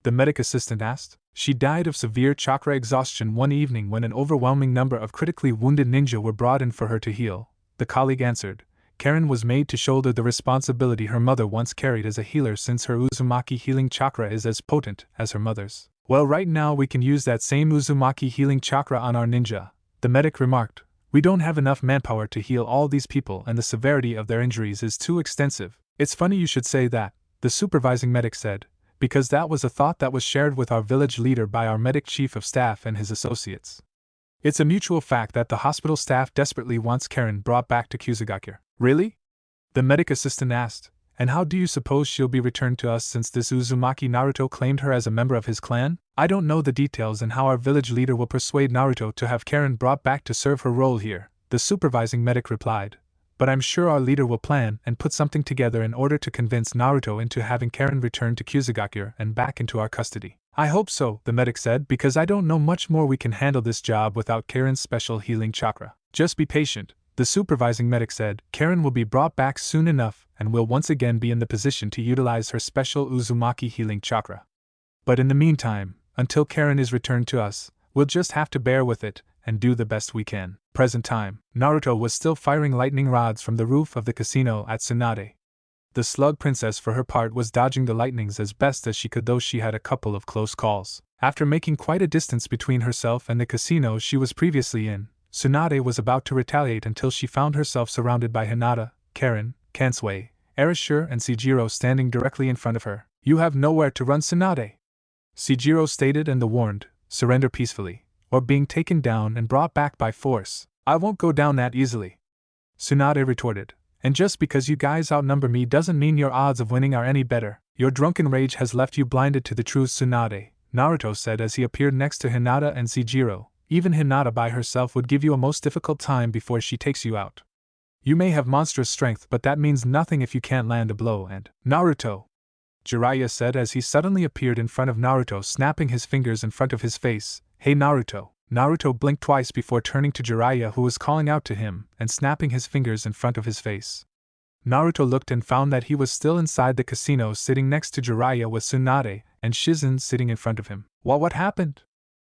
the medic assistant asked. "She died of severe chakra exhaustion one evening when an overwhelming number of critically wounded ninja were brought in for her to heal," the colleague answered. "Karen was made to shoulder the responsibility her mother once carried as a healer, since her Uzumaki healing chakra is as potent as her mother's." "Well, right now we can use that same Uzumaki healing chakra on our ninja," the medic remarked. "We don't have enough manpower to heal all these people, and the severity of their injuries is too extensive." "It's funny you should say that," the supervising medic said, "because that was a thought that was shared with our village leader by our medic chief of staff and his associates. It's a mutual fact that the hospital staff desperately wants Karen brought back to Kusagakure. Really? The medic assistant asked. And how do you suppose she'll be returned to us since this Uzumaki Naruto claimed her as a member of his clan? I don't know the details and how our village leader will persuade Naruto to have Karen brought back to serve her role here, the supervising medic replied. But I'm sure our leader will plan and put something together in order to convince Naruto into having Karen returned to Kusagakure and back into our custody. I hope so, the medic said, because I don't know much more we can handle this job without Karen's special healing chakra. Just be patient, the supervising medic said. Karen will be brought back soon enough and will once again be in the position to utilize her special Uzumaki healing chakra. But in the meantime, until Karen is returned to us, we'll just have to bear with it and do the best we can. Present time, Naruto was still firing lightning rods from the roof of the casino at Tsunade. The slug princess for her part was dodging the lightnings as best as she could, though she had a couple of close calls. After making quite a distance between herself and the casino she was previously in, Tsunade was about to retaliate until she found herself surrounded by Hinata, Karen, Kansui, Erasure and Seijiro standing directly in front of her. You have nowhere to run, Tsunade, Seijiro stated, and the warned, surrender peacefully, or being taken down and brought back by force. I won't go down that easily, Tsunade retorted. And just because you guys outnumber me doesn't mean your odds of winning are any better. Your drunken rage has left you blinded to the truth, Tsunade, Naruto said as he appeared next to Hinata and Seijiro. Even Hinata by herself would give you a most difficult time before she takes you out. You may have monstrous strength, but that means nothing if you can't land a blow. And Naruto, Jiraiya said as he suddenly appeared in front of Naruto, snapping his fingers in front of his face. Hey Naruto. Naruto blinked twice before turning to Jiraiya, who was calling out to him and snapping his fingers in front of his face. Naruto looked and found that he was still inside the casino, sitting next to Jiraiya with Tsunade and Shizen sitting in front of him. Well, what happened?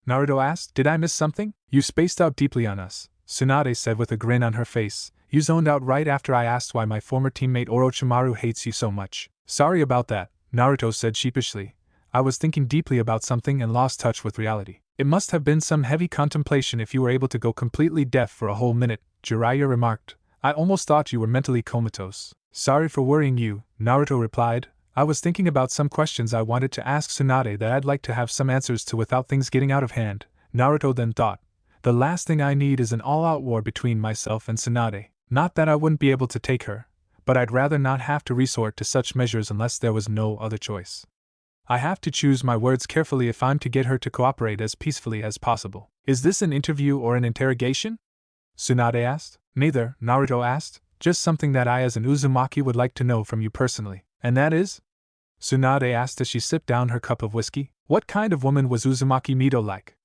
Naruto asked. Did I miss something? You spaced out deeply on us, Tsunade said with a grin on her face. You zoned out right after I asked why my former teammate Orochimaru hates you so much. Sorry about that, Naruto said sheepishly. I was thinking deeply about something and lost touch with reality. It must have been some heavy contemplation if you were able to go completely deaf for a whole minute, Jiraiya remarked. I almost thought you were mentally comatose. Sorry for worrying you, Naruto replied. I was thinking about some questions I wanted to ask Tsunade that I'd like to have some answers to without things getting out of hand. Naruto then thought, the last thing I need is an all-out war between myself and Tsunade. Not that I wouldn't be able to take her, but I'd rather not have to resort to such measures unless there was no other choice. I have to choose my words carefully if I'm to get her to cooperate as peacefully as possible. Is this an interview or an interrogation? Tsunade asked. Neither, Naruto asked. Just something that I as an Uzumaki would like to know from you personally. And that is? Tsunade asked as she sipped down her cup of whiskey. What kind of woman was Uzumaki Mido like?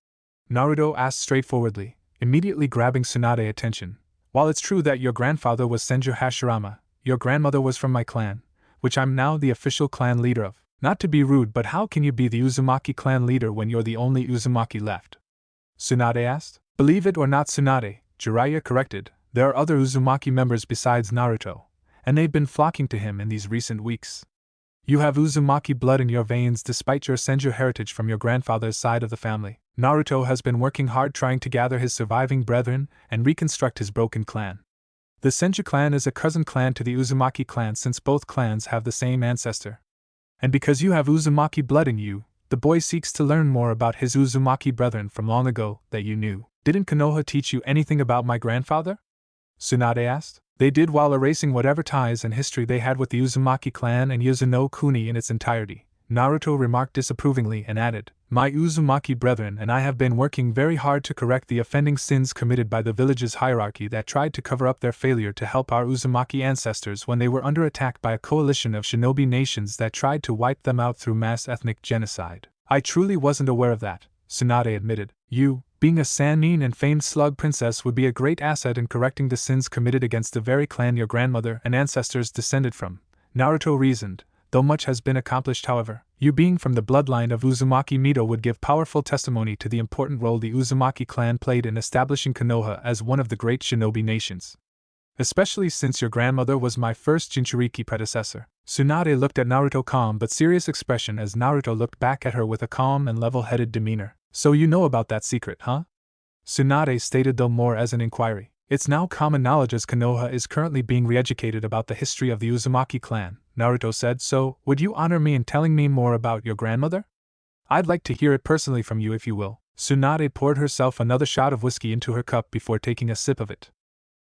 Naruto asked straightforwardly, immediately grabbing Tsunade's attention. While it's true that your grandfather was Senju Hashirama, your grandmother was from my clan, which I'm now the official clan leader of. Not to be rude, but how can you be the Uzumaki clan leader when you're the only Uzumaki left? Tsunade asked. Believe it or not, Tsunade, Jiraiya corrected, there are other Uzumaki members besides Naruto, and they've been flocking to him in these recent weeks. You have Uzumaki blood in your veins despite your Senju heritage from your grandfather's side of the family. Naruto has been working hard trying to gather his surviving brethren and reconstruct his broken clan. The Senju clan is a cousin clan to the Uzumaki clan since both clans have the same ancestor. And because you have Uzumaki blood in you, the boy seeks to learn more about his Uzumaki brethren from long ago that you knew. Didn't Konoha teach you anything about my grandfather? Tsunade asked. They did, while erasing whatever ties and history they had with the Uzumaki clan and Yuzuno Kuni in its entirety. Naruto remarked disapprovingly and added, my Uzumaki brethren and I have been working very hard to correct the offending sins committed by the village's hierarchy that tried to cover up their failure to help our Uzumaki ancestors when they were under attack by a coalition of shinobi nations that tried to wipe them out through mass ethnic genocide. I truly wasn't aware of that, Tsunade admitted. You, being a Sannin and famed slug princess, would be a great asset in correcting the sins committed against the very clan your grandmother and ancestors descended from, Naruto reasoned. Though much has been accomplished, however, you being from the bloodline of Uzumaki Mido would give powerful testimony to the important role the Uzumaki clan played in establishing Konoha as one of the great shinobi nations. Especially since your grandmother was my first Jinchuriki predecessor. Tsunade looked at Naruto calm but serious expression as Naruto looked back at her with a calm and level-headed demeanor. So you know about that secret, huh? Tsunade stated, though more as an inquiry. It's now common knowledge as Konoha is currently being re-educated about the history of the Uzumaki clan, Naruto said, so, would you honor me in telling me more about your grandmother? I'd like to hear it personally from you if you will. Tsunade poured herself another shot of whiskey into her cup before taking a sip of it.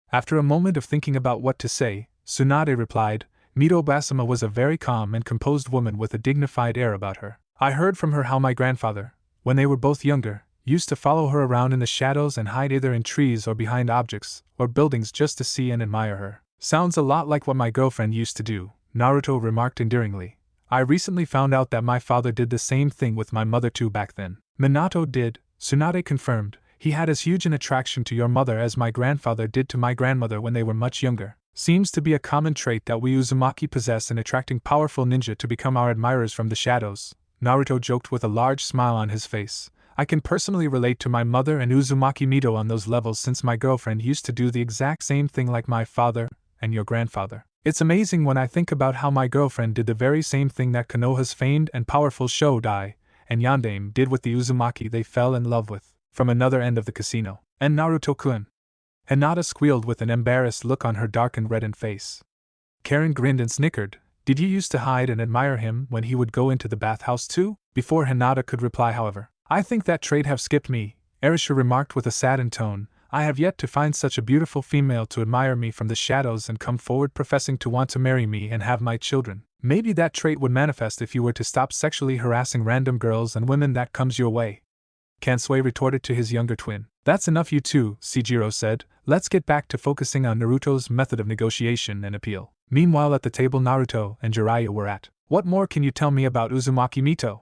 After a moment of thinking about what to say, Tsunade replied, Mito Basama was a very calm and composed woman with a dignified air about her. I heard from her how my grandfather, when they were both younger, used to follow her around in the shadows and hide either in trees or behind objects or buildings just to see and admire her. Sounds a lot like what my girlfriend used to do, Naruto remarked endearingly. I recently found out that my father did the same thing with my mother too back then. Minato did, Tsunade confirmed. He had as huge an attraction to your mother as my grandfather did to my grandmother when they were much younger. Seems to be a common trait that we Uzumaki possess in attracting powerful ninja to become our admirers from the shadows, Naruto joked with a large smile on his face. I can personally relate to my mother and Uzumaki Mito on those levels since my girlfriend used to do the exact same thing like my father and your grandfather. It's amazing when I think about how my girlfriend did the very same thing that Konoha's famed and powerful Shodai and Yondaime did with the Uzumaki they fell in love with, from another end of the casino. And Naruto-kun. Hinata squealed with an embarrassed look on her dark and reddened face. Karen grinned and snickered. Did you used to hide and admire him when he would go into the bathhouse too? Before Hinata could reply, however. I think that trait have skipped me, Arisha remarked with a saddened tone. I have yet to find such a beautiful female to admire me from the shadows and come forward professing to want to marry me and have my children. Maybe that trait would manifest if you were to stop sexually harassing random girls and women that comes your way. Kansui retorted to his younger twin. That's enough you two, Seijiro said. Let's get back to focusing on Naruto's method of negotiation and appeal. Meanwhile at the table Naruto and Jiraiya were at. What more can you tell me about Uzumaki Mito?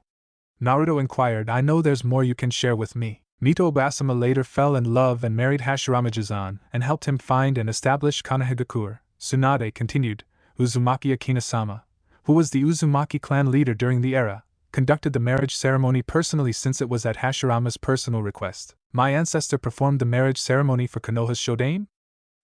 Naruto inquired. I know there's more you can share with me. Mito Basama later fell in love and married Hashirama-Jizan and helped him find and establish Konohagakure. Tsunade continued. Uzumaki Akina-sama, who was the Uzumaki clan leader during the era, conducted the marriage ceremony personally since it was at Hashirama's personal request. My ancestor performed the marriage ceremony for Konoha's Shodame?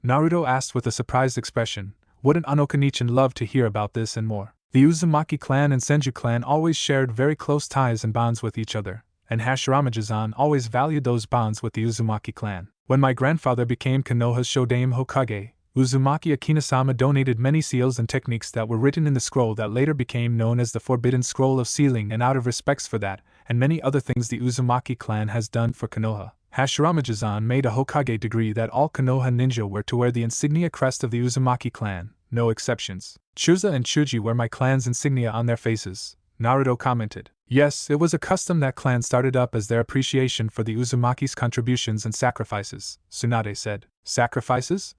Naruto asked with a surprised expression. Wouldn't Anoka-nichan love to hear about this and more? The Uzumaki clan and Senju clan always shared very close ties and bonds with each other, and Hashirama-Jizan always valued those bonds with the Uzumaki clan. When my grandfather became Konoha's Shodame Hokage, Uzumaki Akina-sama donated many seals and techniques that were written in the scroll that later became known as the Forbidden Scroll of Sealing, and out of respects for that, and many other things the Uzumaki clan has done for Konoha, Hashirama-Jizan made a Hokage decree that all Konoha ninja were to wear the insignia crest of the Uzumaki clan, no exceptions. Chuza and Chuji wear my clan's insignia on their faces, Naruto commented. Yes, it was a custom that clan started up as their appreciation for the Uzumaki's contributions and sacrifices, Tsunade said. Sacrifices?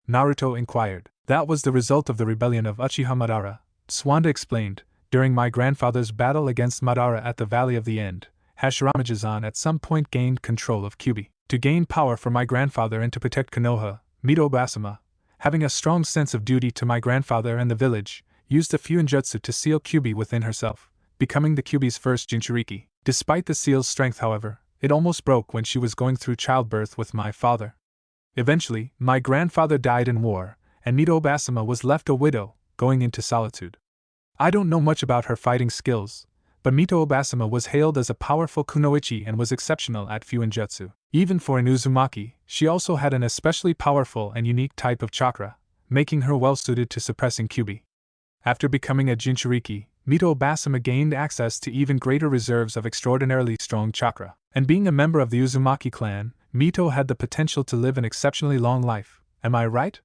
Naruto inquired. That was the result of the rebellion of Uchiha Madara, Swanda explained. During my grandfather's battle against Madara at the Valley of the End, Hashirama-Jizan at some point gained control of Kyubi. To gain power for my grandfather and to protect Konoha, Mito Basama, having a strong sense of duty to my grandfather and the village, used a fuinjutsu to seal Kyubi within herself, becoming the Kyubi's first Jinchuriki. Despite the seal's strength, however, it almost broke when she was going through childbirth with my father. Eventually, my grandfather died in war, and Mito Basama was left a widow, going into solitude. I don't know much about her fighting skills, but Mito Basama was hailed as a powerful kunoichi and was exceptional at fuinjutsu. Even for an Uzumaki, she also had an especially powerful and unique type of chakra, making her well suited to suppressing Kyubi. After becoming a Jinchuriki, Mito Basama gained access to even greater reserves of extraordinarily strong chakra. And being a member of the Uzumaki clan, Mito had the potential to live an exceptionally long life. Am I right?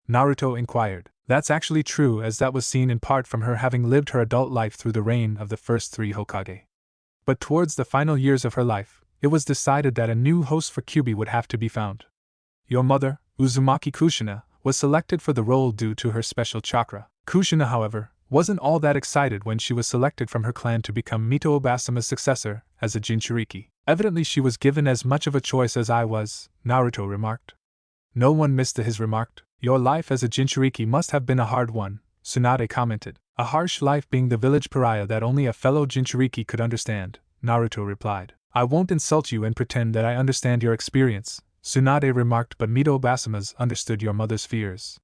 Naruto inquired. That's actually true, as that was seen in part from her having lived her adult life through the reign of the first 3 Hokage. But towards the final years of her life, it was decided that a new host for Kyubi would have to be found. Your mother, Uzumaki Kushina, was selected for the role due to her special chakra. Kushina, however, wasn't all that excited when she was selected from her clan to become Mito Basama's successor as a Jinchuriki. Evidently she was given as much of a choice as I was, Naruto remarked. No one missed his remark. Your life as a Jinchuriki must have been a hard one, Tsunade commented. A harsh life being the village pariah that only a fellow Jinchuriki could understand, Naruto replied. I won't insult you and pretend that I understand your experience, Tsunade remarked, but Mito Basama's understood your mother's fears.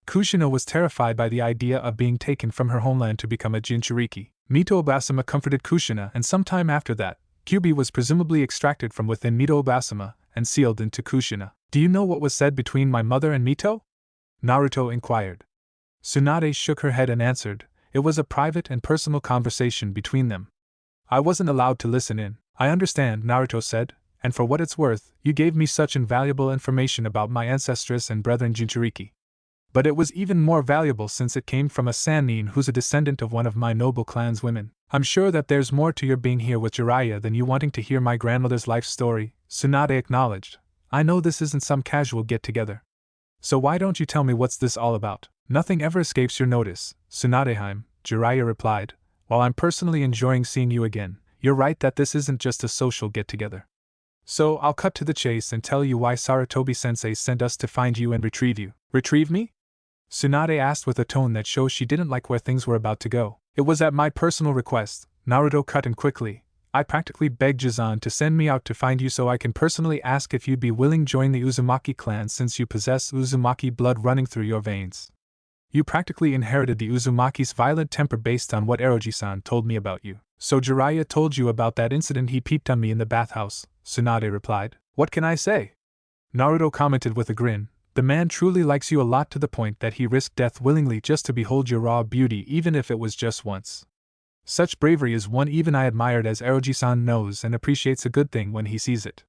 Kushina was terrified by the idea of being taken from her homeland to become a Jinchuriki. Mito Basama comforted Kushina, and sometime after that, Kyubi was presumably extracted from within Mito Basama and sealed into Kushina. Do you know what was said between my mother and Mito? Naruto inquired. Tsunade shook her head and answered, it was a private and personal conversation between them. I wasn't allowed to listen in. I understand, Naruto said, and for what it's worth, you gave me such invaluable information about my ancestress and brethren Jinchuriki. But it was even more valuable since it came from a Sannin who's a descendant of one of my noble clan's women. I'm sure that there's more to your being here with Jiraiya than you wanting to hear my grandmother's life story, Tsunade acknowledged. I know this isn't some casual get-together. So why don't you tell me what's this all about? Nothing ever escapes your notice, Tsunadeheim, Jiraiya replied. While I'm personally enjoying seeing you again, you're right that this isn't just a social get-together. So I'll cut to the chase and tell you why Sarutobi-sensei sent us to find you and retrieve you. Retrieve me? Tsunade asked with a tone that shows she didn't like where things were about to go. It was at my personal request, Naruto cut in quickly. I practically begged Jizan to send me out to find you so I can personally ask if you'd be willing to join the Uzumaki clan since you possess Uzumaki blood running through your veins. You practically inherited the Uzumaki's violent temper based on what Eroji-san told me about you. So Jiraiya told you about that incident he peeped on me in the bathhouse, Tsunade replied. What can I say? Naruto commented with a grin. The man truly likes you a lot to the point that he risked death willingly just to behold your raw beauty even if it was just once. Such bravery is one even I admired, as Eroji-san knows and appreciates a good thing when he sees it.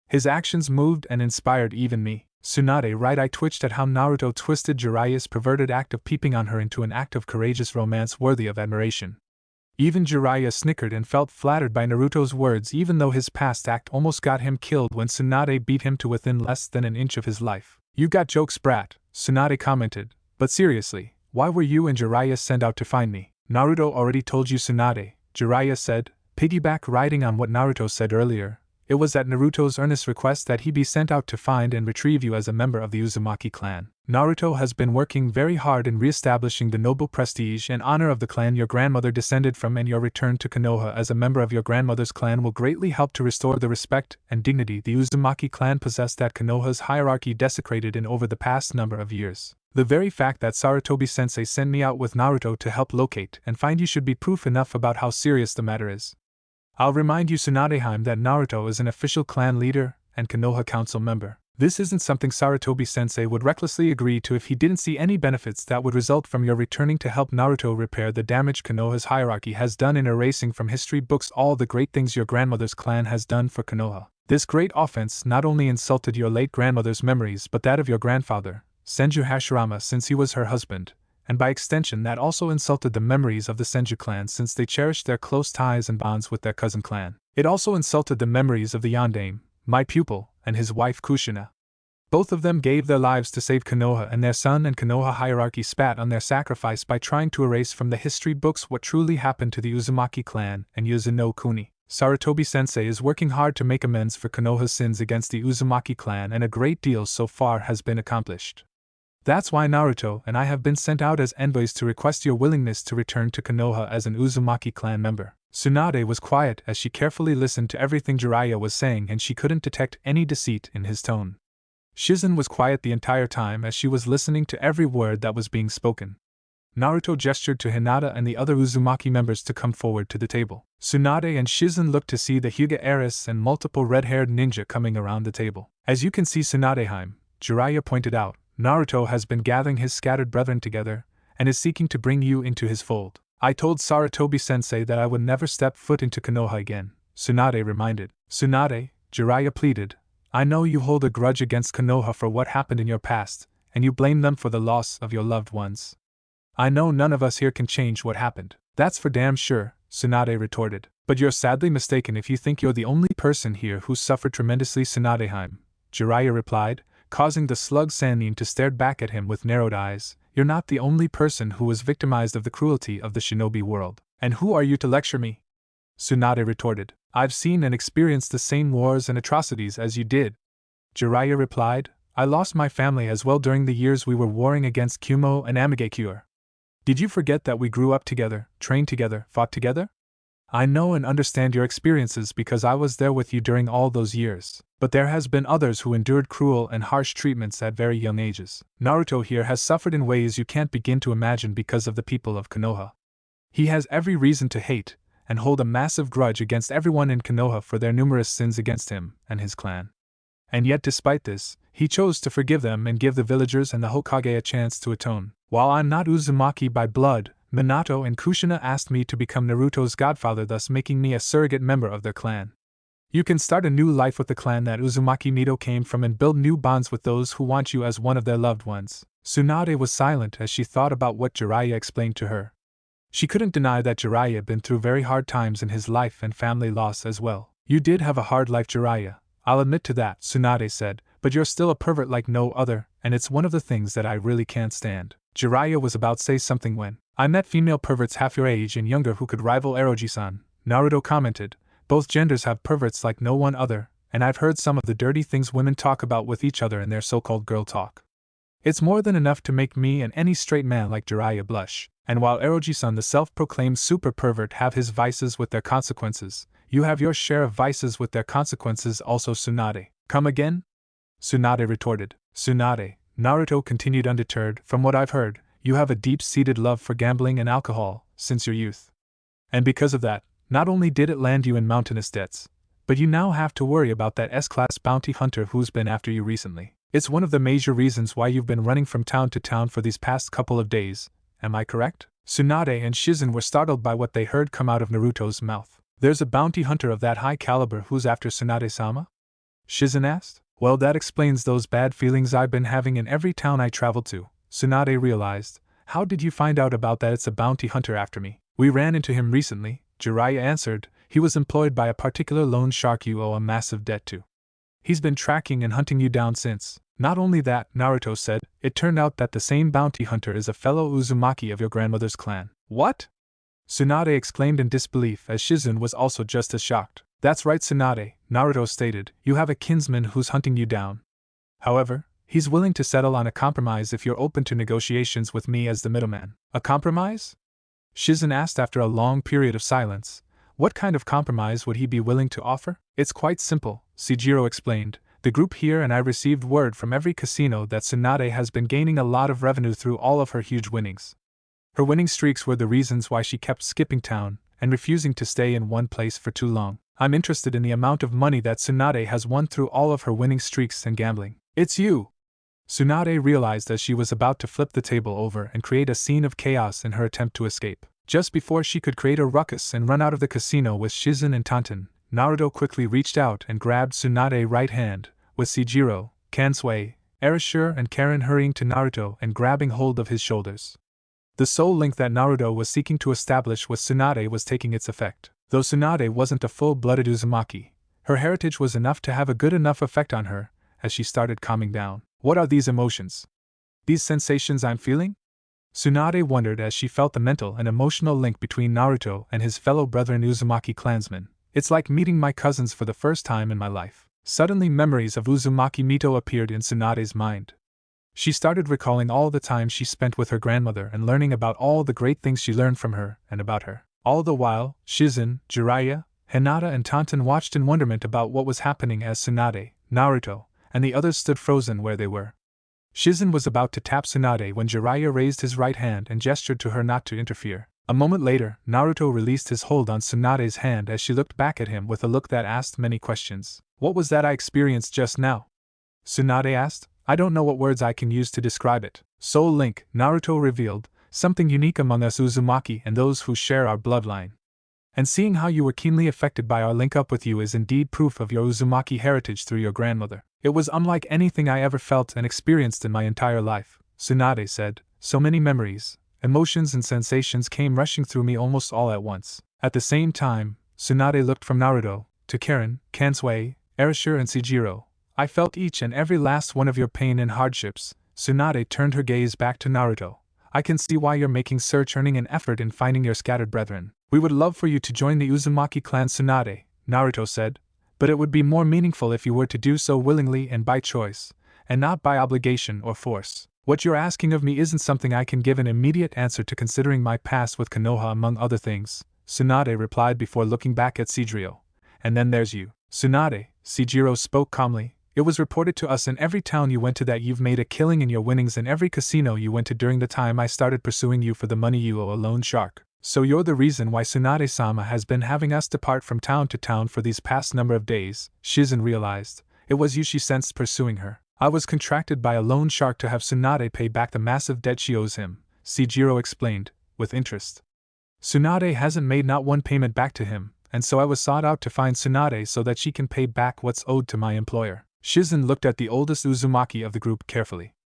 His actions moved and inspired even me. Tsunade right eye twitched at how Naruto twisted Jiraiya's perverted act of peeping on her into an act of courageous romance worthy of admiration. Even Jiraiya snickered and felt flattered by Naruto's words even though his past act almost got him killed when Tsunade beat him to within less than an inch of his life. You got jokes, brat, Tsunade commented, but seriously, why were you and Jiraiya sent out to find me? Naruto already told you, Tsunade, Jiraiya said, piggyback riding on what Naruto said earlier. It was at Naruto's earnest request that he be sent out to find and retrieve you as a member of the Uzumaki clan. Naruto has been working very hard in re-establishing the noble prestige and honor of the clan your grandmother descended from, and your return to Konoha as a member of your grandmother's clan will greatly help to restore the respect and dignity the Uzumaki clan possessed that Konoha's hierarchy desecrated in over the past number of years. The very fact that Sarutobi-sensei sent me out with Naruto to help locate and find you should be proof enough about how serious the matter is. I'll remind you, Tsunadeheim, that Naruto is an official clan leader and Konoha council member. This isn't something Sarutobi-sensei would recklessly agree to if he didn't see any benefits that would result from your returning to help Naruto repair the damage Konoha's hierarchy has done in erasing from history books all the great things your grandmother's clan has done for Konoha. This great offense not only insulted your late grandmother's memories but that of your grandfather, Senju Hashirama, since he was her husband, and by extension that also insulted the memories of the Senju clan since they cherished their close ties and bonds with their cousin clan. It also insulted the memories of the Yondaime, my pupil, and his wife Kushina. Both of them gave their lives to save Konoha, and their son and Konoha hierarchy spat on their sacrifice by trying to erase from the history books what truly happened to the Uzumaki clan and Yuzuno Kuni. Sarutobi-sensei is working hard to make amends for Konoha's sins against the Uzumaki clan, and a great deal so far has been accomplished. That's why Naruto and I have been sent out as envoys to request your willingness to return to Konoha as an Uzumaki clan member. Tsunade was quiet as she carefully listened to everything Jiraiya was saying, and she couldn't detect any deceit in his tone. Shizen was quiet the entire time as she was listening to every word that was being spoken. Naruto gestured to Hinata and the other Uzumaki members to come forward to the table. Tsunade and Shizen looked to see the Hyuga heiress and multiple red-haired ninja coming around the table. As you can see, Tsunadeheim, Jiraiya pointed out, Naruto has been gathering his scattered brethren together and is seeking to bring you into his fold. I told Sarutobi-sensei that I would never step foot into Konoha again, Tsunade reminded. Tsunade, Jiraiya pleaded, I know you hold a grudge against Konoha for what happened in your past, and you blame them for the loss of your loved ones. I know none of us here can change what happened. That's for damn sure, Tsunade retorted. But you're sadly mistaken if you think you're the only person here who's suffered tremendously, Tsunadeheim, Jiraiya replied, causing the slug Sannin to stare back at him with narrowed eyes. You're not the only person who was victimized of the cruelty of the shinobi world. And who are you to lecture me? Tsunade retorted. I've seen and experienced the same wars and atrocities as you did. Jiraiya replied, I lost my family as well during the years we were warring against Kumo and Amigekure. Did you forget that we grew up together, trained together, fought together? I know and understand your experiences because I was there with you during all those years, but there has been others who endured cruel and harsh treatments at very young ages. Naruto here has suffered in ways you can't begin to imagine because of the people of Konoha. He has every reason to hate and hold a massive grudge against everyone in Konoha for their numerous sins against him and his clan. And yet despite this, he chose to forgive them and give the villagers and the Hokage a chance to atone. While I'm not Uzumaki by blood, Minato and Kushina asked me to become Naruto's godfather, thus making me a surrogate member of their clan. You can start a new life with the clan that Uzumaki Mito came from and build new bonds with those who want you as one of their loved ones. Tsunade was silent as she thought about what Jiraiya explained to her. She couldn't deny that Jiraiya had been through very hard times in his life and family loss as well. You did have a hard life, Jiraiya. I'll admit to that, Tsunade said, but you're still a pervert like no other, and it's one of the things that I really can't stand. Jiraiya was about to say something when, I met female perverts half your age and younger who could rival Eroji-san, Naruto commented. Both genders have perverts like no one other, and I've heard some of the dirty things women talk about with each other in their so-called girl talk. It's more than enough to make me and any straight man like Jiraiya blush, and while Eroji-san the self-proclaimed super pervert have his vices with their consequences, you have your share of vices with their consequences also, Tsunade. Come again? Tsunade retorted. Tsunade, Naruto continued undeterred, from what I've heard, you have a deep-seated love for gambling and alcohol, since your youth. And because of that, not only did it land you in mountainous debts, but you now have to worry about that S-class bounty hunter who's been after you recently. It's one of the major reasons why you've been running from town to town for these past couple of days, am I correct? Tsunade and Shizen were startled by what they heard come out of Naruto's mouth. There's a bounty hunter of that high caliber who's after Tsunade-sama? Shizen asked. Well, that explains those bad feelings I've been having in every town I traveled to, Tsunade realized. How did you find out about that? It's a bounty hunter after me. We ran into him recently, Jiraiya answered. He was employed by a particular loan shark you owe a massive debt to. He's been tracking and hunting you down since. Not only that, Naruto said, it turned out that the same bounty hunter is a fellow Uzumaki of your grandmother's clan. What? Tsunade exclaimed in disbelief as Shizen was also just as shocked. That's right, Tsunade, Naruto stated, you have a kinsman who's hunting you down. However, he's willing to settle on a compromise if you're open to negotiations with me as the middleman. A compromise? Shizen asked after a long period of silence. What kind of compromise would he be willing to offer? It's quite simple, Seijiro explained. The group here and I received word from every casino that Tsunade has been gaining a lot of revenue through all of her huge winnings. Her winning streaks were the reasons why she kept skipping town and refusing to stay in one place for too long. I'm interested in the amount of money that Tsunade has won through all of her winning streaks and gambling. It's you! Tsunade realized as she was about to flip the table over and create a scene of chaos in her attempt to escape. Just before she could create a ruckus and run out of the casino with Shizen and Tantan, Naruto quickly reached out and grabbed Tsunade's right hand, with Seijiro, Kansui, Erasure and Karen hurrying to Naruto and grabbing hold of his shoulders. The soul link that Naruto was seeking to establish with Tsunade was taking its effect. Though Tsunade wasn't a full-blooded Uzumaki, her heritage was enough to have a good enough effect on her, as she started calming down. What are these emotions? These sensations I'm feeling? Tsunade wondered as she felt the mental and emotional link between Naruto and his fellow brethren Uzumaki clansmen. It's like meeting my cousins for the first time in my life. Suddenly memories of Uzumaki Mito appeared in Tsunade's mind. She started recalling all the time she spent with her grandmother and learning about all the great things she learned from her and about her. All the while, Shizen, Jiraiya, Hinata and Tantan watched in wonderment about what was happening as Tsunade, Naruto, and the others stood frozen where they were. Shizen was about to tap Tsunade when Jiraiya raised his right hand and gestured to her not to interfere. A moment later, Naruto released his hold on Tsunade's hand as she looked back at him with a look that asked many questions. What was that I experienced just now? Tsunade asked. I don't know what words I can use to describe it. Soul Link, Naruto revealed, something unique among us Uzumaki and those who share our bloodline. And seeing how you were keenly affected by our link up with you is indeed proof of your Uzumaki heritage through your grandmother. It was unlike anything I ever felt and experienced in my entire life, Tsunade said. So many memories, emotions and sensations came rushing through me almost all at once. At the same time, Tsunade looked from Naruto to Karen, Kansui, Erasure and Seijiro. I felt each and every last one of your pain and hardships. Tsunade turned her gaze back to Naruto. I can see why you're making earning an effort in finding your scattered brethren. We would love for you to join the Uzumaki clan, Tsunade, Naruto said, but it would be more meaningful if you were to do so willingly and by choice, and not by obligation or force. What you're asking of me isn't something I can give an immediate answer to considering my past with Konoha among other things, Tsunade replied before looking back at Seijiro. And then there's you. Tsunade, Seijiro spoke calmly. It was reported to us in every town you went to that you've made a killing in your winnings in every casino you went to during the time I started pursuing you for the money you owe a loan shark. So you're the reason why Tsunade-sama has been having us depart from town to town for these past number of days, Shizen realized. It was you she sensed pursuing her. I was contracted by a loan shark to have Tsunade pay back the massive debt she owes him, Seijiro explained, with interest. Tsunade hasn't made not one payment back to him, and so I was sought out to find Tsunade so that she can pay back what's owed to my employer. Shizen looked at the oldest Uzumaki of the group carefully.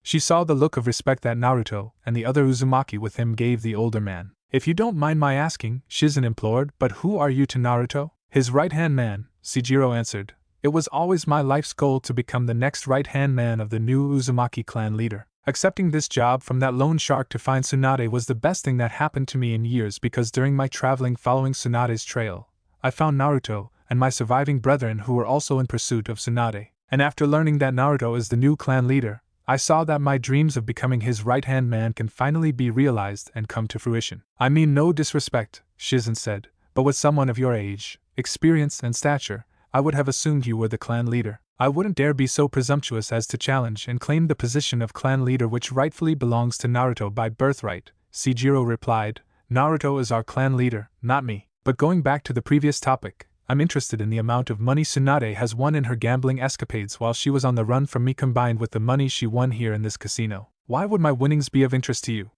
She saw the look of respect that Naruto and the other Uzumaki with him gave the older man. If you don't mind my asking, Shizen implored, but who are you to Naruto? His right-hand man, Sejiro answered. It was always my life's goal to become the next right-hand man of the new Uzumaki clan leader. Accepting this job from that lone shark to find Tsunade was the best thing that happened to me in years because during my traveling following Tsunade's trail, I found Naruto and my surviving brethren who were also in pursuit of Tsunade. And after learning that Naruto is the new clan leader, I saw that my dreams of becoming his right-hand man can finally be realized and come to fruition. I mean no disrespect, Shizen said, but with someone of your age, experience, and stature, I would have assumed you were the clan leader. I wouldn't dare be so presumptuous as to challenge and claim the position of clan leader which rightfully belongs to Naruto by birthright, Sejiro replied. Naruto is our clan leader, not me. But going back to the previous topic, I'm interested in the amount of money Tsunade has won in her gambling escapades while she was on the run from me combined with the money she won here in this casino. Why would my winnings be of interest to you?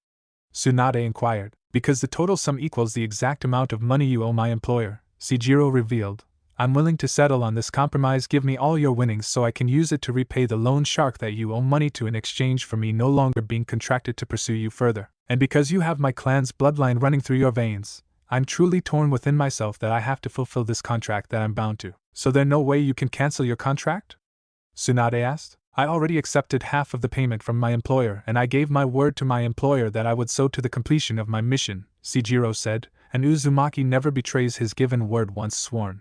Tsunade inquired. Because the total sum equals the exact amount of money you owe my employer, Sejiro revealed. I'm willing to settle on this compromise. Give me all your winnings so I can use it to repay the loan shark that you owe money to in exchange for me no longer being contracted to pursue you further. And because you have my clan's bloodline running through your veins, I'm truly torn within myself that I have to fulfill this contract that I'm bound to. So there's no way you can cancel your contract? Tsunade asked. I already accepted half of the payment from my employer and I gave my word to my employer that I would so to the completion of my mission, Sejiro said, and Uzumaki never betrays his given word once sworn.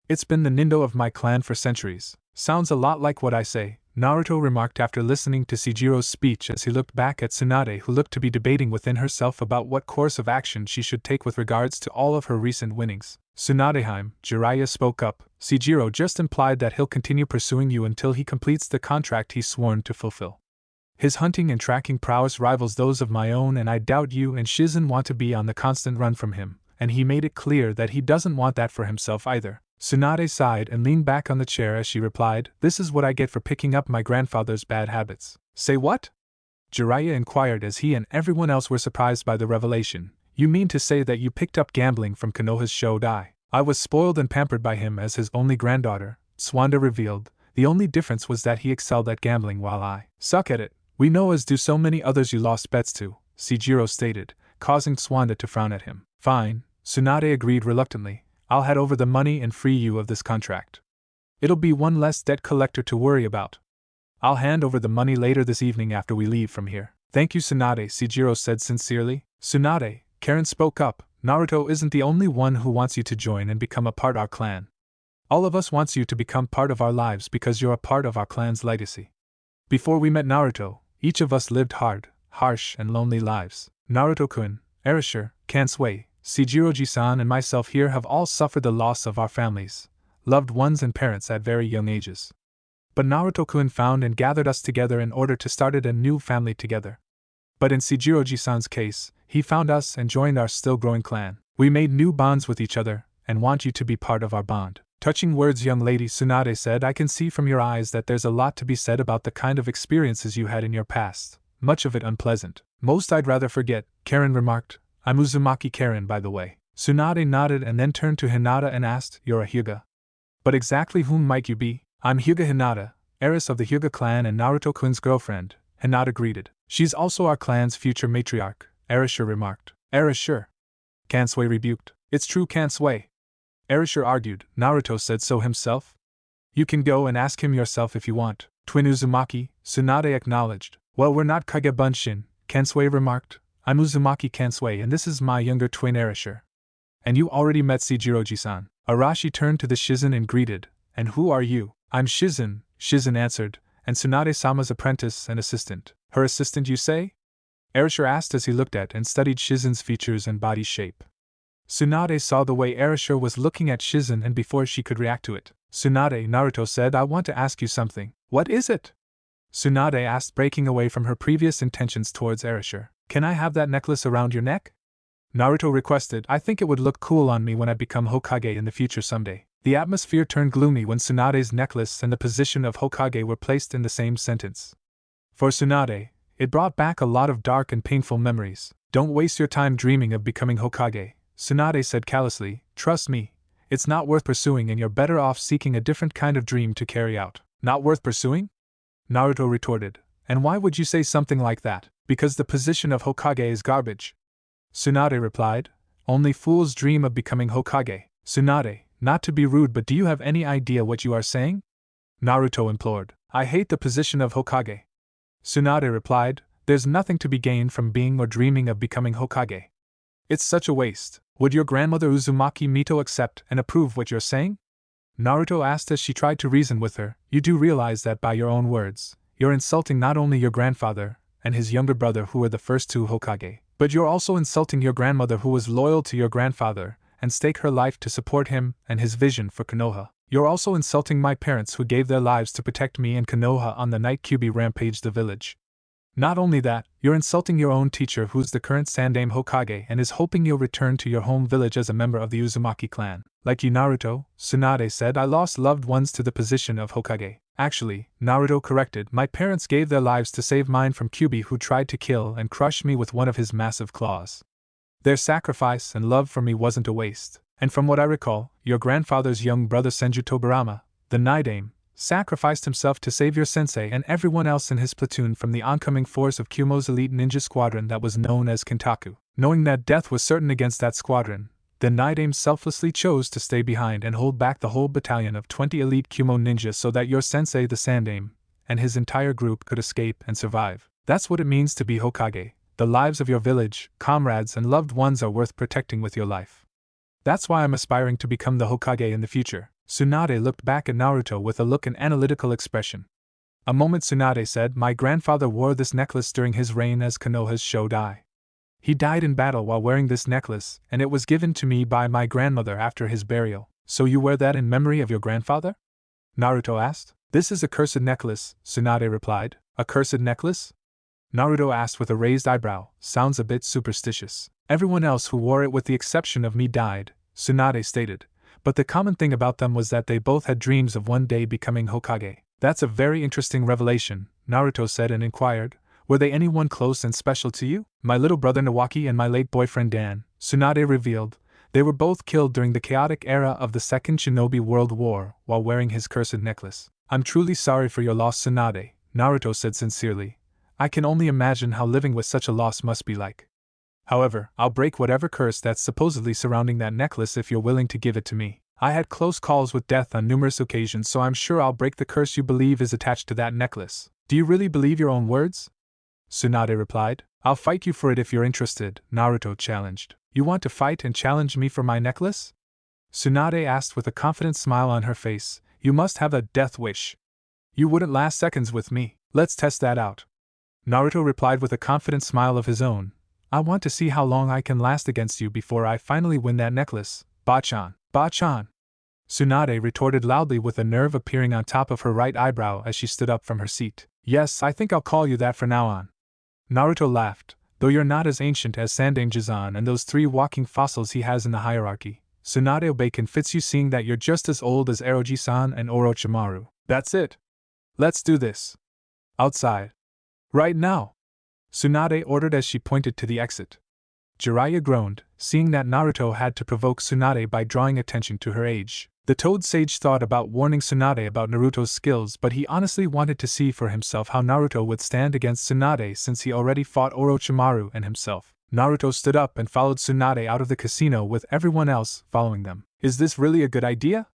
It's been the Nindo of my clan for centuries. Sounds a lot like what I say, Naruto remarked after listening to Sejiro's speech as he looked back at Tsunade who looked to be debating within herself about what course of action she should take with regards to all of her recent winnings. Tsunadeheim, Jiraiya spoke up, Sejiro just implied that he'll continue pursuing you until he completes the contract he's sworn to fulfill. His hunting and tracking prowess rivals those of my own and I doubt you and Shizen want to be on the constant run from him, and he made it clear that he doesn't want that for himself either. Tsunade sighed and leaned back on the chair as she replied, This is what I get for picking up my grandfather's bad habits. Say what? Jiraiya inquired as he and everyone else were surprised by the revelation. You mean to say that you picked up gambling from Konoha's Shodai? I was spoiled and pampered by him as his only granddaughter, Swanda revealed. The only difference was that he excelled at gambling while I suck at it. We know as do so many others you lost bets to, Sejiro stated, causing Swanda to frown at him. Fine, Tsunade agreed reluctantly. I'll head over the money and free you of this contract. It'll be one less debt collector to worry about. I'll hand over the money later this evening after we leave from here. Thank you, Tsunade, Sejiro said sincerely. Tsunade, Karen spoke up, Naruto isn't the only one who wants you to join and become a part of our clan. All of us wants you to become part of our lives because you're a part of our clan's legacy. Before we met Naruto, each of us lived hard, harsh, and lonely lives. Naruto-kun, Erasure, Kansui, Sejiro-ji-san and myself here have all suffered the loss of our families, loved ones and parents at very young ages. But Naruto-kun found and gathered us together in order to start a new family together. But in Sejiro-ji-san's case, he found us and joined our still-growing clan. We made new bonds with each other, and want you to be part of our bond. Touching words, young lady, Tsunade said. I can see from your eyes that there's a lot to be said about the kind of experiences you had in your past, much of it unpleasant. Most I'd rather forget, Karen remarked. I'm Uzumaki Karen, by the way. Tsunade nodded and then turned to Hinata and asked, You're a Hyuga? But exactly whom might you be? I'm Hyuga Hinata, heiress of the Hyuga clan and Naruto-kun's girlfriend, Hinata greeted. She's also our clan's future matriarch, Erasure remarked. Erasure? Kansui rebuked. It's true, Kansui. Erasure argued. Naruto said so himself? You can go and ask him yourself if you want. Twin Uzumaki, Tsunade acknowledged. Well, we're not Kage Bunshin, Kansui remarked. I'm Uzumaki Kansui and this is my younger twin Erasure. And you already met Sejiro-ji-san. Arashi turned to the Shizen and greeted. And who are you? I'm Shizen, Shizen answered, and Tsunade-sama's apprentice and assistant. Her assistant, you say? Erasure asked as he looked at and studied Shizen's features and body shape. Tsunade saw the way Erasure was looking at Shizen and before she could react to it, Tsunade, Naruto said, I want to ask you something. What is it? Tsunade asked, breaking away from her previous intentions towards Erasure. Can I have that necklace around your neck? Naruto requested. I think it would look cool on me when I become Hokage in the future someday. The atmosphere turned gloomy when Tsunade's necklace and the position of Hokage were placed in the same sentence. For Tsunade, it brought back a lot of dark and painful memories. Don't waste your time dreaming of becoming Hokage, Tsunade said callously. Trust me, It's not worth pursuing and you're better off seeking a different kind of dream to carry out. Not worth pursuing? Naruto retorted. And why would you say something like that? Because the position of Hokage is garbage. Tsunade replied. Only fools dream of becoming Hokage. Tsunade, not to be rude, but do you have any idea what you are saying? Naruto implored. I hate the position of Hokage. Tsunade replied. There's nothing to be gained from being or dreaming of becoming Hokage. It's such a waste. Would your grandmother Uzumaki Mito accept and approve what you're saying? Naruto asked as she tried to reason with her. You do realize that by your own words, you're insulting not only your grandfather and his younger brother who were the first two Hokage, but you're also insulting your grandmother who was loyal to your grandfather and staked her life to support him and his vision for Konoha. You're also insulting my parents who gave their lives to protect me and Konoha on the night Kyuubi rampaged the village. Not only that, you're insulting your own teacher who's the current Sandaime Hokage and is hoping you'll return to your home village as a member of the Uzumaki clan. Like you, Naruto, Tsunade said, I lost loved ones to the position of Hokage. Actually, Naruto corrected, my parents gave their lives to save mine from Kyuubi who tried to kill and crush me with one of his massive claws. Their sacrifice and love for me wasn't a waste. And from what I recall, your grandfather's young brother Senju Tobirama, the Nidaime, sacrificed himself to save your sensei and everyone else in his platoon from the oncoming force of Kyumo's elite ninja squadron that was known as Kintaku. Knowing that death was certain against that squadron, the Nidaime selflessly chose to stay behind and hold back the whole battalion of 20 elite Kyumo ninjas so that your sensei the Sandaime and his entire group could escape and survive. That's what it means to be Hokage. The lives of your village, comrades and loved ones are worth protecting with your life. That's why I'm aspiring to become the Hokage in the future. Tsunade looked back at Naruto with a look and analytical expression. A moment Tsunade said, my grandfather wore this necklace during his reign as Konoha's Shodai. He died in battle while wearing this necklace, and it was given to me by my grandmother after his burial. So you wear that in memory of your grandfather? Naruto asked. This is a cursed necklace, Tsunade replied. A cursed necklace? Naruto asked with a raised eyebrow. Sounds a bit superstitious. Everyone else who wore it with the exception of me died, Tsunade stated. But the common thing about them was that they both had dreams of one day becoming Hokage. That's a very interesting revelation, Naruto said and inquired. Were they anyone close and special to you? My little brother Nawaki and my late boyfriend Dan, Tsunade revealed. They were both killed during the chaotic era of the Second Shinobi World War while wearing his cursed necklace. I'm truly sorry for your loss, Tsunade, Naruto said sincerely. I can only imagine how living with such a loss must be like. However, I'll break whatever curse that's supposedly surrounding that necklace if you're willing to give it to me. I had close calls with death on numerous occasions, so I'm sure I'll break the curse you believe is attached to that necklace. Do you really believe your own words? Tsunade replied. I'll fight you for it if you're interested, Naruto challenged. You want to fight and challenge me for my necklace? Tsunade asked with a confident smile on her face. You must have a death wish. You wouldn't last seconds with me. Let's test that out. Naruto replied with a confident smile of his own. I want to see how long I can last against you before I finally win that necklace. Bachan. Bachan! Tsunade retorted loudly with a nerve appearing on top of her right eyebrow as she stood up from her seat. Yes, I think I'll call you that from now on. Naruto laughed. Though you're not as ancient as Sandaime Jizan and those 3 walking fossils he has in the hierarchy, Tsunade Obeiken fits you seeing that you're just as old as Eroji-san and Orochimaru. That's it. Let's do this. Outside. Right now. Tsunade ordered as she pointed to the exit. Jiraiya groaned, seeing that Naruto had to provoke Tsunade by drawing attention to her age. The Toad Sage thought about warning Tsunade about Naruto's skills, but he honestly wanted to see for himself how Naruto would stand against Tsunade since he already fought Orochimaru and himself. Naruto stood up and followed Tsunade out of the casino with everyone else following them. Is this really a good idea?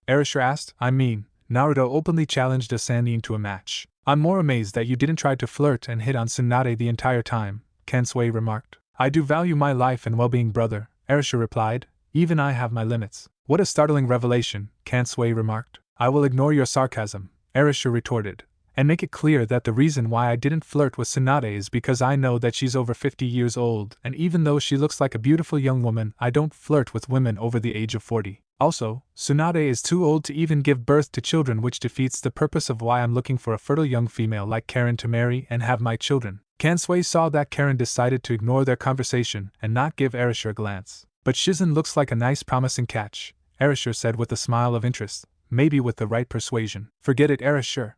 Erasure asked. I mean, Naruto openly challenged a Sannin to a match. I'm more amazed that you didn't try to flirt and hit on Tsunade the entire time, Kansui remarked. I do value my life and well-being, brother, Erasure replied. Even I have my limits. What a startling revelation, Kansui remarked. I will ignore your sarcasm, Erasure retorted, and make it clear that the reason why I didn't flirt with Tsunade is because I know that she's over 50 years old, and even though she looks like a beautiful young woman, I don't flirt with women over the age of 40. Also, Tsunade is too old to even give birth to children, which defeats the purpose of why I'm looking for a fertile young female like Karen to marry and have my children. Kansui saw that Karen decided to ignore their conversation and not give Erasure a glance. But Shizen looks like a nice promising catch, Erasure said with a smile of interest, maybe with the right persuasion. Forget it, Erasure.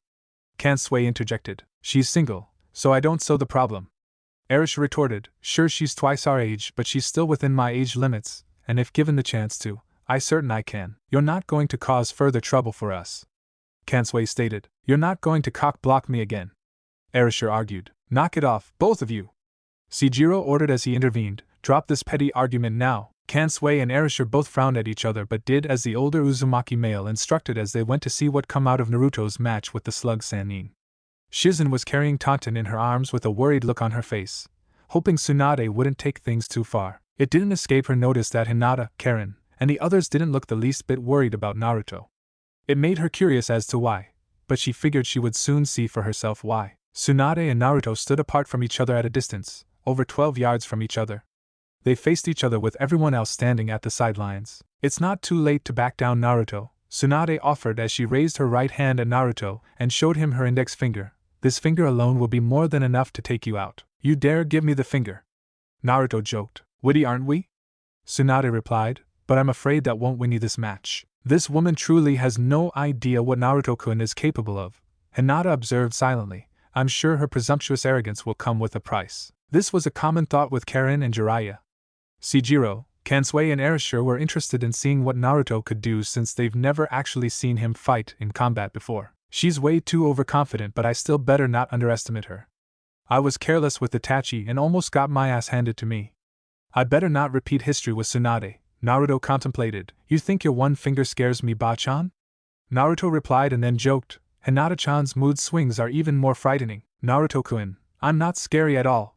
Kansui interjected. She's single, so I don't see the problem. Erasure retorted. Sure, she's twice our age, but she's still within my age limits, and if given the chance to, I certain I can. You're not going to cause further trouble for us. Kansui stated. You're not going to cock-block me again. Erasure argued. Knock it off, both of you. Seijiro ordered as he intervened. Drop this petty argument now. Kansui and Erasure both frowned at each other but did as the older Uzumaki male instructed as they went to see what come out of Naruto's match with the slug Sannin. Shizen was carrying Tonton in her arms with a worried look on her face, hoping Tsunade wouldn't take things too far. It didn't escape her notice that Hinata, Karen, and the others didn't look the least bit worried about Naruto. It made her curious as to why, but she figured she would soon see for herself why. Tsunade and Naruto stood apart from each other at a distance, over 12 yards from each other. They faced each other with everyone else standing at the sidelines. It's not too late to back down, Naruto, Tsunade offered as she raised her right hand at Naruto and showed him her index finger. This finger alone will be more than enough to take you out. You dare give me the finger? Naruto joked. Witty, aren't we? Tsunade replied, but I'm afraid that won't win you this match. This woman truly has no idea what Naruto-kun is capable of. Hinata observed silently. I'm sure her presumptuous arrogance will come with a price. This was a common thought with Karen and Jiraiya. Seijiro, Kansui and Erasure were interested in seeing what Naruto could do since they've never actually seen him fight in combat before. She's way too overconfident, but I still better not underestimate her. I was careless with Itachi and almost got my ass handed to me. I better not repeat history with Tsunade. Naruto contemplated. You think your one finger scares me, Ba-chan? Naruto replied and then joked. Hinata-chan's mood swings are even more frightening. Naruto-kun, I'm not scary at all.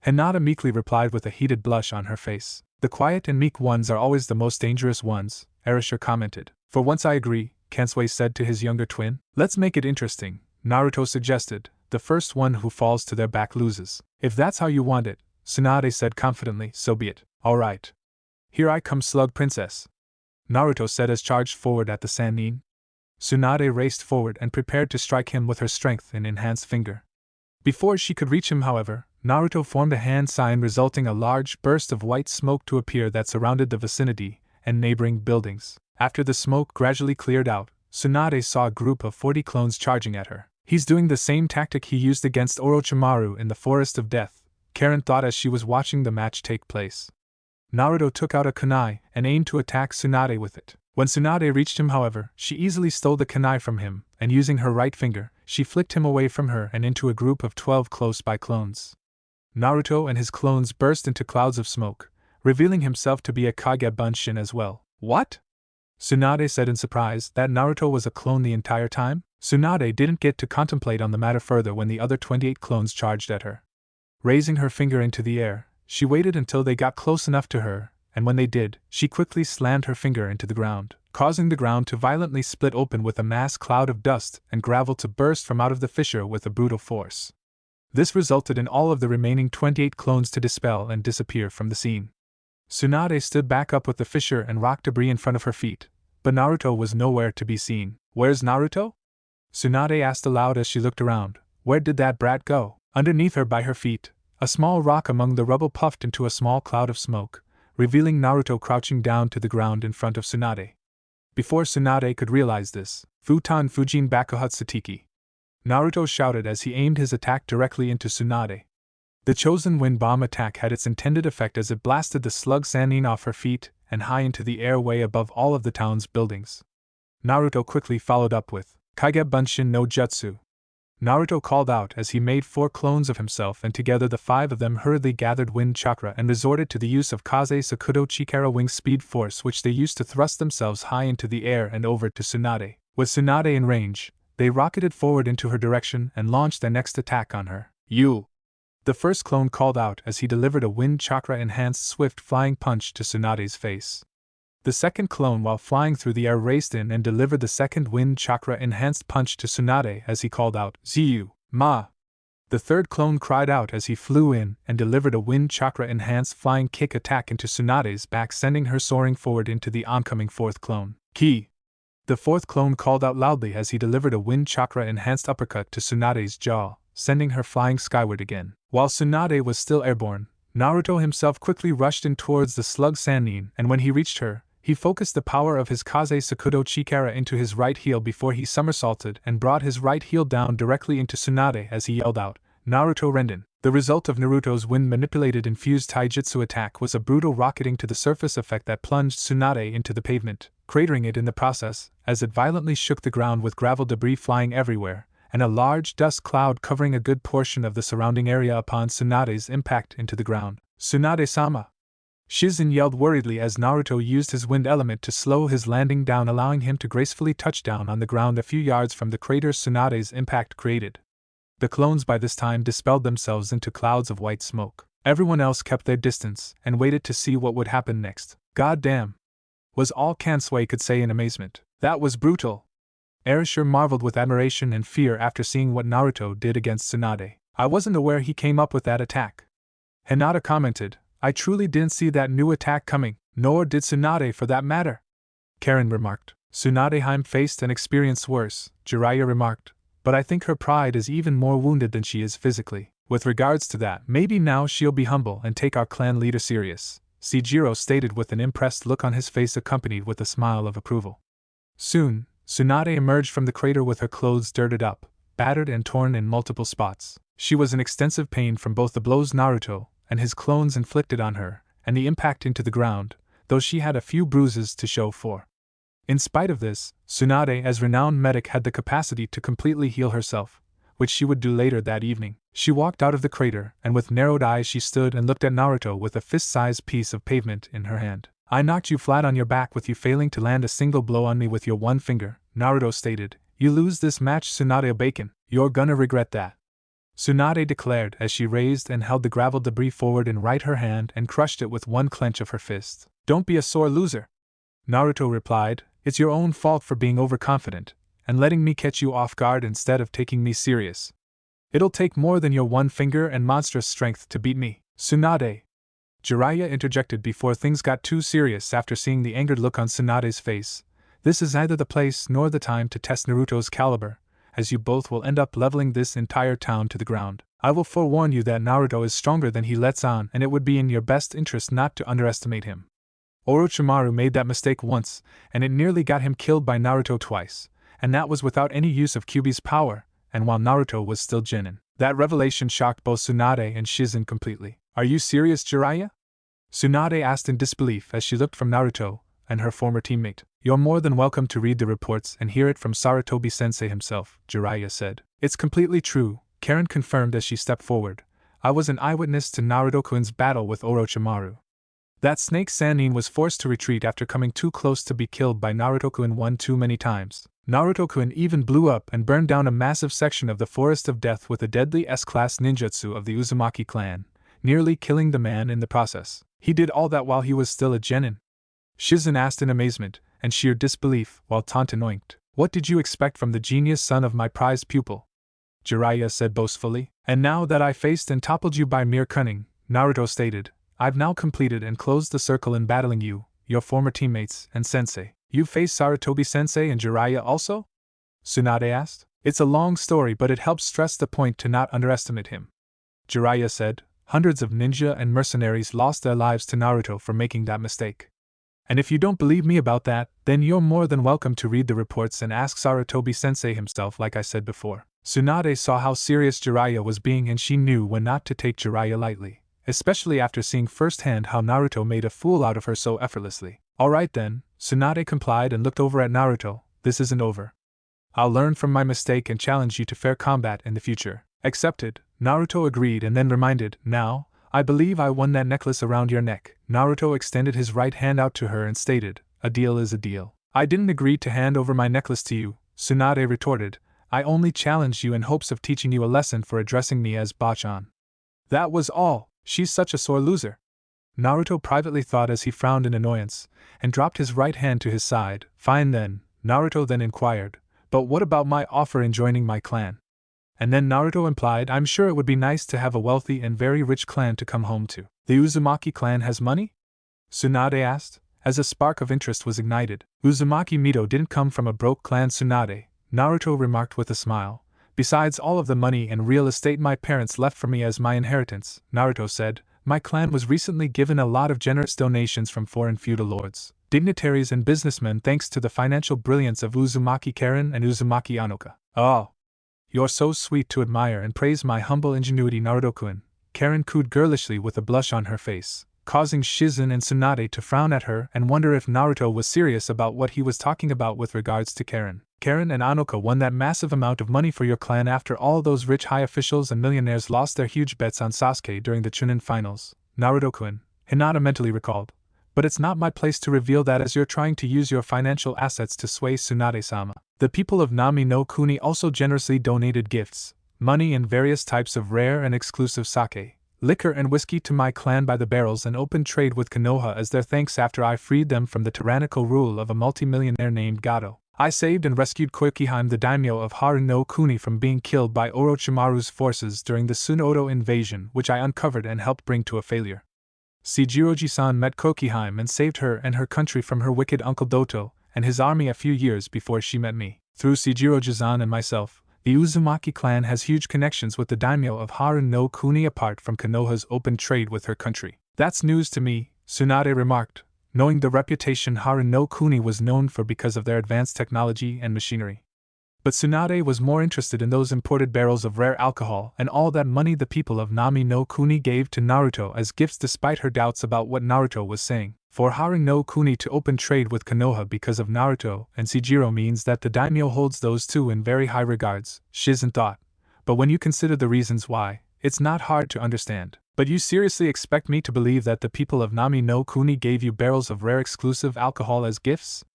Hinata meekly replied with a heated blush on her face. The quiet and meek ones are always the most dangerous ones, Erasure commented. For once I agree, Kansui said to his younger twin. Let's make it interesting, Naruto suggested. The first one who falls to their back loses. If that's how you want it, Tsunade said confidently, so be it. Alright. Here I come, Slug Princess, Naruto said as charged forward at the Sannin. Tsunade raced forward and prepared to strike him with her strength and enhanced finger. Before she could reach him, however, Naruto formed a hand sign resulting a large burst of white smoke to appear that surrounded the vicinity and neighboring buildings. After the smoke gradually cleared out, Tsunade saw a group of 40 clones charging at her. He's doing the same tactic he used against Orochimaru in the Forest of Death, Karen thought as she was watching the match take place. Naruto took out a kunai and aimed to attack Tsunade with it. When Tsunade reached him, however, she easily stole the kunai from him, and using her right finger, she flicked him away from her and into a group of 12 close-by clones. Naruto and his clones burst into clouds of smoke, revealing himself to be a Kage Bunshin as well. What? Tsunade said in surprise. That Naruto was a clone the entire time? Tsunade didn't get to contemplate on the matter further when the other 28 clones charged at her. Raising her finger into the air, she waited until they got close enough to her, and when they did, she quickly slammed her finger into the ground, causing the ground to violently split open with a mass cloud of dust and gravel to burst from out of the fissure with a brutal force. This resulted in all of the remaining 28 clones to dispel and disappear from the scene. Tsunade stood back up with the fissure and rock debris in front of her feet, but Naruto was nowhere to be seen. Where's Naruto? Tsunade asked aloud as she looked around. Where did that brat go? Underneath her by her feet, a small rock among the rubble puffed into a small cloud of smoke, revealing Naruto crouching down to the ground in front of Tsunade. Before Tsunade could realize this, Futan Fujin Bakuhatsutiki, Naruto shouted as he aimed his attack directly into Tsunade. The chosen wind bomb attack had its intended effect as it blasted the slug Sannin off her feet and high into the air way above all of the town's buildings. Naruto quickly followed up with Kage Bunshin no Jutsu. Naruto called out as he made 4 clones of himself, and together the 5 of them hurriedly gathered wind chakra and resorted to the use of Kaze Sakudo Chikara wing speed force, which they used to thrust themselves high into the air and over to Tsunade. With Tsunade in range, they rocketed forward into her direction and launched their next attack on her. You! The first clone called out as he delivered a wind chakra enhanced swift flying punch to Tsunade's face. The second clone, while flying through the air, raced in and delivered the second wind chakra enhanced punch to Tsunade as he called out, Ziyu, Ma! The third clone cried out as he flew in and delivered a wind chakra enhanced flying kick attack into Tsunade's back, sending her soaring forward into the oncoming fourth clone. Ki! The fourth clone called out loudly as he delivered a wind chakra enhanced uppercut to Tsunade's jaw, sending her flying skyward again. While Tsunade was still airborne, Naruto himself quickly rushed in towards the slug Sannin, and when he reached her, he focused the power of his Kaze Sakudo Chikara into his right heel before he somersaulted and brought his right heel down directly into Tsunade as he yelled out, Naruto Renden. The result of Naruto's wind-manipulated infused taijutsu attack was a brutal rocketing to the surface effect that plunged Tsunade into the pavement, cratering it in the process, as it violently shook the ground with gravel debris flying everywhere, and a large dust cloud covering a good portion of the surrounding area upon Tsunade's impact into the ground. Tsunade-sama! Shizen yelled worriedly as Naruto used his wind element to slow his landing down, allowing him to gracefully touch down on the ground a few yards from the crater Tsunade's impact created. The clones by this time dispelled themselves into clouds of white smoke. Everyone else kept their distance and waited to see what would happen next. "God damn!" was all Kansui could say in amazement. "That was brutal." Erasure marveled with admiration and fear after seeing what Naruto did against Tsunade. "I wasn't aware he came up with that attack." Hinata commented, "I truly didn't see that new attack coming, nor did Tsunade for that matter." Karen remarked. "Tsunadeheim faced and experienced worse," Jiraiya remarked, "but I think her pride is even more wounded than she is physically. With regards to that, maybe now she'll be humble and take our clan leader serious," Seijiro stated with an impressed look on his face accompanied with a smile of approval. Soon, Tsunade emerged from the crater with her clothes dirted up, battered and torn in multiple spots. She was in extensive pain from both the blows Naruto and his clones inflicted on her, and the impact into the ground, though she had a few bruises to show for. In spite of this, Tsunade, as renowned medic, had the capacity to completely heal herself, which she would do later that evening. She walked out of the crater, and with narrowed eyes she stood and looked at Naruto with a fist-sized piece of pavement in her hand. "I knocked you flat on your back with you failing to land a single blow on me with your one finger," Naruto stated. "You lose this match, Tsunade Bacon. You're gonna regret that," Tsunade declared as she raised and held the gravel debris forward in her hand and crushed it with one clench of her fist. "Don't be a sore loser," Naruto replied. "It's your own fault for being overconfident and letting me catch you off guard instead of taking me serious. It'll take more than your one finger and monstrous strength to beat me, Tsunade." Jiraiya interjected before things got too serious after seeing the angered look on Tsunade's face. "This is neither the place nor the time to test Naruto's caliber, as you both will end up leveling this entire town to the ground. I will forewarn you that Naruto is stronger than he lets on, and it would be in your best interest not to underestimate him. Orochimaru made that mistake once, and it nearly got him killed by Naruto twice, and that was without any use of Kyuubi's power, and while Naruto was still Genin." That revelation shocked both Tsunade and Shizen completely. "Are you serious, Jiraiya?" Tsunade asked in disbelief as she looked from Naruto and her former teammate. "You're more than welcome to read the reports and hear it from Sarutobi-sensei himself," Jiraiya said. "It's completely true," Karen confirmed as she stepped forward. "I was an eyewitness to Naruto-kun's battle with Orochimaru. That snake Sannin was forced to retreat after coming too close to be killed by Naruto-kun one too many times. Naruto-kun even blew up and burned down a massive section of the Forest of Death with a deadly S-class ninjutsu of the Uzumaki clan, nearly killing the man in the process. He did all that while he was still a genin?" Shizen asked in amazement and sheer disbelief, while Taunton oinked. "What did you expect from the genius son of my prized pupil?" Jiraiya said boastfully. "And now that I faced and toppled you by mere cunning," Naruto stated, "I've now completed and closed the circle in battling you, your former teammates, and sensei." "You faced Sarutobi-sensei and Jiraiya also?" Tsunade asked. "It's a long story, but it helps stress the point to not underestimate him," Jiraiya said. "Hundreds of ninja and mercenaries lost their lives to Naruto for making that mistake. And if you don't believe me about that, then you're more than welcome to read the reports and ask Sarutobi-sensei himself, like I said before." Tsunade saw how serious Jiraiya was being, and she knew when not to take Jiraiya lightly, especially after seeing firsthand how Naruto made a fool out of her so effortlessly. "All right then," Tsunade complied and looked over at Naruto. "This isn't over. I'll learn from my mistake and challenge you to fair combat in the future." "Accepted," Naruto agreed and then reminded, "Now, I believe I won that necklace around your neck." Naruto extended his right hand out to her and stated, "A deal is a deal." "I didn't agree to hand over my necklace to you," Tsunade retorted. "I only challenged you in hopes of teaching you a lesson for addressing me as Bachan. That was all." "She's such a sore loser," Naruto privately thought as he frowned in annoyance, and dropped his right hand to his side. "Fine then," Naruto then inquired, "but what about my offer in joining my clan?" And then Naruto implied, "I'm sure it would be nice to have a wealthy and very rich clan to come home to." "The Uzumaki clan has money?" Tsunade asked, as a spark of interest was ignited. "Uzumaki Mito didn't come from a broke clan, Tsunade," Naruto remarked with a smile. "Besides all of the money and real estate my parents left for me as my inheritance," Naruto said, "my clan was recently given a lot of generous donations from foreign feudal lords, dignitaries and businessmen thanks to the financial brilliance of Uzumaki Karen and Uzumaki Anoka." "Oh, You're so sweet to admire and praise my humble ingenuity, Naruto-kun, Karen cooed girlishly with a blush on her face, causing Shizen and Tsunade to frown at her and wonder if Naruto was serious about what he was talking about with regards to Karen. Karen and Anoka won that massive amount of money for your clan after all those rich high officials and millionaires lost their huge bets on Sasuke during the Chunin finals, Naruto-kun, Hinata mentally recalled. But it's not my place to reveal that, as you're trying to use your financial assets to sway Tsunade-sama. The people of Nami no Kuni also generously donated gifts, money and various types of rare and exclusive sake, liquor and whiskey to my clan by the barrels and opened trade with Konoha as their thanks after I freed them from the tyrannical rule of a multimillionaire named Gato. I saved and rescued Koikiheim, the daimyo of Haru no Kuni, from being killed by Orochimaru's forces during the Sunoto invasion, which I uncovered and helped bring to a failure. Shijiroji-san met Koikiheim and saved her and her country from her wicked uncle Doto and his army a few years before she met me. Through Shijiroji-san and myself, the Uzumaki clan has huge connections with the daimyo of Haru no Kuni apart from Konoha's open trade with her country. That's news to me, Tsunade remarked, knowing the reputation Haru no Kuni was known for because of their advanced technology and machinery. But Tsunade was more interested in those imported barrels of rare alcohol and all that money the people of Nami no Kuni gave to Naruto as gifts, despite her doubts about what Naruto was saying. For Haru no Kuni to open trade with Konoha because of Naruto and Shijiro means that the daimyo holds those two in very high regards, Shizen thought. But when you consider the reasons why, it's not hard to understand. But you seriously expect me to believe that the people of Nami no Kuni gave you barrels of rare exclusive alcohol as gifts?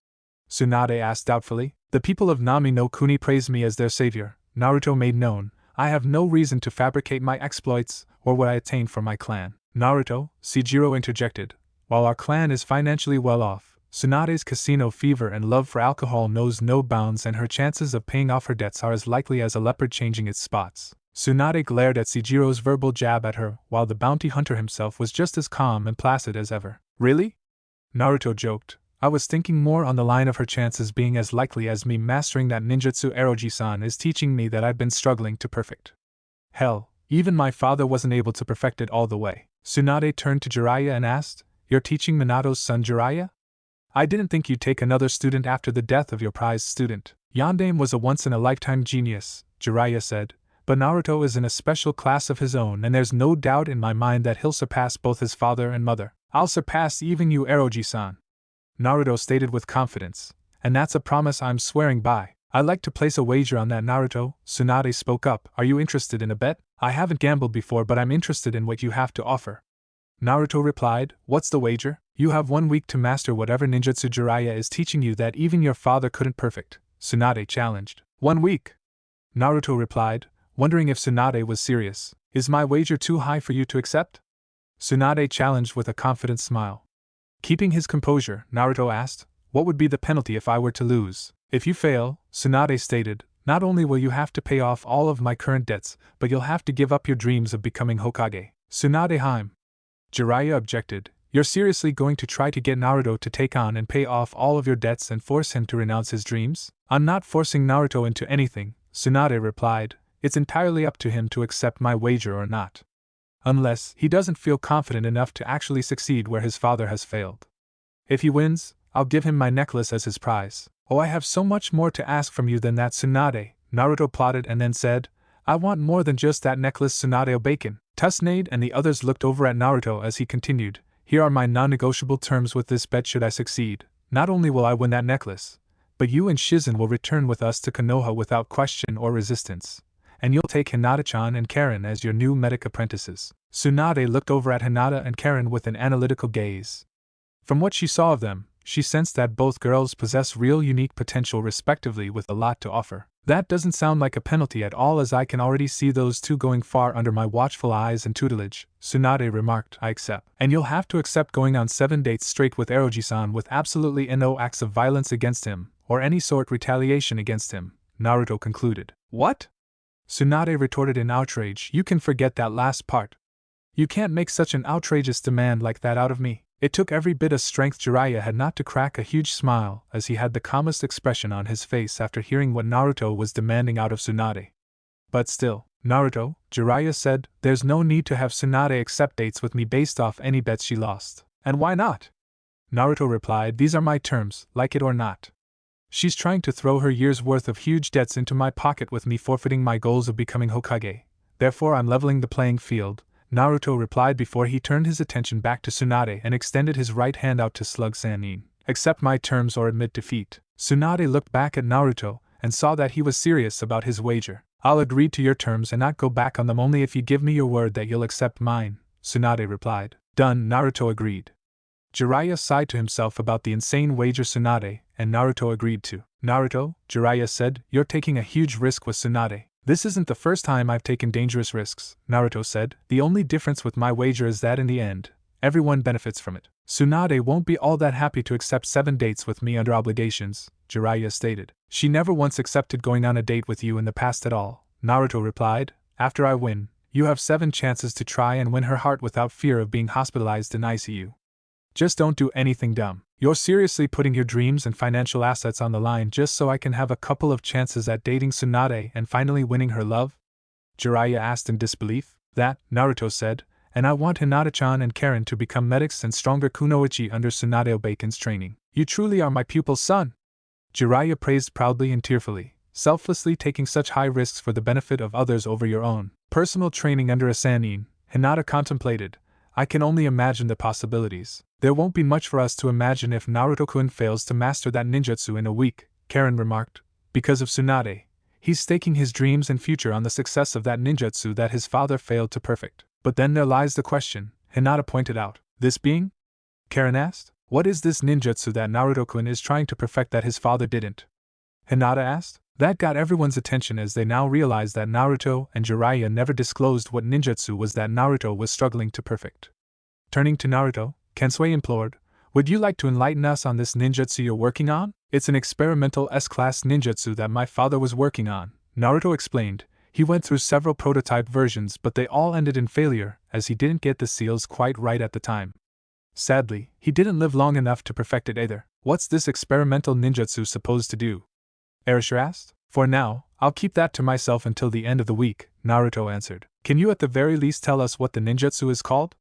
Tsunade asked doubtfully. The people of Nami no Kuni praise me as their savior, Naruto made known. I have no reason to fabricate my exploits or what I attained for my clan. Naruto, Shijiro interjected. While our clan is financially well off, Tsunade's casino fever and love for alcohol knows no bounds, and her chances of paying off her debts are as likely as a leopard changing its spots. Tsunade glared at Shijiro's verbal jab at her, while the bounty hunter himself was just as calm and placid as ever. Really? Naruto joked. I was thinking more on the line of her chances being as likely as me mastering that ninjutsu Eroji-san is teaching me that I've been struggling to perfect. Hell, even my father wasn't able to perfect it all the way. Tsunade turned to Jiraiya and asked, You're teaching Minato's son Jiraiya? I didn't think you'd take another student after the death of your prized student. Yondaime was a once-in-a-lifetime genius, Jiraiya said, but Naruto is in a special class of his own, and there's no doubt in my mind that he'll surpass both his father and mother. I'll surpass even you, Eroji-san, Naruto stated with confidence, and that's a promise I'm swearing by. I'd like to place a wager on that, Naruto, Tsunade spoke up. Are you interested in a bet? I haven't gambled before, but I'm interested in what you have to offer. Naruto replied, What's the wager? You have 1 week to master whatever ninjutsu Jiraiya is teaching you that even your father couldn't perfect, Tsunade challenged. 1 week? Naruto replied, wondering if Tsunade was serious. Is my wager too high for you to accept? Tsunade challenged with a confident smile. Keeping his composure, Naruto asked, What would be the penalty if I were to lose? If you fail, Tsunade stated, not only will you have to pay off all of my current debts, but you'll have to give up your dreams of becoming Hokage. Tsunade-heim. Jiraiya objected, You're seriously going to try to get Naruto to take on and pay off all of your debts and force him to renounce his dreams? I'm not forcing Naruto into anything, Tsunade replied. It's entirely up to him to accept my wager or not. Unless he doesn't feel confident enough to actually succeed where his father has failed. If he wins, I'll give him my necklace as his prize. Oh, I have so much more to ask from you than that, Tsunade, Naruto plotted and then said, I want more than just that necklace, Tsunade Bacon. Tsunade and the others looked over at Naruto as he continued, Here are my non-negotiable terms with this bet. Should I succeed, not only will I win that necklace, but you and Shizen will return with us to Konoha without question or resistance. And you'll take Hinata-chan and Karen as your new medic apprentices. Tsunade looked over at Hinata and Karen with an analytical gaze. From what she saw of them, she sensed that both girls possess real unique potential respectively with a lot to offer. That doesn't sound like a penalty at all, as I can already see those two going far under my watchful eyes and tutelage, Tsunade remarked. I accept. And you'll have to accept going on 7 dates straight with Eroji-san with absolutely no acts of violence against him, or any sort retaliation against him, Naruto concluded. What? Tsunade retorted in outrage. You can forget that last part. You can't make such an outrageous demand like that out of me. It took every bit of strength Jiraiya had not to crack a huge smile as he had the calmest expression on his face after hearing what Naruto was demanding out of Tsunade. But still, Naruto, Jiraiya said, there's no need to have Tsunade accept dates with me based off any bets she lost. And why not? Naruto replied, These are my terms, like it or not. She's trying to throw her year's worth of huge debts into my pocket with me forfeiting my goals of becoming Hokage. Therefore I'm leveling the playing field, Naruto replied before he turned his attention back to Tsunade and extended his right hand out to Slug Sannin. Accept my terms or admit defeat. Tsunade looked back at Naruto and saw that he was serious about his wager. I'll agree to your terms and not go back on them only if you give me your word that you'll accept mine, Tsunade replied. Done, Naruto agreed. Jiraiya sighed to himself about the insane wager Tsunade and Naruto agreed to. Naruto, Jiraiya said, you're taking a huge risk with Tsunade. This isn't the first time I've taken dangerous risks, Naruto said. The only difference with my wager is that in the end, everyone benefits from it. Tsunade won't be all that happy to accept 7 dates with me under obligations, Jiraiya stated. She never once accepted going on a date with you in the past at all, Naruto replied. After I win, you have 7 chances to try and win her heart without fear of being hospitalized in ICU. Just don't do anything dumb. You're seriously putting your dreams and financial assets on the line just so I can have a couple of chances at dating Tsunade and finally winning her love? Jiraiya asked in disbelief. That, Naruto said, and I want Hinata-chan and Karen to become medics and stronger kunoichi under Tsunade Obaken's training. You truly are my pupil's son! Jiraiya praised proudly and tearfully, selflessly taking such high risks for the benefit of others over your own personal training under a Sannin. Hinata contemplated. I can only imagine the possibilities. There won't be much for us to imagine if Naruto-kun fails to master that ninjutsu in a week, Karen remarked. Because of Tsunade, he's staking his dreams and future on the success of that ninjutsu that his father failed to perfect. But then there lies the question, Hinata pointed out. This being? Karen asked. What is this ninjutsu that Naruto-kun is trying to perfect that his father didn't? Hinata asked. That got everyone's attention as they now realized that Naruto and Jiraiya never disclosed what ninjutsu was that Naruto was struggling to perfect. Turning to Naruto, Kensui implored, would you like to enlighten us on this ninjutsu you're working on? It's an experimental S-class ninjutsu that my father was working on, Naruto explained. He went through several prototype versions but they all ended in failure as he didn't get the seals quite right at the time. Sadly, he didn't live long enough to perfect it either. What's this experimental ninjutsu supposed to do? Arisher asked. For now, I'll keep that to myself until the end of the week, Naruto answered. Can you at the very least tell us what the ninjutsu is called?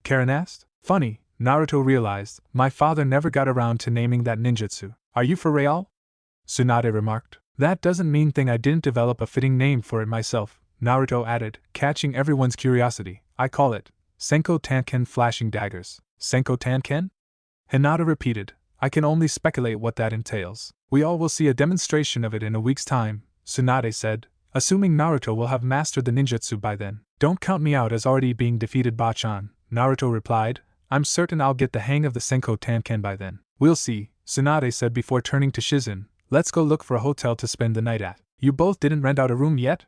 Karen asked. Funny, Naruto realized, my father never got around to naming that ninjutsu. Are you for real? Tsunade remarked. That doesn't mean I didn't develop a fitting name for it myself, Naruto added, catching everyone's curiosity. I call it Senko Tanken Flashing Daggers. Senko Tanken? Hinata repeated. I can only speculate what that entails. We all will see a demonstration of it in a week's time, Tsunade said, assuming Naruto will have mastered the ninjutsu by then. Don't count me out as already being defeated Bachan, Naruto replied. I'm certain I'll get the hang of the Senko Tanken by then. We'll see, Tsunade said before turning to Shizen. Let's go look for a hotel to spend the night at. You both didn't rent out a room yet?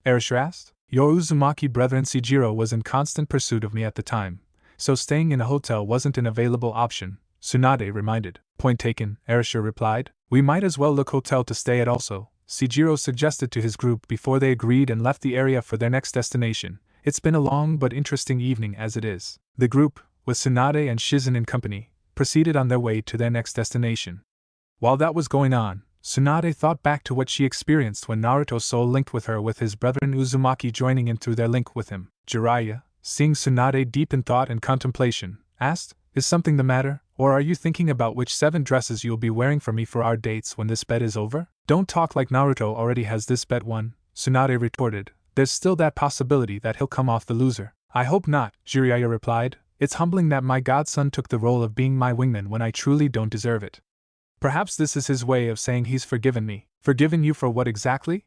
Arisher asked. Your Uzumaki brethren Sejiro was in constant pursuit of me at the time, so staying in a hotel wasn't an available option, Tsunade reminded. Point taken, Arisher replied. We might as well look hotel to stay at also, Sejiro suggested to his group before they agreed and left the area for their next destination. It's been a long but interesting evening as it is. The group, with Tsunade and Shizen in company, proceeded on their way to their next destination. While that was going on, Tsunade thought back to what she experienced when Naruto soul linked with her with his brethren Uzumaki joining in through their link with him. Jiraiya, seeing Tsunade deep in thought and contemplation, asked, Is something the matter, or are you thinking about which 7 dresses you'll be wearing for me for our dates when this bet is over? Don't talk like Naruto already has this bet won, Tsunade retorted. There's still that possibility that he'll come off the loser. I hope not, Jiraiya replied. It's humbling that my godson took the role of being my wingman when I truly don't deserve it. Perhaps this is his way of saying he's forgiven me. Forgiven you for what exactly?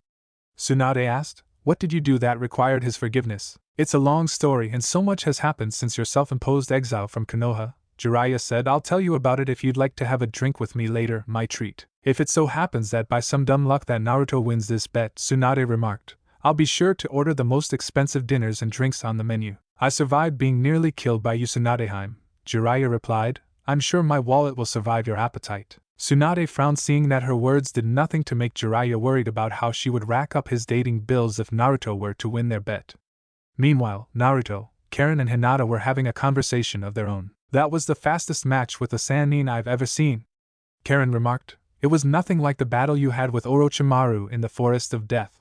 Tsunade asked. What did you do that required his forgiveness? It's a long story and so much has happened since your self-imposed exile from Konoha, Jiraiya said. I'll tell you about it if you'd like to have a drink with me later, my treat. If it so happens that by some dumb luck that Naruto wins this bet, Tsunade remarked, I'll be sure to order the most expensive dinners and drinks on the menu. I survived being nearly killed by you, Tsunadeheim, Jiraiya replied. I'm sure my wallet will survive your appetite. Tsunade frowned, seeing that her words did nothing to make Jiraiya worried about how she would rack up his dating bills if Naruto were to win their bet. Meanwhile, Naruto, Karen and Hinata were having a conversation of their own. That was the fastest match with a Sannin I've ever seen, Karen remarked. It was nothing like the battle you had with Orochimaru in the Forest of Death.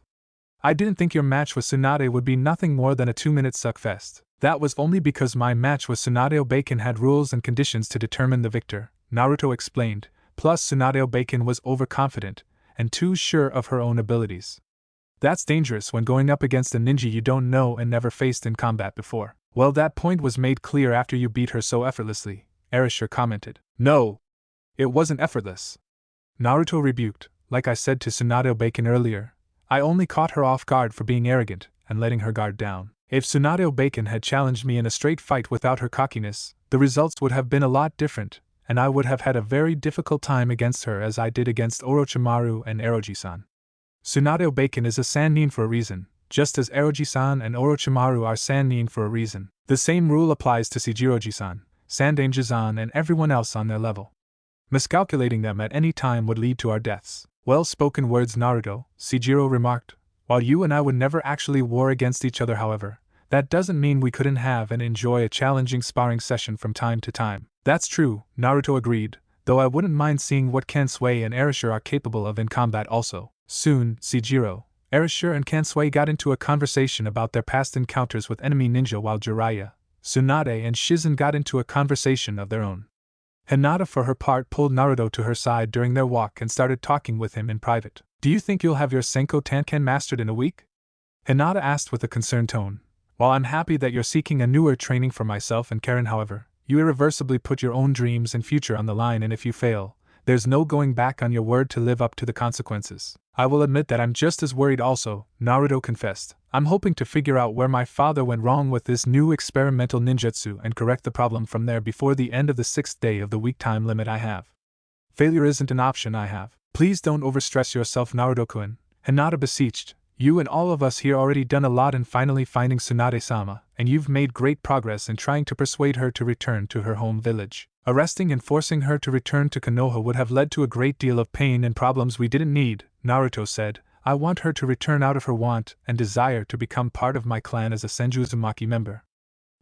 I didn't think your match with Tsunade would be nothing more than a 2-minute suckfest. That was only because my match with Tsunade Obaken had rules and conditions to determine the victor, Naruto explained, Plus, Tsunade Bacon was overconfident, and too sure of her own abilities. That's dangerous when going up against a ninja you don't know and never faced in combat before. Well, that point was made clear after you beat her so effortlessly, Erasure commented. No! It wasn't effortless. Naruto rebuked. Like I said to Tsunade Bacon earlier, I only caught her off guard for being arrogant and letting her guard down. If Tsunade Bacon had challenged me in a straight fight without her cockiness, the results would have been a lot different, and I would have had a very difficult time against her as I did against Orochimaru and Eroji-san. Tsunade Bacon is a Sannin for a reason, just as Eroji-san and Orochimaru are Sannin for a reason. The same rule applies to Shijiroji-san, Sandanger-san, and everyone else on their level. Miscalculating them at any time would lead to our deaths. Well-spoken words, Naruto, Shijiro remarked. While you and I would never actually war against each other, however, that doesn't mean we couldn't have and enjoy a challenging sparring session from time to time. That's true, Naruto agreed, though I wouldn't mind seeing what Kansui and Erasure are capable of in combat also. Soon, Shijiro, Erasure and Kansui got into a conversation about their past encounters with enemy ninja while Jiraiya, Tsunade and Shizen got into a conversation of their own. Hinata for her part pulled Naruto to her side during their walk and started talking with him in private. Do you think you'll have your Senko Tanken mastered in a week? Hinata asked with a concerned tone. While I'm happy that you're seeking a newer training for myself and Karen, however, you irreversibly put your own dreams and future on the line, and if you fail, there's no going back on your word to live up to the consequences. I will admit that I'm just as worried also, Naruto confessed. I'm hoping to figure out where my father went wrong with this new experimental ninjutsu and correct the problem from there before the end of the 6th day of the week time limit I have. Failure isn't an option I have. Please don't overstress yourself, Naruto-kun, Hinata beseeched. You and all of us here already done a lot in finally finding Tsunade-sama, and you've made great progress in trying to persuade her to return to her home village. Arresting and forcing her to return to Konoha would have led to a great deal of pain and problems we didn't need, Naruto said. I want her to return out of her want and desire to become part of my clan as a Senju Uzumaki member.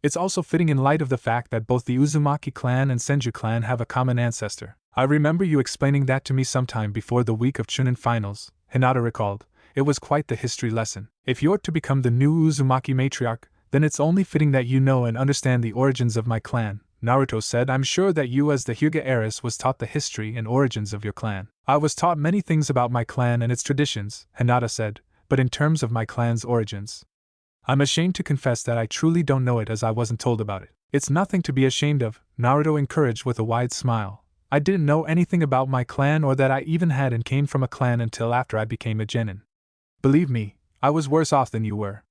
It's also fitting in light of the fact that both the Uzumaki clan and Senju clan have a common ancestor. I remember you explaining that to me sometime before the week of Chunin finals, Hinata recalled. It was quite the history lesson. If you're to become the new Uzumaki matriarch, then it's only fitting that you know and understand the origins of my clan, Naruto said. I'm sure that you as the Hyuga heiress was taught the history and origins of your clan. I was taught many things about my clan and its traditions, Hinata said, but in terms of my clan's origins, I'm ashamed to confess that I truly don't know it, as I wasn't told about it. It's nothing to be ashamed of, Naruto encouraged with a wide smile. I didn't know anything about my clan or that I even had and came from a clan until after I became a genin. Believe me, I was worse off than you were.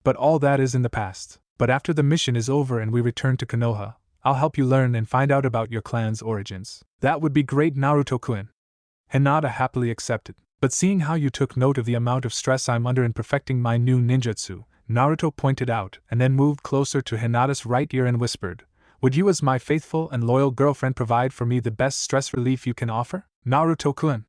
But all that is in the past. But after the mission is over and we return to Konoha, I'll help you learn and find out about your clan's origins. That would be great, Naruto-kun. Hinata happily accepted. But seeing how you took note of the amount of stress I'm under in perfecting my new ninjutsu, Naruto pointed out, and then moved closer to Hinata's right ear and whispered, would you as my faithful and loyal girlfriend provide for me the best stress relief you can offer? Naruto-kun.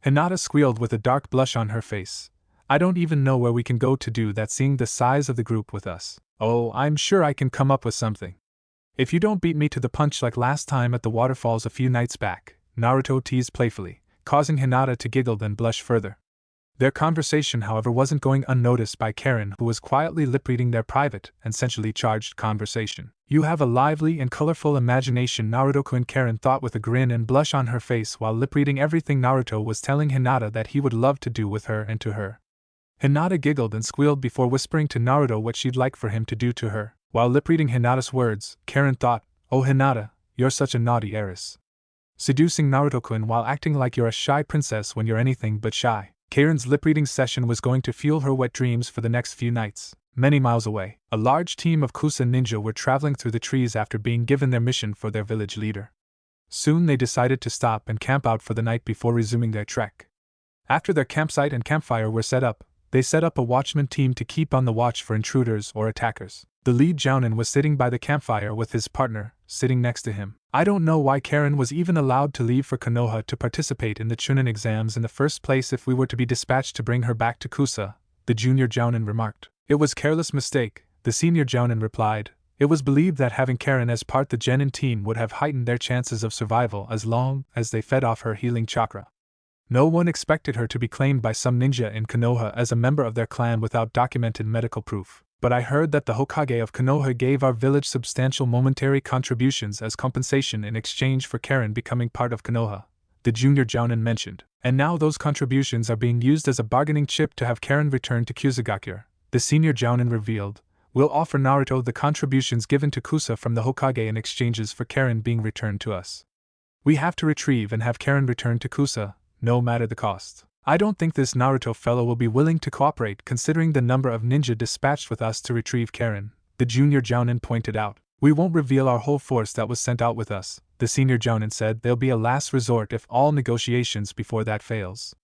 Hinata squealed with a dark blush on her face. I don't even know where we can go to do that, seeing the size of the group with us. Oh, I'm sure I can come up with something. If you don't beat me to the punch like last time at the waterfalls a few nights back, Naruto teased playfully, causing Hinata to giggle then blush further. Their conversation, however, wasn't going unnoticed by Karen, who was quietly lip-reading their private and sensually charged conversation. You have a lively and colorful imagination, Naruto-kun, Karen thought with a grin and blush on her face while lip-reading everything Naruto was telling Hinata that he would love to do with her and to her. Hinata giggled and squealed before whispering to Naruto what she'd like for him to do to her. While lip-reading Hinata's words, Karen thought, oh Hinata, you're such a naughty heiress. Seducing Naruto-kun while acting like you're a shy princess when you're anything but shy. Karen's lip-reading session was going to fuel her wet dreams for the next few nights. Many miles away, a large team of Kusa ninja were traveling through the trees after being given their mission for their village leader. Soon they decided to stop and camp out for the night before resuming their trek. After their campsite and campfire were set up, they set up a watchman team to keep on the watch for intruders or attackers. The lead jounin was sitting by the campfire with his partner, sitting next to him. I don't know why Karen was even allowed to leave for Konoha to participate in the Chunin exams in the first place if we were to be dispatched to bring her back to Kusa, the junior jounin remarked. It was careless mistake, the senior jounin replied. It was believed that having Karen as part the genin team would have heightened their chances of survival as long as they fed off her healing chakra. No one expected her to be claimed by some ninja in Konoha as a member of their clan without documented medical proof. But I heard that the Hokage of Konoha gave our village substantial momentary contributions as compensation in exchange for Karen becoming part of Konoha, the junior jounin mentioned. And now those contributions are being used as a bargaining chip to have Karen return to Kusagakure, the senior jounin revealed. We'll offer Naruto the contributions given to Kusa from the Hokage in exchanges for Karen being returned to us. We have to retrieve and have Karen returned to Kusa, no matter the cost. I don't think this Naruto fellow will be willing to cooperate considering the number of ninja dispatched with us to retrieve Karen, the junior jounin pointed out. We won't reveal our whole force that was sent out with us, the senior jounin said. There'll be a last resort if all negotiations before that fails.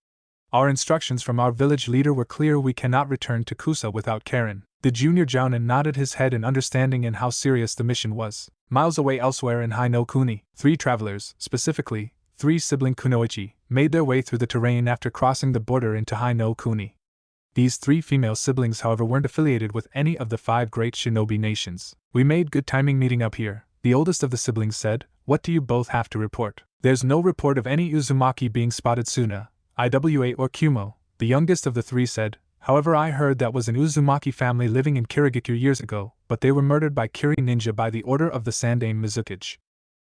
Our instructions from our village leader were clear: we cannot return to Kusa without Karen. The junior jounin nodded his head in understanding in how serious the mission was. Miles away elsewhere in Hai no Kuni, 3 travelers, specifically 3 sibling kunoichi, made their way through the terrain after crossing the border into Hai no Kuni. These 3 female siblings, however, weren't affiliated with any of the 5 great shinobi nations. We made good timing meeting up here, the oldest of the siblings said. What do you both have to report? There's no report of any Uzumaki being spotted Suna, Iwa or Kumo, the youngest of the 3 said. However, I heard that was an Uzumaki family living in Kirigakure years ago, but they were murdered by Kiri ninja by the order of the Sandaime Mizukage.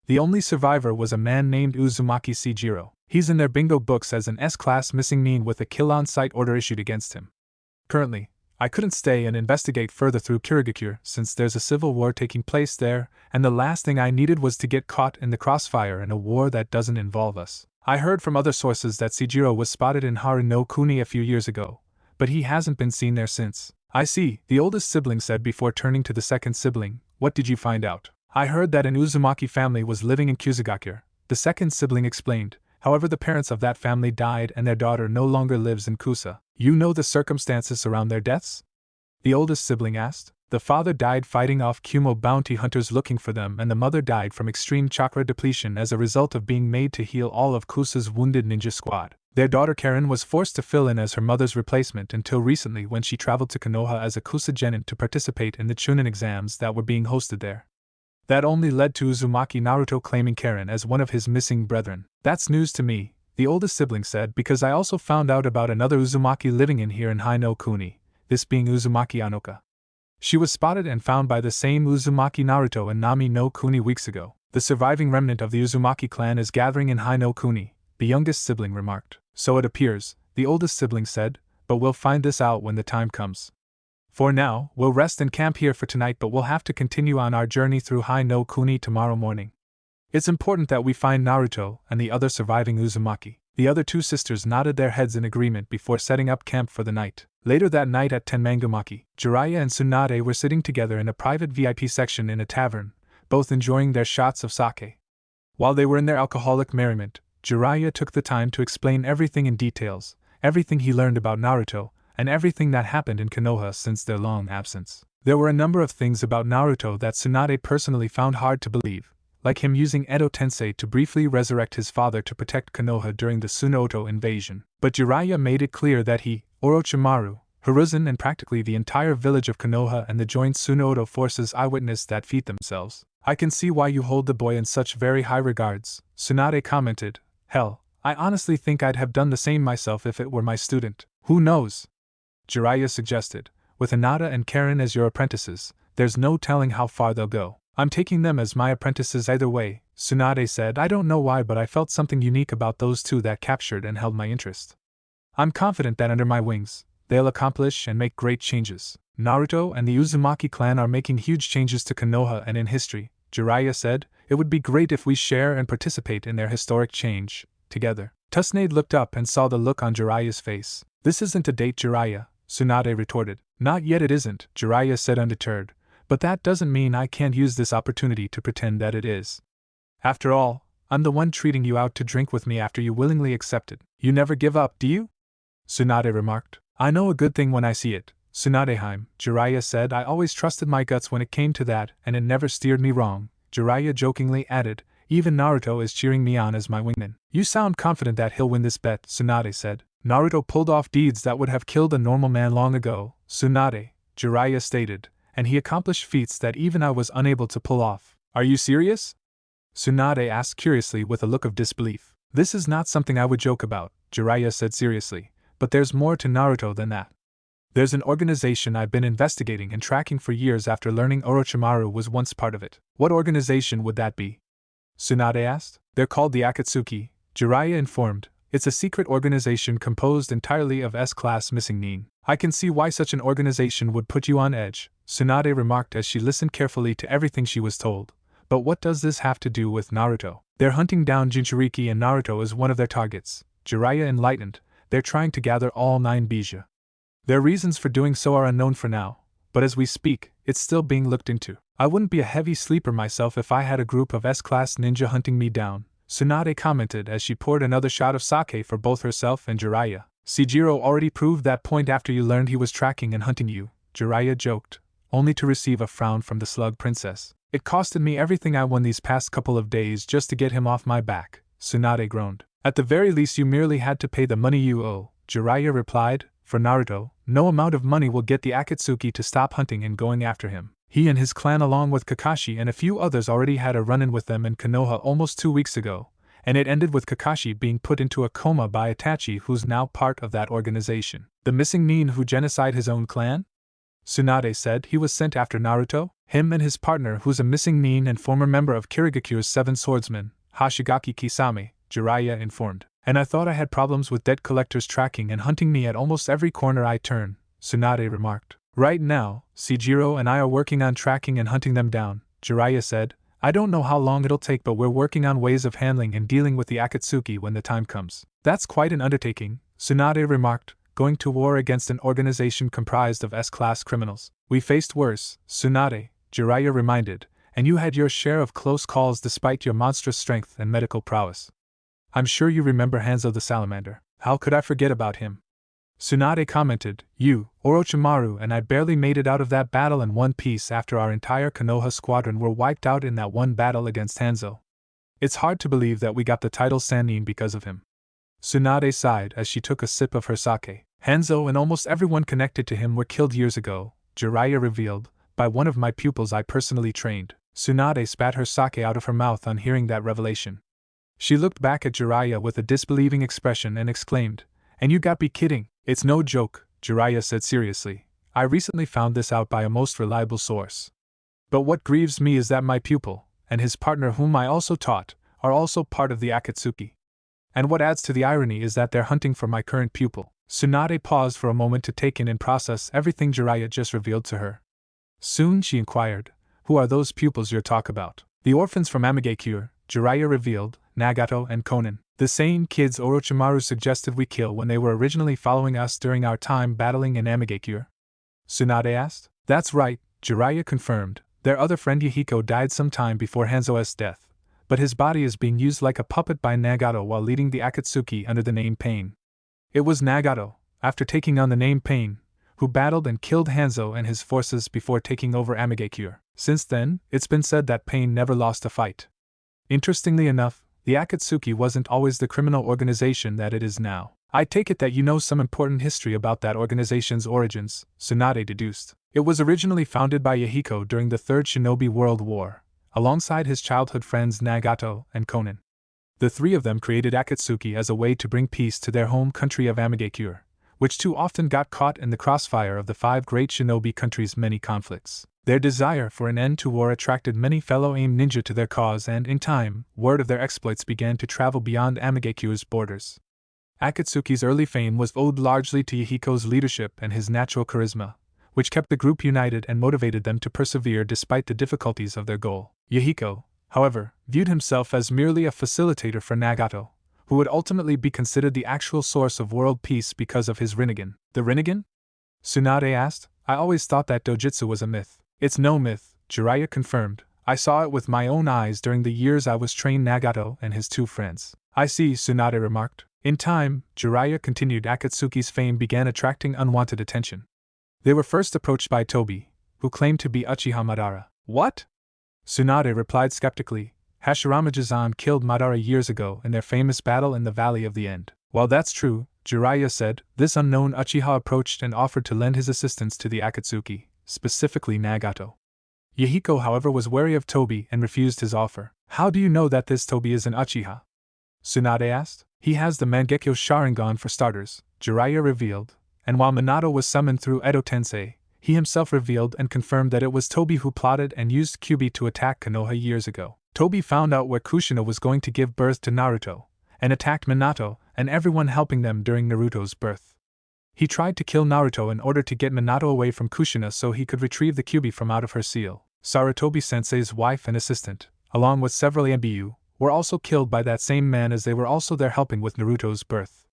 The only survivor was a man named Uzumaki Seijiro. He's in their bingo books as an S-class missing mean with a kill-on-sight order issued against him. Currently, I couldn't stay and investigate further through Kirigakure since there's a civil war taking place there, and the last thing I needed was to get caught in the crossfire in a war that doesn't involve us. I heard from other sources that Seijiro was spotted in Haru no Kuni a few years ago, but he hasn't been seen there since. I see, the oldest sibling said before turning to the second sibling. What did you find out? I heard that an Uzumaki family was living in Kusagakure, the second sibling explained. However, the parents of that family died and their daughter no longer lives in Kusa. You know the circumstances around their deaths? The oldest sibling asked. The father died fighting off Kumo bounty hunters looking for them, and the mother died from extreme chakra depletion as a result of being made to heal all of Kusa's wounded ninja squad. Their daughter Karen was forced to fill in as her mother's replacement until recently when she traveled to Konoha as a Kusa genin to participate in the Chunin exams that were being hosted there. That only led to Uzumaki Naruto claiming Karen as one of his missing brethren. That's news to me, the oldest sibling said, because I also found out about another Uzumaki living in here in Hai no Kuni, this being Uzumaki Anoka. She was spotted and found by the same Uzumaki Naruto in Nami no Kuni weeks ago. The surviving remnant of the Uzumaki clan is gathering in Hai no Kuni, the youngest sibling remarked. So it appears, the oldest sibling said, but we'll find this out when the time comes. For now, we'll rest and camp here for tonight, but we'll have to continue on our journey through Hai no Kuni tomorrow morning. It's important that we find Naruto and the other surviving Uzumaki. The other 2 sisters nodded their heads in agreement before setting up camp for the night. Later that night at Tenmangamaki, Jiraiya and Tsunade were sitting together in a private VIP section in a tavern, both enjoying their shots of sake. While they were in their alcoholic merriment, Jiraiya took the time to explain everything in details, everything he learned about Naruto, and everything that happened in Konoha since their long absence. There were a number of things about Naruto that Tsunade personally found hard to believe, like him using Edo Tensei to briefly resurrect his father to protect Konoha during the Tsunoto invasion. But Jiraiya made it clear that he, Orochimaru, Hiruzen and practically the entire village of Konoha and the joint Tsunoto forces eyewitnessed that feat themselves. I can see why you hold the boy in such very high regards, Tsunade commented. Hell, I honestly think I'd have done the same myself if it were my student. Who knows? Jiraiya suggested. With Hinata and Karen as your apprentices, there's no telling how far they'll go. I'm taking them as my apprentices either way, Tsunade said. I don't know why, but I felt something unique about those 2 that captured and held my interest. I'm confident that under my wings, they'll accomplish and make great changes. Naruto and the Uzumaki clan are making huge changes to Konoha and in history, Jiraiya said. It would be great if we share and participate in their historic change, together. Tsunade looked up and saw the look on Jiraiya's face. This isn't a date, Jiraiya, Tsunade retorted. Not yet it isn't, Jiraiya said undeterred, but that doesn't mean I can't use this opportunity to pretend that it is. After all, I'm the one treating you out to drink with me after you willingly accepted. You never give up, do you? Tsunade remarked. I know a good thing when I see it, Tsunadeheim, Jiraiya said. I always trusted my guts when it came to that, and it never steered me wrong, Jiraiya jokingly added. Even Naruto is cheering me on as my wingman. You sound confident that he'll win this bet, Tsunade said. Naruto pulled off deeds that would have killed a normal man long ago, Tsunade, Jiraiya stated, and he accomplished feats that even I was unable to pull off. Are you serious? Tsunade asked curiously with a look of disbelief. This is not something I would joke about, Jiraiya said seriously, but there's more to Naruto than that. There's an organization I've been investigating and tracking for years after learning Orochimaru was once part of it. What organization would that be? Tsunade asked. They're called the Akatsuki, Jiraiya informed. It's a secret organization composed entirely of S-class missing nin. I can see why such an organization would put you on edge, Tsunade remarked as she listened carefully to everything she was told. But what does this have to do with Naruto? They're hunting down Jinchuriki and Naruto is one of their targets, Jiraiya enlightened. They're trying to gather all 9 bija. Their reasons for doing so are unknown for now, but as we speak, it's still being looked into. I wouldn't be a heavy sleeper myself if I had a group of S-class ninja hunting me down, Tsunade commented as she poured another shot of sake for both herself and Jiraiya. Sejiro already proved that point after you learned he was tracking and hunting you, Jiraiya joked, only to receive a frown from the slug princess. It costed me everything I won these past couple of days just to get him off my back, Tsunade groaned. At the very least you merely had to pay the money you owe, Jiraiya replied. For Naruto, no amount of money will get the Akatsuki to stop hunting and going after him. He and his clan along with Kakashi and a few others already had a run-in with them in Konoha almost 2 weeks ago, and it ended with Kakashi being put into a coma by Itachi, who's now part of that organization. The missing nin who genocide his own clan? Tsunade said. He was sent after Naruto? Him and his partner who's a missing nin and former member of Kirigakure's 7 swordsmen, Hashigaki Kisame, Jiraiya informed. And I thought I had problems with debt collectors tracking and hunting me at almost every corner I turn, Tsunade remarked. Right now, Sejiro and I are working on tracking and hunting them down, Jiraiya said. I don't know how long it'll take, but we're working on ways of handling and dealing with the Akatsuki when the time comes. That's quite an undertaking, Tsunade remarked, going to war against an organization comprised of S-class criminals. We faced worse, Tsunade, Jiraiya reminded, and you had your share of close calls despite your monstrous strength and medical prowess. I'm sure you remember Hanzo the Salamander. How could I forget about him? Tsunade commented. You, Orochimaru and I barely made it out of that battle in one piece after our entire Konoha squadron were wiped out in that one battle against Hanzo. It's hard to believe that we got the title Sannin because of him. Tsunade sighed as she took a sip of her sake. Hanzo and almost everyone connected to him were killed years ago, Jiraiya revealed, by one of my pupils I personally trained. Tsunade spat her sake out of her mouth on hearing that revelation. She looked back at Jiraiya with a disbelieving expression and exclaimed, And you got be kidding. It's no joke, Jiraiya said seriously. I recently found this out by a most reliable source. But what grieves me is that my pupil, and his partner whom I also taught, are also part of the Akatsuki. And what adds to the irony is that they're hunting for my current pupil. Tsunade paused for a moment to take in and process everything Jiraiya just revealed to her. Soon she inquired, Who are those pupils you're talk about? The orphans from Amigakure, Jiraiya revealed, Nagato and Konan. The same kids Orochimaru suggested we kill when they were originally following us during our time battling in Amigakure? Tsunade asked. That's right, Jiraiya confirmed. Their other friend Yahiko died some time before Hanzo's death, but his body is being used like a puppet by Nagato while leading the Akatsuki under the name Pain. It was Nagato, after taking on the name Pain, who battled and killed Hanzo and his forces before taking over Amigakure. Since then, it's been said that Pain never lost a fight. Interestingly enough, the Akatsuki wasn't always the criminal organization that it is now. I take it that you know some important history about that organization's origins, Tsunade deduced. It was originally founded by Yahiko during the Third Shinobi World War, alongside his childhood friends Nagato and Konan. The 3 of them created Akatsuki as a way to bring peace to their home country of Amigakure, which too often got caught in the crossfire of the 5 great shinobi countries' many conflicts. Their desire for an end to war attracted many fellow AIM ninja to their cause, and in time, word of their exploits began to travel beyond Amigakure's borders. Akatsuki's early fame was owed largely to Yahiko's leadership and his natural charisma, which kept the group united and motivated them to persevere despite the difficulties of their goal. Yahiko, however, viewed himself as merely a facilitator for Nagato, who would ultimately be considered the actual source of world peace because of his Rinnegan. The Rinnegan? Tsunade asked. I always thought that dojutsu was a myth. It's no myth, Jiraiya confirmed. I saw it with my own eyes during the years I was trained Nagato and his 2 friends. I see, Tsunade remarked. In time, Jiraiya continued, Akatsuki's fame began attracting unwanted attention. They were first approached by Tobi, who claimed to be Uchiha Madara. What? Tsunade replied skeptically. Hashirama Jizan killed Madara years ago in their famous battle in the Valley of the End. While that's true, Jiraiya said, this unknown Uchiha approached and offered to lend his assistance to the Akatsuki, specifically Nagato. Yahiko, however, was wary of Tobi and refused his offer. How do you know that this Tobi is an Uchiha? Tsunade asked. He has the Mangekyo Sharingan for starters, Jiraiya revealed, and while Minato was summoned through Edo Tensei, he himself revealed and confirmed that it was Tobi who plotted and used Kyuubi to attack Konoha years ago. Tobi found out where Kushina was going to give birth to Naruto, and attacked Minato and everyone helping them during Naruto's birth. He tried to kill Naruto in order to get Minato away from Kushina so he could retrieve the Kyuubi from out of her seal. Sarutobi-sensei's wife and assistant, along with several Ambu, were also killed by that same man as they were also there helping with Naruto's birth.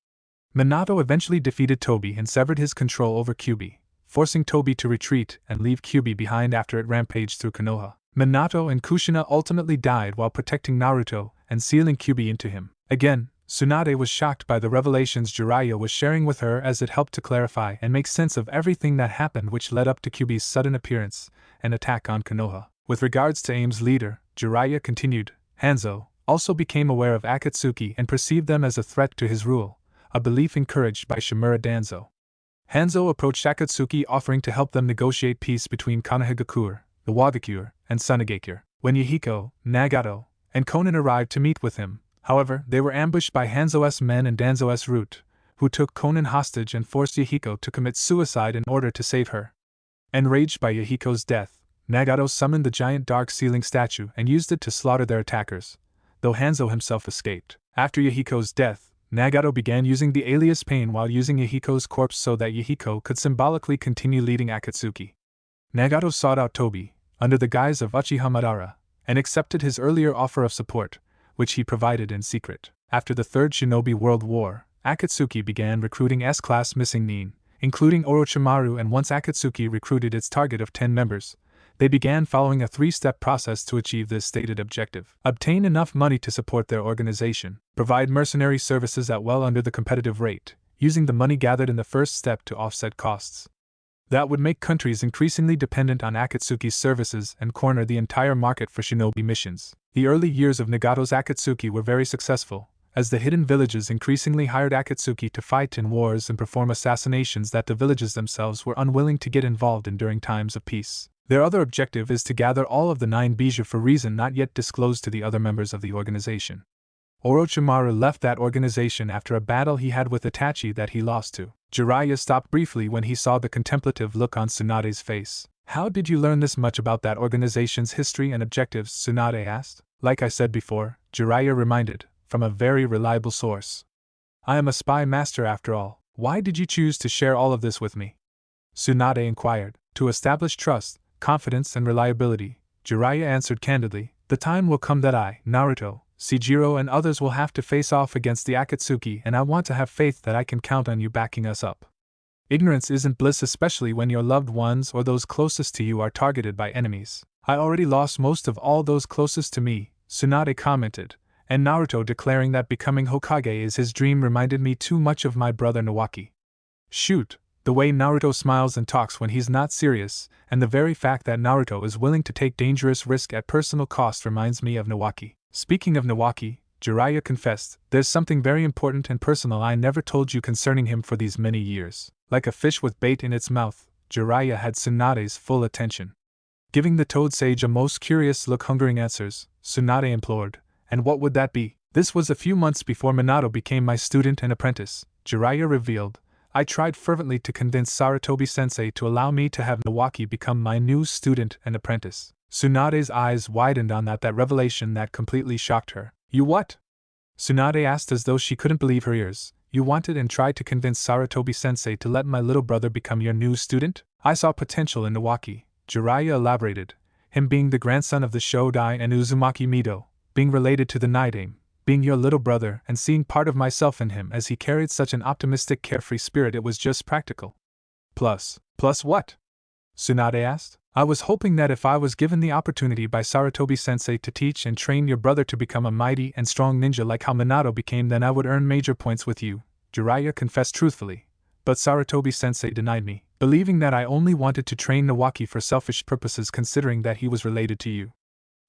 Minato eventually defeated Tobi and severed his control over Kyuubi, forcing Tobi to retreat and leave Kyuubi behind after it rampaged through Konoha. Minato and Kushina ultimately died while protecting Naruto and sealing Kyuubi into him. Again, Tsunade was shocked by the revelations Jiraiya was sharing with her as it helped to clarify and make sense of everything that happened which led up to Kyuubi's sudden appearance and attack on Konoha. With regards to AIM's leader, Jiraiya continued, Hanzo also became aware of Akatsuki and perceived them as a threat to his rule, a belief encouraged by Shimura Danzo. Hanzo approached Akatsuki offering to help them negotiate peace between Konohagakure, the Wagakure, and Sunagakure. When Yahiko, Nagato, and Konan arrived to meet with him, however, they were ambushed by Hanzo's men and Danzo's root, who took Konan hostage and forced Yahiko to commit suicide in order to save her. Enraged by Yahiko's death, Nagato summoned the giant dark ceiling statue and used it to slaughter their attackers, though Hanzo himself escaped. After Yahiko's death, Nagato began using the alias Pain while using Yahiko's corpse so that Yahiko could symbolically continue leading Akatsuki. Nagato sought out Tobi, under the guise of Uchiha Madara, and accepted his earlier offer of support, which he provided in secret. After the Third Shinobi World War, Akatsuki began recruiting S-class missing nin, including Orochimaru, and once Akatsuki recruited its target of 10 members, they began following a 3-step process to achieve this stated objective. Obtain enough money to support their organization, provide mercenary services at well under the competitive rate, using the money gathered in the first step to offset costs. That would make countries increasingly dependent on Akatsuki's services and corner the entire market for shinobi missions. The early years of Nagato's Akatsuki were very successful, as the hidden villages increasingly hired Akatsuki to fight in wars and perform assassinations that the villages themselves were unwilling to get involved in during times of peace. Their other objective is to gather all of the 9 bijou for reason not yet disclosed to the other members of the organization. Orochimaru left that organization after a battle he had with Itachi that he lost to. Jiraiya stopped briefly when he saw the contemplative look on Tsunade's face. How did you learn this much about that organization's history and objectives? Tsunade asked. Like I said before, Jiraiya reminded, from a very reliable source. I am a spy master after all. Why did you choose to share all of this with me? Tsunade inquired. To establish trust, confidence, and reliability, Jiraiya answered candidly. The time will come that I, Naruto, Seijiro, and others will have to face off against the Akatsuki, and I want to have faith that I can count on you backing us up. Ignorance isn't bliss, especially when your loved ones or those closest to you are targeted by enemies. I already lost most of all those closest to me, Tsunade commented, and Naruto declaring that becoming Hokage is his dream reminded me too much of my brother Nawaki. Shoot, the way Naruto smiles and talks when he's not serious, and the very fact that Naruto is willing to take dangerous risk at personal cost reminds me of Nawaki. Speaking of Nawaki, Jiraiya confessed, there's something very important and personal I never told you concerning him for these many years. Like a fish with bait in its mouth, Jiraiya had Tsunade's full attention. Giving the toad sage a most curious look, hungering answers, Tsunade implored, and what would that be? This was a few months before Minato became my student and apprentice, Jiraiya revealed. I tried fervently to convince Sarutobi-sensei to allow me to have Nawaki become my new student and apprentice. Tsunade's eyes widened on that revelation that completely shocked her. You what? Tsunade asked as though she couldn't believe her ears. You wanted and tried to convince Sarutobi-sensei to let my little brother become your new student? I saw potential in Nawaki, Jiraiya elaborated, him being the grandson of the Shodai and Uzumaki Mido, being related to the Night Aim, being your little brother, and seeing part of myself in him as he carried such an optimistic, carefree spirit. It was just practical. Plus what? Tsunade asked. I was hoping that if I was given the opportunity by Sarutobi-sensei to teach and train your brother to become a mighty and strong ninja like how Minato became, then I would earn major points with you, Jiraiya confessed truthfully. But Sarutobi-sensei denied me, believing that I only wanted to train Nawaki for selfish purposes, considering that he was related to you.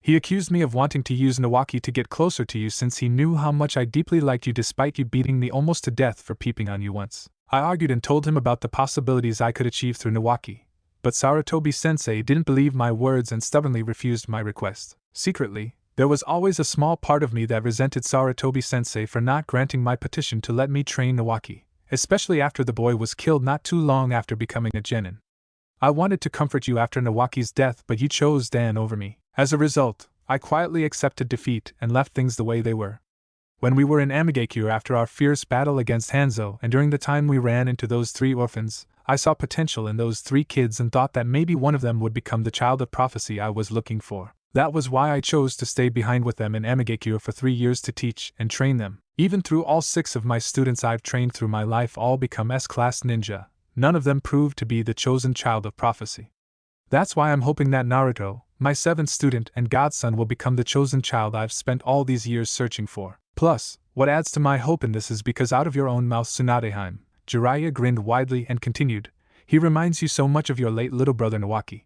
He accused me of wanting to use Nawaki to get closer to you since he knew how much I deeply liked you despite you beating me almost to death for peeping on you once. I argued and told him about the possibilities I could achieve through Nawaki. But Sarutobi-sensei didn't believe my words and stubbornly refused my request. Secretly, there was always a small part of me that resented Sarutobi-sensei for not granting my petition to let me train Nawaki, especially after the boy was killed not too long after becoming a genin. I wanted to comfort you after Nawaki's death, but you chose Dan over me. As a result, I quietly accepted defeat and left things the way they were. When we were in Amigakure after our fierce battle against Hanzo and during the time we ran into those 3 orphans, I saw potential in those 3 kids and thought that maybe one of them would become the child of prophecy I was looking for. That was why I chose to stay behind with them in Amigakure for 3 years to teach and train them. Even through all 6 of my students I've trained through my life all become S-class ninja, none of them proved to be the chosen child of prophecy. That's why I'm hoping that Naruto, my 7th student and godson, will become the chosen child I've spent all these years searching for. Plus, what adds to my hope in this is because out of your own mouth, Tsunadeheim, Jiraiya grinned widely and continued, he reminds you so much of your late little brother Nawaki.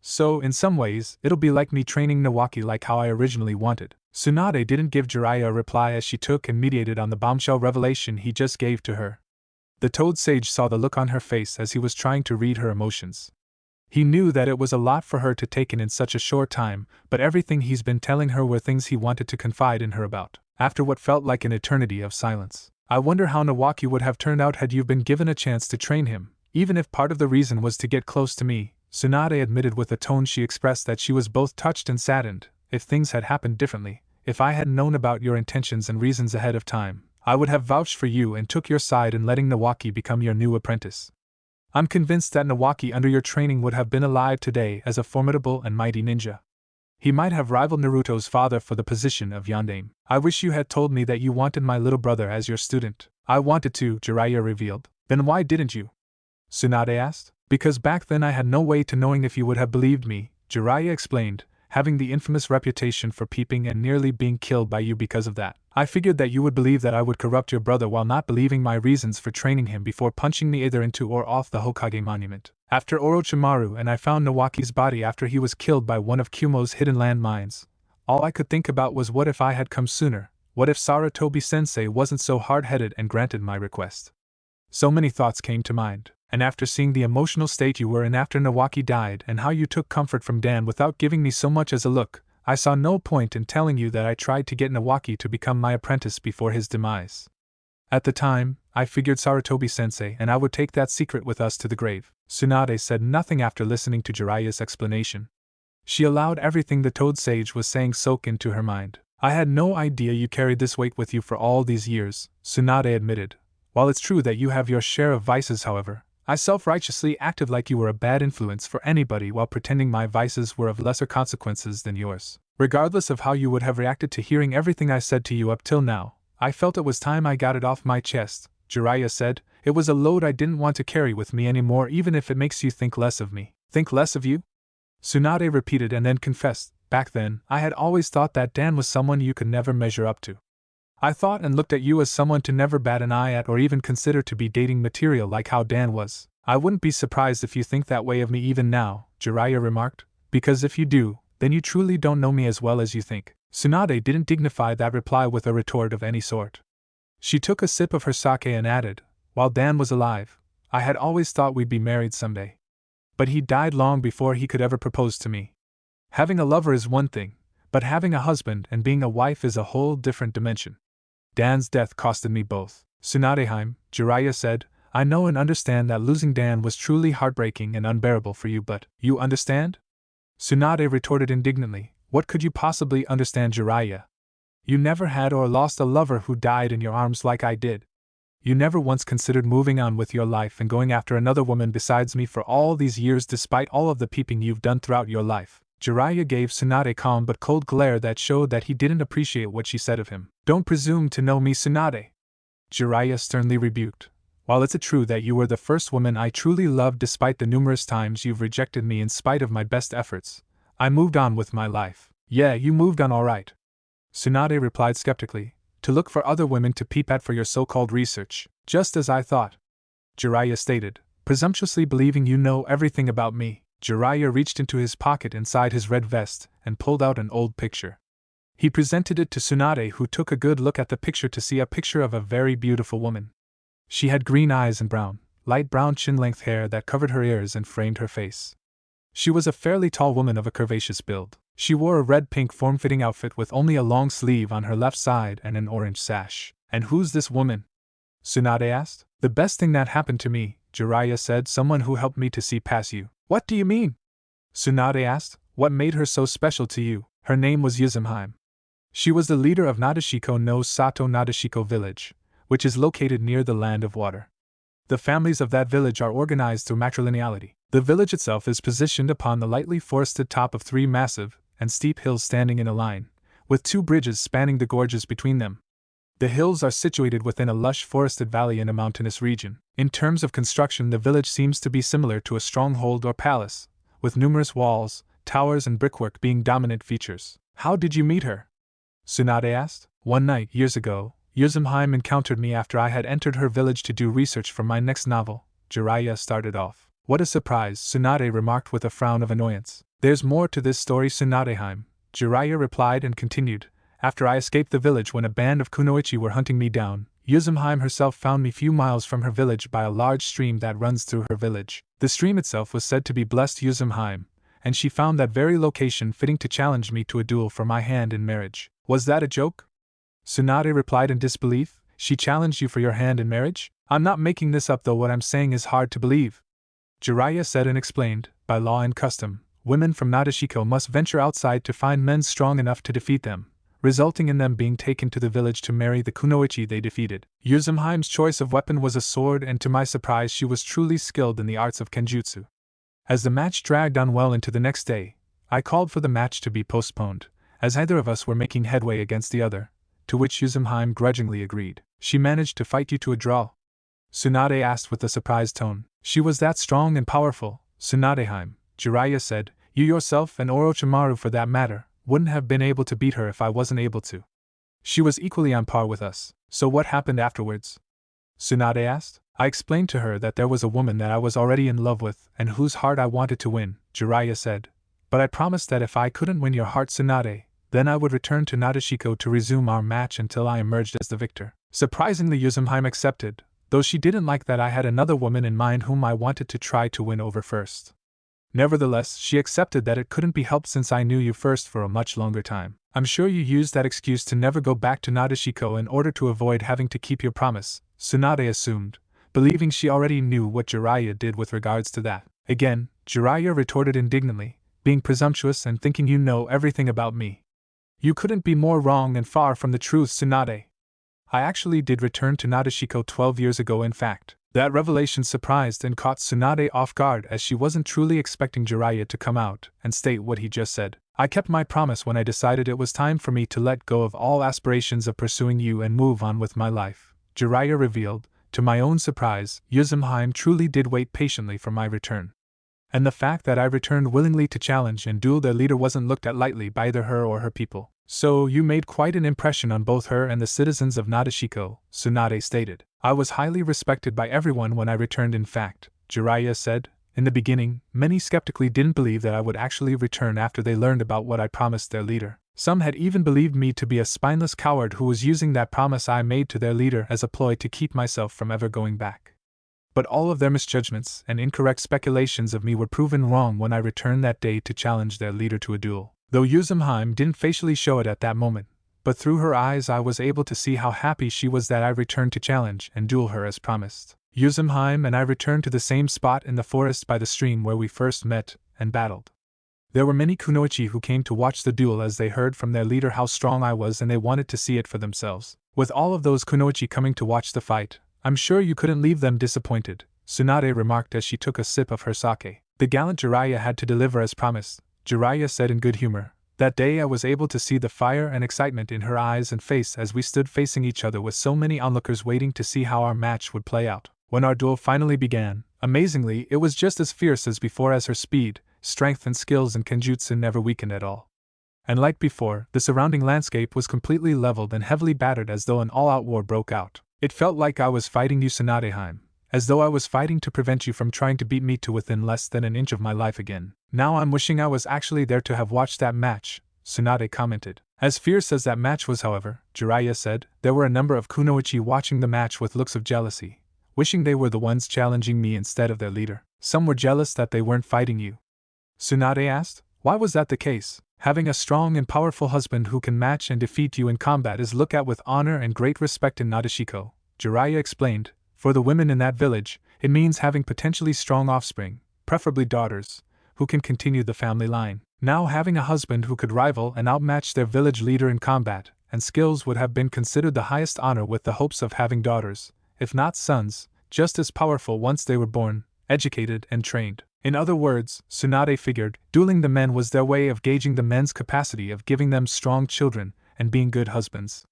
So, in some ways, it'll be like me training Nawaki like how I originally wanted. Tsunade didn't give Jiraiya a reply as she took and mediated on the bombshell revelation he just gave to her. The Toad Sage saw the look on her face as he was trying to read her emotions. He knew that it was a lot for her to take in such a short time, but everything he's been telling her were things he wanted to confide in her about. After what felt like an eternity of silence, I wonder how Nawaki would have turned out had you been given a chance to train him, even if part of the reason was to get close to me, Tsunade admitted with a tone she expressed that she was both touched and saddened. If things had happened differently, if I had known about your intentions and reasons ahead of time, I would have vouched for you and took your side in letting Nawaki become your new apprentice. I'm convinced that Nawaki under your training would have been alive today as a formidable and mighty ninja. He might have rivaled Naruto's father for the position of Yondaime. I wish you had told me that you wanted my little brother as your student. I wanted to, Jiraiya revealed. Then why didn't you? Tsunade asked. Because back then I had no way to knowing if you would have believed me, Jiraiya explained, having the infamous reputation for peeping and nearly being killed by you because of that. I figured that you would believe that I would corrupt your brother while not believing my reasons for training him before punching me either into or off the Hokage monument. After Orochimaru and I found Nawaki's body after he was killed by one of Kumo's hidden landmines, all I could think about was what if I had come sooner, what if Sarutobi-sensei wasn't so hard-headed and granted my request. So many thoughts came to mind. And after seeing the emotional state you were in after Nawaki died and how you took comfort from Dan without giving me so much as a look, I saw no point in telling you that I tried to get Nawaki to become my apprentice before his demise. At the time, I figured Sarutobi-sensei and I would take that secret with us to the grave. Tsunade said nothing after listening to Jiraiya's explanation. She allowed everything the Toad Sage was saying soak into her mind. I had no idea you carried this weight with you for all these years, Tsunade admitted. While it's true that you have your share of vices, however, I self-righteously acted like you were a bad influence for anybody while pretending my vices were of lesser consequences than yours. Regardless of how you would have reacted to hearing everything I said to you up till now, I felt it was time I got it off my chest, Jiraiya said. It was a load I didn't want to carry with me anymore, even if it makes you think less of me. Think less of you? Tsunade repeated and then confessed, back then, I had always thought that Dan was someone you could never measure up to. I thought and looked at you as someone to never bat an eye at or even consider to be dating material like how Dan was. I wouldn't be surprised if you think that way of me even now, Jiraiya remarked, because if you do, then you truly don't know me as well as you think. Tsunade didn't dignify that reply with a retort of any sort. She took a sip of her sake and added, while Dan was alive, I had always thought we'd be married someday. But he died long before he could ever propose to me. Having a lover is one thing, but having a husband and being a wife is a whole different dimension. Dan's death costed me both. Tsunadeheim, Jiraiya said, I know and understand that losing Dan was truly heartbreaking and unbearable for you, but you understand? Tsunade retorted indignantly, what could you possibly understand, Jiraiya? You never had or lost a lover who died in your arms like I did. You never once considered moving on with your life and going after another woman besides me for all these years despite all of the peeping you've done throughout your life. Jiraiya gave Tsunade a calm but cold glare that showed that he didn't appreciate what she said of him. Don't presume to know me, Tsunade, Jiraiya sternly rebuked. While it's true that you were the first woman I truly loved despite the numerous times you've rejected me in spite of my best efforts, I moved on with my life. Yeah, you moved on alright, Tsunade replied skeptically, to look for other women to peep at for your so-called research, just as I thought, Jiraiya stated, presumptuously believing you know everything about me. Jiraiya reached into his pocket inside his red vest and pulled out an old picture. He presented it to Tsunade, who took a good look at the picture to see a picture of a very beautiful woman. She had green eyes and light brown chin-length hair that covered her ears and framed her face. She was a fairly tall woman of a curvaceous build. She wore a red-pink form-fitting outfit with only a long sleeve on her left side and an orange sash. And who's this woman? Tsunade asked. The best thing that happened to me, Jiraiya said, someone who helped me to see past you. What do you mean? Tsunade asked. What made her so special to you? Her name was Yuzumheim. She was the leader of Nadeshiko no Sato Nadeshiko village, which is located near the Land of Water. The families of that village are organized through matrilineality. The village itself is positioned upon the lightly forested top of 3 massive and steep hills standing in a line, with 2 bridges spanning the gorges between them. The hills are situated within a lush forested valley in a mountainous region. In terms of construction, the village seems to be similar to a stronghold or palace, with numerous walls, towers and brickwork being dominant features. How did you meet her? Tsunade asked. One night, years ago, Yuzumheim encountered me after I had entered her village to do research for my next novel, Jiraiya started off. What a surprise, Tsunade remarked with a frown of annoyance. There's more to this story, Tsunadeheim, Jiraiya replied and continued. After I escaped the village when a band of kunoichi were hunting me down, Yuzumheim herself found me few miles from her village by a large stream that runs through her village. The stream itself was said to be blessed Yuzumheim, and she found that very location fitting to challenge me to a duel for my hand in marriage. Was that a joke? Tsunade replied in disbelief. She challenged you for your hand in marriage? I'm not making this up, though what I'm saying is hard to believe. Jiraiya said and explained, by law and custom, women from Nadeshiko must venture outside to find men strong enough to defeat them, resulting in them being taken to the village to marry the kunoichi they defeated. Yuzumheim's choice of weapon was a sword, and to my surprise she was truly skilled in the arts of kenjutsu. As the match dragged on well into the next day, I called for the match to be postponed, as neither of us were making headway against the other, to which Yuzumheim grudgingly agreed. She managed to fight you to a draw? Tsunade asked with a surprised tone. She was that strong and powerful, Tsunadeheim, Jiraiya said. You yourself, and Orochimaru for that matter, wouldn't have been able to beat her if I wasn't able to. She was equally on par with us. So what happened afterwards? Tsunade asked. I explained to her that there was a woman that I was already in love with and whose heart I wanted to win, Jiraiya said. But I promised that if I couldn't win your heart, Tsunade, then I would return to Nadeshiko to resume our match until I emerged as the victor. Surprisingly, Yuzumheim accepted, though she didn't like that I had another woman in mind whom I wanted to try to win over first. Nevertheless, she accepted that it couldn't be helped since I knew you first for a much longer time. I'm sure you used that excuse to never go back to Nadeshiko in order to avoid having to keep your promise, Tsunade assumed, believing she already knew what Jiraiya did with regards to that. Again, Jiraiya retorted indignantly, being presumptuous and thinking you know everything about me. You couldn't be more wrong and far from the truth, Tsunade. I actually did return to Nadeshiko 12 years ago, in fact. That revelation surprised and caught Tsunade off guard, as she wasn't truly expecting Jiraiya to come out and state what he just said. I kept my promise when I decided it was time for me to let go of all aspirations of pursuing you and move on with my life, Jiraiya revealed. To my own surprise, Yuzumheim truly did wait patiently for my return. And the fact that I returned willingly to challenge and duel their leader wasn't looked at lightly by either her or her people. So you made quite an impression on both her and the citizens of Nadeshiko, Tsunade stated. I was highly respected by everyone when I returned, in fact, Jiraiya said. In the beginning, many skeptically didn't believe that I would actually return after they learned about what I promised their leader. Some had even believed me to be a spineless coward who was using that promise I made to their leader as a ploy to keep myself from ever going back. But all of their misjudgments and incorrect speculations of me were proven wrong when I returned that day to challenge their leader to a duel. Though Yuzumheim didn't facially show it at that moment, but through her eyes I was able to see how happy she was that I returned to challenge and duel her as promised. Yuzumheim and I returned to the same spot in the forest by the stream where we first met and battled. There were many kunoichi who came to watch the duel as they heard from their leader how strong I was and they wanted to see it for themselves. With all of those kunoichi coming to watch the fight, I'm sure you couldn't leave them disappointed, Tsunade remarked as she took a sip of her sake. The gallant Jiraiya had to deliver as promised, Jiraiya said in good humor. That day I was able to see the fire and excitement in her eyes and face as we stood facing each other with so many onlookers waiting to see how our match would play out. When our duel finally began, amazingly it was just as fierce as before, as her speed, strength and skills in kenjutsu never weakened at all. And like before, the surrounding landscape was completely leveled and heavily battered as though an all-out war broke out. It felt like I was fighting you, Tsunadeheim, as though I was fighting to prevent you from trying to beat me to within less than an inch of my life again. Now I'm wishing I was actually there to have watched that match, Tsunade commented. As fierce as that match was, however, Jiraiya said, there were a number of kunoichi watching the match with looks of jealousy, wishing they were the ones challenging me instead of their leader. Some were jealous that they weren't fighting you. Tsunade asked, why was that the case? Having a strong and powerful husband who can match and defeat you in combat is looked at with honor and great respect in Nadeshiko, Jiraiya explained. For the women in that village, it means having potentially strong offspring, preferably daughters, who can continue the family line. Now having a husband who could rival and outmatch their village leader in combat and skills would have been considered the highest honor, with the hopes of having daughters, if not sons, just as powerful once they were born, educated and trained. In other words, Tsunade figured, dueling the men was their way of gauging the men's capacity of giving them strong children and being good husbands.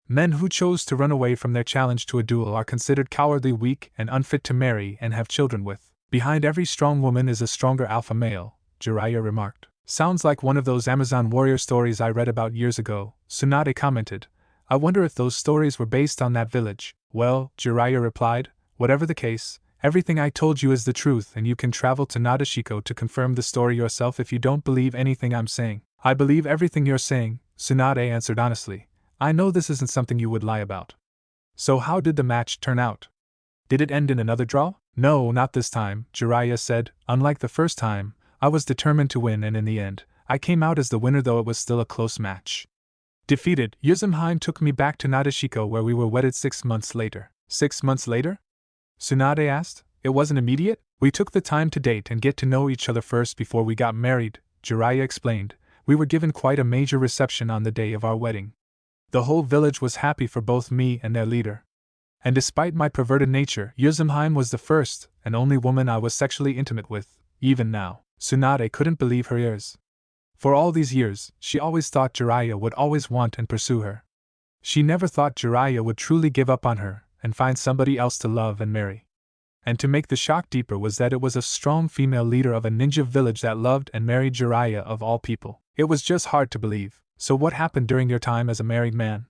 Men who chose to run away from their challenge to a duel are considered cowardly, weak, and unfit to marry and have children with. Behind every strong woman is a stronger alpha male, Jiraiya remarked. Sounds like one of those Amazon warrior stories I read about years ago, Tsunade commented. I wonder if those stories were based on that village. Well, Jiraiya replied, whatever the case, everything I told you is the truth, and you can travel to Nadeshiko to confirm the story yourself if you don't believe anything I'm saying. I believe everything you're saying, Tsunade answered honestly. I know this isn't something you would lie about. So how did the match turn out? Did it end in another draw? No, not this time, Jiraiya said. Unlike the first time, I was determined to win, and in the end, I came out as the winner, though it was still a close match. Defeated, Yuzumeheim took me back to Nadeshiko, where we were wedded 6 months later. 6 months later? Tsunade asked. It wasn't immediate? We took the time to date and get to know each other first before we got married, Jiraiya explained. We were given quite a major reception on the day of our wedding. The whole village was happy for both me and their leader. And despite my perverted nature, Yuzumeheim was the first and only woman I was sexually intimate with, even now. Tsunade couldn't believe her ears. For all these years, she always thought Jiraiya would always want and pursue her. She never thought Jiraiya would truly give up on her and find somebody else to love and marry. And to make the shock deeper was that it was a strong female leader of a ninja village that loved and married Jiraiya of all people. It was just hard to believe. So what happened during your time as a married man?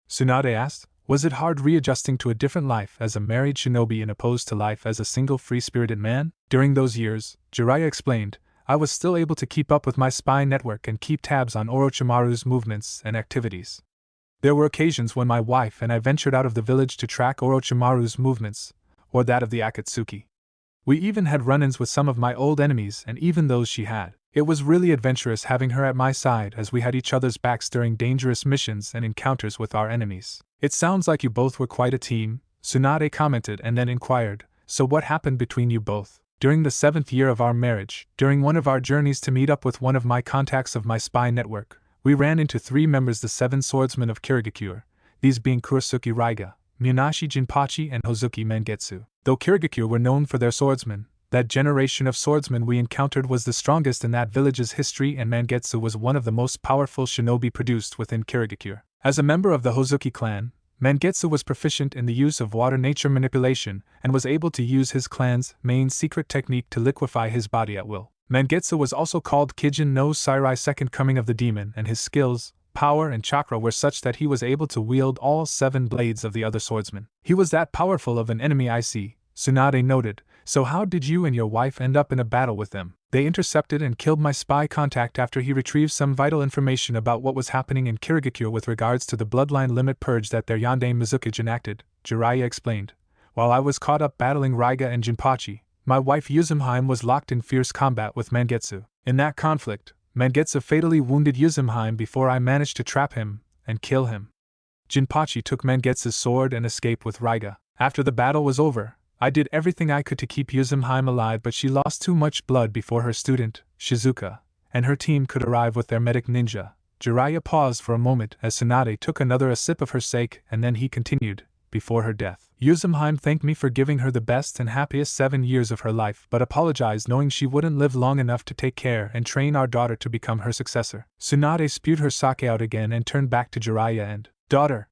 Tsunade asked. Was it hard readjusting to a different life as a married shinobi in opposed to life as a single free-spirited man? During those years, Jiraiya explained, I was still able to keep up with my spy network and keep tabs on Orochimaru's movements and activities. There were occasions when my wife and I ventured out of the village to track Orochimaru's movements, or that of the Akatsuki. We even had run-ins with some of my old enemies and even those she had. It was really adventurous having her at my side, as we had each other's backs during dangerous missions and encounters with our enemies. It sounds like you both were quite a team, Tsunade commented, and then inquired, so what happened between you both? During the 7th year of our marriage, during one of our journeys to meet up with one of my contacts of my spy network, we ran into 3 members, the 7 swordsmen of Kirigakure, these being Kurasuke Raiga, Munashi Jinpachi and Hozuki Mengetsu. Though Kirigakure were known for their swordsmen, that generation of swordsmen we encountered was the strongest in that village's history, and Mengetsu was one of the most powerful shinobi produced within Kirigakure. As a member of the Hozuki clan, Mengetsu was proficient in the use of water-nature manipulation and was able to use his clan's main secret technique to liquefy his body at will. Mengetsu was also called Kijin no Sairai, second coming of the demon, and his skills, power and chakra were such that he was able to wield all 7 blades of the other swordsmen. He was that powerful of an enemy, I see, Tsunade noted. So how did you and your wife end up in a battle with them? They intercepted and killed my spy contact after he retrieved some vital information about what was happening in Kirigakure with regards to the bloodline limit purge that their Yandere Mizuki enacted, Jiraiya explained. While I was caught up battling Raiga and Jinpachi, my wife Yuzumeheim was locked in fierce combat with Mengetsu. In that conflict, Mengetsu fatally wounded Yuzumeheim before I managed to trap him and kill him. Jinpachi took Mengetsu's sword and escaped with Raiga. After the battle was over, I did everything I could to keep Yuzumeheim alive, but she lost too much blood before her student, Shizuka, and her team could arrive with their medic ninja. Jiraiya paused for a moment as Tsunade took another sip of her sake, and then he continued, before her death. Yuzumeheim thanked me for giving her the best and happiest 7 years of her life, but apologized knowing she wouldn't live long enough to take care and train our daughter to become her successor. Tsunade spewed her sake out again and turned back to Jiraiya and, Daughter!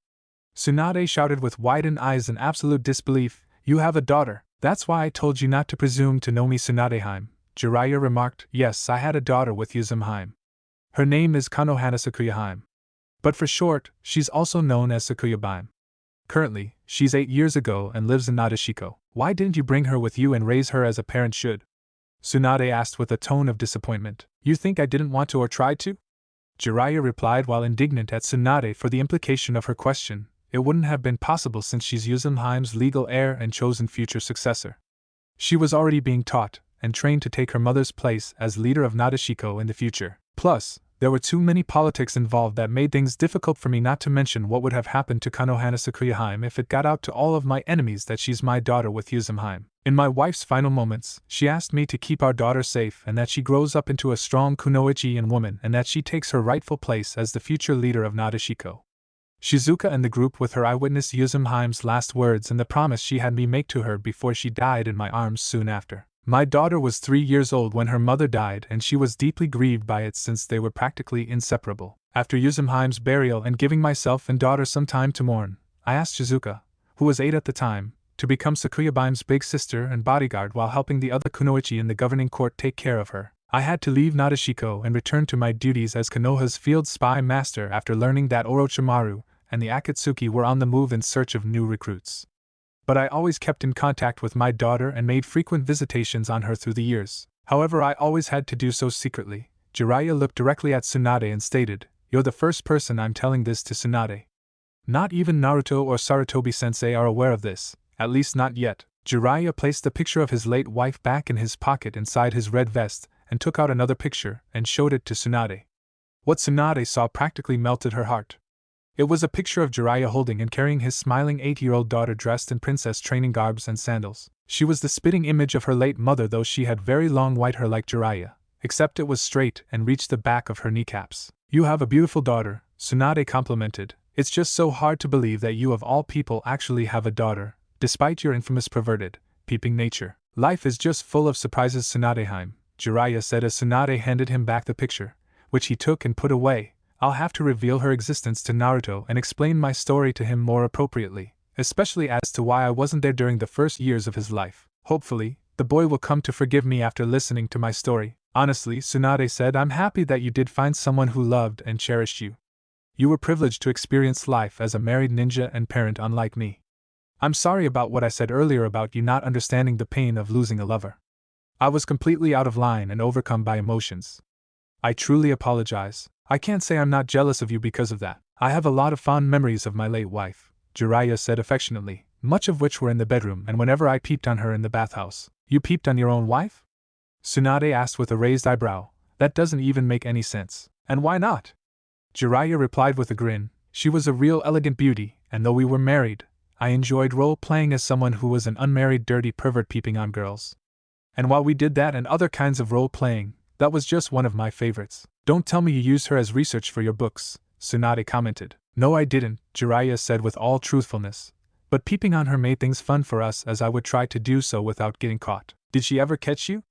Tsunade shouted with widened eyes in absolute disbelief. You have a daughter. That's why I told you not to presume to know me, Tsunadeheim, Jiraiya remarked. Yes, I had a daughter with Yuzumeheim. Her name is Konohana Sakuyaheim. But for short, she's also known as Sakuyabeim. Currently, she's 8 years ago and lives in Nadeshiko. Why didn't you bring her with you and raise her as a parent should? Tsunade asked with a tone of disappointment. You think I didn't want to or tried to? Jiraiya replied while indignant at Tsunade for the implication of her question. It wouldn't have been possible since she's Yuzumeheim's legal heir and chosen future successor. She was already being taught and trained to take her mother's place as leader of Nadeshiko in the future. Plus, there were too many politics involved that made things difficult for me, not to mention what would have happened to Konohana Sakuyaheim if it got out to all of my enemies that she's my daughter with Yuzumeheim. In my wife's final moments, she asked me to keep our daughter safe and that she grows up into a strong kunoichi woman and that she takes her rightful place as the future leader of Nadeshiko. Shizuka and the group with her eyewitness Yuzumheim's last words and the promise she had me make to her before she died in my arms soon after. My daughter was 3 years old when her mother died and she was deeply grieved by it since they were practically inseparable. After Yuzumheim's burial and giving myself and daughter some time to mourn, I asked Shizuka, who was 8 at the time, to become Sakuyabime's big sister and bodyguard while helping the other kunoichi in the governing court take care of her. I had to leave Nadeshiko and return to my duties as Konoha's field spy master after learning that Orochimaru and the Akatsuki were on the move in search of new recruits. But I always kept in contact with my daughter and made frequent visitations on her through the years. However, I always had to do so secretly. Jiraiya looked directly at Tsunade and stated, "You're the first person I'm telling this to, Tsunade. Not even Naruto or Sarutobi-sensei are aware of this, at least not yet." Jiraiya placed the picture of his late wife back in his pocket inside his red vest and took out another picture and showed it to Tsunade. What Tsunade saw practically melted her heart. It was a picture of Jiraiya holding and carrying his smiling 8-year-old daughter dressed in princess training garbs and sandals. She was the spitting image of her late mother, though she had very long white hair like Jiraiya, except it was straight and reached the back of her kneecaps. "You have a beautiful daughter," Tsunade complimented. "It's just so hard to believe that you of all people actually have a daughter, despite your infamous perverted, peeping nature. Life is just full of surprises, Tsunadeheim," Jiraiya said as Tsunade handed him back the picture, which he took and put away. "I'll have to reveal her existence to Naruto and explain my story to him more appropriately, especially as to why I wasn't there during the first years of his life. Hopefully, the boy will come to forgive me after listening to my story." "Honestly," Tsunade said, "I'm happy that you did find someone who loved and cherished you. You were privileged to experience life as a married ninja and parent unlike me. I'm sorry about what I said earlier about you not understanding the pain of losing a lover. I was completely out of line and overcome by emotions. I truly apologize. I can't say I'm not jealous of you because of that. I have a lot of fond memories of my late wife," Jiraiya said affectionately, "much of which were in the bedroom and whenever I peeped on her in the bathhouse." "You peeped on your own wife?" Tsunade asked with a raised eyebrow. "That doesn't even make any sense." "And why not?" Jiraiya replied with a grin. "She was a real elegant beauty, and though we were married, I enjoyed role-playing as someone who was an unmarried dirty pervert peeping on girls. And while we did that and other kinds of role-playing, that was just one of my favorites." "Don't tell me you used her as research for your books," Tsunade commented. "No, I didn't," Jiraiya said with all truthfulness. "But peeping on her made things fun for us as I would try to do so without getting caught." "Did she ever catch you?"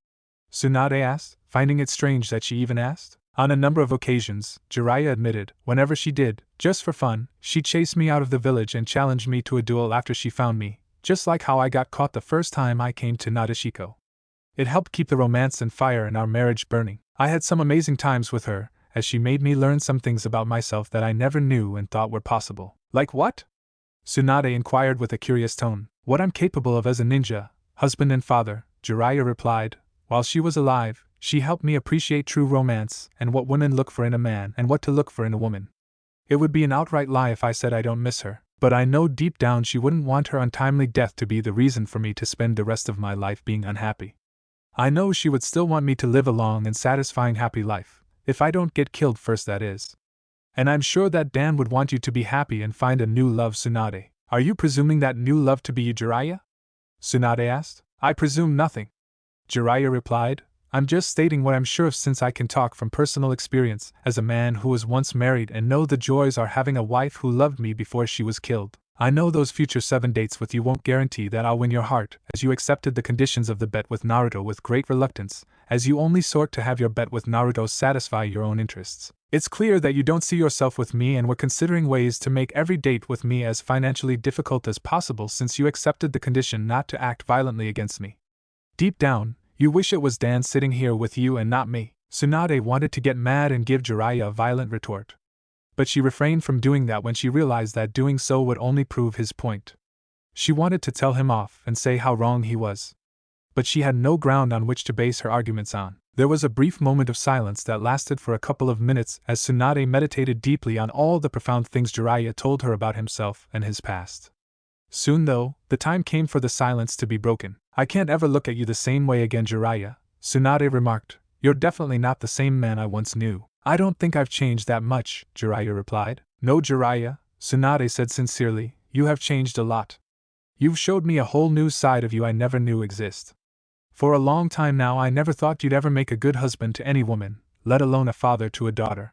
Tsunade asked, finding it strange that she even asked. "On a number of occasions," Jiraiya admitted. "Whenever she did, just for fun, she chased me out of the village and challenged me to a duel after she found me, just like how I got caught the first time I came to Nadeshiko. It helped keep the romance and fire in our marriage burning. I had some amazing times with her, as she made me learn some things about myself that I never knew and thought were possible." "Like what?" Tsunade inquired with a curious tone. "What I'm capable of as a ninja, husband and father," Jiraiya replied. "While she was alive, she helped me appreciate true romance and what women look for in a man and what to look for in a woman. It would be an outright lie if I said I don't miss her, but I know deep down she wouldn't want her untimely death to be the reason for me to spend the rest of my life being unhappy. I know she would still want me to live a long and satisfying happy life, if I don't get killed first, that is. And I'm sure that Dan would want you to be happy and find a new love." Tsunade. "Are you presuming that new love to be you, Jiraiya?" Tsunade asked. "I presume nothing," Jiraiya replied. "I'm just stating what I'm sure of since I can talk from personal experience as a man who was once married and know the joys are having a wife who loved me before she was killed. I know those future 7 dates with you won't guarantee that I'll win your heart, as you accepted the conditions of the bet with Naruto with great reluctance, as you only sought to have your bet with Naruto satisfy your own interests. It's clear that you don't see yourself with me and were considering ways to make every date with me as financially difficult as possible since you accepted the condition not to act violently against me. Deep down, you wish it was Dan sitting here with you and not me." Tsunade wanted to get mad and give Jiraiya a violent retort, but she refrained from doing that when she realized that doing so would only prove his point. She wanted to tell him off and say how wrong he was, but she had no ground on which to base her arguments on. There was a brief moment of silence that lasted for a couple of minutes as Tsunade meditated deeply on all the profound things Jiraiya told her about himself and his past. Soon, though, the time came for the silence to be broken. "I can't ever look at you the same way again, Jiraiya," Tsunade remarked. "You're definitely not the same man I once knew." "I don't think I've changed that much," Jiraiya replied. "No, Jiraiya," Tsunade said sincerely, "you have changed a lot. You've showed me a whole new side of you I never knew exist. For a long time now I never thought you'd ever make a good husband to any woman, let alone a father to a daughter.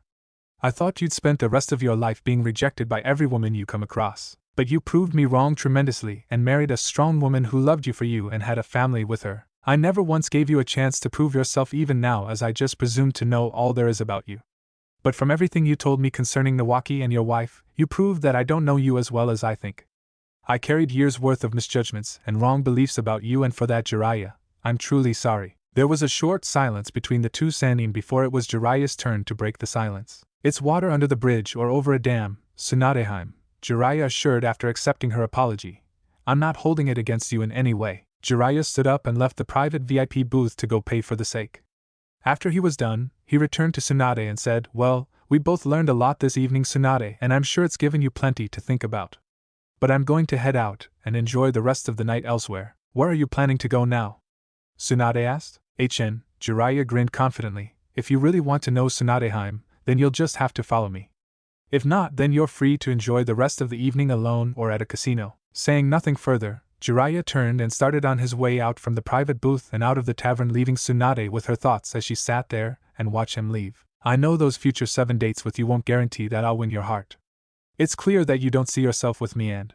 I thought you'd spent the rest of your life being rejected by every woman you come across. But you proved me wrong tremendously and married a strong woman who loved you for you and had a family with her. I never once gave you a chance to prove yourself even now, as I just presumed to know all there is about you. But from everything you told me concerning Nawaki and your wife, you proved that I don't know you as well as I think. I carried years' worth of misjudgments and wrong beliefs about you, and for that, Jiraiya, I'm truly sorry. There was a short silence between the two Sannin before it was Jiraiya's turn to break the silence. It's water under the bridge or over a dam, Tsunadeheim, Jiraiya assured after accepting her apology. I'm not holding it against you in any way. Jiraiya stood up and left the private VIP booth to go pay for the sake. After he was done, he returned to Tsunade and said, "Well, we both learned a lot this evening, Tsunade, and I'm sure it's given you plenty to think about. But I'm going to head out and enjoy the rest of the night elsewhere." "Where are you planning to go now?" Tsunade asked. Jiraiya grinned confidently. "If you really want to know Tsunadeheim, then you'll just have to follow me. If not, then you're free to enjoy the rest of the evening alone or at a casino." Saying nothing further, Jiraiya turned and started on his way out from the private booth and out of the tavern, leaving Tsunade with her thoughts as she sat there and watched him leave. "I know those future 7 dates with you won't guarantee that I'll win your heart. It's clear that you don't see yourself with me, and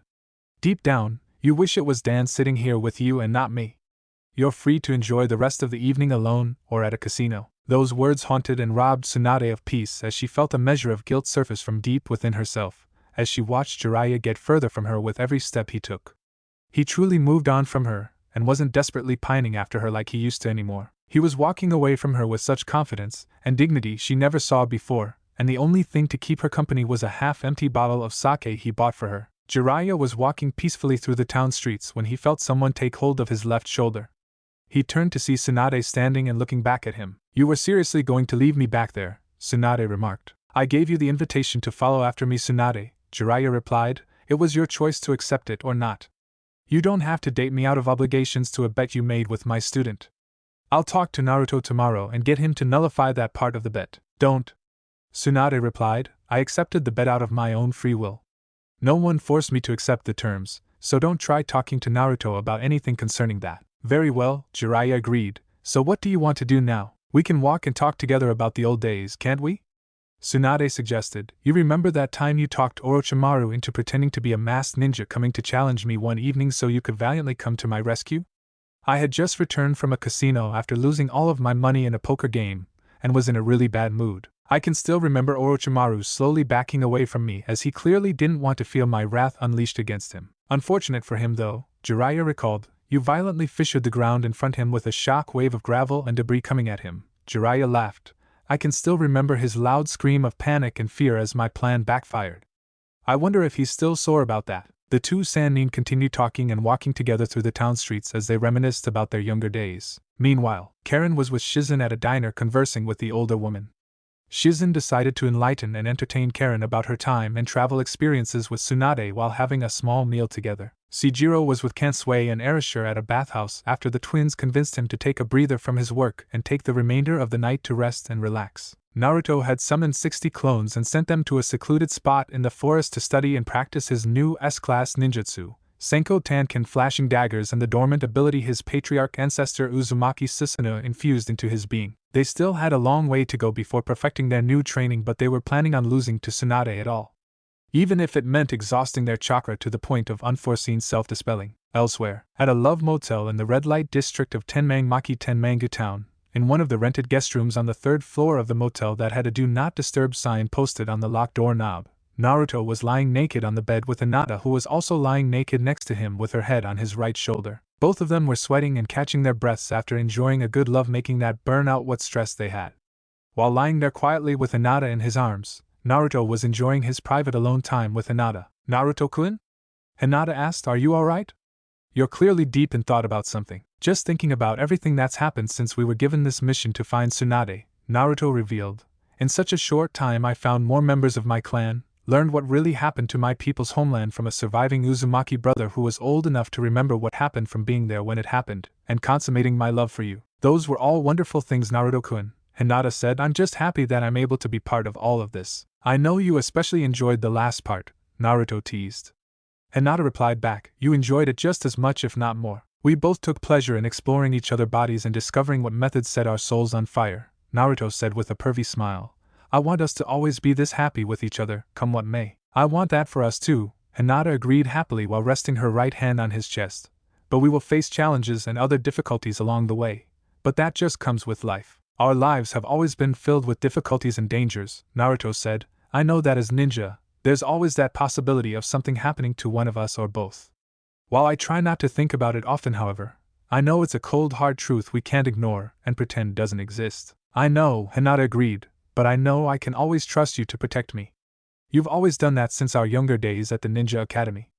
deep down, you wish it was Dan sitting here with you and not me. You're free to enjoy the rest of the evening alone or at a casino." Those words haunted and robbed Tsunade of peace as she felt a measure of guilt surface from deep within herself, as she watched Jiraiya get further from her with every step he took. He truly moved on from her, and wasn't desperately pining after her like he used to anymore. He was walking away from her with such confidence and dignity she never saw before, and the only thing to keep her company was a half-empty bottle of sake he bought for her. Jiraiya was walking peacefully through the town streets when he felt someone take hold of his left shoulder. He turned to see Tsunade standing and looking back at him. "You were seriously going to leave me back there," Tsunade remarked. "I gave you the invitation to follow after me, Tsunade," Jiraiya replied. "It was your choice to accept it or not. You don't have to date me out of obligations to a bet you made with my student. I'll talk to Naruto tomorrow and get him to nullify that part of the bet." "Don't," Tsunade replied. "I accepted the bet out of my own free will. No one forced me to accept the terms, so don't try talking to Naruto about anything concerning that." "Very well," Jiraiya agreed. "So what do you want to do now? We can walk and talk together about the old days, can't we?" Tsunade suggested. "You remember that time you talked Orochimaru into pretending to be a masked ninja coming to challenge me one evening so you could valiantly come to my rescue? I had just returned from a casino after losing all of my money in a poker game, and was in a really bad mood. I can still remember Orochimaru slowly backing away from me as he clearly didn't want to feel my wrath unleashed against him. Unfortunate for him though," Jiraiya recalled, "you violently fissured the ground in front of him with a shock wave of gravel and debris coming at him." Jiraiya laughed. "I can still remember his loud scream of panic and fear as my plan backfired. I wonder if he's still sore about that." The two Sannin continued talking and walking together through the town streets as they reminisced about their younger days. Meanwhile, Karen was with Shizen at a diner conversing with the older woman. Shizen decided to enlighten and entertain Karen about her time and travel experiences with Tsunade while having a small meal together. Sejiro was with Kansui and Erasure at a bathhouse after the twins convinced him to take a breather from his work and take the remainder of the night to rest and relax. Naruto had summoned 60 clones and sent them to a secluded spot in the forest to study and practice his new S-class ninjutsu, Senko Tanken flashing daggers, and the dormant ability his patriarch ancestor Uzumaki Susanoo infused into his being. They still had a long way to go before perfecting their new training, but they were planning on losing to Tsunade at all, even if it meant exhausting their chakra to the point of unforeseen self-dispelling. Elsewhere, at a love motel in the red light district of Tenmangu town, in one of the rented guest rooms on the 3rd floor of the motel that had a "Do Not Disturb" sign posted on the locked doorknob, Naruto was lying naked on the bed with Hinata, who was also lying naked next to him with her head on his right shoulder. Both of them were sweating and catching their breaths after enjoying a good lovemaking that burned out what stress they had. While lying there quietly with Hinata in his arms, Naruto was enjoying his private alone time with Hinata. "Naruto-kun?" Hinata asked. "Are you alright? You're clearly deep in thought about something." "Just thinking about everything that's happened since we were given this mission to find Tsunade," Naruto revealed. "In such a short time I found more members of my clan, learned what really happened to my people's homeland from a surviving Uzumaki brother who was old enough to remember what happened from being there when it happened, and consummating my love for you." "Those were all wonderful things, Naruto-kun," Hinata said. "I'm just happy that I'm able to be part of all of this." "I know you especially enjoyed the last part," Naruto teased. Hinata replied back, you enjoyed it just as much if not more. We both took pleasure in exploring each other's bodies and discovering what methods set our souls on fire, Naruto said with a pervy smile. I want us to always be this happy with each other, come what may. I want that for us too, Hinata agreed happily while resting her right hand on his chest. But we will face challenges and other difficulties along the way. But that just comes with life. Our lives have always been filled with difficulties and dangers, Naruto said. I know that as ninja, there's always that possibility of something happening to one of us or both. While I try not to think about it often, however, I know it's a cold hard truth we can't ignore and pretend doesn't exist. I know, Hinata agreed, but I know I can always trust you to protect me. You've always done that since our younger days at the Ninja Academy.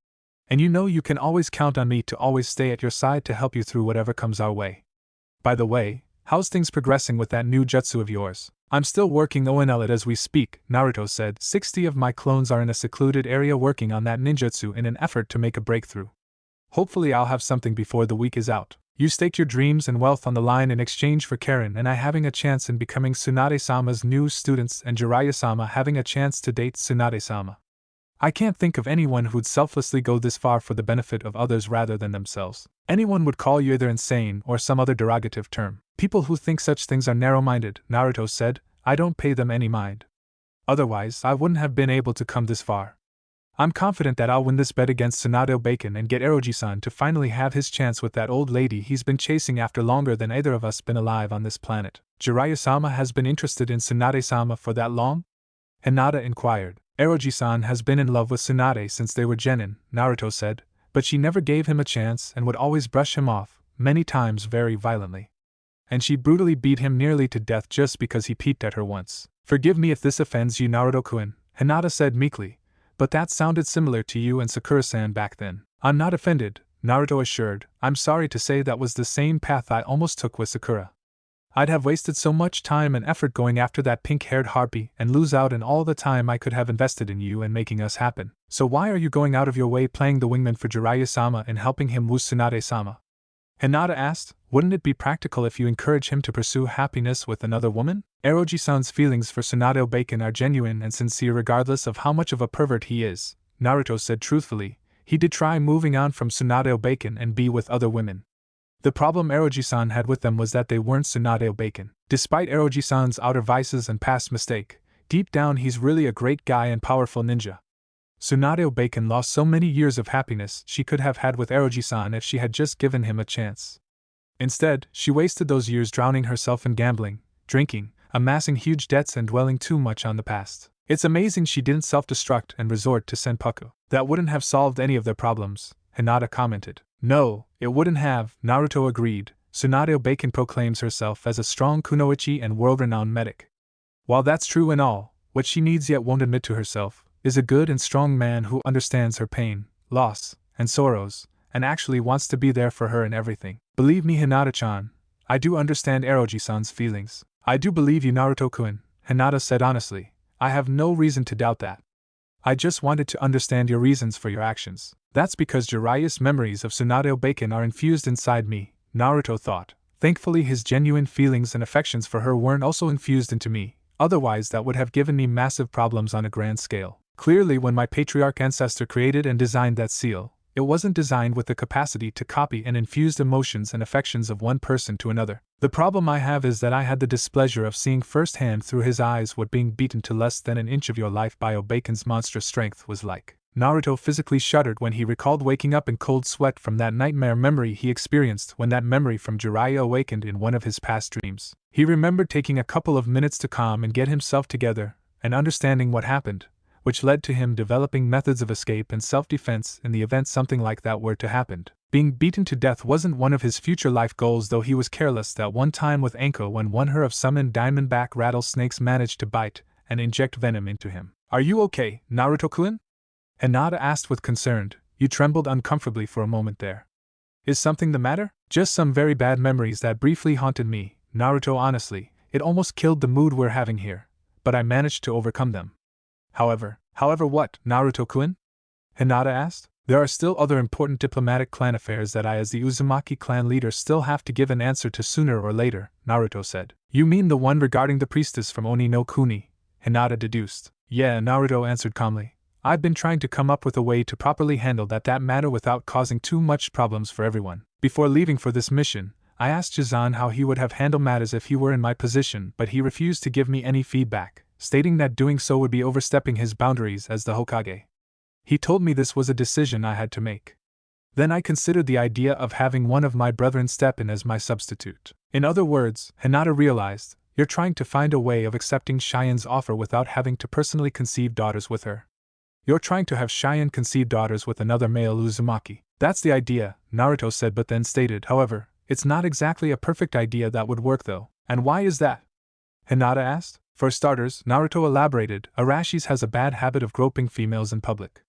And you know you can always count on me to always stay at your side to help you through whatever comes our way. By the way, how's things progressing with that new jutsu of yours? I'm still working on it as we speak, Naruto said. 60 of my clones are in a secluded area working on that ninjutsu in an effort to make a breakthrough. Hopefully I'll have something before the week is out. You staked your dreams and wealth on the line in exchange for Karen and I having a chance in becoming Tsunade-sama's new students and Jiraiya-sama having a chance to date Tsunade-sama. I can't think of anyone who'd selflessly go this far for the benefit of others rather than themselves. Anyone would call you either insane or some other derogative term. People who think such things are narrow-minded, Naruto said. I don't pay them any mind. Otherwise, I wouldn't have been able to come this far. I'm confident that I'll win this bet against Tsunade Bacon and get Eroji-san to finally have his chance with that old lady he's been chasing after longer than either of us been alive on this planet. Jiraiya-sama has been interested in Tsunade-sama for that long? Hinata inquired. Eroji-san has been in love with Tsunade since they were genin, Naruto said, but she never gave him a chance and would always brush him off, many times very violently. And she brutally beat him nearly to death just because he peeped at her once. Forgive me if this offends you, Naruto-kun, Hinata said meekly, but that sounded similar to you and Sakura-san back then. I'm not offended, Naruto assured. I'm sorry to say that was the same path I almost took with Sakura. I'd have wasted so much time and effort going after that pink-haired harpy and lose out on all the time I could have invested in you and making us happen. So why are you going out of your way playing the wingman for Jiraiya-sama and helping him woo Tsunade-sama? Hinata asked. Wouldn't it be practical if you encourage him to pursue happiness with another woman? Eroji-san's feelings for Tsunade Bacon are genuine and sincere regardless of how much of a pervert he is, Naruto said truthfully. He did try moving on from Tsunade Bacon and be with other women. The problem Eroji-san had with them was that they weren't Tsunade Bacon. Despite Eroji-san's outer vices and past mistake, deep down he's really a great guy and powerful ninja. Tsunade Bacon lost so many years of happiness she could have had with Eroji-san if she had just given him a chance. Instead, she wasted those years drowning herself in gambling, drinking, amassing huge debts and dwelling too much on the past. It's amazing she didn't self-destruct and resort to senpaku. That wouldn't have solved any of their problems, Hinata commented. No, it wouldn't have, Naruto agreed. Tsunade Bacon proclaims herself as a strong kunoichi and world-renowned medic. While that's true and all, what she needs yet won't admit to herself is a good and strong man who understands her pain, loss, and sorrows, and actually wants to be there for her in everything. Believe me, Hinata-chan, I do understand Eroji-san's feelings. I do believe you, Naruto-kun, Hinata said honestly. I have no reason to doubt that. I just wanted to understand your reasons for your actions. That's because Jiraiya's memories of Tsunade Bacon are infused inside me, Naruto thought. Thankfully his genuine feelings and affections for her weren't also infused into me, otherwise that would have given me massive problems on a grand scale. Clearly when my patriarch ancestor created and designed that seal, it wasn't designed with the capacity to copy and infuse emotions and affections of one person to another. The problem I have is that I had the displeasure of seeing firsthand through his eyes what being beaten to less than an inch of your life by Bacon's monstrous strength was like. Naruto physically shuddered when he recalled waking up in cold sweat from that nightmare memory he experienced when that memory from Jiraiya awakened in one of his past dreams. He remembered taking a couple of minutes to calm and get himself together, and understanding what happened, which led to him developing methods of escape and self-defense in the event something like that were to happen. Being beaten to death wasn't one of his future life goals, though he was careless that one time with Anko when one her of summoned diamondback rattlesnakes managed to bite and inject venom into him. Are you okay, Naruto-kun? Hinata asked with concern. You trembled uncomfortably for a moment there. Is something the matter? Just some very bad memories that briefly haunted me, Naruto. Honestly, it almost killed the mood we're having here, but I managed to overcome them. However what, Naruto-kun? Hinata asked. There are still other important diplomatic clan affairs that I as the Uzumaki clan leader still have to give an answer to sooner or later, Naruto said. You mean the one regarding the priestess from Oni no Kuni? Hinata deduced. Yeah, Naruto answered calmly. I've been trying to come up with a way to properly handle that matter without causing too much problems for everyone. Before leaving for this mission, I asked Jizan how he would have handled matters if he were in my position, but he refused to give me any feedback, stating that doing so would be overstepping his boundaries as the Hokage. He told me this was a decision I had to make. Then I considered the idea of having one of my brethren step in as my substitute. In other words, Hinata realized, you're trying to find a way of accepting Cheyenne's offer without having to personally conceive daughters with her. You're trying to have Cheyenne conceive daughters with another male Uzumaki. That's the idea, Naruto said, but then stated, however, it's not exactly a perfect idea that would work though. And why is that? Hinata asked. For starters, Naruto elaborated, Arashis has a bad habit of groping females in public.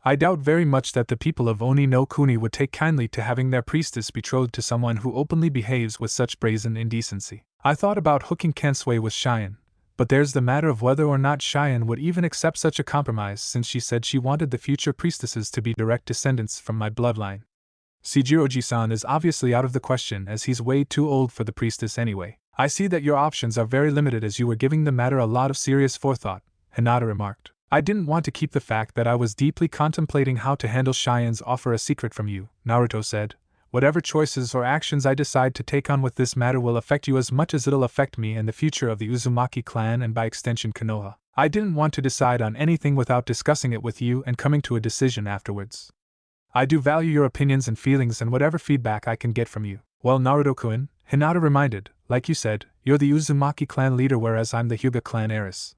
I doubt very much that the people of Oni no Kuni would take kindly to having their priestess betrothed to someone who openly behaves with such brazen indecency. I thought about hooking Kensui with Cheyenne, but there's the matter of whether or not Cheyenne would even accept such a compromise, since she said she wanted the future priestesses to be direct descendants from my bloodline. Shijiroji-san is obviously out of the question as he's way too old for the priestess anyway. I see that your options are very limited as you were giving the matter a lot of serious forethought, Hinata remarked. I didn't want to keep the fact that I was deeply contemplating how to handle Cheyenne's offer a secret from you, Naruto said. Whatever choices or actions I decide to take on with this matter will affect you as much as it'll affect me and the future of the Uzumaki clan and by extension Konoha. I didn't want to decide on anything without discussing it with you and coming to a decision afterwards. I do value your opinions and feelings and whatever feedback I can get from you. Well, Naruto-kun, Hinata reminded, like you said, you're the Uzumaki clan leader whereas I'm the Hyuga clan heiress.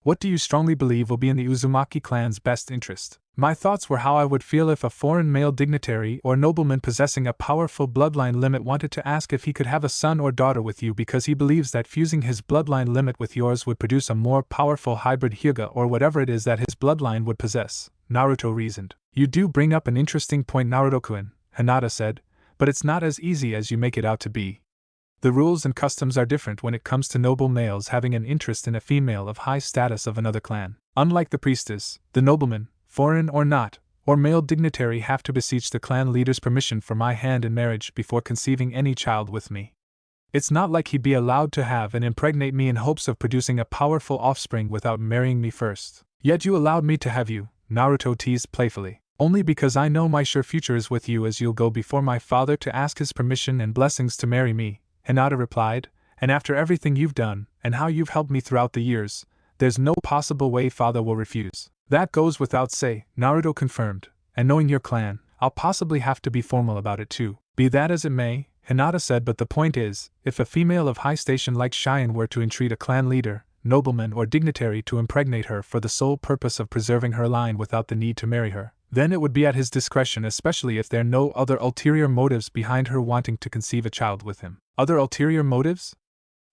What do you strongly believe will be in the Uzumaki clan's best interest? My thoughts were how I would feel if a foreign male dignitary or nobleman possessing a powerful bloodline limit wanted to ask if he could have a son or daughter with you because he believes that fusing his bloodline limit with yours would produce a more powerful hybrid Hyuga or whatever it is that his bloodline would possess, Naruto reasoned. You do bring up an interesting point, Naruto-kun, Hinata said, but it's not as easy as you make it out to be. The rules and customs are different when it comes to noble males having an interest in a female of high status of another clan. Unlike the priestess, the nobleman, foreign or not, or male dignitary have to beseech the clan leader's permission for my hand in marriage before conceiving any child with me. It's not like he'd be allowed to have and impregnate me in hopes of producing a powerful offspring without marrying me first. Yet you allowed me to have you, Naruto teased playfully. Only because I know my sure future is with you as you'll go before my father to ask his permission and blessings to marry me, Hinata replied, and after everything you've done, and how you've helped me throughout the years, there's no possible way father will refuse. That goes without say, Naruto confirmed, and knowing your clan, I'll possibly have to be formal about it too. Be that as it may, Hinata said, but the point is, if a female of high station like Cheyenne were to entreat a clan leader, nobleman or dignitary to impregnate her for the sole purpose of preserving her line without the need to marry her, then it would be at his discretion, especially if there are no other ulterior motives behind her wanting to conceive a child with him. Other ulterior motives?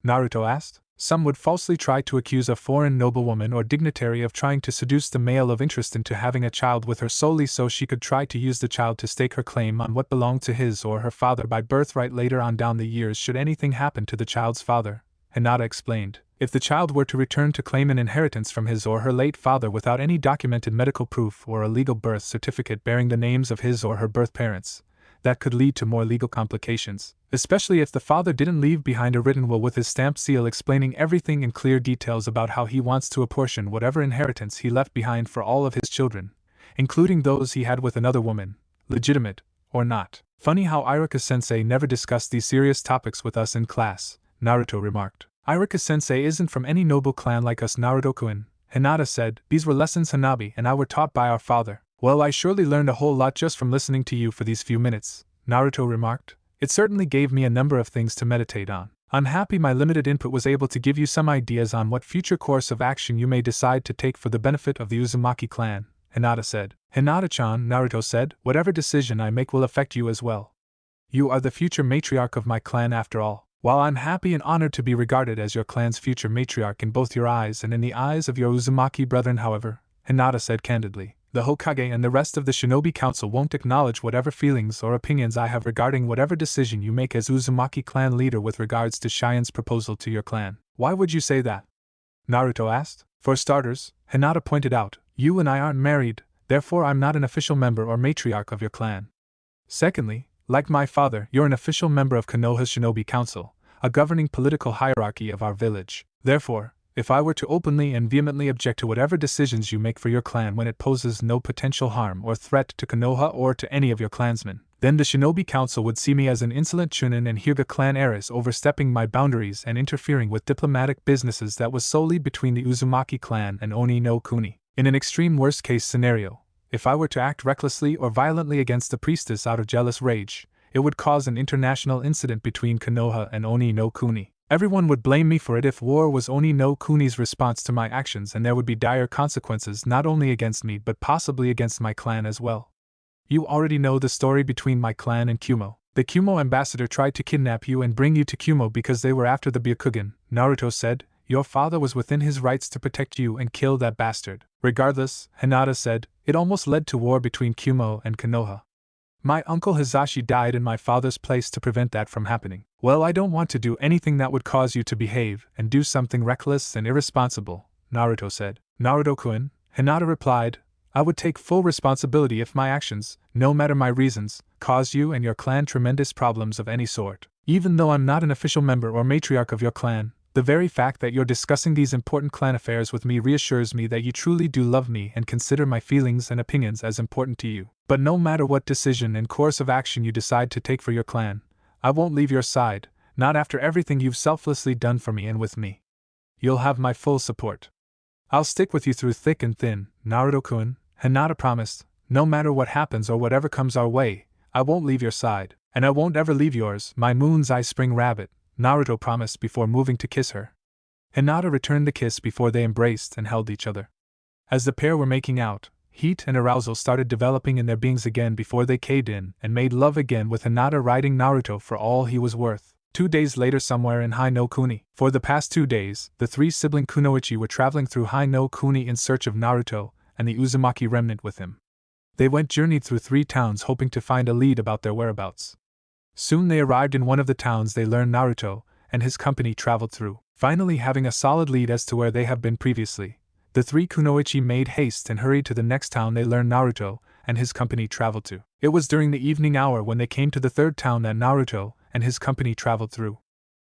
Naruto asked. Some would falsely try to accuse a foreign noblewoman or dignitary of trying to seduce the male of interest into having a child with her solely so she could try to use the child to stake her claim on what belonged to his or her father by birthright later on down the years should anything happen to the child's father, Hinata explained. If the child were to return to claim an inheritance from his or her late father without any documented medical proof or a legal birth certificate bearing the names of his or her birth parents, that could lead to more legal complications, especially if the father didn't leave behind a written will with his stamped seal explaining everything in clear details about how he wants to apportion whatever inheritance he left behind for all of his children, including those he had with another woman, legitimate or not. Funny how Iruka-sensei never discussed these serious topics with us in class, Naruto remarked. Iruka-sensei isn't from any noble clan like us, Naruto-kun, Hinata said. These were lessons Hanabi and I were taught by our father. Well, I surely learned a whole lot just from listening to you for these few minutes, Naruto remarked. It certainly gave me a number of things to meditate on. I'm happy my limited input was able to give you some ideas on what future course of action you may decide to take for the benefit of the Uzumaki clan, Hinata said. Hinata-chan, Naruto said, whatever decision I make will affect you as well. You are the future matriarch of my clan after all. While I'm happy and honored to be regarded as your clan's future matriarch in both your eyes and in the eyes of your Uzumaki brethren, however, Hinata said candidly, the Hokage and the rest of the Shinobi Council won't acknowledge whatever feelings or opinions I have regarding whatever decision you make as Uzumaki clan leader with regards to Cheyenne's proposal to your clan. Why would you say that? Naruto asked. For starters, Hinata pointed out, you and I aren't married, therefore I'm not an official member or matriarch of your clan. Secondly, like my father, you're an official member of Konoha's Shinobi Council, a governing political hierarchy of our village. Therefore, If I were to openly and vehemently object to whatever decisions you make for your clan when it poses no potential harm or threat to Konoha or to any of your clansmen, then the Shinobi Council would see me as an insolent Chunin and Hyuga clan heiress overstepping my boundaries and interfering with diplomatic businesses that was solely between the Uzumaki clan and Oni no Kuni. In an extreme worst-case scenario, if I were to act recklessly or violently against the priestess out of jealous rage, it would cause an international incident between Konoha and Oni no Kuni. Everyone would blame me for it if war was Oni no Kuni's response to my actions, and there would be dire consequences not only against me but possibly against my clan as well. You already know the story between my clan and Kumo. The Kumo ambassador tried to kidnap you and bring you to Kumo because they were after the Byakugan, Naruto said. Your father was within his rights to protect you and kill that bastard. Regardless, Hinata said, it almost led to war between Kumo and Konoha. My uncle Hizashi died in my father's place to prevent that from happening. Well, I don't want to do anything that would cause you to behave and do something reckless and irresponsible, Naruto said. Naruto-kun, Hinata replied, I would take full responsibility if my actions, no matter my reasons, cause you and your clan tremendous problems of any sort. Even though I'm not an official member or matriarch of your clan, the very fact that you're discussing these important clan affairs with me reassures me that you truly do love me and consider my feelings and opinions as important to you. But no matter what decision and course of action you decide to take for your clan, I won't leave your side, not after everything you've selflessly done for me and with me. You'll have my full support. I'll stick with you through thick and thin, Naruto-kun, Hinata promised. No matter what happens or whatever comes our way, I won't leave your side, and I won't ever leave yours, my moon's eye spring rabbit, Naruto promised before moving to kiss her. Hinata returned the kiss before they embraced and held each other. As the pair were making out, heat and arousal started developing in their beings again before they caved in and made love again, with Hinata riding Naruto for all he was worth. 2 days later, somewhere in Hai no Kuni. For the past 2 days, the three sibling Kunoichi were traveling through Hai no Kuni in search of Naruto and the Uzumaki remnant with him. They journeyed through 3 towns hoping to find a lead about their whereabouts. Soon they arrived in one of the towns they learned Naruto and his company traveled through. Finally, having a solid lead as to where they have been previously, the 3 Kunoichi made haste and hurried to the next town they learned Naruto and his company traveled to. It was during the evening hour when they came to the 3rd town that Naruto and his company traveled through.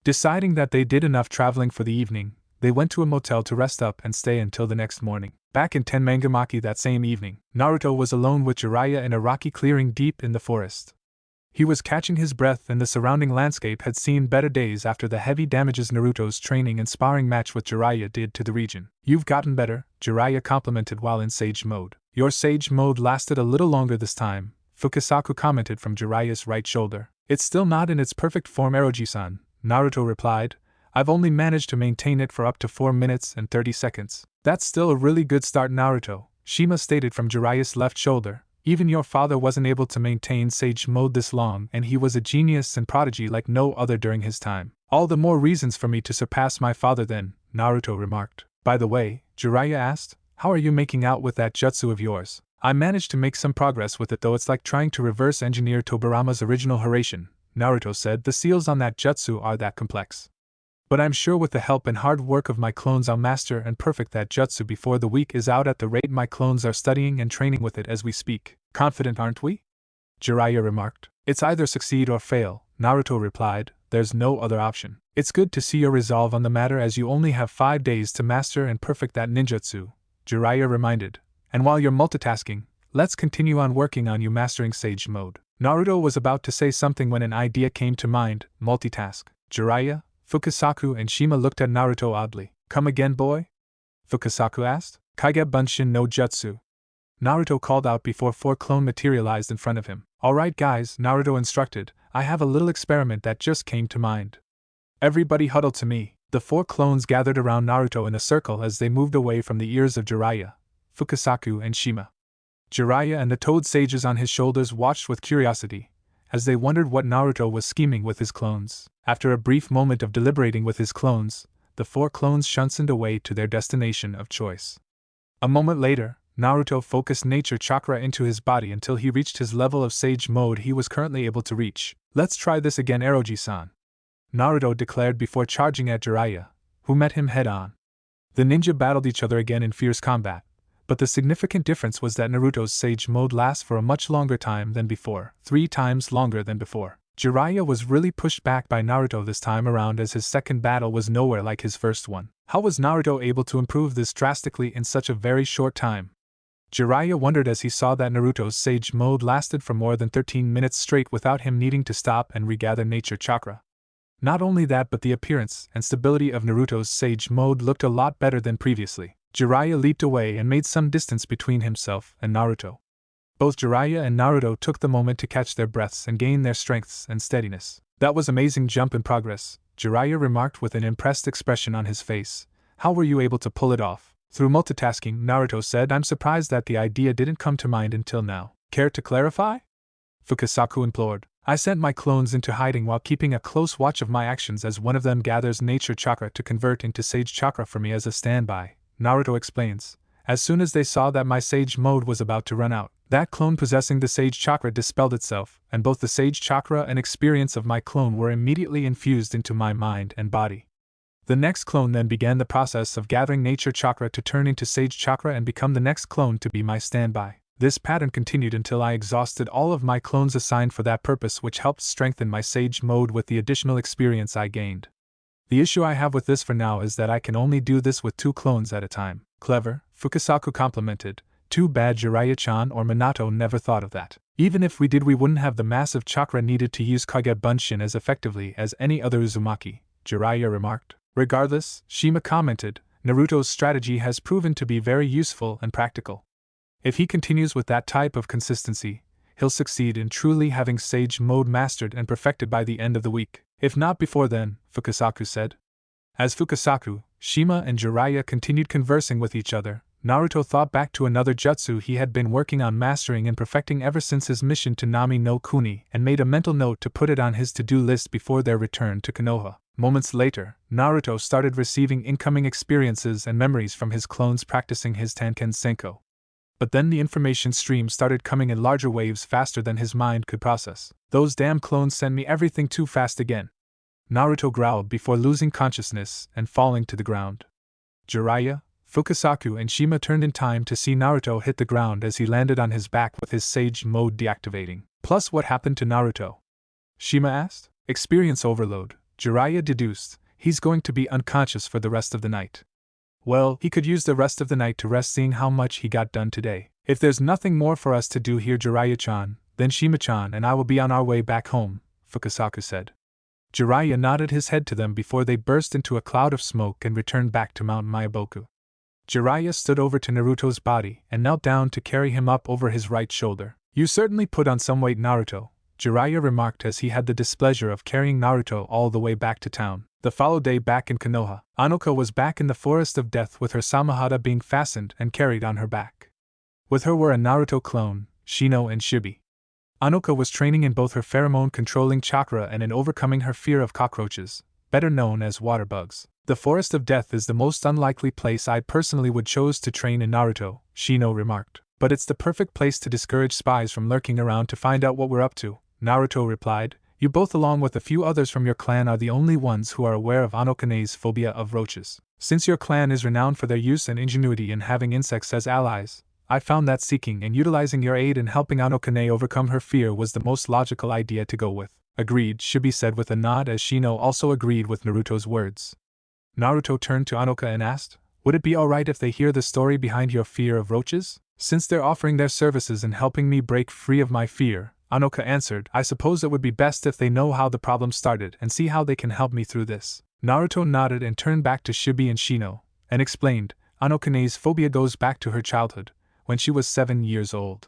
Deciding that they did enough traveling for the evening, they went to a motel to rest up and stay until the next morning. Back in Tenmangamaki that same evening, Naruto was alone with Jiraiya in a rocky clearing deep in the forest. He was catching his breath, and the surrounding landscape had seen better days after the heavy damages Naruto's training and sparring match with Jiraiya did to the region. You've gotten better, Jiraiya complimented while in Sage Mode. Your Sage Mode lasted a little longer this time, Fukasaku commented from Jiraiya's right shoulder. It's still not in its perfect form, Eroji-san, Naruto replied. I've only managed to maintain it for up to 4 minutes and 30 seconds. That's still a really good start, Naruto, Shima stated from Jiraiya's left shoulder. Even your father wasn't able to maintain Sage Mode this long, and he was a genius and prodigy like no other during his time. All the more reasons for me to surpass my father then, Naruto remarked. By the way, Jiraiya asked, how are you making out with that jutsu of yours? I managed to make some progress with it, though it's like trying to reverse engineer Tobirama's original Hiraishin, Naruto said. The seals on that jutsu are that complex. But I'm sure with the help and hard work of my clones I'll master and perfect that jutsu before the week is out, at the rate my clones are studying and training with it as we speak. Confident, aren't we? Jiraiya remarked. It's either succeed or fail, Naruto replied. There's no other option. It's good to see your resolve on the matter, as you only have 5 days to master and perfect that ninjutsu, Jiraiya reminded. And while you're multitasking, let's continue on working on you mastering Sage Mode. Naruto was about to say something when an idea came to mind. Multitask. Jiraiya, Fukasaku and Shima looked at Naruto oddly. Come again, boy? Fukasaku asked. Kaige Bunshin no Jutsu, Naruto called out before 4 clone materialized in front of him. Alright guys, Naruto instructed, I have a little experiment that just came to mind. Everybody huddle to me. The 4 clones gathered around Naruto in a circle as they moved away from the ears of Jiraiya, Fukasaku and Shima. Jiraiya and the Toad Sages on his shoulders watched with curiosity, as they wondered what Naruto was scheming with his clones. After a brief moment of deliberating with his clones, the 4 clones shunted away to their destination of choice. A moment later, Naruto focused nature chakra into his body until he reached his level of Sage Mode he was currently able to reach. Let's try this again, Eroji-san, Naruto declared before charging at Jiraiya, who met him head-on. The ninja battled each other again in fierce combat, but the significant difference was that Naruto's Sage Mode lasts for a much longer time than before, 3 times longer than before. Jiraiya was really pushed back by Naruto this time around, as his second battle was nowhere like his first one. How was Naruto able to improve this drastically in such a very short time? Jiraiya wondered as he saw that Naruto's Sage Mode lasted for more than 13 minutes straight without him needing to stop and regather nature chakra. Not only that, but the appearance and stability of Naruto's Sage Mode looked a lot better than previously. Jiraiya leaped away and made some distance between himself and Naruto. Both Jiraiya and Naruto took the moment to catch their breaths and gain their strengths and steadiness. That was amazing jump in progress, Jiraiya remarked with an impressed expression on his face. How were you able to pull it off? Through multitasking, Naruto said. I'm surprised that the idea didn't come to mind until now. Care to clarify? Fukasaku implored. I sent my clones into hiding while keeping a close watch of my actions, as one of them gathers nature chakra to convert into sage chakra for me as a standby, Naruto explains. As soon as they saw that my sage mode was about to run out, that clone possessing the sage chakra dispelled itself, and both the sage chakra and experience of my clone were immediately infused into my mind and body. The next clone then began the process of gathering nature chakra to turn into sage chakra and become the next clone to be my standby. This pattern continued until I exhausted all of my clones assigned for that purpose, which helped strengthen my sage mode with the additional experience I gained. The issue I have with this for now is that I can only do this with 2 clones at a time. Clever, Fukasaku complimented. Too bad Jiraiya-chan or Minato never thought of that. Even if we did, we wouldn't have the massive chakra needed to use Kage Bunshin as effectively as any other Uzumaki, Jiraiya remarked. Regardless, Shima commented, Naruto's strategy has proven to be very useful and practical. If he continues with that type of consistency, he'll succeed in truly having Sage Mode mastered and perfected by the end of the week. If not before then, Fukasaku said. As Fukasaku, Shima and Jiraiya continued conversing with each other, Naruto thought back to another jutsu he had been working on mastering and perfecting ever since his mission to Nami no Kuni, and made a mental note to put it on his to-do list before their return to Konoha. Moments later, Naruto started receiving incoming experiences and memories from his clones practicing his Tanken Senko. But then the information stream started coming in larger waves faster than his mind could process. Those damn clones send me everything too fast again, Naruto growled before losing consciousness and falling to the ground. Jiraiya, Fukasaku and Shima turned in time to see Naruto hit the ground as he landed on his back with his Sage Mode deactivating. Plus, what happened to Naruto? Shima asked. Experience overload, Jiraiya deduced. He's going to be unconscious for the rest of the night. Well, he could use the rest of the night to rest, seeing how much he got done today. If there's nothing more for us to do here, Jiraiya-chan, then Shima-chan and I will be on our way back home, Fukasaku said. Jiraiya nodded his head to them before they burst into a cloud of smoke and returned back to Mount Myoboku. Jiraiya stood over to Naruto's body and knelt down to carry him up over his right shoulder. You certainly put on some weight, Naruto, Jiraiya remarked as he had the displeasure of carrying Naruto all the way back to town. The following day back in Konoha, Anoka was back in the Forest of Death with her Samahada being fastened and carried on her back. With her were a Naruto clone, Shino and Shibi. Anoka was training in both her pheromone-controlling chakra and in overcoming her fear of cockroaches, better known as water bugs. The Forest of Death is the most unlikely place I personally would choose to train in Naruto, Shino remarked. But it's the perfect place to discourage spies from lurking around to find out what we're up to, Naruto replied. You both along with a few others from your clan are the only ones who are aware of Anokane's phobia of roaches. Since your clan is renowned for their use and ingenuity in having insects as allies, I found that seeking and utilizing your aid in helping Anokane overcome her fear was the most logical idea to go with. Agreed, Shibi said with a nod as Shino also agreed with Naruto's words. Naruto turned to Anoka and asked, would it be alright if they hear the story behind your fear of roaches? Since they're offering their services in helping me break free of my fear, Anoka answered, I suppose it would be best if they know how the problem started and see how they can help me through this. Naruto nodded and turned back to Shibi and Shino, and explained, Anokane's phobia goes back to her childhood, when she was 7 years old.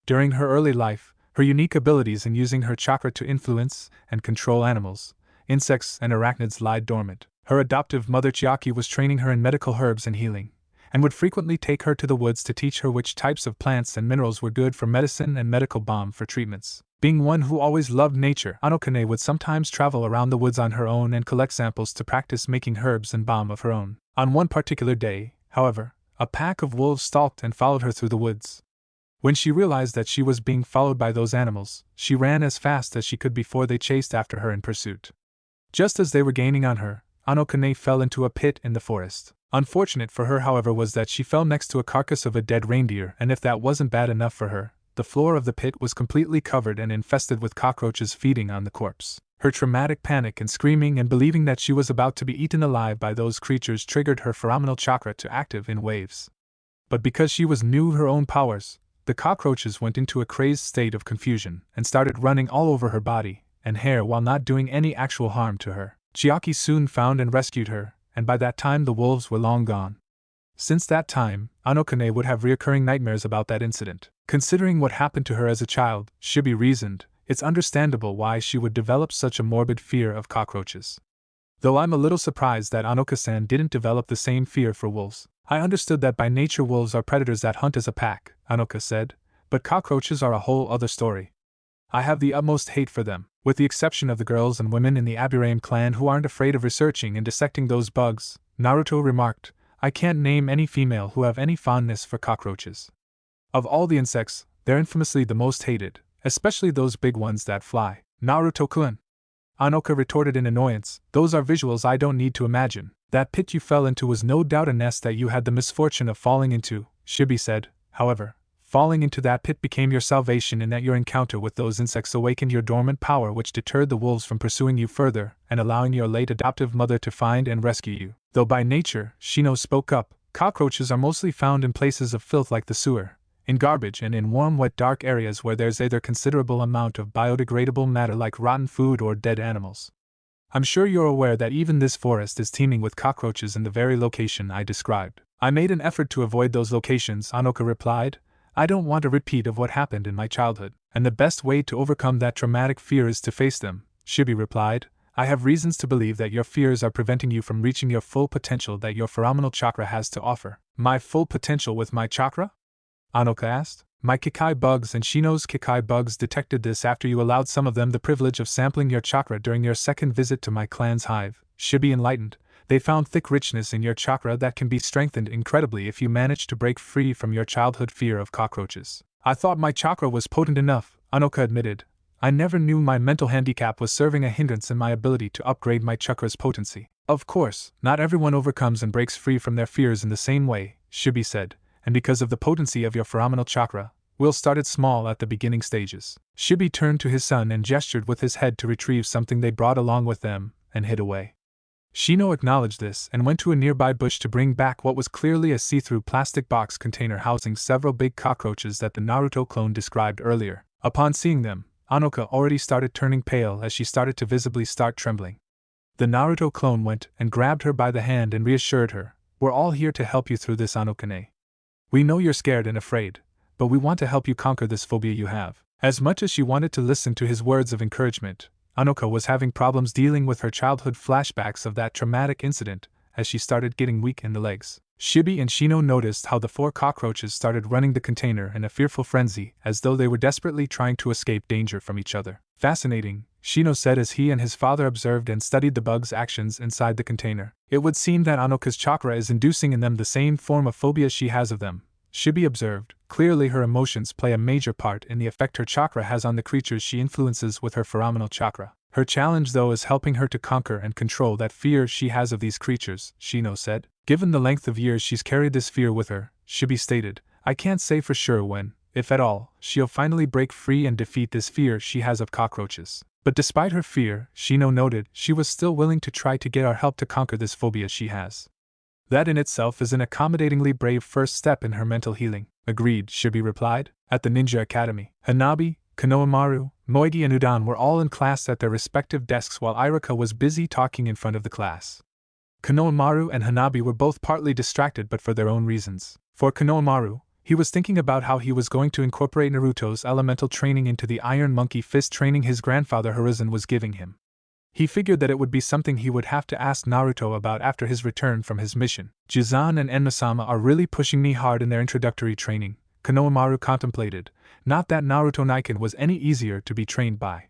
During her early life, her unique abilities in using her chakra to influence and control animals, insects and arachnids lied dormant. Her adoptive mother Chiaki was training her in medical herbs and healing, and would frequently take her to the woods to teach her which types of plants and minerals were good for medicine and medical balm for treatments. Being one who always loved nature, Anokane would sometimes travel around the woods on her own and collect samples to practice making herbs and balm of her own. On one particular day, however, a pack of wolves stalked and followed her through the woods. When she realized that she was being followed by those animals, she ran as fast as she could before they chased after her in pursuit. Just as they were gaining on her, Anokane fell into a pit in the forest. Unfortunate for her, however, was that she fell next to a carcass of a dead reindeer, and if that wasn't bad enough for her, the floor of the pit was completely covered and infested with cockroaches feeding on the corpse. Her traumatic panic and screaming and believing that she was about to be eaten alive by those creatures triggered her phenomenal chakra to active in waves. But because she knew her own powers, the cockroaches went into a crazed state of confusion and started running all over her body and hair while not doing any actual harm to her. Chiaki soon found and rescued her, and by that time the wolves were long gone. Since that time, Anokane would have recurring nightmares about that incident. Considering what happened to her as a child, Shibi reasoned, it's understandable why she would develop such a morbid fear of cockroaches. Though I'm a little surprised that Anoka-san didn't develop the same fear for wolves. I understood that by nature wolves are predators that hunt as a pack, Anoka said, but cockroaches are a whole other story. I have the utmost hate for them, with the exception of the girls and women in the Aburame clan who aren't afraid of researching and dissecting those bugs, Naruto remarked. I can't name any female who have any fondness for cockroaches. Of all the insects, they're infamously the most hated, especially those big ones that fly. Naruto-kun, Anoka retorted in annoyance, those are visuals I don't need to imagine. That pit you fell into was no doubt a nest that you had the misfortune of falling into, Shibi said. However, falling into that pit became your salvation in that your encounter with those insects awakened your dormant power which deterred the wolves from pursuing you further and allowing your late adoptive mother to find and rescue you. Though by nature, Shino spoke up, cockroaches are mostly found in places of filth like the sewer, in garbage and in warm wet dark areas where there's either considerable amount of biodegradable matter like rotten food or dead animals. I'm sure you're aware that even this forest is teeming with cockroaches in the very location I described. I made an effort to avoid those locations, Anoka replied. I don't want a repeat of what happened in my childhood, and the best way to overcome that traumatic fear is to face them, Shibi replied. I have reasons to believe that your fears are preventing you from reaching your full potential that your phenomenal chakra has to offer. My full potential with my chakra? Anoka asked. My Kikai bugs and Shino's Kikai bugs detected this after you allowed some of them the privilege of sampling your chakra during your second visit to my clan's hive, Shibi enlightened. They found thick richness in your chakra that can be strengthened incredibly if you manage to break free from your childhood fear of cockroaches. I thought my chakra was potent enough, Anoka admitted. I never knew my mental handicap was serving a hindrance in my ability to upgrade my chakra's potency. Of course, not everyone overcomes and breaks free from their fears in the same way, Shibi said, and because of the potency of your phenomenal chakra, we'll start it small at the beginning stages. Shibi turned to his son and gestured with his head to retrieve something they brought along with them, and hid away. Shino acknowledged this and went to a nearby bush to bring back what was clearly a see-through plastic box container housing several big cockroaches that the Naruto clone described earlier. Upon seeing them, Anoka already started turning pale as she started to visibly start trembling. The Naruto clone went and grabbed her by the hand and reassured her, We're all here to help you through this, Anokane. We know you're scared and afraid, but we want to help you conquer this phobia you have. As much as she wanted to listen to his words of encouragement, Anoka was having problems dealing with her childhood flashbacks of that traumatic incident as she started getting weak in the legs. Shibi and Shino noticed how the 4 cockroaches started running the container in a fearful frenzy as though they were desperately trying to escape danger from each other. Fascinating, Shino said as he and his father observed and studied the bugs' actions inside the container. It would seem that Anoka's chakra is inducing in them the same form of phobia she has of them, Shibi observed. Clearly her emotions play a major part in the effect her chakra has on the creatures she influences with her phenomenal chakra. Her challenge though is helping her to conquer and control that fear she has of these creatures, Shino said. Given the length of years she's carried this fear with her, Shibi stated, I can't say for sure when, if at all, she'll finally break free and defeat this fear she has of cockroaches. But despite her fear, Shino noted, she was still willing to try to get our help to conquer this phobia she has. That in itself is an accommodatingly brave first step in her mental healing. Agreed, Shibi replied. At the Ninja Academy, Hanabi, Konohamaru, Moegi and Udan were all in class at their respective desks while Iruka was busy talking in front of the class. Konohamaru and Hanabi were both partly distracted but for their own reasons. For Konohamaru, he was thinking about how he was going to incorporate Naruto's elemental training into the Iron Monkey Fist training his grandfather Hiruzen was giving him. He figured that it would be something he would have to ask Naruto about after his return from his mission. Jizan and Enma-sama are really pushing me hard in their introductory training, Konohamaru contemplated. Not that Naruto Naiken was any easier to be trained by.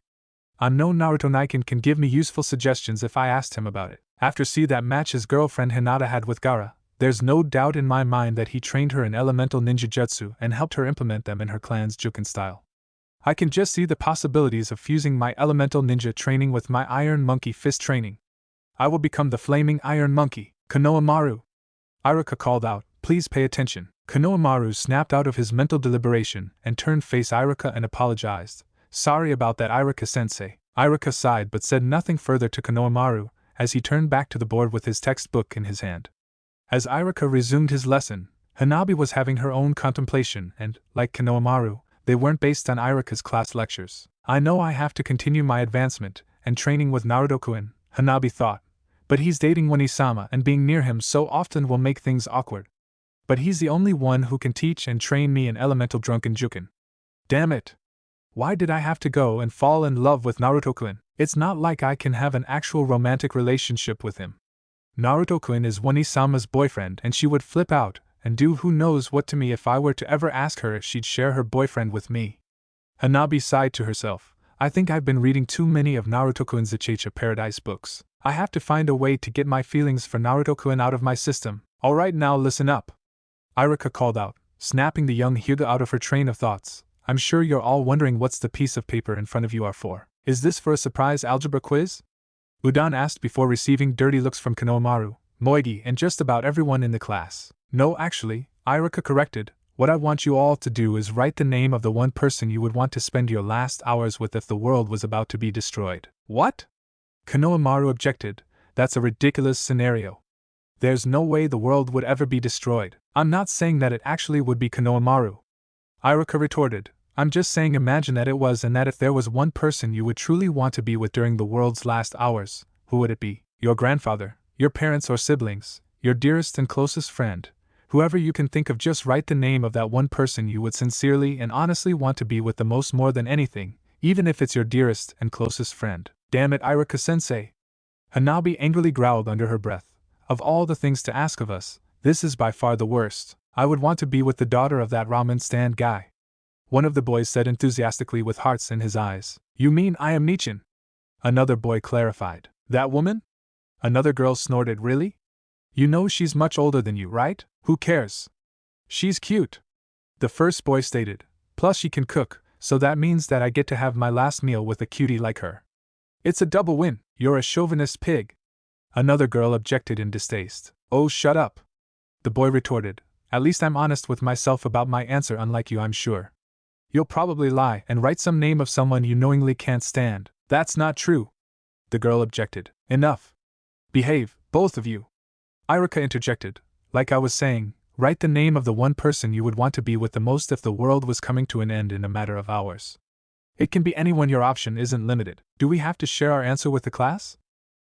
I know Naruto Naiken can give me useful suggestions if I asked him about it. After see that match his girlfriend Hinata had with Gaara, there's no doubt in my mind that he trained her in elemental ninja jutsu and helped her implement them in her clan's Juken style. I can just see the possibilities of fusing my elemental ninja training with my Iron Monkey Fist training. I will become the Flaming Iron Monkey, Konohamaru. Iruka called out, Please pay attention. Konohamaru snapped out of his mental deliberation and turned face Iruka and apologized. Sorry about that, Iruka-sensei. Iruka sighed but said nothing further to Konohamaru as he turned back to the board with his textbook in his hand. As Iruka resumed his lesson, Hanabi was having her own contemplation and, like Konohamaru, they weren't based on Iruka's class lectures. I know I have to continue my advancement and training with Naruto-kun, Hanabi thought, but he's dating Wani-sama and being near him so often will make things awkward. But he's the only one who can teach and train me in elemental drunken juken. Damn it! Why did I have to go and fall in love with Naruto-kun? It's not like I can have an actual romantic relationship with him. Naruto-kun is Wani-sama's boyfriend and she would flip out and do who knows what to me if I were to ever ask her if she'd share her boyfriend with me. Hanabi sighed to herself. I think I've been reading too many of Naruto-kun's Uchiha Paradise books. I have to find a way to get my feelings for Naruto-kun out of my system. Alright, now listen up. Iruka called out, snapping the young Hyuga out of her train of thoughts. I'm sure you're all wondering what's the piece of paper in front of you are for. Is this for a surprise algebra quiz? Udan asked before receiving dirty looks from Konohamaru, Moigi, and just about everyone in the class. No, actually, Iruka corrected. What I want you all to do is write the name of the one person you would want to spend your last hours with if the world was about to be destroyed. What? Konohamaru objected. That's a ridiculous scenario. There's no way the world would ever be destroyed. I'm not saying that it actually would be, Konohamaru. Iruka retorted. I'm just saying imagine that it was, and that if there was one person you would truly want to be with during the world's last hours, who would it be? Your grandfather, your parents or siblings, your dearest and closest friend, whoever you can think of. Just write the name of that one person you would sincerely and honestly want to be with the most, more than anything, even if it's your dearest and closest friend. Damn it, Iruka-sensei! Hanabi angrily growled under her breath. Of all the things to ask of us, this is by far the worst. I would want to be with the daughter of that ramen stand guy. One of the boys said enthusiastically with hearts in his eyes. You mean I am Nichin? Another boy clarified. That woman? Another girl snorted. Really? You know she's much older than you, right? Who cares? She's cute. The first boy stated. Plus she can cook, so that means that I get to have my last meal with a cutie like her. It's a double win. You're a chauvinist pig. Another girl objected in distaste. Oh, shut up. The boy retorted. At least I'm honest with myself about my answer, unlike you, I'm sure. You'll probably lie and write some name of someone you knowingly can't stand. That's not true. The girl objected. Enough. Behave, both of you. Iruka interjected. Like I was saying, write the name of the one person you would want to be with the most if the world was coming to an end in a matter of hours. It can be anyone, your option isn't limited. Do we have to share our answer with the class?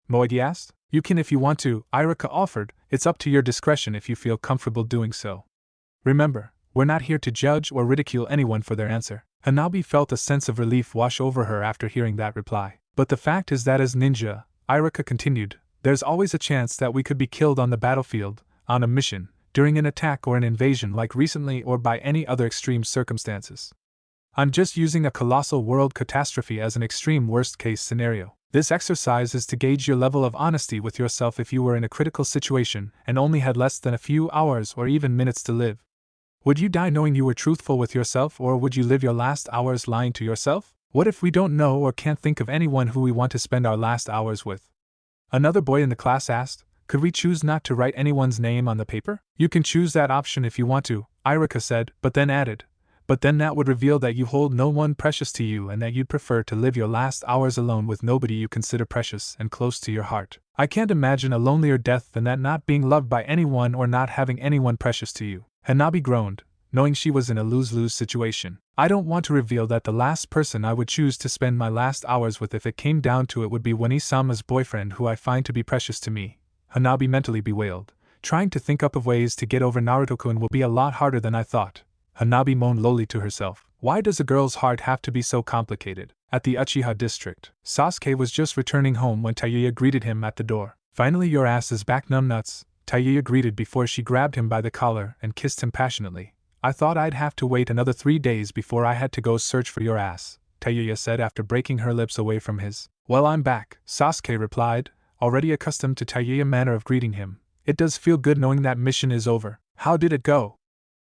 Moegi asked. You can if you want to, Iruka offered. It's up to your discretion if you feel comfortable doing so. Remember, we're not here to judge or ridicule anyone for their answer. Hanabi felt a sense of relief wash over her after hearing that reply. But the fact is that as ninja, Iruka continued, there's always a chance that we could be killed on the battlefield, on a mission, during an attack or an invasion like recently, or by any other extreme circumstances. I'm just using a colossal world catastrophe as an extreme worst-case scenario. This exercise is to gauge your level of honesty with yourself if you were in a critical situation and only had less than a few hours or even minutes to live. Would you die knowing you were truthful with yourself, or would you live your last hours lying to yourself? What if we don't know or can't think of anyone who we want to spend our last hours with? Another boy in the class asked, could we choose not to write anyone's name on the paper? You can choose that option if you want to, Iruka said, but then added, but then that would reveal that you hold no one precious to you and that you'd prefer to live your last hours alone with nobody you consider precious and close to your heart. I can't imagine a lonelier death than that, not being loved by anyone or not having anyone precious to you. Hanabi groaned, knowing she was in a lose-lose situation. I don't want to reveal that the last person I would choose to spend my last hours with if it came down to it would be Wani-sama's boyfriend, who I find to be precious to me, Hanabi mentally bewailed. Trying to think up of ways to get over Naruto-kun will be a lot harder than I thought. Hanabi moaned lowly to herself. Why does a girl's heart have to be so complicated? At the Uchiha district, Sasuke was just returning home when Tayuya greeted him at the door. Finally, your ass is back, numbnuts, Tayuya greeted before she grabbed him by the collar and kissed him passionately. I thought I'd have to wait another 3 days before I had to go search for your ass, Tayuya said after breaking her lips away from his. Well, I'm back, Sasuke replied, already accustomed to Tayuya's manner of greeting him. It does feel good knowing that mission is over. How did it go?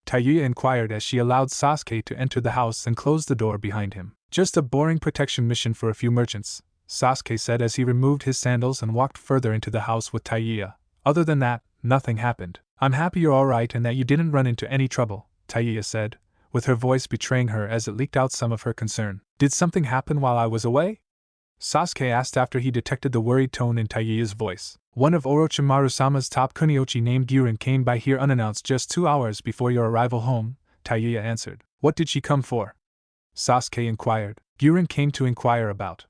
Tayuya inquired as she allowed Sasuke to enter the house and closed the door behind him. Just a boring protection mission for a few merchants, Sasuke said as he removed his sandals and walked further into the house with Tayuya. Other than that, nothing happened. I'm happy you're alright and that you didn't run into any trouble, Taiya said, with her voice betraying her as it leaked out some of her concern. Did something happen while I was away? Sasuke asked after he detected the worried tone in Taiya's voice. One of Orochimaru-sama's top kuniochi named Gyurin came by here unannounced just 2 hours before your arrival home, Taiya answered. What did she come for? Sasuke inquired. Gyurin came to inquire about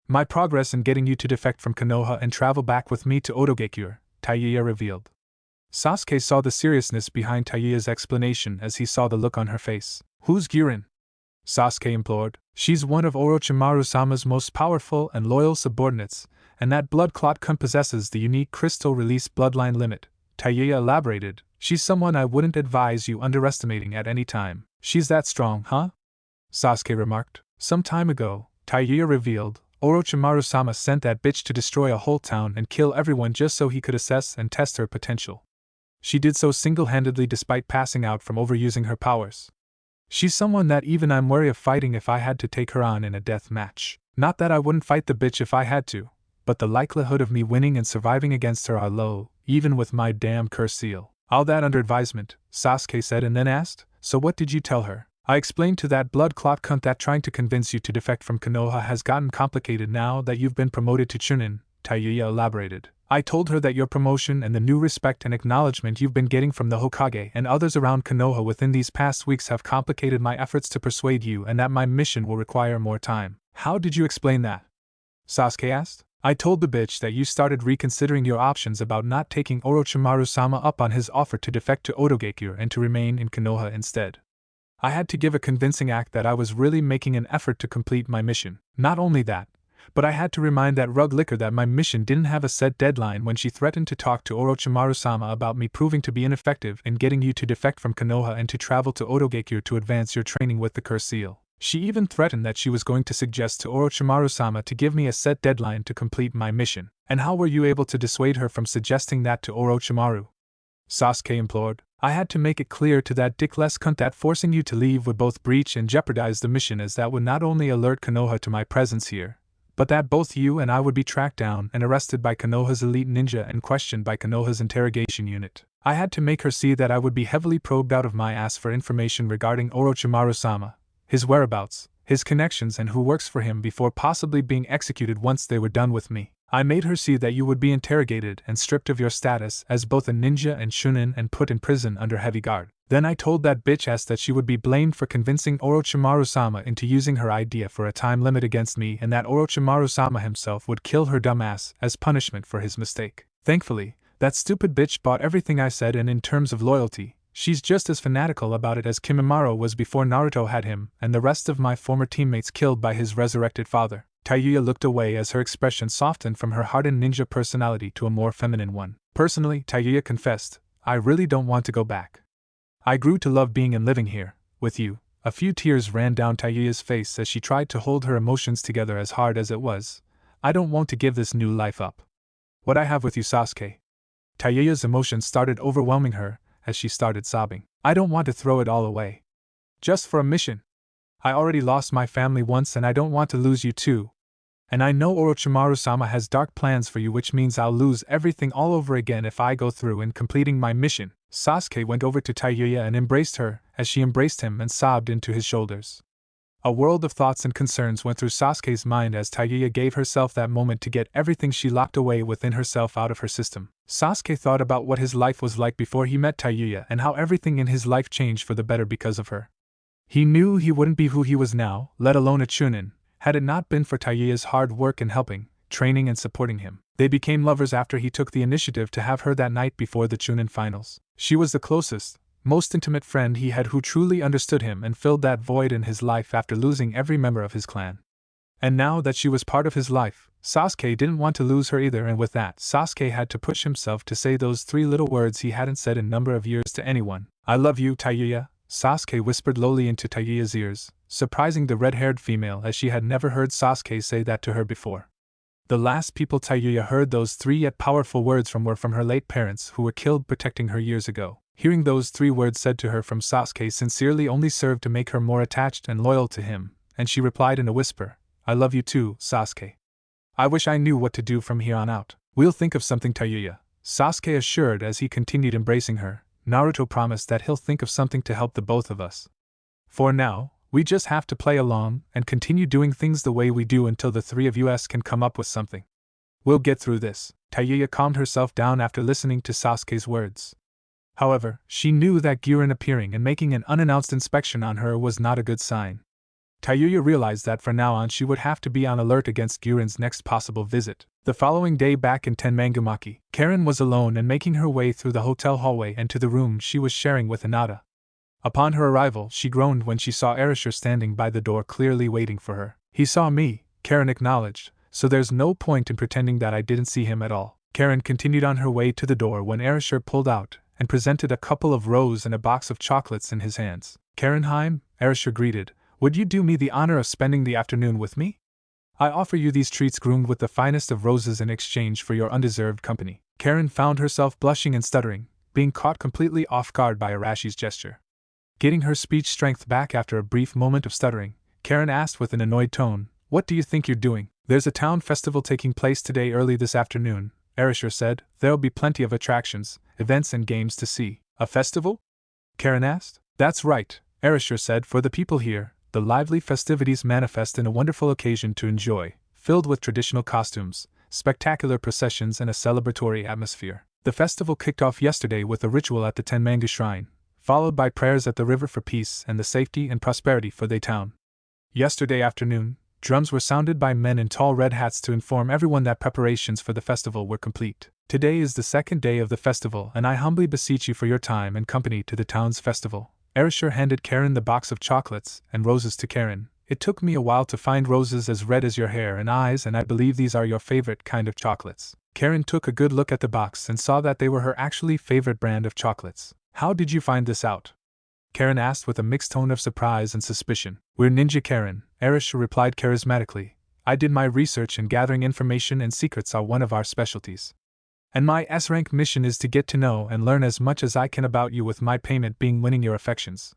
my progress in getting you to defect from Konoha and travel back with me to Odogekure, Taiya revealed. Sasuke saw the seriousness behind Taiya's explanation as he saw the look on her face. Who's Gyurin? Sasuke implored. She's one of Orochimaru-sama's most powerful and loyal subordinates, and that blood clot possesses the unique crystal release bloodline limit, Taiya elaborated. She's someone I wouldn't advise you underestimating at any time. She's that strong, huh? Sasuke remarked. Some time ago, Taiya revealed, Orochimaru-sama sent that bitch to destroy a whole town and kill everyone just so he could assess and test her potential. She did so single-handedly despite passing out from overusing her powers. She's someone that even I'm wary of fighting if I had to take her on in a death match. Not that I wouldn't fight the bitch if I had to, but the likelihood of me winning and surviving against her are low, even with my damn curse seal. All that under advisement, Sasuke said and then asked, so what did you tell her? I explained to that blood clot cunt that trying to convince you to defect from Konoha has gotten complicated now that you've been promoted to Chunin, Taiya elaborated. I told her that your promotion and the new respect and acknowledgement you've been getting from the Hokage and others around Konoha within these past weeks have complicated my efforts to persuade you and that my mission will require more time. How did you explain that? Sasuke asked. I told the bitch that you started reconsidering your options about not taking Orochimaru-sama up on his offer to defect to Odogekure and to remain in Konoha instead. I had to give a convincing act that I was really making an effort to complete my mission. Not only that, but I had to remind that rug licker that my mission didn't have a set deadline when she threatened to talk to Orochimaru-sama about me proving to be ineffective in getting you to defect from Konoha and to travel to Odogekure to advance your training with the curse seal. She even threatened that she was going to suggest to Orochimaru-sama to give me a set deadline to complete my mission. And how were you able to dissuade her from suggesting that to Orochimaru? Sasuke implored. I had to make it clear to that dickless cunt that forcing you to leave would both breach and jeopardize the mission, as that would not only alert Konoha to my presence here, but that both you and I would be tracked down and arrested by Konoha's elite ninja and questioned by Konoha's interrogation unit. I had to make her see that I would be heavily probed out of my ass for information regarding Orochimaru-sama, his whereabouts, his connections and who works for him before possibly being executed once they were done with me. I made her see that you would be interrogated and stripped of your status as both a ninja and shunin and put in prison under heavy guard. Then I told that bitch ass that she would be blamed for convincing Orochimaru-sama into using her idea for a time limit against me and that Orochimaru-sama himself would kill her dumb ass as punishment for his mistake. Thankfully, that stupid bitch bought everything I said, and in terms of loyalty, she's just as fanatical about it as Kimimaro was before Naruto had him and the rest of my former teammates killed by his resurrected father. Taiya looked away as her expression softened from her hardened ninja personality to a more feminine one. Personally, Taiya confessed, I really don't want to go back. I grew to love being and living here, with you. A few tears ran down Taiya's face as she tried to hold her emotions together as hard as it was. I don't want to give this new life up. What I have with you, Sasuke. Taiya's emotions started overwhelming her as she started sobbing. I don't want to throw it all away. Just for a mission. I already lost my family once and I don't want to lose you too. And I know Orochimaru-sama has dark plans for you, which means I'll lose everything all over again if I go through in completing my mission. Sasuke went over to Taiya and embraced her as she embraced him and sobbed into his shoulders. A world of thoughts and concerns went through Sasuke's mind as Taiya gave herself that moment to get everything she locked away within herself out of her system. Sasuke thought about what his life was like before he met Taiya and how everything in his life changed for the better because of her. He knew he wouldn't be who he was now, let alone a Chunin, had it not been for Taiya's hard work in helping, training and supporting him. They became lovers after he took the initiative to have her that night before the Chunin finals. She was the closest, most intimate friend he had who truly understood him and filled that void in his life after losing every member of his clan. And now that she was part of his life, Sasuke didn't want to lose her either, and with that, Sasuke had to push himself to say those 3 little words he hadn't said in a number of years to anyone. I love you, Taiya, Sasuke whispered lowly into Taiya's ears, surprising the red-haired female as she had never heard Sasuke say that to her before. The last people Taiya heard those 3 yet powerful words from were from her late parents who were killed protecting her years ago. Hearing those 3 words said to her from Sasuke sincerely only served to make her more attached and loyal to him, and she replied in a whisper, I love you too, Sasuke. I wish I knew what to do from here on out. We'll think of something, Taiya, Sasuke assured as he continued embracing her. Naruto promised that he'll think of something to help the both of us. For now, we just have to play along and continue doing things the way we do until the three of us can come up with something. We'll get through this. Tayuya calmed herself down after listening to Sasuke's words. However, she knew that Guren appearing and making an unannounced inspection on her was not a good sign. Tayuya realized that from now on she would have to be on alert against Guren's next possible visit. The following day back in Tenmangamaki, Karen was alone and making her way through the hotel hallway and to the room she was sharing with Hinata. Upon her arrival, she groaned when she saw Erasure standing by the door clearly waiting for her. He saw me, Karen acknowledged, so there's no point in pretending that I didn't see him at all. Karen continued on her way to the door when Erasure pulled out and presented a couple of roses and a box of chocolates in his hands. Karenheim, Erasure greeted, would you do me the honor of spending the afternoon with me? I offer you these treats groomed with the finest of roses in exchange for your undeserved company. Karen found herself blushing and stuttering, being caught completely off guard by Arashi's gesture. Getting her speech strength back after a brief moment of stuttering, Karen asked with an annoyed tone, what do you think you're doing? There's a town festival taking place today early this afternoon, Erasure said. There'll be plenty of attractions, events and games to see. A festival? Karen asked. That's right, Erasure said. For the people here, the lively festivities manifest in a wonderful occasion to enjoy, filled with traditional costumes, spectacular processions and a celebratory atmosphere. The festival kicked off yesterday with a ritual at the Tenmanga Shrine, followed by prayers at the river for peace and the safety and prosperity for the town. Yesterday afternoon, drums were sounded by men in tall red hats to inform everyone that preparations for the festival were complete. Today is the second day of the festival and I humbly beseech you for your time and company to the town's festival. Erasure handed Karen the box of chocolates and roses to Karen. It took me a while to find roses as red as your hair and eyes, and I believe these are your favorite kind of chocolates. Karen took a good look at the box and saw that they were her actually favorite brand of chocolates. How did you find this out? Karen asked with a mixed tone of surprise and suspicion. We're Ninja Karen, Erasure replied charismatically. I did my research and gathering information and secrets are one of our specialties. And my S-rank mission is to get to know and learn as much as I can about you, with my payment being winning your affections.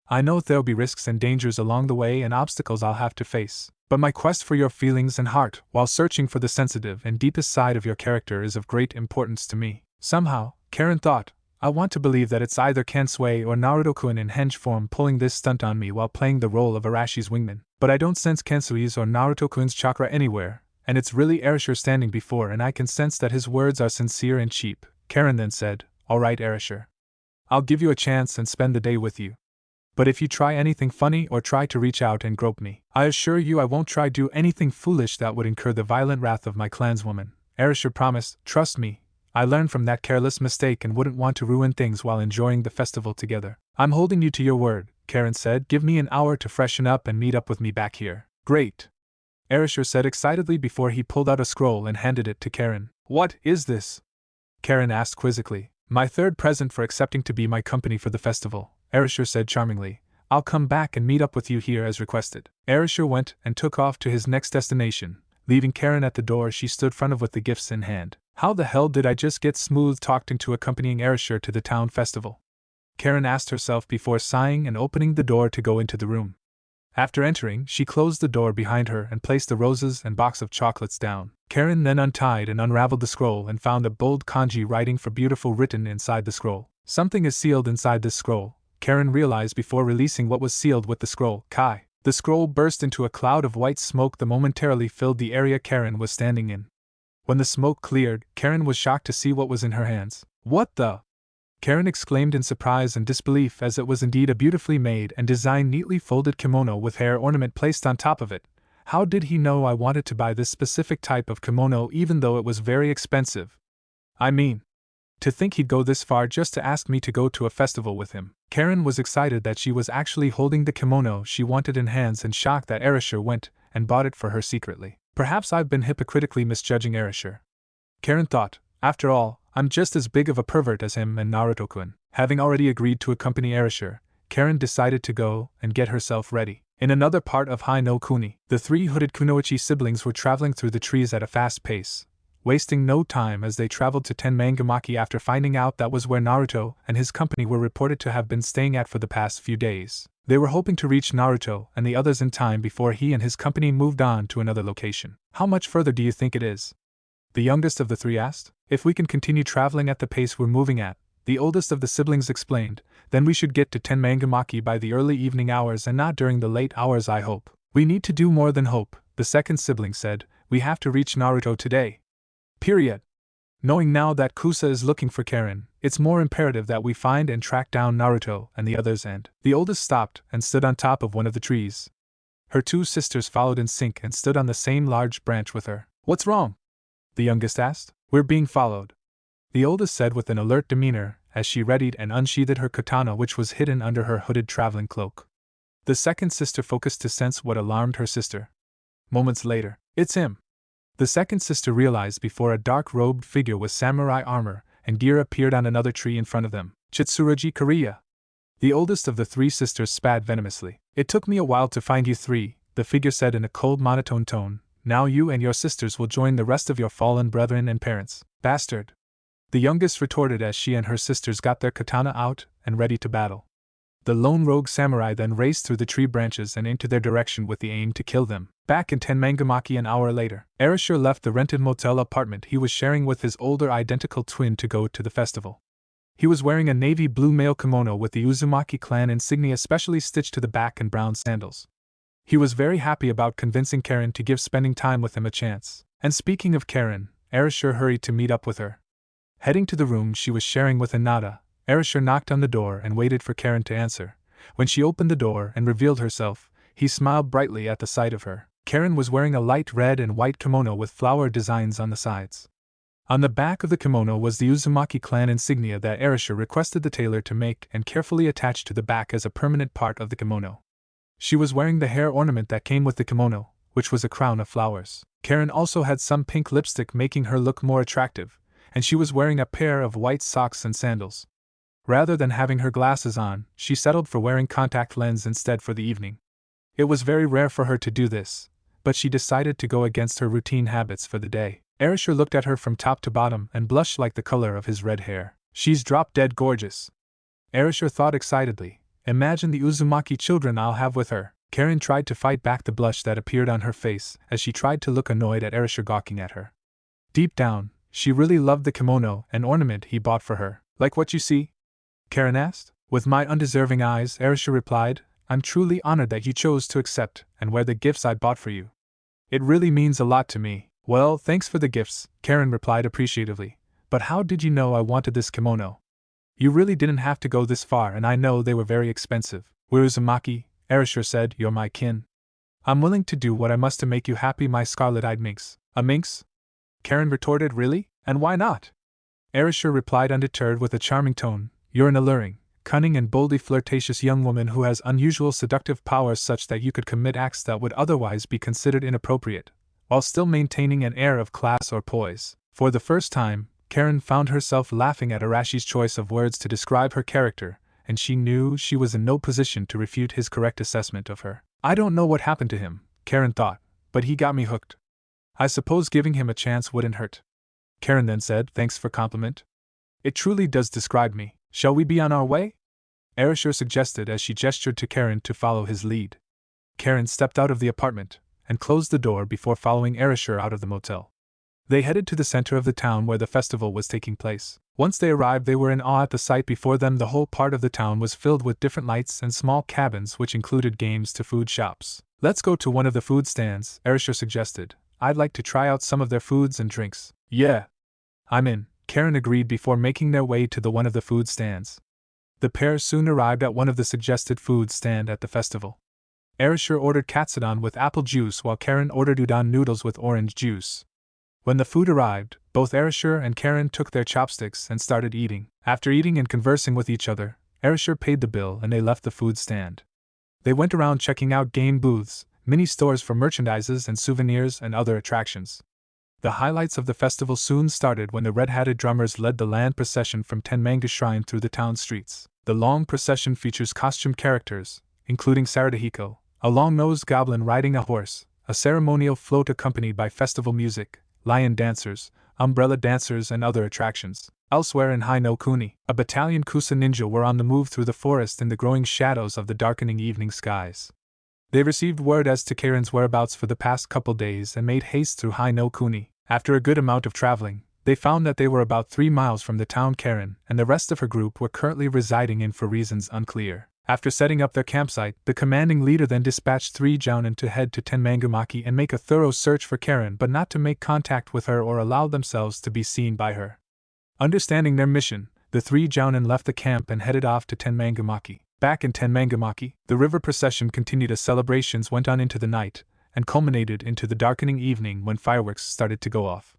I know there'll be risks and dangers along the way and obstacles I'll have to face, but my quest for your feelings and heart, while searching for the sensitive and deepest side of your character, is of great importance to me. Somehow, Karen thought, I want to believe that it's either Kansui or Naruto-kun in henge form pulling this stunt on me while playing the role of Arashi's wingman, but I don't sense Kansui's or Naruto-kun's chakra anywhere. And it's really Erasure standing before, and I can sense that his words are sincere and cheap. Karen then said, All right, Erasure. I'll give you a chance and spend the day with you. But if you try anything funny or try to reach out and grope me, I assure you I won't try do anything foolish that would incur the violent wrath of my clanswoman. Erasure promised. Trust me, I learned from that careless mistake and wouldn't want to ruin things while enjoying the festival together. I'm holding you to your word, Karen said. Give me an hour to freshen up and meet up with me back here. Great, Erasure said excitedly before he pulled out a scroll and handed it to Karen. What is this? Karen asked quizzically. My third present for accepting to be my company for the festival, Erasure said charmingly. I'll come back and meet up with you here as requested. Erasure went and took off to his next destination. Leaving Karen at the door, she stood front of with the gifts in hand. How the hell did I just get smooth-talked into accompanying Erasure to the town festival? Karen asked herself before sighing and opening the door to go into the room. After entering, she closed the door behind her and placed the roses and box of chocolates down. Karen then untied and unraveled the scroll and found a bold kanji writing for beautiful written inside the scroll. Something is sealed inside this scroll, Karen realized before releasing what was sealed with the scroll. Kai. The scroll burst into a cloud of white smoke that momentarily filled the area Karen was standing in. When the smoke cleared, Karen was shocked to see what was in her hands. What the? Karen exclaimed in surprise and disbelief, as it was indeed a beautifully made and designed neatly folded kimono with hair ornament placed on top of it. How did he know I wanted to buy this specific type of kimono even though it was very expensive? I mean, to think he'd go this far just to ask me to go to a festival with him. Karen was excited that she was actually holding the kimono she wanted in hands and shocked that Erasure went and bought it for her secretly. Perhaps I've been hypocritically misjudging Erasure. Karen thought, after all, I'm just as big of a pervert as him and Naruto-kun. Having already agreed to accompany Erasure, Karen decided to go and get herself ready. In another part of Hai no Kuni, the three hooded Kunoichi siblings were traveling through the trees at a fast pace, wasting no time as they traveled to Tenmangamaki after finding out that was where Naruto and his company were reported to have been staying at for the past few days. They were hoping to reach Naruto and the others in time before he and his company moved on to another location. How much further do you think it is? The youngest of the three asked. If we can continue traveling at the pace we're moving at, the oldest of the siblings explained, then we should get to Tenmangamaki by the early evening hours and not during the late hours, I hope. We need to do more than hope, the second sibling said. We have to reach Naruto today. Period. Knowing now that Kusa is looking for Karen, it's more imperative that we find and track down Naruto and the others. And the oldest stopped and stood on top of one of the trees. Her two sisters followed in sync and stood on the same large branch with her. What's wrong? The youngest asked. We're being followed, the oldest said with an alert demeanor, as she readied and unsheathed her katana, which was hidden under her hooded traveling cloak. The second sister focused to sense what alarmed her sister. Moments later, it's him. The second sister realized before a dark-robed figure with samurai armor and gear appeared on another tree in front of them. Chitsurugi Kariya. The oldest of the three sisters spat venomously. It took me a while to find you three, the figure said in a cold monotone tone. Now you and your sisters will join the rest of your fallen brethren and parents. Bastard. The youngest retorted as she and her sisters got their katana out and ready to battle. The lone rogue samurai then raced through the tree branches and into their direction with the aim to kill them. Back in Tenmangamaki an hour later, Erasure left the rented motel apartment he was sharing with his older identical twin to go to the festival. He was wearing a navy blue male kimono with the Uzumaki clan insignia specially stitched to the back and brown sandals. He was very happy about convincing Karen to give spending time with him a chance. And speaking of Karen, Erasure hurried to meet up with her. Heading to the room she was sharing with Hinata, Erasure knocked on the door and waited for Karen to answer. When she opened the door and revealed herself, he smiled brightly at the sight of her. Karen was wearing a light red and white kimono with flower designs on the sides. On the back of the kimono was the Uzumaki clan insignia that Erasure requested the tailor to make and carefully attached to the back as a permanent part of the kimono. She was wearing the hair ornament that came with the kimono, which was a crown of flowers. Karen also had some pink lipstick making her look more attractive, and she was wearing a pair of white socks and sandals. Rather than having her glasses on, she settled for wearing contact lens instead for the evening. It was very rare for her to do this, but she decided to go against her routine habits for the day. Erasure looked at her from top to bottom and blushed like the color of his red hair. She's drop-dead gorgeous. Erasure thought excitedly. Imagine the Uzumaki children I'll have with her. Karen tried to fight back the blush that appeared on her face as she tried to look annoyed at Erasure gawking at her. Deep down, she really loved the kimono and ornament he bought for her. Like what you see? Karen asked. With my undeserving eyes, Erasure replied, I'm truly honored that you chose to accept and wear the gifts I bought for you. It really means a lot to me. Well, thanks for the gifts, Karen replied appreciatively. But how did you know I wanted this kimono? You really didn't have to go this far, and I know they were very expensive. We're Uzumaki, Erasure said. You're my kin. I'm willing to do what I must to make you happy, my scarlet-eyed minx. A minx? Karen retorted. Really? And why not? Erasure replied undeterred with a charming tone. You're an alluring, cunning and boldly flirtatious young woman who has unusual seductive powers such that you could commit acts that would otherwise be considered inappropriate, while still maintaining an air of class or poise. For the first time, Karen found herself laughing at Arashi's choice of words to describe her character, and she knew she was in no position to refute his correct assessment of her. I don't know what happened to him, Karen thought, but he got me hooked. I suppose giving him a chance wouldn't hurt. Karen then said, thanks for compliment. It truly does describe me. Shall we be on our way? Erasure suggested as she gestured to Karen to follow his lead. Karen stepped out of the apartment and closed the door before following Erasure out of the motel. They headed to the center of the town where the festival was taking place. Once they arrived, they were in awe at the sight before them. The whole part of the town was filled with different lights and small cabins which included games to food shops. Let's go to one of the food stands, Erasure suggested. I'd like to try out some of their foods and drinks. Yeah. I'm in, Karen agreed before making their way to one of the food stands. The pair soon arrived at one of the suggested food stand at the festival. Erasure ordered katsudon with apple juice while Karen ordered udon noodles with orange juice. When the food arrived, both Erasure and Karen took their chopsticks and started eating. After eating and conversing with each other, Erasure paid the bill and they left the food stand. They went around checking out game booths, mini stores for merchandises and souvenirs and other attractions. The highlights of the festival soon started when the red-hatted drummers led the land procession from Tenmanga Shrine through the town streets. The long procession features costume characters, including Saradahiko, a long-nosed goblin riding a horse, a ceremonial float accompanied by festival music, lion dancers, umbrella dancers and other attractions. Elsewhere in Hi-no-Kuni, a battalion Kusa ninja were on the move through the forest in the growing shadows of the darkening evening skies. They received word as to Karen's whereabouts for the past couple days and made haste through Hi-no-Kuni. After a good amount of traveling, They found that they were about 3 miles from the town Karen and the rest of her group were currently residing in for reasons unclear. After setting up their campsite, the commanding leader then dispatched 3 jounin to head to Tenmangamaki and make a thorough search for Karen but not to make contact with her or allow themselves to be seen by her. Understanding their mission, the 3 jounin left the camp and headed off to Tenmangamaki. Back in Tenmangamaki, the river procession continued as celebrations went on into the night, and culminated into the darkening evening when fireworks started to go off.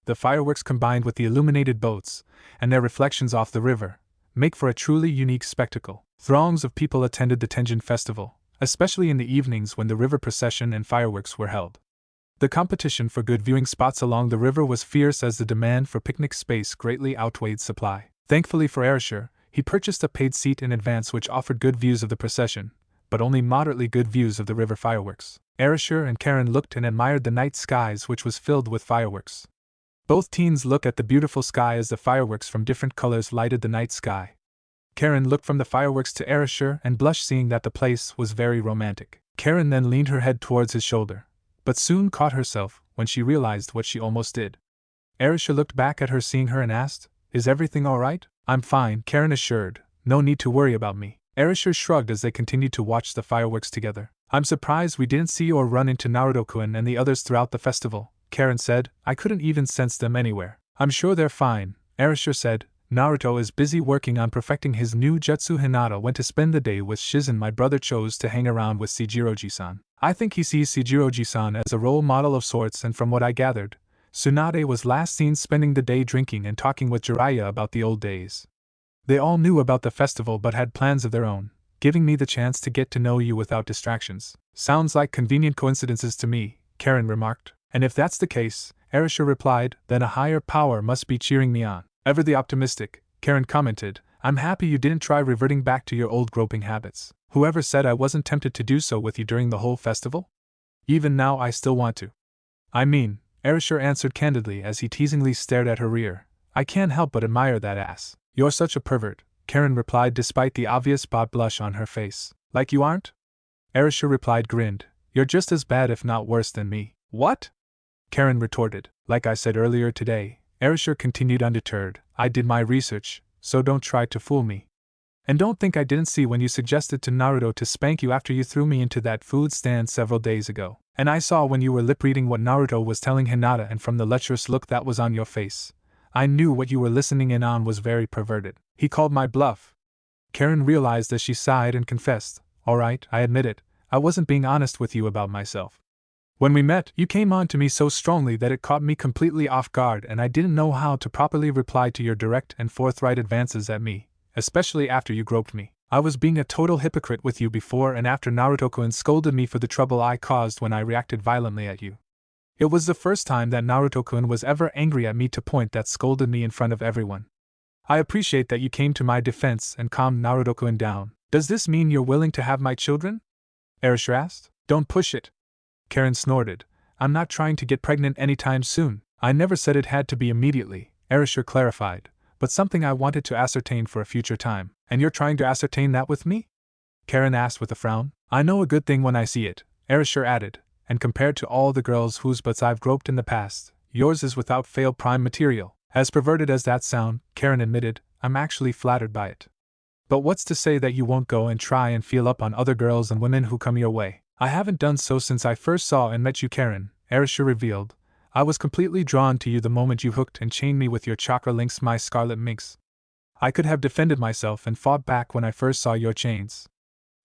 The fireworks combined with the illuminated boats, and their reflections off the river, make for a truly unique spectacle. Throngs of people attended the Tenjin festival, especially in the evenings when the river procession and fireworks were held. The competition for good viewing spots along the river was fierce as the demand for picnic space greatly outweighed supply. Thankfully for Arisher, he purchased a paid seat in advance which offered good views of the procession, but only moderately good views of the river fireworks. Arisher and Karen looked and admired the night skies which was filled with fireworks. Both teens looked at the beautiful sky as the fireworks from different colors lighted the night sky. Karen looked from the fireworks to Arisher and blushed seeing that the place was very romantic. Karen then leaned her head towards his shoulder, but soon caught herself when she realized what she almost did. Arisher looked back at her seeing her and asked, "Is everything alright?" "I'm fine," Karen assured. "No need to worry about me." Arisher shrugged as they continued to watch the fireworks together. "I'm surprised we didn't see or run into Naruto-kun and the others throughout the festival," Karen said. "I couldn't even sense them anywhere." "I'm sure they're fine," Arisher said. "Naruto is busy working on perfecting his new jutsu. Hinata went to spend the day with Shizen. My brother chose to hang around with Shijiroji-san. I think he sees Shijiroji-san as a role model of sorts, and from what I gathered, Tsunade was last seen spending the day drinking and talking with Jiraiya about the old days. They all knew about the festival but had plans of their own, giving me the chance to get to know you without distractions." "Sounds like convenient coincidences to me," Karen remarked. "And if that's the case," Arisher replied, "then a higher power must be cheering me on." "Ever the optimistic," Karen commented. "I'm happy you didn't try reverting back to your old groping habits. Whoever said I wasn't tempted to do so with you during the whole festival? Even now I still want to." "I mean," Arisher answered candidly as he teasingly stared at her rear, "I can't help but admire that ass." "You're such a pervert," Karen replied despite the obvious spot blush on her face. "Like you aren't?" Arisher replied grinned. "You're just as bad if not worse than me." "What?" Karen retorted. "Like I said earlier today," Arisher continued undeterred, "I did my research, so don't try to fool me. And don't think I didn't see when you suggested to Naruto to spank you after you threw me into that food stand several days ago. And I saw when you were lip-reading what Naruto was telling Hinata, and from the lecherous look that was on your face, I knew what you were listening in on was very perverted." "He called my bluff." Karen realized as she sighed and confessed, "Alright, I admit it, I wasn't being honest with you about myself. When we met, you came on to me so strongly that it caught me completely off guard and I didn't know how to properly reply to your direct and forthright advances at me, especially after you groped me. I was being a total hypocrite with you before and after Naruto-kun scolded me for the trouble I caused when I reacted violently at you. It was the first time that Naruto-kun was ever angry at me to point that scolded me in front of everyone. I appreciate that you came to my defense and calmed Naruto-kun down. Does this mean you're willing to have my children?" Arisher asked. "Don't push it." Karen snorted. "I'm not trying to get pregnant anytime soon." "I never said it had to be immediately," Arisher clarified, "but something I wanted to ascertain for a future time." "And you're trying to ascertain that with me?" Karen asked with a frown. "I know a good thing when I see it," Arisher added, "and compared to all the girls whose butts I've groped in the past, yours is without fail prime material." "As perverted as that sound," Karen admitted, "I'm actually flattered by it. But what's to say that you won't go and try and feel up on other girls and women who come your way?" "I haven't done so since I first saw and met you, Karen," Arisher revealed. "I was completely drawn to you the moment you hooked and chained me with your chakra links, my scarlet minx. I could have defended myself and fought back when I first saw your chains.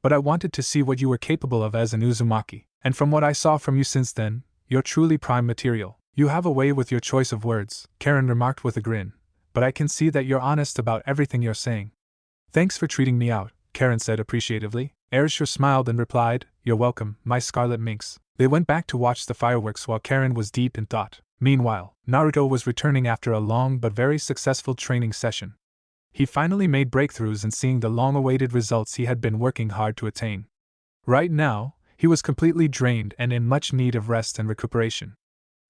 But I wanted to see what you were capable of as an Uzumaki, and from what I saw from you since then, you're truly prime material." "You have a way with your choice of words," Karen remarked with a grin, "but I can see that you're honest about everything you're saying." "Thanks for treating me out," Karen said appreciatively. Arisher smiled and replied, "You're welcome, my scarlet minx." They went back to watch the fireworks while Karen was deep in thought. Meanwhile, Naruto was returning after a long but very successful training session. He finally made breakthroughs in seeing the long-awaited results he had been working hard to attain. Right now, he was completely drained and in much need of rest and recuperation.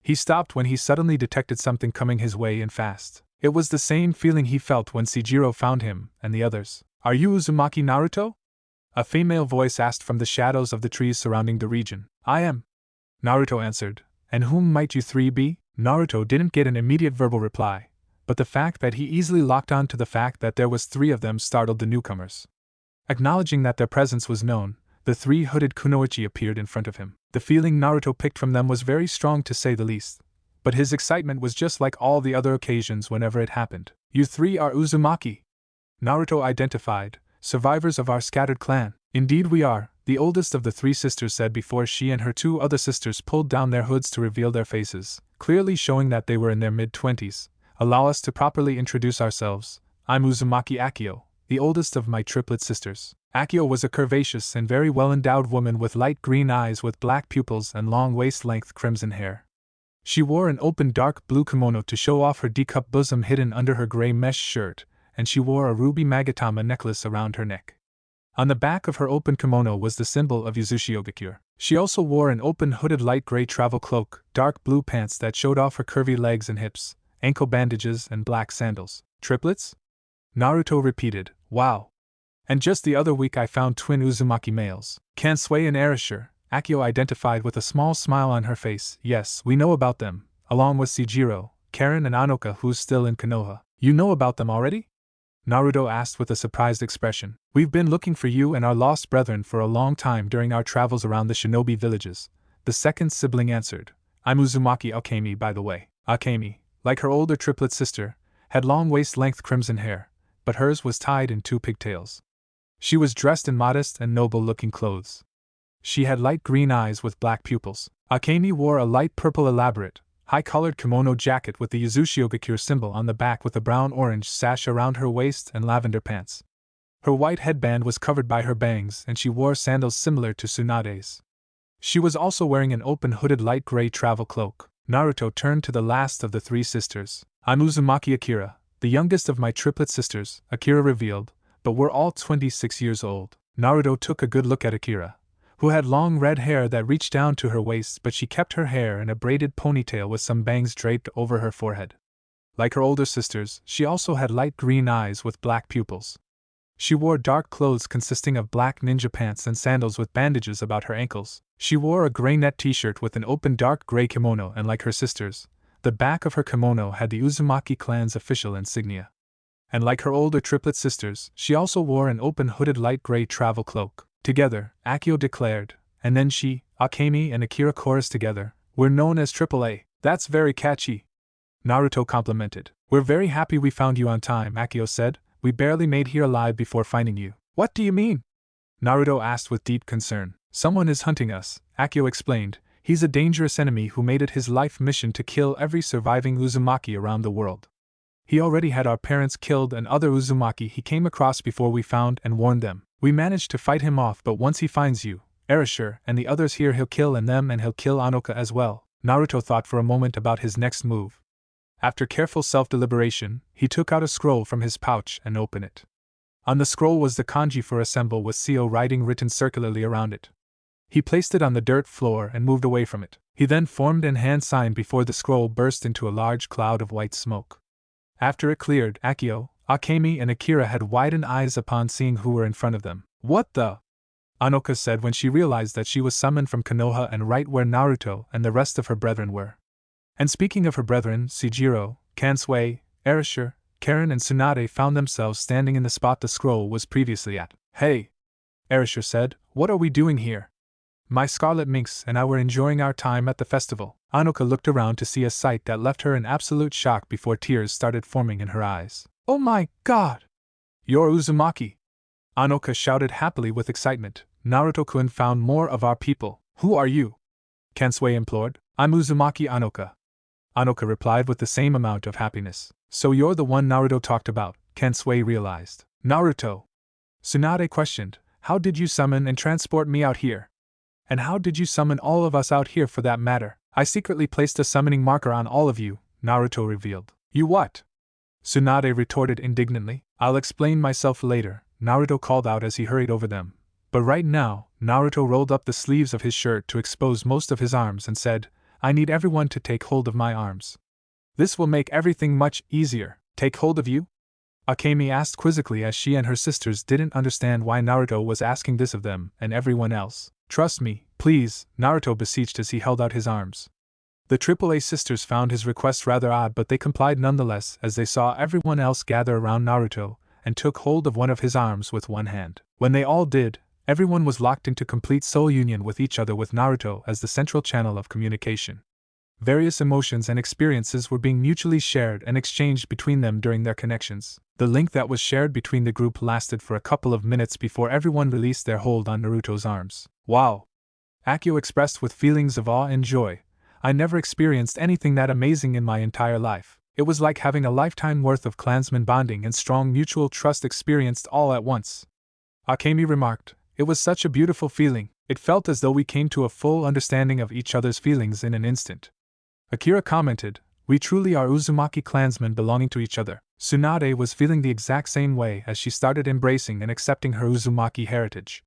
He stopped when he suddenly detected something coming his way and fast. It was the same feeling he felt when Seijiro found him and the others. "Are you Uzumaki Naruto?" a female voice asked from the shadows of the trees surrounding the region. "I am," Naruto answered. "And whom might you three be?" Naruto didn't get an immediate verbal reply, but the fact that he easily locked on to the fact that there was 3 of them startled the newcomers. Acknowledging that their presence was known, the 3 hooded kunoichi appeared in front of him. The feeling Naruto picked from them was very strong to say the least, but his excitement was just like all the other occasions whenever it happened. "You 3 are Uzumaki," Naruto identified, "survivors of our scattered clan." "Indeed we are," the oldest of the 3 sisters said before she and her 2 other sisters pulled down their hoods to reveal their faces, clearly showing that they were in their mid-20s. "Allow us to properly introduce ourselves. I'm Uzumaki Akio, the oldest of my triplet sisters." Akio was a curvaceous and very well-endowed woman with light green eyes with black pupils and long waist-length crimson hair. She wore an open dark blue kimono to show off her D-cup bosom hidden under her gray mesh shirt, and she wore a ruby magatama necklace around her neck. On the back of her open kimono was the symbol of Uchiha. She also wore an open hooded light gray travel cloak, dark blue pants that showed off her curvy legs and hips, ankle bandages and black sandals. "Triplets?" Naruto repeated, "Wow. And just the other week I found twin Uzumaki males. Kansui and Erasure," Akio identified with a small smile on her face. "Yes, we know about them, along with Seijiro, Karen and Anoka who's still in Konoha." "You know about them already?" Naruto asked with a surprised expression. "We've been looking for you and our lost brethren for a long time during our travels around the shinobi villages," the second sibling answered. "I'm Uzumaki Akemi, by the way." Akemi, like her older triplet sister, had long waist-length crimson hair, but hers was tied in 2 pigtails. She was dressed in modest and noble-looking clothes. She had light green eyes with black pupils. Akemi wore a light purple elaborate, high-collared kimono jacket with the Uchiha symbol on the back with a brown-orange sash around her waist and lavender pants. Her white headband was covered by her bangs and she wore sandals similar to Tsunade's. She was also wearing an open hooded light gray travel cloak. Naruto turned to the last of the 3 sisters. "I'm Uzumaki Akira, the youngest of my triplet sisters," Akira revealed, "but we're all 26 years old." Naruto took a good look at Akira, who had long red hair that reached down to her waist, but she kept her hair in a braided ponytail with some bangs draped over her forehead. Like her older sisters, she also had light green eyes with black pupils. She wore dark clothes consisting of black ninja pants and sandals with bandages about her ankles. She wore a gray net t-shirt with an open dark gray kimono, and like her sisters, the back of her kimono had the Uzumaki clan's official insignia. And like her older triplet sisters, she also wore an open hooded light gray travel cloak. "Together," Akio declared, and then she, Akemi and Akira chorused together, "We're known as AAA. That's very catchy." Naruto complimented. "We're very happy we found you on time," Akio said. "We barely made here alive before finding you." "What do you mean?" Naruto asked with deep concern. "Someone is hunting us," Akio explained. "He's a dangerous enemy who made it his life mission to kill every surviving Uzumaki around the world. He already had our parents killed and other Uzumaki he came across before we found and warned them. We managed to fight him off, but once he finds you, Erasure, and the others here, he'll kill them and he'll kill Anoka as well." Naruto thought for a moment about his next move. After careful self-deliberation, he took out a scroll from his pouch and opened it. On the scroll was the kanji for assemble with Seo writing written circularly around it. He placed it on the dirt floor and moved away from it. He then formed an hand sign before the scroll burst into a large cloud of white smoke. After it cleared, Akio, Akemi and Akira had widened eyes upon seeing who were in front of them. "What the?" Anoka said when she realized that she was summoned from Konoha and right where Naruto and the rest of her brethren were. And speaking of her brethren, Seijiro, Kansui, Erasure, Karen and Tsunade found themselves standing in the spot the scroll was previously at. "Hey," Erasure said, "what are we doing here? My Scarlet Minx and I were enjoying our time at the festival." Anoka looked around to see a sight that left her in absolute shock before tears started forming in her eyes. "Oh my god! You're Uzumaki!" Anoka shouted happily with excitement. "Naruto-kun found more of our people. Who are you?" Kansui implored. "I'm Uzumaki Anoka." Anoka replied with the same amount of happiness. "So you're the one Naruto talked about," Kansui realized. "Naruto?" Tsunade questioned. "How did you summon and transport me out here? And how did you summon all of us out here for that matter?" "I secretly placed a summoning marker on all of you," Naruto revealed. "You what?" Tsunade retorted indignantly. "I'll explain myself later," Naruto called out as he hurried over them. But right now, Naruto rolled up the sleeves of his shirt to expose most of his arms and said, "I need everyone to take hold of my arms. This will make everything much easier." "Take hold of you?" Akemi asked quizzically as she and her sisters didn't understand why Naruto was asking this of them and everyone else. "Trust me, please," Naruto beseeched as he held out his arms. The AAA sisters found his request rather odd, but they complied nonetheless as they saw everyone else gather around Naruto and took hold of one of his arms with one hand. When they all did, everyone was locked into complete soul union with each other, with Naruto as the central channel of communication. Various emotions and experiences were being mutually shared and exchanged between them during their connections. The link that was shared between the group lasted for a couple of minutes before everyone released their hold on Naruto's arms. Wow! Akio expressed with feelings of awe and joy. I never experienced anything that amazing in my entire life. It was like having a lifetime worth of clansman bonding and strong mutual trust experienced all at once. Akemi remarked, "It was such a beautiful feeling. It felt as though we came to a full understanding of each other's feelings in an instant." Akira commented, "We truly are Uzumaki clansmen belonging to each other." Tsunade was feeling the exact same way as she started embracing and accepting her Uzumaki heritage.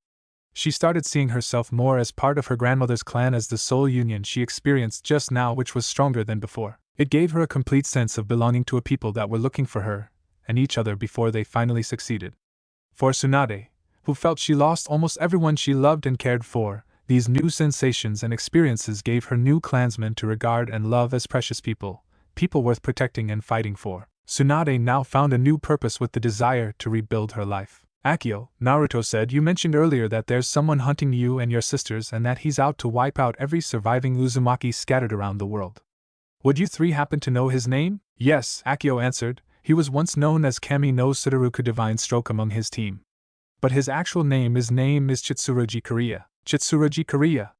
She started seeing herself more as part of her grandmother's clan, as the soul union she experienced just now, which was stronger than before. It gave her a complete sense of belonging to a people that were looking for her and each other before they finally succeeded. For Tsunade, who felt she lost almost everyone she loved and cared for, these new sensations and experiences gave her new clansmen to regard and love as precious people, people worth protecting and fighting for. Tsunade now found a new purpose with the desire to rebuild her life. "Akio," Naruto said, "you mentioned earlier that there's someone hunting you and your sisters and that he's out to wipe out every surviving Uzumaki scattered around the world. Would you three happen to know his name?" "Yes," Akio answered, "he was once known as Kami no Sudoruku Divine Stroke among his team. But his actual name is Chitsurugi Kariya." "Chitsurugi Kariya?"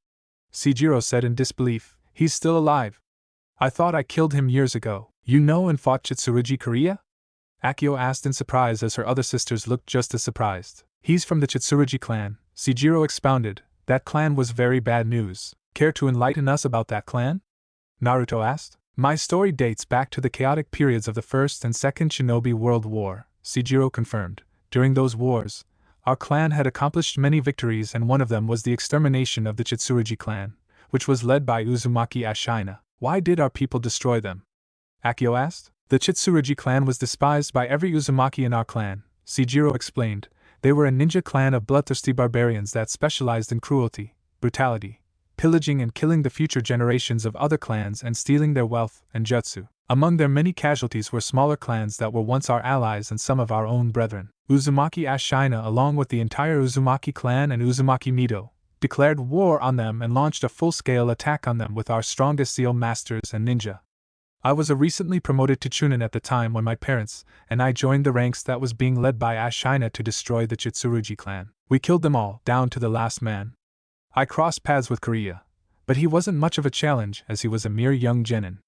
Seijiro said in disbelief. "He's still alive. I thought I killed him years ago." "You know and fought Chitsurugi Kariya?" Akio asked in surprise, as her other sisters looked just as surprised. "He's from the Chitsurugi clan," Seijiro expounded. "That clan was very bad news. Care to enlighten us about that clan?" Naruto asked. "My story dates back to the chaotic periods of the First and Second Shinobi World War," Seijiro confirmed. "During those wars, our clan had accomplished many victories, and one of them was the extermination of the Chitsurugi clan, which was led by Uzumaki Ashina." "Why did our people destroy them?" Akio asked. "The Chitsurugi clan was despised by every Uzumaki in our clan," Seijiro explained. "They were a ninja clan of bloodthirsty barbarians that specialized in cruelty, brutality, pillaging and killing the future generations of other clans and stealing their wealth and jutsu. Among their many casualties were smaller clans that were once our allies and some of our own brethren. Uzumaki Ashina, along with the entire Uzumaki clan and Uzumaki Mido, declared war on them and launched a full-scale attack on them with our strongest seal masters and ninja. I was a recently promoted to Chunin at the time when my parents and I joined the ranks that was being led by Ashina to destroy the Chitsurugi clan. We killed them all, down to the last man. I crossed paths with Kariya, but he wasn't much of a challenge as he was a mere young genin.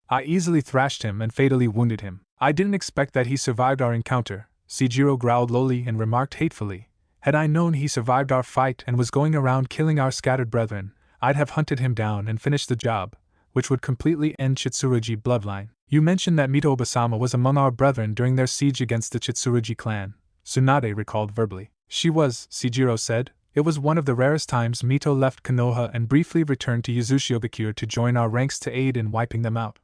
I easily thrashed him and fatally wounded him. I didn't expect that he survived our encounter," Seijiro growled lowly and remarked hatefully. "Had I known he survived our fight and was going around killing our scattered brethren, I'd have hunted him down and finished the job, which would completely end Chitsurugi bloodline." "You mentioned that Mito Obasama was among our brethren during their siege against the Chitsurugi clan," Tsunade recalled verbally. "She was," Seijiro said. "It was one of the rarest times Mito left Konoha and briefly returned to Yuzushiogakure to join our ranks to aid in wiping them out.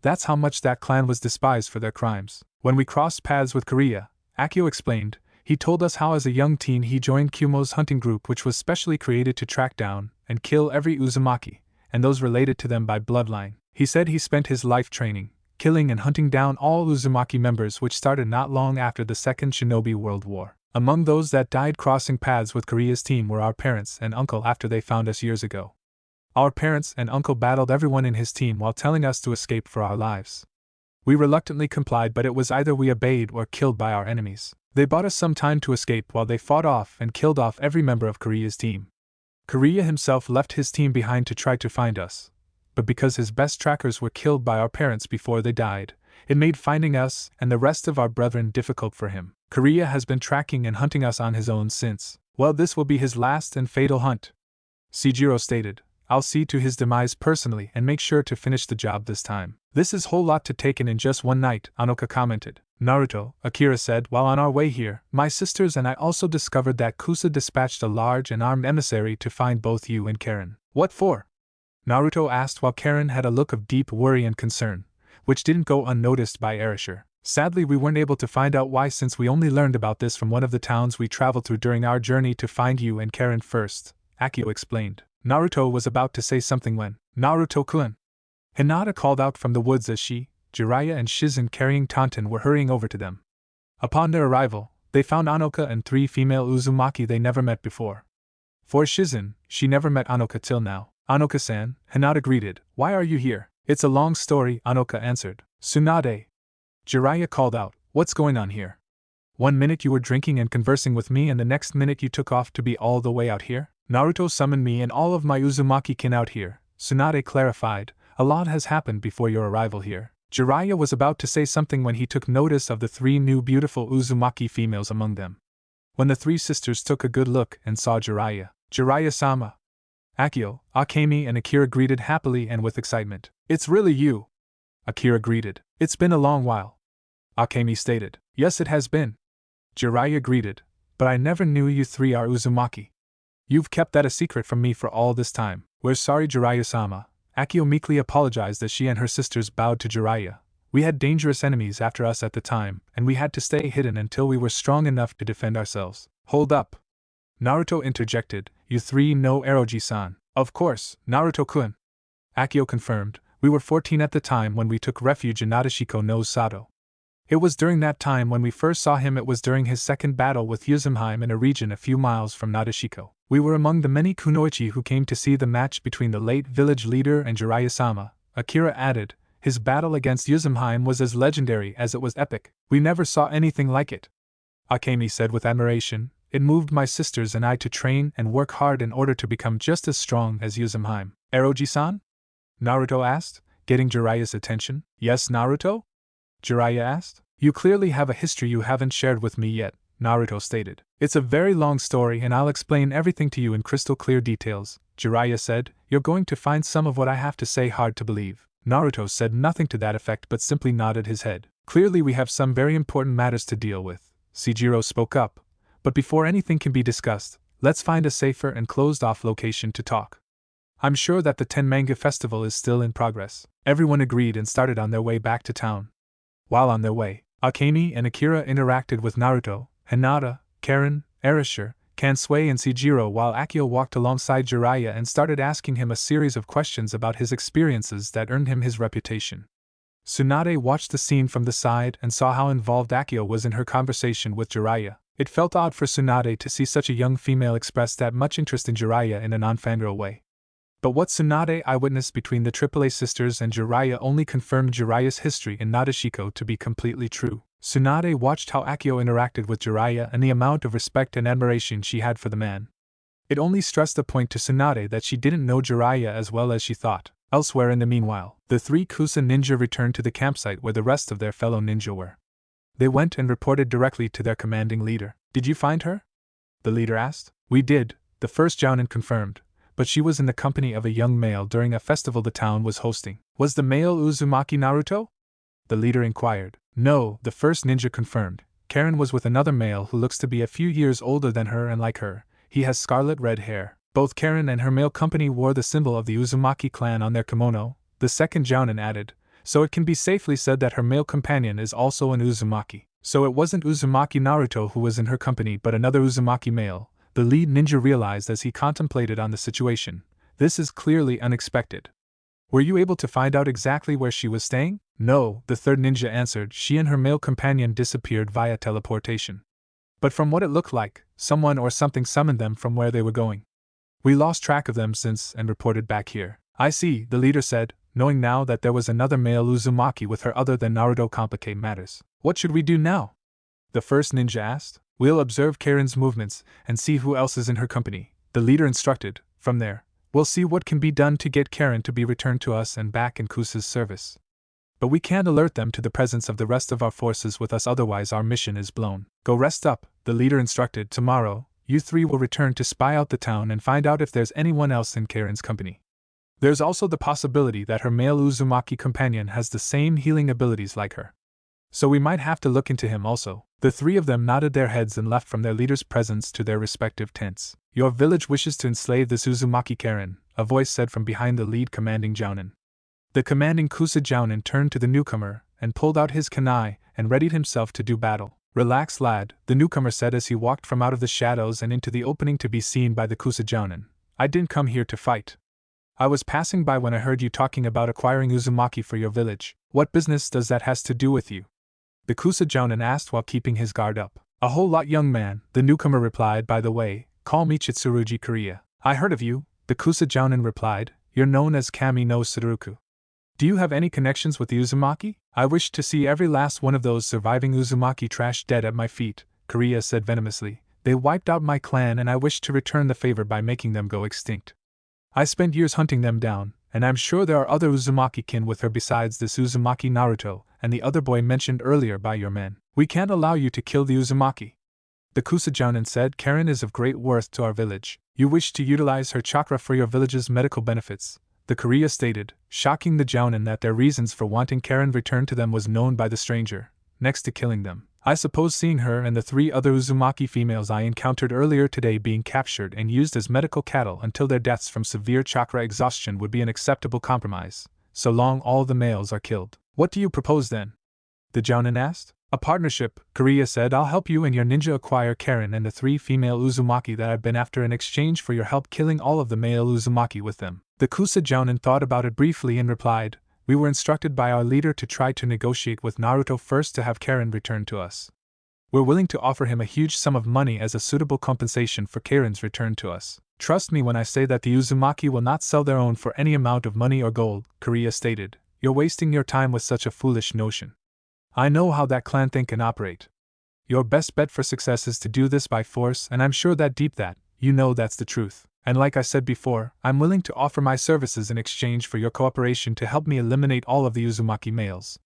That's how much that clan was despised for their crimes. When we crossed paths with Kariya," Akio explained, "he told us how as a young teen he joined Kumo's hunting group, which was specially created to track down and kill every Uzumaki, and those related to them by bloodline. He said he spent his life training, killing and hunting down all Uzumaki members, which started not long after the Second Shinobi World War. Among those that died crossing paths with Kariya's team were our parents and uncle after they found us years ago. Our parents and uncle battled everyone in his team while telling us to escape for our lives. We reluctantly complied, but it was either we obeyed or killed by our enemies. They bought us some time to escape while they fought off and killed off every member of Kariya's team. Kariya himself left his team behind to try to find us, but because his best trackers were killed by our parents before they died, it made finding us and the rest of our brethren difficult for him. Kariya has been tracking and hunting us on his own since. Well, this will be his last and fatal hunt," Seijiro stated. "I'll see to his demise personally and make sure to finish the job this time." "This is a whole lot to take in just one night," Anoka commented. "Naruto," Akira said, "while on our way here, my sisters and I also discovered that Kusa dispatched a large and armed emissary to find both you and Karen." "What for?" Naruto asked, while Karen had a look of deep worry and concern, which didn't go unnoticed by Erasure. "Sadly, we weren't able to find out why, since we only learned about this from one of the towns we traveled through during our journey to find you and Karen first," Akio explained. Naruto was about to say something when, "Naruto-kun!" Hinata called out from the woods as she, Jiraiya and Shizen carrying Tauntaun were hurrying over to them. Upon their arrival, they found Anoka and 3 female Uzumaki they never met before. For Shizen, she never met Anoka till now. Anoka-san, Hinata greeted, "Why are you here?" "It's a long story," Anoka answered. "Tsunade." Jiraiya called out, "What's going on here? One minute you were drinking and conversing with me and the next minute you took off to be all the way out here?" "Naruto summoned me and all of my Uzumaki kin out here," Tsunade clarified. "A lot has happened before your arrival here." Jiraiya was about to say something when he took notice of the 3 new beautiful Uzumaki females among them. When the 3 sisters took a good look and saw Jiraiya-sama, Akio, Akemi and Akira greeted happily and with excitement. "It's really you!" Akira greeted. "It's been a long while," Akemi stated. "Yes, it has been," Jiraiya greeted, "but I never knew you 3 are Uzumaki. You've kept that a secret from me for all this time." "We're sorry, Jiraiya-sama," Akio meekly apologized as she and her sisters bowed to Jiraiya. "We had dangerous enemies after us at the time, and we had to stay hidden until we were strong enough to defend ourselves." "Hold up," Naruto interjected, "you 3 know Eroji-san." "Of course, Naruto-kun," Akio confirmed. "We were 14 at the time when we took refuge in Nadeshiko no Sato. It was during that time when we first saw him. It was during his second battle with Yuzumheim in a region a few miles from Nadeshiko. We were among the many kunoichi who came to see the match between the late village leader and Jiraiya-sama," Akira added. "His battle against Yuzumheim was as legendary as it was epic. We never saw anything like it," Akemi said with admiration. "It moved my sisters and I to train and work hard in order to become just as strong as Yuzumheim." "Eroji-san?" Naruto asked, getting Jiraiya's attention. "Yes, Naruto?" Jiraiya asked. "You clearly have a history you haven't shared with me yet," Naruto stated. "It's a very long story and I'll explain everything to you in crystal clear details," Jiraiya said. "You're going to find some of what I have to say hard to believe." Naruto said nothing to that effect but simply nodded his head. "Clearly we have some very important matters to deal with," Seijiro spoke up. "But before anything can be discussed, let's find a safer and closed-off location to talk. I'm sure that the Tenmanga festival is still in progress." Everyone agreed and started on their way back to town. While on their way, Akemi and Akira interacted with Naruto, Hinata, Karen, Erasure, Kansui and Seijiro while Akio walked alongside Jiraiya and started asking him a series of questions about his experiences that earned him his reputation. Tsunade watched the scene from the side and saw how involved Akio was in her conversation with Jiraiya. It felt odd for Tsunade to see such a young female express that much interest in Jiraiya in a non-fangirl way. But what Tsunade eyewitnessed between the AAA sisters and Jiraiya only confirmed Jiraiya's history in Nadeshiko to be completely true. Tsunade watched how Akio interacted with Jiraiya and the amount of respect and admiration she had for the man. It only stressed the point to Tsunade that she didn't know Jiraiya as well as she thought. Elsewhere in the meanwhile, the 3 Kusa ninja returned to the campsite where the rest of their fellow ninja were. They went and reported directly to their commanding leader. "Did you find her?" the leader asked. "We did," the first jounin confirmed, "but she was in the company of a young male during a festival the town was hosting." "Was the male Uzumaki Naruto?" the leader inquired. "No," the first ninja confirmed. "Karen was with another male who looks to be a few years older than her and like her. He has scarlet red hair." Both Karen and her male company wore the symbol of the Uzumaki clan on their kimono, the second jounin added, "so it can be safely said that her male companion is also an Uzumaki." "So it wasn't Uzumaki Naruto who was in her company but another Uzumaki male," the lead ninja realized as he contemplated on the situation. "This is clearly unexpected." "Were you able to find out exactly where she was staying?" "No," the third ninja answered. "She and her male companion disappeared via teleportation. But from what it looked like, someone or something summoned them from where they were going. We lost track of them since and reported back here." "I see," the leader said, knowing now that there was another male Uzumaki with her other than Naruto complicate matters. "What should we do now?" the first ninja asked. "We'll observe Karen's movements and see who else is in her company," the leader instructed. "From there, we'll see what can be done to get Karen to be returned to us and back in Kusa's service. But we can't alert them to the presence of the rest of our forces with us, otherwise our mission is blown. Go rest up," the leader instructed. "Tomorrow, you 3 will return to spy out the town and find out if there's anyone else in Karen's company. There's also the possibility that her male Uzumaki companion has the same healing abilities like her. So we might have to look into him also." The 3 of them nodded their heads and left from their leader's presence to their respective tents. "Your village wishes to enslave this Uzumaki Karen," a voice said from behind the lead commanding jounin. The commanding Kusa jounin turned to the newcomer and pulled out his kunai and readied himself to do battle. "Relax, lad," the newcomer said as he walked from out of the shadows and into the opening to be seen by the Kusa jounin. "I didn't come here to fight. I was passing by when I heard you talking about acquiring Uzumaki for your village. What business does that has to do with you? The Kusajounen asked while keeping his guard up. A whole lot, young man, the newcomer replied. By the way, call me Chitsurugi Korea. I heard of you, the Kusajounen replied. You're known as Kami no Sudoku. Do you have any connections with the Uzumaki? I wish to see every last one of those surviving Uzumaki trash dead at my feet, Korea said venomously. They wiped out my clan and I wish to return the favor by making them go extinct. I spent years hunting them down, and I'm sure there are other Uzumaki-kin with her besides this Uzumaki Naruto and the other boy mentioned earlier by your men. We can't allow you to kill the Uzumaki. The Kusajounen said. Karen is of great worth to our village. You wish to utilize her chakra for your village's medical benefits, the Korea stated, shocking the Jounen that their reasons for wanting Karen returned to them was known by the stranger, next to killing them. I suppose seeing her and the 3 other Uzumaki females I encountered earlier today being captured and used as medical cattle until their deaths from severe chakra exhaustion would be an acceptable compromise, so long all the males are killed. What do you propose then? The Jounen asked. A partnership, Korea said. I'll help you and your ninja acquire Karen and the 3 female Uzumaki that I've been after in exchange for your help killing all of the male Uzumaki with them. The Kusajounen thought about it briefly and replied, we were instructed by our leader to try to negotiate with Naruto first to have Karen returned to us. We're willing to offer him a huge sum of money as a suitable compensation for Karen's return to us. Trust me when I say that the Uzumaki will not sell their own for any amount of money or gold, Korea stated. You're wasting your time with such a foolish notion. I know how that clan think and operate. Your best bet for success is to do this by force, and I'm sure that deep that, you know that's the truth. And like I said before, I'm willing to offer my services in exchange for your cooperation to help me eliminate all of the Uzumaki males.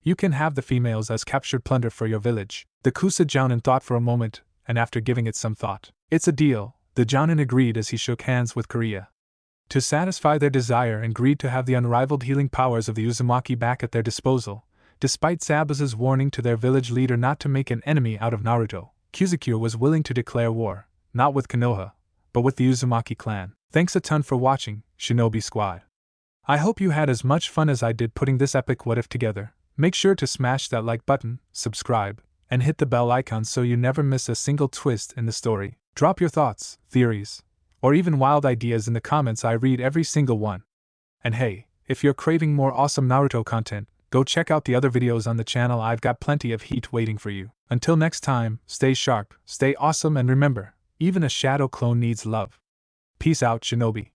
You can have the females as captured plunder for your village. The Kusajounen thought for a moment, and after giving it some thought, it's a deal, the Jounen agreed as he shook hands with Korea. To satisfy their desire and agreed to have the unrivaled healing powers of the Uzumaki back at their disposal, despite Zabuza's warning to their village leader not to make an enemy out of Naruto, Kuzukyo was willing to declare war, not with Konoha, but with the Uzumaki clan. Thanks a ton for watching, Shinobi Squad. I hope you had as much fun as I did putting this epic what if together. Make sure to smash that like button, subscribe, and hit the bell icon so you never miss a single twist in the story. Drop your thoughts, theories, or even wild ideas in the comments. I read every single one. And hey, if you're craving more awesome Naruto content, go check out the other videos on the channel. I've got plenty of heat waiting for you. Until next time, stay sharp, stay awesome, and remember, even a shadow clone needs love. Peace out, Shinobi.